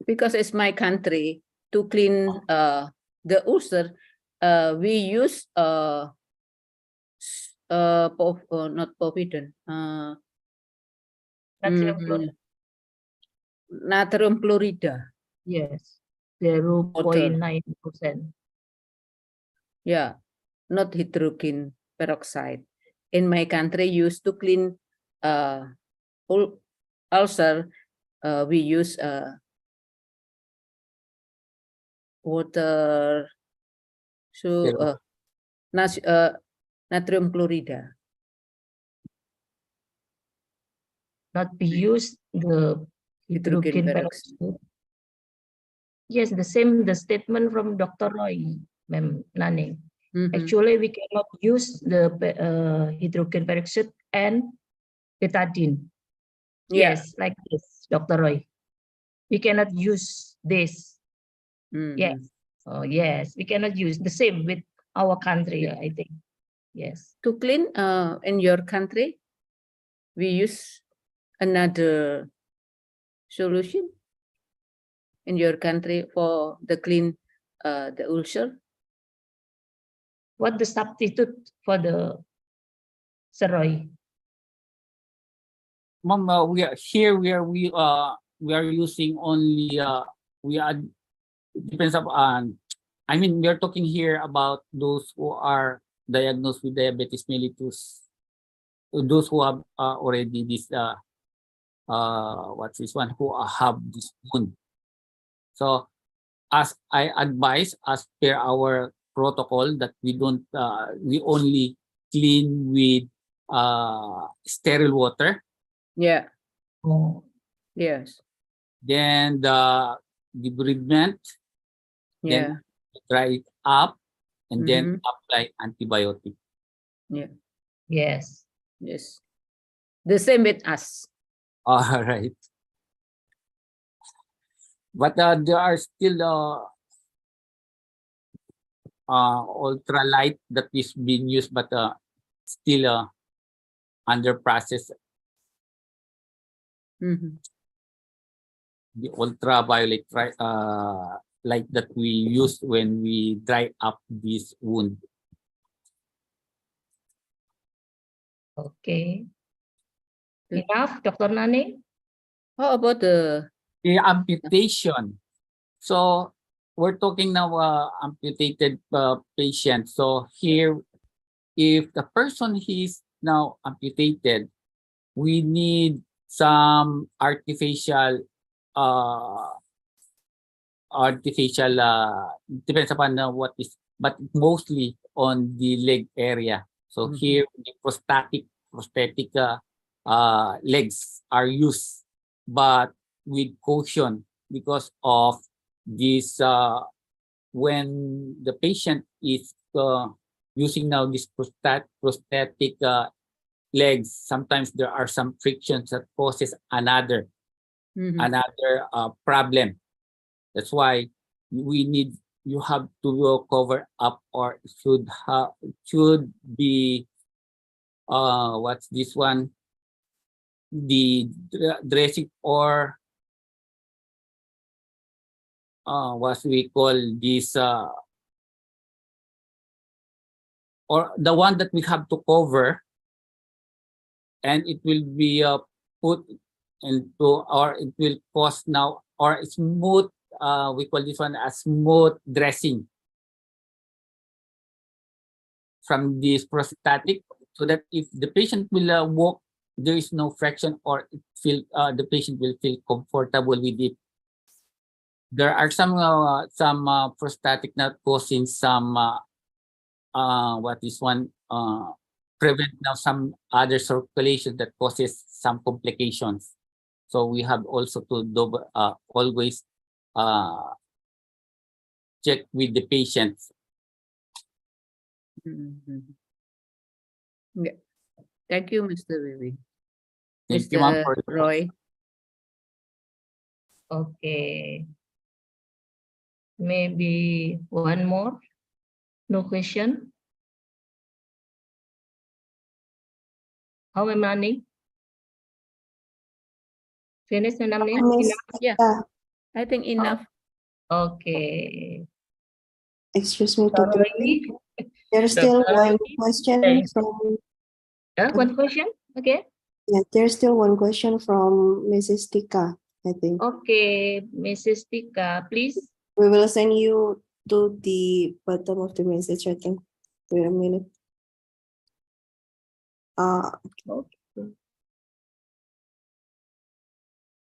[SPEAKER 6] because it's my country, to clean the ulcer, we use not povidone, natrium chloride.
[SPEAKER 13] Yes, 0.9%.
[SPEAKER 6] Yeah, not hydrogen peroxide. In my country, used to clean ulcer, we use water, so natrium chloride.
[SPEAKER 13] Not be used the hydrogen peroxide. Yes, the same, the statement from Dr. Roy, Ma'am Nanning. Actually, we cannot use the hydrogen peroxide and betadine. Yes, like this, Dr. Roy. We cannot use this. Yes. Oh, yes, we cannot use the same with our country, I think. Yes.
[SPEAKER 6] To clean in your country, we use another solution in your country for the clean the ulcer.
[SPEAKER 13] What the substitute for the steroid?
[SPEAKER 14] Ma'am, we are using only depends upon I mean, we are talking here about those who are diagnosed with diabetes mellitus, those who have already this what's this one, who have this wound. So as I advise, as per our protocol, that we don't we only clean with sterile water.
[SPEAKER 6] Yeah.
[SPEAKER 13] Oh,
[SPEAKER 6] Yes.
[SPEAKER 14] Then the debridement,
[SPEAKER 6] Yeah.
[SPEAKER 14] then dry it up, and then
[SPEAKER 6] Mhm.
[SPEAKER 14] apply antibiotic.
[SPEAKER 6] Yeah.
[SPEAKER 13] yes.
[SPEAKER 6] Yes. The same with us.
[SPEAKER 14] All right. But there are still ultralight that is being used, but still under process.
[SPEAKER 6] Mhm.
[SPEAKER 14] The ultraviolet light that we use when we dry up this wound.
[SPEAKER 13] Okay. Enough, Dr. Nani?
[SPEAKER 6] How about the
[SPEAKER 14] amputation? So we're talking now amputated patient. So here, if the person is now amputated, we need some artificial depends upon what is, but mostly on the leg area. So here the prosthetic legs are used, but with caution, because of this when the patient is using now this prosthetic legs, sometimes there are some frictions that causes another problem. That's why you have to cover up, or should be what's this one, the dressing, or what we call this or the one that we have to cover, and it will be put into, or it will cause now, or smooth, we call this one as smooth dressing from this prosthetic, so that if the patient will walk, there is no friction, or the patient will feel comfortable with it. There are some prosthetic not causing some what is one prevent now some other circulation that causes some complications. So we have also to always check with the patients.
[SPEAKER 6] Yeah. Thank you, Mr. Vivi.
[SPEAKER 14] Thank you, ma'am,
[SPEAKER 6] Mr. Roy.
[SPEAKER 13] Okay. Maybe one more. No question. How many? Finish the name?
[SPEAKER 6] Yeah. I think enough.
[SPEAKER 13] Okay.
[SPEAKER 2] Excuse me, Dr.
[SPEAKER 13] Sorry.
[SPEAKER 2] There's still
[SPEAKER 13] Dr.
[SPEAKER 2] one question
[SPEAKER 13] Thanks.
[SPEAKER 2] from.
[SPEAKER 13] One question? Okay.
[SPEAKER 2] Yeah, there's still one question from Mrs. Tika, I think.
[SPEAKER 13] Okay, Mrs. Tika, please.
[SPEAKER 2] We will send you to the bottom of the message, I think. Wait a minute.
[SPEAKER 13] Okay.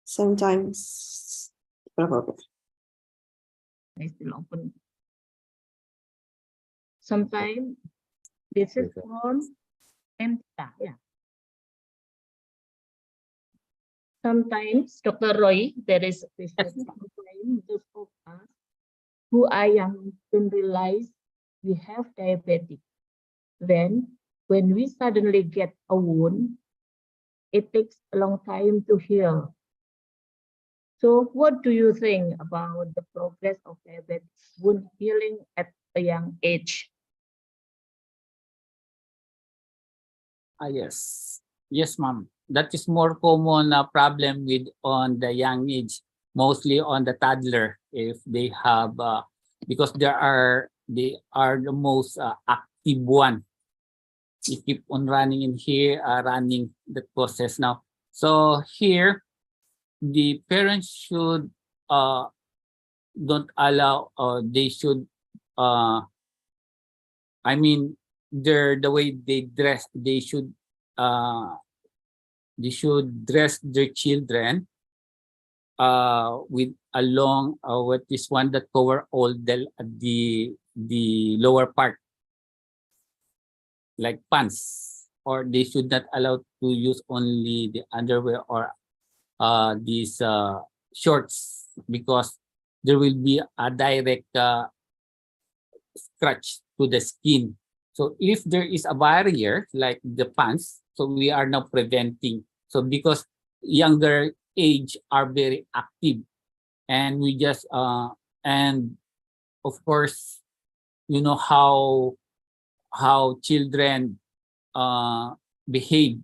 [SPEAKER 2] Sometimes, blah, blah, blah.
[SPEAKER 13] Sometimes this is from Mta. Yeah. Sometimes, Dr. Roy, there is a question. Sometimes those of us who are young don't realize we have diabetes. Then, when we suddenly get a wound, it takes a long time to heal. So, what do you think about the progress of diabetes wound healing at a young age?
[SPEAKER 14] Yes, ma'am. That is more common problem with on the young age, mostly on the toddler, if they have because they are the most active one. You keep on running in here, running the process now. So here, the parents should don't allow, they should I mean, the way they dress, they should dress their children with a long what is one that cover all the lower part, like pants, or they should not allow to use only the underwear or these shorts, because there will be a direct scratch to the skin. So if there is a barrier like the pants, so we are now preventing. So because younger age are very active, and we just and of course, you know how children behave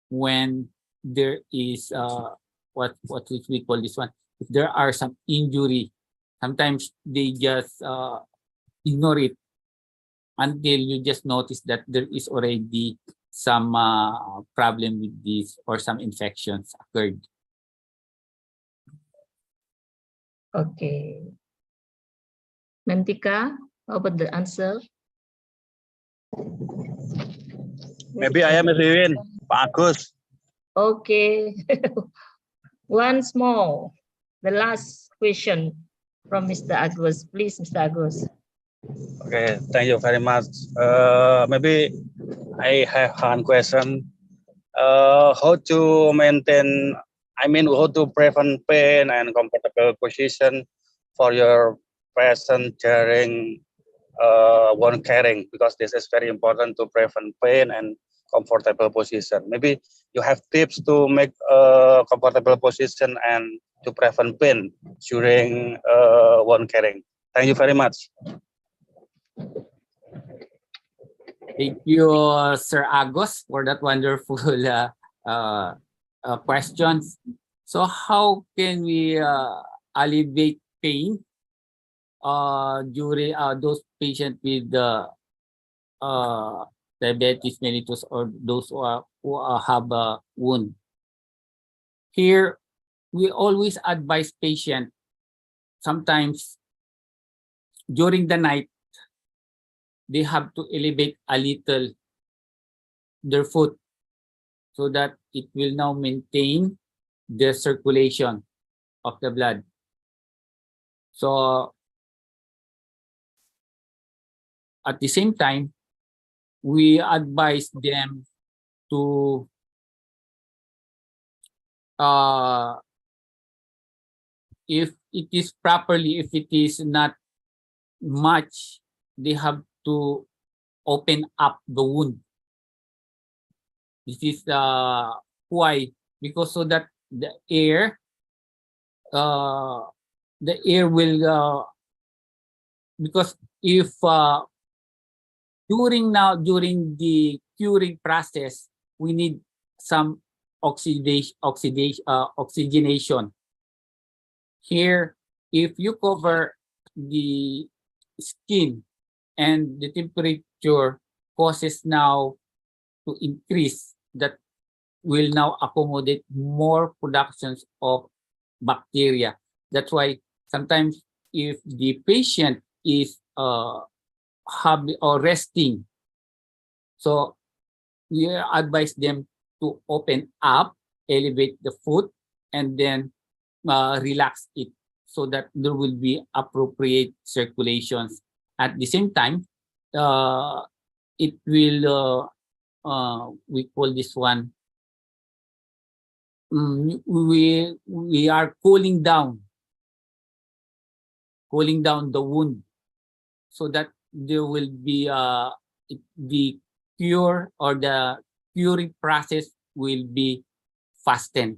[SPEAKER 14] when there is what we call this one. If there are some injury, sometimes they just ignore it until you just notice that there is already some problem with this or some infections occurred.
[SPEAKER 13] Okay. Nantika, how about the answer?
[SPEAKER 8] Maybe I am Ririn, Pak Agus.
[SPEAKER 13] Okay. Once more, the last question from Mr. Agus. Please, Mr. Agus.
[SPEAKER 8] Okay, thank you very much. Maybe I have one question. How to maintain, I mean, how to prevent pain and comfortable position for your patient during wound caring, because this is very important to prevent pain and comfortable position. Maybe you have tips to make a comfortable position and to prevent pain during wound caring. Thank you very much.
[SPEAKER 14] Thank you, Sir Agos, for that wonderful questions. So how can we alleviate pain during those patients with diabetes mellitus, or those who have a wound? Here, we always advise patients, sometimes during the night, they have to elevate a little their foot so that it will now maintain the circulation of the blood. So at the same time, we advise them to if it is properly, if it is not much, they have to open up the wound. This is why, because so that the air will because if during the curing process, we need some oxygenation. Here, if you cover the skin and the temperature causes now to increase, that will now accommodate more productions of bacteria. That's why sometimes if the patient is resting, so we advise them to open up, elevate the foot, and then relax it so that there will be appropriate circulations. At the same time, it will we call this one, we are cooling down the wound so that there will be the cure or the curing process will be fastened.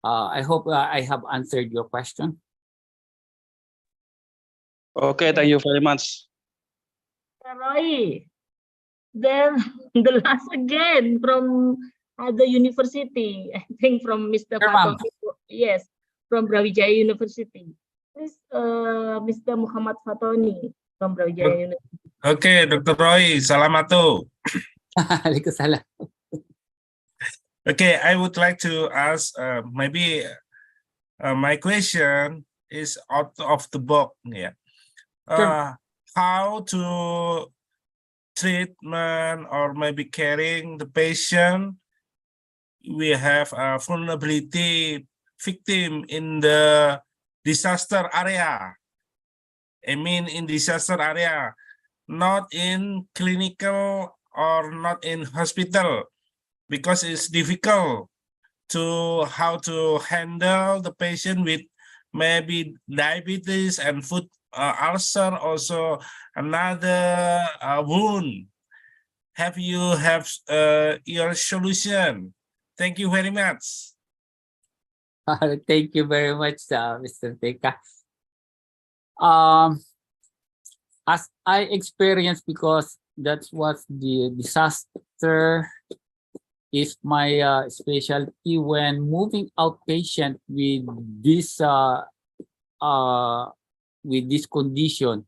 [SPEAKER 14] I hope I have answered your question.
[SPEAKER 8] Okay, thank you very much.
[SPEAKER 13] Roy, then the last again from the university, I think from Mr. Fatoni. Yes, from Brawijaya University. Please, Mr. Muhammad Fatoni from Brawijaya University.
[SPEAKER 11] Okay, Dr. Roy, salamat.
[SPEAKER 14] Waalaikumsalam.
[SPEAKER 11] Okay, I would like to ask, maybe my question is out of the box. Yeah. how to treatment or maybe caring the patient. We have a vulnerability victim in the disaster area. I mean, in disaster area, not in clinical or not in hospital, because it's difficult to how to handle the patient with maybe diabetes and food ulcer, also another wound. Have you have your solution? Thank you very much.
[SPEAKER 14] Thank you very much, Mr. Teka. As I experienced, because that was the disaster is my specialty when moving outpatient with this condition.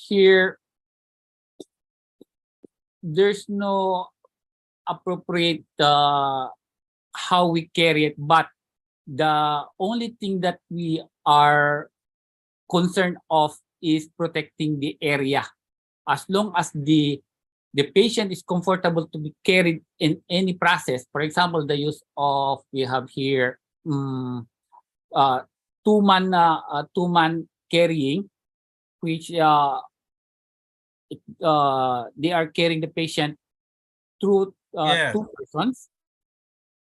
[SPEAKER 14] Here, there's no appropriate how we carry it, but the only thing that we are concerned of is protecting the area. As long as the patient is comfortable to be carried in any process, for example, the use of, we have here two-man carrying, which they are carrying the patient through two persons.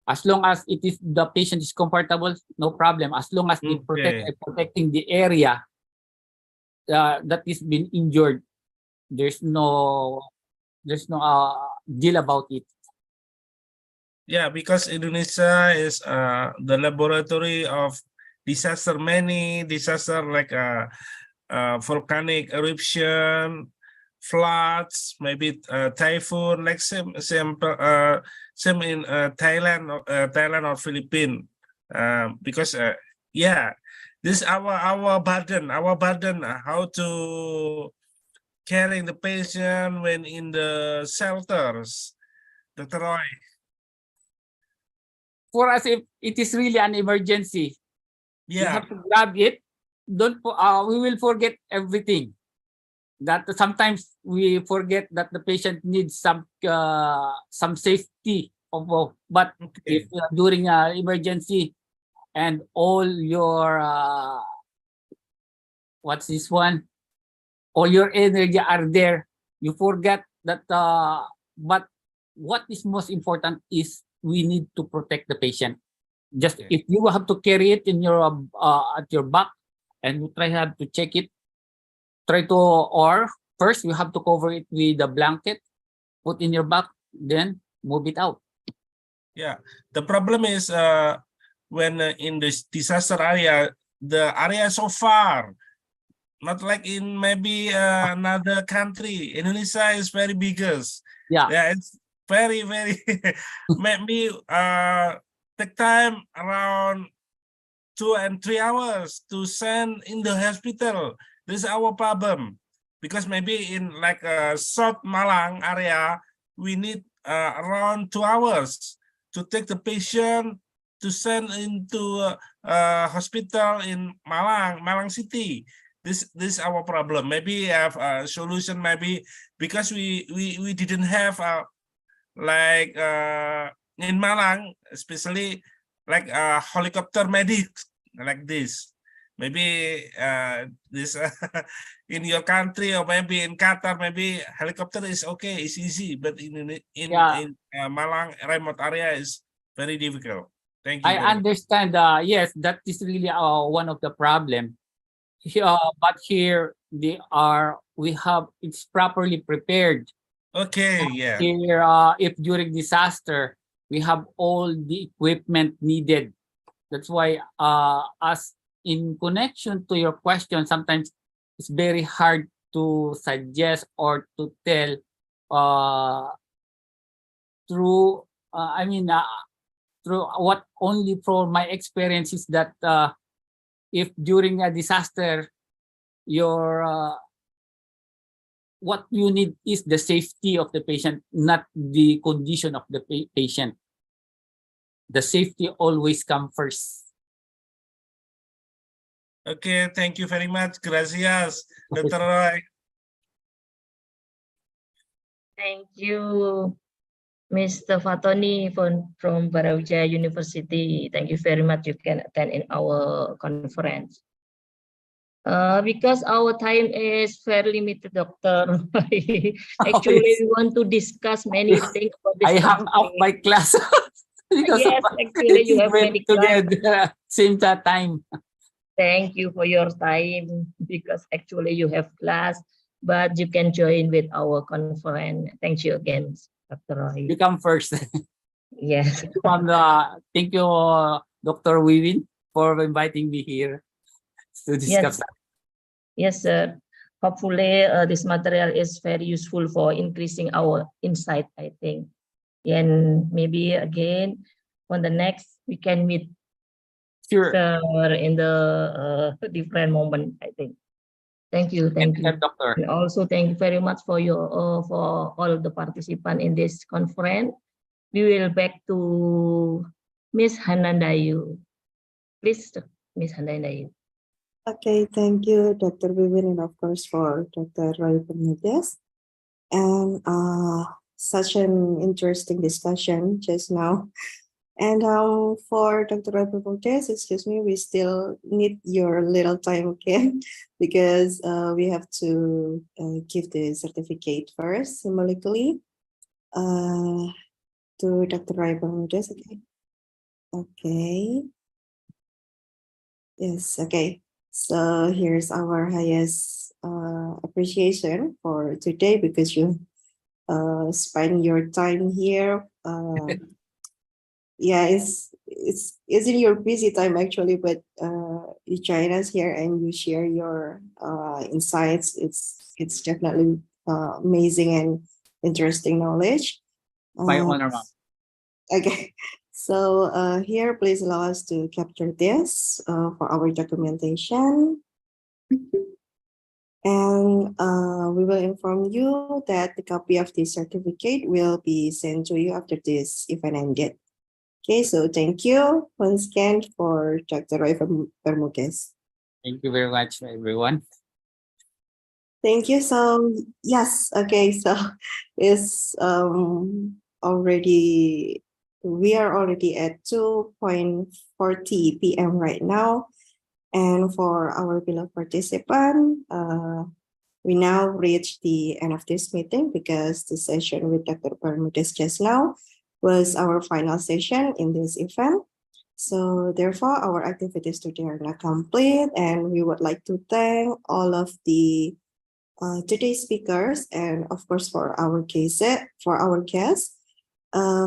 [SPEAKER 14] As long as the patient is comfortable, no problem. As long as they protecting the area that is been injured, there's no deal about it.
[SPEAKER 11] Yeah, because Indonesia is the laboratory of disaster, many disaster like volcanic eruption, floods, maybe typhoon, like same in Thailand or Philippines. Because yeah, this is our burden. How to caring the patient when in the shelters. Dr. Roy.
[SPEAKER 14] For us, if it is really an emergency, we have to grab it. We will forget everything. That sometimes we forget that the patient needs some safety of. But if during emergency and all your what's this one? All your energy are there. You forget that. But what is most important is we need to protect the patient. Just if you have to carry it in your at your back, and you have to check it. Or first you have to cover it with a blanket, put in your back, then move it out.
[SPEAKER 11] Yeah, the problem is when in this disaster area, the area is so far, not like in maybe another country. Indonesia is very biggest. Yeah, it's very maybe take time around 2 and 3 hours to send in the hospital. This is our problem, because maybe in like South Malang area, we need around 2 hours to take the patient to send into hospital in Malang City. This is our problem. Maybe have a solution. Maybe because we didn't have like in Malang, especially like a helicopter medic like this. Maybe this in your country or maybe in Qatar, maybe helicopter is okay, it's easy, but in Malang remote area is very difficult. Thank you.
[SPEAKER 14] I understand. Yes, that is really one of the problem. But here it's properly prepared.
[SPEAKER 11] Okay, yeah.
[SPEAKER 14] Here, if during disaster, we have all the equipment needed. That's why, as in connection to your question, sometimes it's very hard to suggest or to tell through. Through what only from my experience is that if during a disaster, what you need is the safety of the patient, not the condition of the patient. The safety always comes first.
[SPEAKER 11] Okay, thank you very much. Gracias, Dr. Roy.
[SPEAKER 13] Thank you, Mr. Fatoni from Brawijaya University. Thank you very much. You can attend in our conference. Because our time is very limited, Doctor. Actually, we want to discuss many things about this.
[SPEAKER 14] I hung up my class. Because
[SPEAKER 13] yes, actually, you have many classes.
[SPEAKER 14] together same time.
[SPEAKER 13] Thank you for your time because actually you have class, but you can join with our conference. Thank you again, Dr. Roy.
[SPEAKER 14] You come first.
[SPEAKER 13] Yes.
[SPEAKER 14] Thank you, Dr. Wiwin, for inviting me here to discuss.
[SPEAKER 13] Yes, sir. Hopefully, this material is very useful for increasing our insight, I think. And maybe again, on the next, we can meet
[SPEAKER 14] Sure.
[SPEAKER 13] in the different moment, I think. Thank you,
[SPEAKER 14] Doctor.
[SPEAKER 13] And also, thank you very much for your for all of the participants in this conference. We will back to Miss Hanandayu. Please, Miss Hanandayu.
[SPEAKER 2] Okay, thank you, Dr. Vivian, and of course for Dr. Roy Bermudez. And such an interesting discussion just now. And for Dr. Roy Bermudez, excuse me, we still need your little time, okay? Because we have to give the certificate first, symbolically, to Dr. Roy Bermudez, okay? Okay. Yes, okay. So here's our highest appreciation for today because you spend your time here. Yeah, it's in your busy time actually, but you join us here and you share your insights. It's definitely amazing and interesting knowledge.
[SPEAKER 14] My honor, ma'am.
[SPEAKER 2] Okay. So here, please allow us to capture this for our documentation. And we will inform you that the copy of this certificate will be sent to you after this event ended. Okay, so thank you once again for Dr. Roy Bermudez.
[SPEAKER 14] Thank you very much, everyone.
[SPEAKER 2] Thank you. So yes, okay, so it's already, we are already at 2:40 p.m. right now. And for our beloved participant, we now reach the end of this meeting because the session with Dr. Bermudez just now was our final session in this event. So therefore, our activities today are now complete, and we would like to thank all of the today's speakers, and of course for our guests,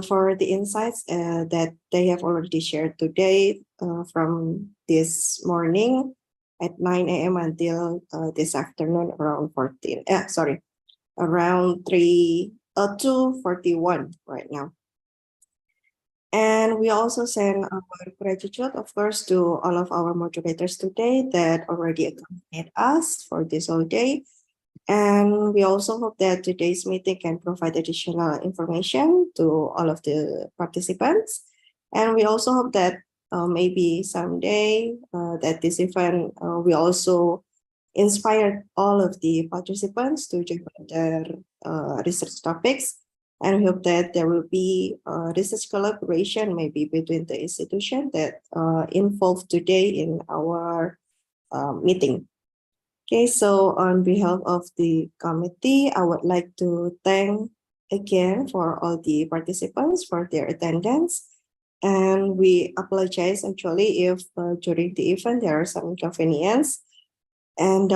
[SPEAKER 2] for the insights that they have already shared today from this morning at 9 a.m. until this afternoon around 2:41 right now. And we also send our gratitude, of course, to all of our moderators today that already accompanied us for this whole day. And we also hope that today's meeting can provide additional information to all of the participants. And we also hope that maybe someday that this event will also inspire all of the participants to develop their research topics. And we hope that there will be research collaboration maybe between the institution that involved today in our meeting. Okay, so on behalf of the committee, I would like to thank again for all the participants for their attendance. And we apologize actually if during the event there are some inconvenience. And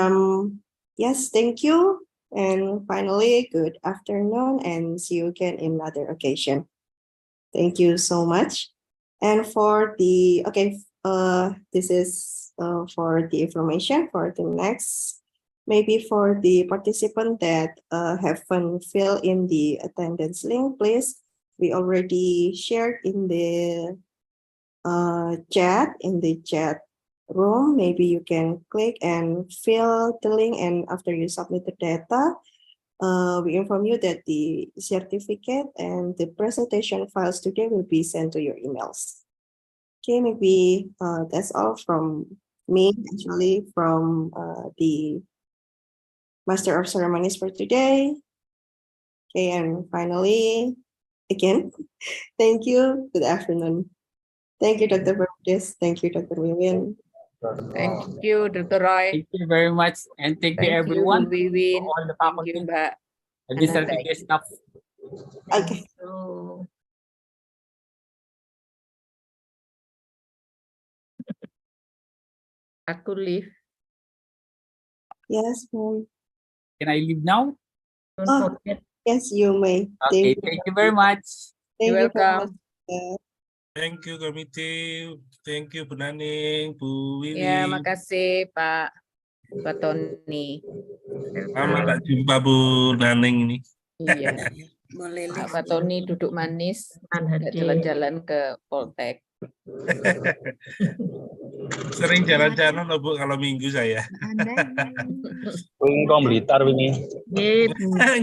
[SPEAKER 2] yes, thank you. And finally, good afternoon and see you again in another occasion. Thank you so much. And for the, okay, this is for the information for the next, maybe for the participant that haven't filled in the attendance link, please. We already shared in the chat, room. Maybe you can click and fill the link, and after you submit the data, we inform you that the certificate and the presentation files today will be sent to your emails. Okay, maybe that's all from me actually from the Master of Ceremonies for today. Okay, and finally, again, thank you. Good afternoon. Thank you, Dr. Bermudes. Thank you, Dr. Wiwin.
[SPEAKER 6] Thank you, Dr. Roy.
[SPEAKER 14] Thank you very much, and thank you
[SPEAKER 6] Thank you,
[SPEAKER 14] everyone,
[SPEAKER 6] Bu Wiwin.
[SPEAKER 14] all the
[SPEAKER 6] Thank you,
[SPEAKER 14] faculty,
[SPEAKER 6] Mbak
[SPEAKER 14] and the
[SPEAKER 6] Ananda.
[SPEAKER 14] certificate staff.
[SPEAKER 2] Okay.
[SPEAKER 13] So,
[SPEAKER 6] Aku leave.
[SPEAKER 2] Yes, ma'am.
[SPEAKER 14] Can I leave now?
[SPEAKER 13] don't
[SPEAKER 2] Oh,
[SPEAKER 13] forget,
[SPEAKER 2] yes, you may.
[SPEAKER 14] Okay, thank you very much.
[SPEAKER 2] Thank
[SPEAKER 6] You're
[SPEAKER 2] you very
[SPEAKER 6] welcome.
[SPEAKER 2] much.
[SPEAKER 11] Thank you, committee. Thank you, Bu Naning, Bu
[SPEAKER 6] Ya,
[SPEAKER 11] Wiwi.
[SPEAKER 6] makasih Pak Tony.
[SPEAKER 11] Lama tak jumpa Bu Naning ini.
[SPEAKER 6] Iya,
[SPEAKER 2] Boleh
[SPEAKER 6] Pak Tony duduk manis,
[SPEAKER 13] and
[SPEAKER 6] nggak
[SPEAKER 13] hadir.
[SPEAKER 6] jalan-jalan ke Poltek.
[SPEAKER 11] Sering jalan-jalan loh Bu kalau minggu saya.
[SPEAKER 8] Kong Blitar ini.
[SPEAKER 13] Nggih,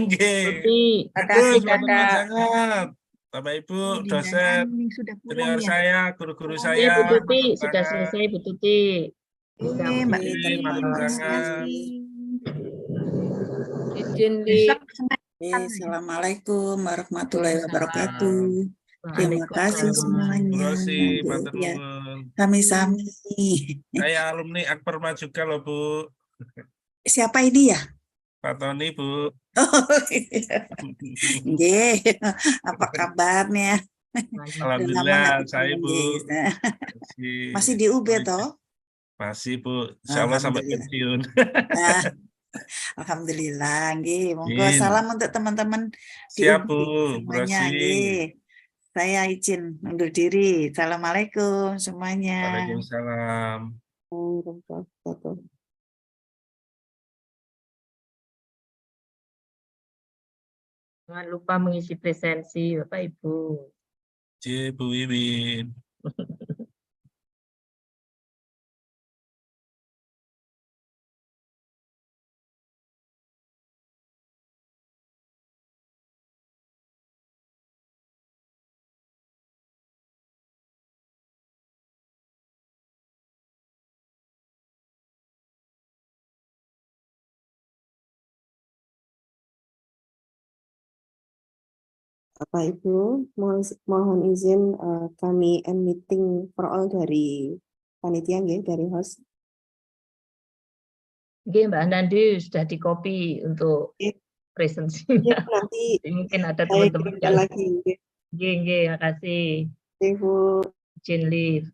[SPEAKER 11] Nggih.
[SPEAKER 13] Tuti.
[SPEAKER 6] Makasih
[SPEAKER 11] Semangat
[SPEAKER 6] Kakak.
[SPEAKER 11] sangat. Bapak Ibu, dosen, senior saya, guru-guru
[SPEAKER 13] Nggih,
[SPEAKER 11] saya.
[SPEAKER 13] Bu Tuti,
[SPEAKER 11] matur
[SPEAKER 13] sudah
[SPEAKER 11] sangat.
[SPEAKER 13] selesai Bu Tuti.
[SPEAKER 2] Mbak
[SPEAKER 11] Oke,
[SPEAKER 2] Fitri,
[SPEAKER 11] matur
[SPEAKER 2] terima
[SPEAKER 11] sangat.
[SPEAKER 2] kasih.
[SPEAKER 6] Izin leave.
[SPEAKER 2] Assalamualaikum warahmatullahi wabarakatuh. Terima
[SPEAKER 13] Waalaikumsalam.
[SPEAKER 2] kasih semuanya.
[SPEAKER 11] Terima
[SPEAKER 2] Bu,
[SPEAKER 11] matur
[SPEAKER 2] ya,
[SPEAKER 11] nuwun.
[SPEAKER 2] sami-sami.
[SPEAKER 11] Saya alumni Akperma juga loh Bu.
[SPEAKER 2] Siapa ini ya?
[SPEAKER 11] Pak Tony Bu.
[SPEAKER 2] Nggih, apa kabarnya?
[SPEAKER 11] Alhamdulillah saya Bu.
[SPEAKER 2] Masih di UB toh?
[SPEAKER 11] Masih Bu. Insya Allah sampai
[SPEAKER 2] Alhamdulillah.
[SPEAKER 11] pensiun.
[SPEAKER 2] Nah, alhamdulillah, nggih. Monggo
[SPEAKER 11] Amin.
[SPEAKER 2] salam untuk teman-teman di
[SPEAKER 11] Siap
[SPEAKER 2] UB
[SPEAKER 11] Bu,
[SPEAKER 2] semuanya,
[SPEAKER 11] Brosi.
[SPEAKER 2] nggih. Saya izin undur diri. Assalamualaikum semuanya.
[SPEAKER 11] Waalaikumsalam.
[SPEAKER 13] Jangan lupa mengisi presensi Bapak Ibu.
[SPEAKER 11] C, Bu Wiwin.
[SPEAKER 2] Bapak Ibu, mohon izin kami end meeting for all dari panitia nggih, dari host.
[SPEAKER 13] Nggih, Mbak Nandi sudah di copy untuk presensinya.
[SPEAKER 2] Nanti
[SPEAKER 13] Mungkin ada
[SPEAKER 2] saya
[SPEAKER 13] teman-teman
[SPEAKER 2] kirimkan
[SPEAKER 13] yang
[SPEAKER 2] lagi. Nggih.
[SPEAKER 13] nggih, makasih.
[SPEAKER 2] Ibu.
[SPEAKER 13] Izin leave.